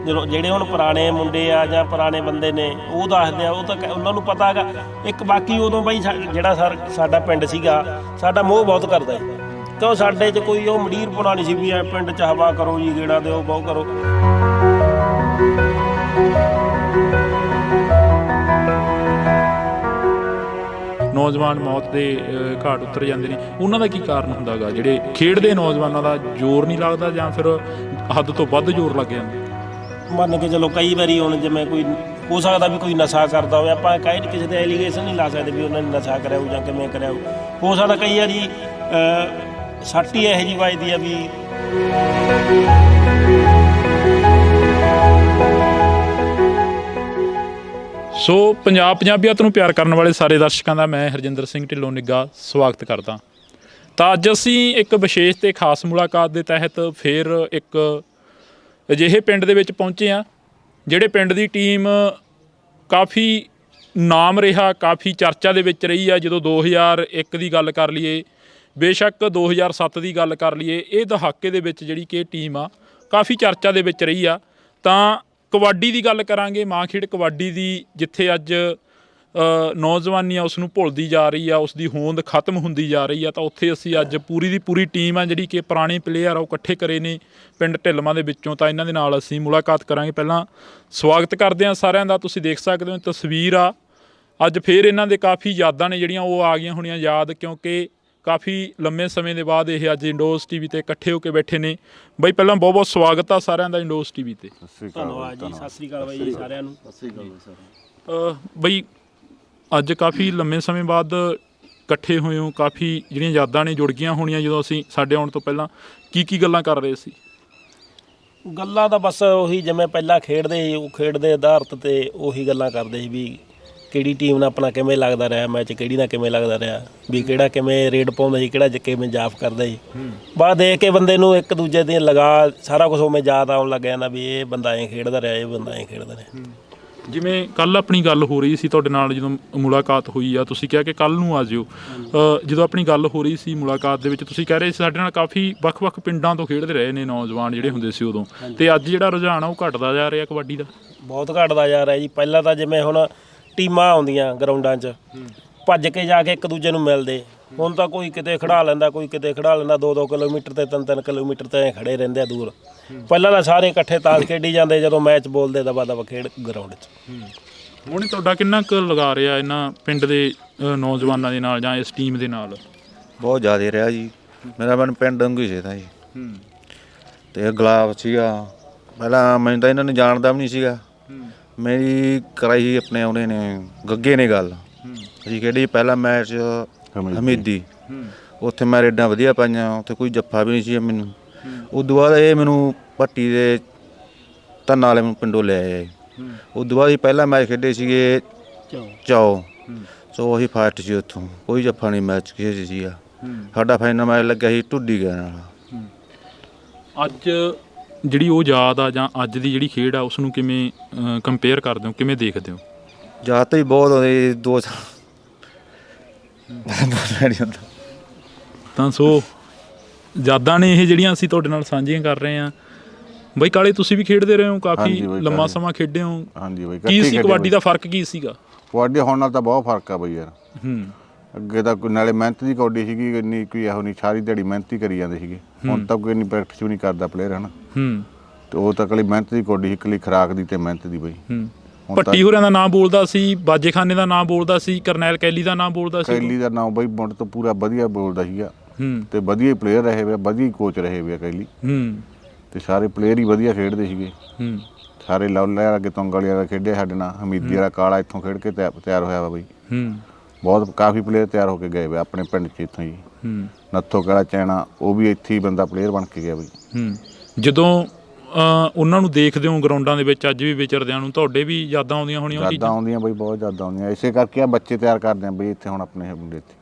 ਜਦੋਂ ਜਿਹੜੇ ਹੁਣ ਪੁਰਾਣੇ ਮੁੰਡੇ ਆ ਜਾਂ ਪੁਰਾਣੇ ਬੰਦੇ ਨੇ ਉਹ ਦੱਸਦੇ ਆ, ਉਹ ਤਾਂ ਉਹਨਾਂ ਨੂੰ ਪਤਾ ਹੈਗਾ। ਇੱਕ ਬਾਕੀ ਉਦੋਂ ਬਾਈ ਜਿਹੜਾ ਸਾਡਾ ਪਿੰਡ ਸੀਗਾ, ਸਾਡਾ ਮੋਹ ਬਹੁਤ ਕਰਦਾ ਸੀ, ਕਿਉਂ ਸਾਡੇ 'ਚ ਕੋਈ ਉਹ ਮੰਡੀਰ ਪੁਣਾ ਨਹੀਂ ਸੀ ਵੀ ਪਿੰਡ 'ਚ ਹਵਾ ਕਰੋ ਜੀ, ਗੇੜਾ ਦਿਓ, ਬਹੁ ਕਰੋ। ਨੌਜਵਾਨ ਮੌਤ ਦੇ ਘਾਟ ਉਤਰ ਜਾਂਦੇ ਨੇ, ਉਹਨਾਂ ਦਾ ਕੀ ਕਾਰਨ ਹੁੰਦਾ ਗਾ? ਜਿਹੜੇ ਖੇਡਦੇ ਨੌਜਵਾਨਾਂ ਦਾ ਜ਼ੋਰ ਨਹੀਂ ਲੱਗਦਾ ਜਾਂ ਫਿਰ ਹੱਦ ਤੋਂ ਵੱਧ ਜ਼ੋਰ ਲੱਗ ਜਾਂਦਾ? ਮੰਨ ਕੇ ਚਲੋ ਕਈ ਵਾਰੀ ਹੁਣ ਜਿਵੇਂ ਕੋਈ ਹੋ ਸਕਦਾ ਵੀ ਕੋਈ ਨਸ਼ਾ ਕਰਦਾ ਹੋਵੇ, ਆਪਾਂ ਕਹੇ ਕਿਸੇ ਤੇ ਐਲੀਗੇਸ਼ਨ ਨਹੀਂ ਲਾ ਸਕਦੇ ਵੀ ਉਹਨਾਂ ਨੇ ਨਸ਼ਾ ਕਰਿਆ ਹੋਊ ਜਾਂ ਕਿਵੇਂ ਕਰਿਆ ਹੋਊ। ਹੋ ਸਕਦਾ ਕਈ ਵਾਰੀ ਸੱਟ ਹੀ ਇਹੋ ਜਿਹੀ ਵੱਜਦੀ ਆ ਵੀ ਸੋ ਪੰਜਾਬੀਅਤ ਨੂੰ ਪਿਆਰ ਕਰਨ ਵਾਲੇ ਸਾਰੇ ਦਰਸ਼ਕਾਂ ਦਾ ਮੈਂ ਹਰਜਿੰਦਰ ਸਿੰਘ ਢਿੱਲੋਂ ਨਿੱਗਾ ਸਵਾਗਤ ਕਰਦਾ। ਤਾਂ ਅੱਜ ਅਸੀਂ ਇੱਕ ਵਿਸ਼ੇਸ਼ ਤੇ ਖਾਸ ਮੁਲਾਕਾਤ ਦੇ ਤਹਿਤ ਫਿਰ ਇੱਕ ਅਜਿਹੇ ਪਿੰਡ ਦੇ ਵਿੱਚ ਪਹੁੰਚੇ ਹਾਂ ਜਿਹੜੇ ਪਿੰਡ ਦੀ ਟੀਮ ਕਾਫੀ ਨਾਮ ਰਿਹਾ, ਕਾਫੀ ਚਰਚਾ ਦੇ ਵਿੱਚ ਰਹੀ ਆ। ਜਦੋਂ 2001 ਦੀ ਗੱਲ ਕਰ ਲਈਏ, ਬੇਸ਼ੱਕ 2007 ਦੀ ਗੱਲ ਕਰ ਲਈਏ, ਇਹ ਦਹਾਕੇ ਦੇ ਵਿੱਚ ਜਿਹੜੀ ਕਿ ਟੀਮ ਆ ਕਾਫੀ ਚਰਚਾ ਦੇ ਵਿੱਚ ਰਹੀ ਆ। ਤਾਂ ਕਬੱਡੀ ਦੀ ਗੱਲ ਕਰਾਂਗੇ, ਮਾਂ ਖੇਡ ਕਬੱਡੀ ਦੀ, ਜਿੱਥੇ ਅੱਜ ਨੌਜਵਾਨੀ ਆ ਉਸ ਨੂੰ ਭੁੱਲਦੀ ਜਾ ਰਹੀ ਆ, ਉਸ ਦੀ ਹੋਂਦ ਖਤਮ ਹੁੰਦੀ ਜਾ ਰਹੀ ਆ। ਤਾਂ ਉੱਥੇ ਅਸੀਂ ਅੱਜ ਪੂਰੀ ਦੀ ਪੂਰੀ ਟੀਮ ਆ ਜਿਹੜੀ ਕਿ ਪੁਰਾਣੇ ਪਲੇਅਰ ਆ ਉਹ ਇਕੱਠੇ ਕਰੇ ਨੇ ਪਿੰਡ ਢਿੱਲਵਾਂ ਦੇ ਵਿੱਚੋਂ। ਤਾਂ ਇਹਨਾਂ ਦੇ ਨਾਲ ਅਸੀਂ ਮੁਲਾਕਾਤ ਕਰਾਂਗੇ। ਪਹਿਲਾਂ ਸਵਾਗਤ ਕਰਦੇ ਹਾਂ ਸਾਰਿਆਂ ਦਾ। ਤੁਸੀਂ ਦੇਖ ਸਕਦੇ ਹੋ ਤਸਵੀਰ ਆ, ਅੱਜ ਫਿਰ ਇਹਨਾਂ ਦੇ ਕਾਫੀ ਯਾਦਾਂ ਨੇ ਜਿਹੜੀਆਂ ਉਹ ਆ ਗਈਆਂ ਹੋਣੀਆਂ ਯਾਦ, ਕਿਉਂਕਿ ਕਾਫੀ ਲੰਮੇ ਸਮੇਂ ਦੇ ਬਾਅਦ ਇਹ ਅੱਜ ਇੰਡੋਜ਼ ਟੀਵੀ 'ਤੇ ਇਕੱਠੇ ਹੋ ਕੇ ਬੈਠੇ ਨੇ। ਬਾਈ ਪਹਿਲਾਂ ਬਹੁਤ ਬਹੁਤ ਸਵਾਗਤ ਆ ਸਾਰਿਆਂ ਦਾ ਇੰਡੋਜ਼ ਟੀਵੀ 'ਤੇ। ਧੰਨਵਾਦ ਜੀ, ਸਤਿ ਸ੍ਰੀ ਅਕਾਲ ਬਾਈ ਜੀ ਸਾਰਿਆਂ ਨੂੰ। ਬਈ ਅੱਜ ਕਾਫੀ ਲੰਮੇ ਸਮੇਂ ਬਾਅਦ ਇਕੱਠੇ ਹੋਏ ਹੋ, ਕਾਫੀ ਜਿਹੜੀਆਂ ਯਾਦਾਂ ਨੇ ਜੁੜ ਗਈਆਂ ਹੋਣੀਆਂ ਜਦੋਂ ਅਸੀਂ ਸਾਡੇ ਆਉਣ ਤੋਂ ਪਹਿਲਾਂ ਕੀ ਗੱਲਾਂ ਕਰ ਰਹੇ ਸੀ? ਗੱਲਾਂ ਤਾਂ ਬਸ ਉਹੀ ਜਿਵੇਂ ਪਹਿਲਾਂ ਖੇਡਦੇ ਸੀ, ਉਹ ਖੇਡਦੇ ਆਧਾਰਿਤ ਤੇ ਉਹੀ ਗੱਲਾਂ ਕਰਦੇ ਸੀ ਵੀ ਕਿਹੜੀ ਟੀਮ ਨਾਲ ਆਪਣਾ ਕਿਵੇਂ ਲੱਗਦਾ ਰਿਹਾ ਮੈਚ, ਕਿਹੜੀ ਨਾਲ ਕਿਵੇਂ ਲੱਗਦਾ ਰਿਹਾ, ਵੀ ਕਿਹੜਾ ਕਿਵੇਂ ਰੇਡ ਪਾਉਂਦਾ ਸੀ, ਕਿਹੜਾ ਕਿਵੇਂ ਜਾਫ ਕਰਦਾ ਸੀ। ਬਾਅਦ ਦੇਖ ਕੇ ਬੰਦੇ ਨੂੰ ਇੱਕ ਦੂਜੇ ਦੀ ਲਗਾ ਸਾਰਾ ਕੁਝ ਉਵੇਂ ਯਾਦ ਆਉਣ ਲੱਗ ਜਾਂਦਾ ਵੀ ਇਹ ਬੰਦਾ ਐਂ ਖੇਡਦਾ ਰਿਹਾ, ਇਹ ਬੰਦਾ ਐਂ ਖੇਡਦਾ ਰਿਹਾ। ਜਿਵੇਂ ਕੱਲ੍ਹ ਆਪਣੀ ਗੱਲ ਹੋ ਰਹੀ ਸੀ ਤੁਹਾਡੇ ਨਾਲ, ਜਦੋਂ ਮੁਲਾਕਾਤ ਹੋਈ ਆ ਤੁਸੀਂ ਕਿਹਾ ਕਿ ਕੱਲ੍ਹ ਨੂੰ ਆ ਜਿਓ। ਜਦੋਂ ਆਪਣੀ ਗੱਲ ਹੋ ਰਹੀ ਸੀ ਮੁਲਾਕਾਤ ਦੇ ਵਿੱਚ ਤੁਸੀਂ ਕਹਿ ਰਹੇ ਸੀ ਸਾਡੇ ਨਾਲ ਕਾਫੀ ਵੱਖ-ਵੱਖ ਪਿੰਡਾਂ ਤੋਂ ਖੇਡਦੇ ਰਹੇ ਨੇ ਨੌਜਵਾਨ ਜਿਹੜੇ ਹੁੰਦੇ ਸੀ ਉਦੋਂ, ਤੇ ਅੱਜ ਜਿਹੜਾ ਰੁਝਾਨ ਆ ਉਹ ਘਟਦਾ ਜਾ ਰਿਹਾ ਕਬੱਡੀ ਦਾ? ਬਹੁਤ ਘਟਦਾ ਜਾ ਰਿਹਾ ਜੀ। ਪਹਿਲਾਂ ਤਾਂ ਜਿਵੇਂ ਹੁਣ ਟੀਮਾਂ ਆਉਂਦੀਆਂ ਗਰਾਊਂਡਾਂ 'ਚ, ਭੱਜ ਕੇ ਜਾ ਕੇ ਇੱਕ ਦੂਜੇ ਨੂੰ ਮਿਲਦੇ। ਹੁਣ ਤਾਂ ਕੋਈ ਕਿਤੇ ਖੜਾ ਲੈਂਦਾ, ਕੋਈ ਕਿਤੇ ਖੜਾ ਲੈਂਦਾ, 2-2 ਕਿਲੋਮੀਟਰ ਤੇ 3-3 ਕਿਲੋਮੀਟਰ ਤੇ ਖੜੇ ਰਹਿੰਦੇ ਆ ਦੂਰ। ਪਹਿਲਾਂ ਤਾਂ ਸਾਰੇ ਇਕੱਠੇ ਤਾਸ਼ ਖੇਡੀ ਜਾਂਦੇ, ਜਦੋਂ ਮੈਚ ਬੋਲਦੇ ਦਬਾ ਖੇਡ ਗਰਾਊਂਡ 'ਚ। ਹੁਣ ਤੁਹਾਡਾ ਕਿੰਨਾ ਕੁ ਲਗਾ ਰਿਹਾ ਇਹਨਾਂ ਪਿੰਡ ਦੇ ਨੌਜਵਾਨਾਂ ਦੇ ਨਾਲ ਜਾਂ ਇਸ ਟੀਮ ਦੇ ਨਾਲ? ਬਹੁਤ ਜ਼ਿਆਦਾ ਰਿਹਾ ਜੀ। ਮੇਰਾ ਮਨ ਪਿੰਡ ਵਾਂਗੂ ਹੀ ਸੀਗਾ ਜੀ। ਤੇ ਗੁਲਾਬ ਸੀਗਾ, ਪਹਿਲਾਂ ਮੈਨੂੰ ਤਾਂ ਇਹਨਾਂ ਨੂੰ ਜਾਣਦਾ ਵੀ ਨਹੀਂ ਸੀਗਾ। ਮੇਰੀ ਕਰਾਈ ਸੀ ਆਪਣੇ ਉਹਨੇ ਨੇ ਗੱਗੇ ਨੇ ਗੱਲ। ਅਸੀਂ ਖੇਡੀ ਪਹਿਲਾ ਮੈਚ ਹਮੀਦੀ, ਉੱਥੇ ਮੈਂ ਰੇਡਾਂ ਵਧੀਆ ਪਾਈਆਂ, ਉੱਥੇ ਕੋਈ ਜੱਫਾ ਵੀ ਨਹੀਂ ਸੀ ਮੈਨੂੰ। ਉਦੋਂ ਬਾਅਦ ਇਹ ਮੈਨੂੰ ਭੱਟੀ ਦੇ ਧੰਨਾ ਵਾਲੇ ਮੈਨੂੰ ਪਿੰਡੋਂ ਲੈ ਆਏ। ਉਦੋਂ ਬਾਅਦ ਹੀ ਪਹਿਲਾ ਮੈਚ ਖੇਡੇ ਸੀਗੇ ਚਾਓ, ਸੋ ਅਸੀਂ ਫਾਸਟ ਸੀ, ਉੱਥੋਂ ਕੋਈ ਜੱਫਾ ਨਹੀਂ ਮੈਚ ਕਿਸੇ ਸੀਗਾ। ਸਾਡਾ ਫਾਈਨਲ ਮੈਚ ਲੱਗਿਆ ਸੀ ਢੁੱਡੀ ਗਿਆ ਨਾਲ। ਅੱਜ ਜਿਹੜੀ ਉਹ ਯਾਦ ਆ ਜਾਂ ਅੱਜ ਦੀ ਜਿਹੜੀ ਖੇਡ ਆ ਉਸ ਨੂੰ ਕਿਵੇਂ ਕੰਪੇਅਰ ਕਰਦੇ ਹੋ, ਕਿਵੇਂ ਦੇਖਦੇ ਹੋ? ਯਾਦ ਤਾਂ ਹੀ ਬਹੁਤ ਆਉਂਦੇ 2 ਸਾਲ ਤਾਂ ਸੋ ਯਾਦਾਂ ਨੇ ਇਹ ਜਿਹੜੀਆਂ ਅਸੀਂ ਤੁਹਾਡੇ ਨਾਲ ਸਾਂਝੀਆਂ ਕਰ ਰਹੇ ਹਾਂ। ਬਈ ਕਾਲੇ ਤੁਸੀਂ ਵੀ ਖੇਡਦੇ ਰਹੇ ਹੋ, ਕਾਫੀ ਲੰਮਾ ਸਮਾਂ ਖੇਡੇ ਹੋ। ਹਾਂਜੀ ਬਾਈ, ਕੀ ਸੀ ਕਬੱਡੀ ਦਾ ਫਰਕ ਕੀ ਸੀਗਾ? ਕਬੱਡੀ ਹੁਣ ਨਾਲ ਤਾਂ ਬਹੁਤ ਫਰਕ ਆ ਬਈ ਯਾਰ। ਅੱਗੇ ਤਾਂ ਨਾਲੇ ਮਿਹਨਤ ਦੀ ਕਬੱਡੀ ਸੀਗੀ, ਇੰਨੀ ਕੋਈ ਇਹੋ ਨਹੀਂ, ਸਾਰੀ ਦਿਹਾੜੀ ਮਿਹਨਤ ਹੀ ਕਰੀ ਜਾਂਦੇ ਸੀਗੇ। ਹੁਣ ਤਾਂ ਕੋਈ ਇੰਨੀ ਪ੍ਰੈਕਟਿਸ ਵੀ ਨਹੀਂ ਕਰਦਾ ਪਲੇਅਰ, ਹੈ ਨਾ। ਤੇ ਉਹ ਤਾਂ ਇਕੱਲੀ ਮਿਹਨਤ ਦੀ ਕਬੱਡੀ, ਇਕੱਲੀ ਖੁਰਾਕ ਦੀ ਤੇ ਮਿਹਨਤ ਦੀ ਬਈ। ਭੱਟੀ ਹੋਰਾਂ ਦਾ ਨਾਮ ਬੋਲਦਾ ਸੀ, ਬਾਜੇਖਾਨੇ ਦਾ ਨਾਮ ਬੋਲਦਾ ਸੀ, ਕਰਨੈਲ ਕੈਲੀ ਦਾ ਨਾਮ ਬੋਲਦਾ ਸੀ। ਕੈਲੀ ਦਾ ਨਾਮ ਬਈ ਮੁੰਡ ਤੋਂ ਪੂਰਾ ਵਧੀਆ ਬੋਲਦਾ ਸੀਗਾ, ਤੇ ਵਧੀਆ ਪਲੇਅਰ ਰਹੇ ਵੇ, ਵਧੀਆ ਕੋਚ ਰਹੇ ਵੇ ਕੈਲੀ। ਤੇ ਸਾਰੇ ਪਲੇਅਰ ਹੀ ਵਧੀਆ ਖੇਡਦੇ ਸੀਗੇ। ਸਾਰੇ ਲੌਲੇ ਅੱਗੇ ਤੁੰਗ ਵਾਲਿਆਂ ਦਾ ਖੇਡਿਆ ਸਾਡੇ ਨਾਲ, ਹਮੀਦੀ ਵਾਲਾ ਕਾਲਾ ਇੱਥੋਂ ਖੇਡ ਕੇ ਤਿਆਰ ਹੋਇਆ ਵਾ ਬਈ। ਬਹੁਤ ਕਾਫੀ ਪਲੇਅਰ ਤਿਆਰ ਹੋ ਕੇ ਗਏ ਵੇ ਆਪਣੇ ਪਿੰਡ 'ਚ ਇੱਥੋਂ ਹੀ। ਨੱਥੋ ਕਾਲਾ ਚੈਣਾ ਉਹ ਵੀ ਇੱਥੇ ਹੀ ਬੰਦਾ ਪਲੇਅਰ ਬਣ ਕੇ ਗਿਆ ਬਈ। ਜਦੋਂ ਉਹਨਾਂ ਨੂੰ ਦੇਖਦੇ ਹੋ ਗਰਾਊਂਡਾਂ ਦੇ ਵਿੱਚ ਅੱਜ ਵੀ ਵਿਚਰਦਿਆਂ ਨੂੰ, ਤੁਹਾਡੇ ਵੀ ਯਾਦਾਂ ਆਉਂਦੀਆਂ ਹੋਣੀਆਂ? ਯਾਦਾਂ ਆਉਂਦੀਆਂ ਬਈ, ਬਹੁਤ ਯਾਦਾਂ ਆਉਂਦੀਆਂ। ਇਸੇ ਕਰਕੇ ਆ ਬੱਚੇ ਤਿਆਰ ਕਰਦੇ ਆ ਬਈ ਇੱਥੇ ਹੁਣ ਆਪਣੇ ਮੁੰਡੇ ਇੱਥੇ।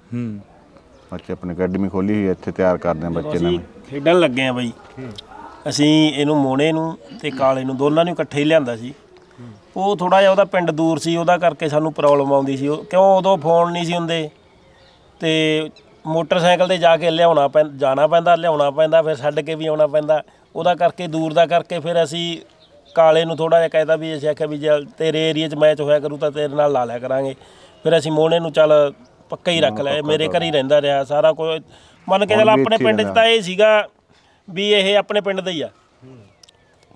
ਬੱਚੇ ਆਪਣੀ ਅਕੈਡਮੀ ਖੋਲੀ ਹੋਈ, ਇੱਥੇ ਤਿਆਰ ਕਰਦੇ ਆ ਬੱਚੇ ਨਵੇਂ। ਖੇਡਣ ਲੱਗੇ ਆ ਬਈ ਅਸੀਂ। ਇਹਨੂੰ ਮੋਨੇ ਨੂੰ ਤੇ ਕਾਲੇ ਨੂੰ ਦੋਨਾਂ ਨੂੰ ਇਕੱਠੇ ਹੀ ਲਿਆਂਦਾ ਸੀ। ਉਹ ਥੋੜ੍ਹਾ ਜਿਹਾ ਉਹਦਾ ਪਿੰਡ ਦੂਰ ਸੀ, ਉਹਦਾ ਕਰਕੇ ਸਾਨੂੰ ਪ੍ਰੋਬਲਮ ਆਉਂਦੀ ਸੀ। ਕਿਉਂ ਉਦੋਂ ਫੋਨ ਨਹੀਂ ਸੀ ਹੁੰਦੇ, ਤੇ ਮੋਟਰਸਾਈਕਲ 'ਤੇ ਜਾ ਕੇ ਜਾਣਾ ਪੈਂਦਾ, ਫਿਰ ਛੱਡ ਕੇ ਵੀ ਆਉਣਾ ਪੈਂਦਾ। ਉਹਦਾ ਕਰਕੇ ਦੂਰ ਦਾ ਕਰਕੇ ਫਿਰ ਅਸੀਂ ਕਾਲੇ ਨੂੰ ਥੋੜ੍ਹਾ ਜਿਹਾ ਕਹਿਤਾ ਵੀ ਅਸੀਂ ਆਖਿਆ ਵੀ ਜੇ ਤੇਰੇ ਏਰੀਏ 'ਚ ਮੈਚ ਹੋਇਆ ਕਰੂ ਤਾਂ ਤੇਰੇ ਨਾਲ ਲਾ ਲਿਆ ਕਰਾਂਗੇ। ਫਿਰ ਅਸੀਂ ਮੋਨੇ ਨੂੰ ਚੱਲ ਪੱਕਾ ਹੀ ਰੱਖ ਲਿਆ, ਮੇਰੇ ਘਰ ਹੀ ਰਹਿੰਦਾ ਰਿਹਾ ਸਾਰਾ ਕੁਝ। ਮੰਨ ਕੇ ਚੱਲ ਆਪਣੇ ਪਿੰਡ 'ਚ ਤਾਂ ਇਹ ਸੀਗਾ ਵੀ ਇਹ ਆਪਣੇ ਪਿੰਡ ਦਾ ਹੀ ਆ।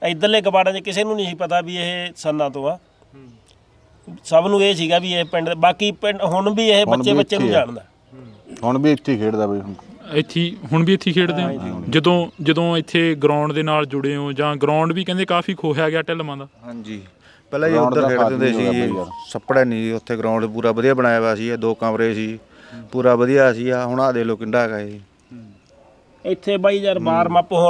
ਇੱਧਰਲੇ ਕਬਾੜਾਂ 'ਚ ਕਿਸੇ ਨੂੰ ਨਹੀਂ ਸੀ ਪਤਾ ਵੀ ਇਹ ਸੰਨਾ ਤੋਂ ਆ। ਸਭ ਨੂੰ ਇਹ ਸੀਗਾ ਵੀ ਇਹ ਪਿੰਡ ਬਾਕੀ ਪਿੰਡ ਹੁਣ ਵੀ ਇਹ ਬੱਚੇ ਨੂੰ ਜਾਣਦਾ। ਹੁਣ ਵੀ ਇੱਥੇ ਹੀ ਖੇਡਦਾ ਬਈ ਹੁਣ ਵੀ ਇੱਥੇ ਹੀ ਖੇਡਦੇ ਹੋ? ਜਦੋਂ ਇੱਥੇ ਗਰਾਊਂਡ ਦੇ ਨਾਲ ਜੁੜੇ ਹੋ ਜਾਂ ਗਰਾਊਂਡ ਵੀ ਕਹਿੰਦੇ ਕਾਫੀ ਖੋਹਿਆ ਗਿਆ ਢਿੱਲਵਾਂ ਦਾ? ਹਾਂਜੀ ਪਹਿਲਾਂ ਜੀ ਉੱਧਰ ਖੇਡਦੇ ਹੁੰਦੇ ਸੀ ਜੀ, ਸੱਪੜਾ ਨਹੀਂ ਜੀ ਉੱਥੇ ਗਰਾਊਂਡ ਪੂਰਾ ਵਧੀਆ ਬਣਾਇਆ ਹੋਇਆ ਸੀ, 2 ਕਮਰੇ ਸੀ, ਪੂਰਾ ਵਧੀਆ ਸੀ। ਹੁਣ ਆ ਦੇ ਲੋ ਕਿੰਡਾ ਹੈਗਾ ਜੀ ਇੱਥੇ ਬਾਈ ਯਾਰ ਵਾਰਮ ਅਪ ਹੋਣ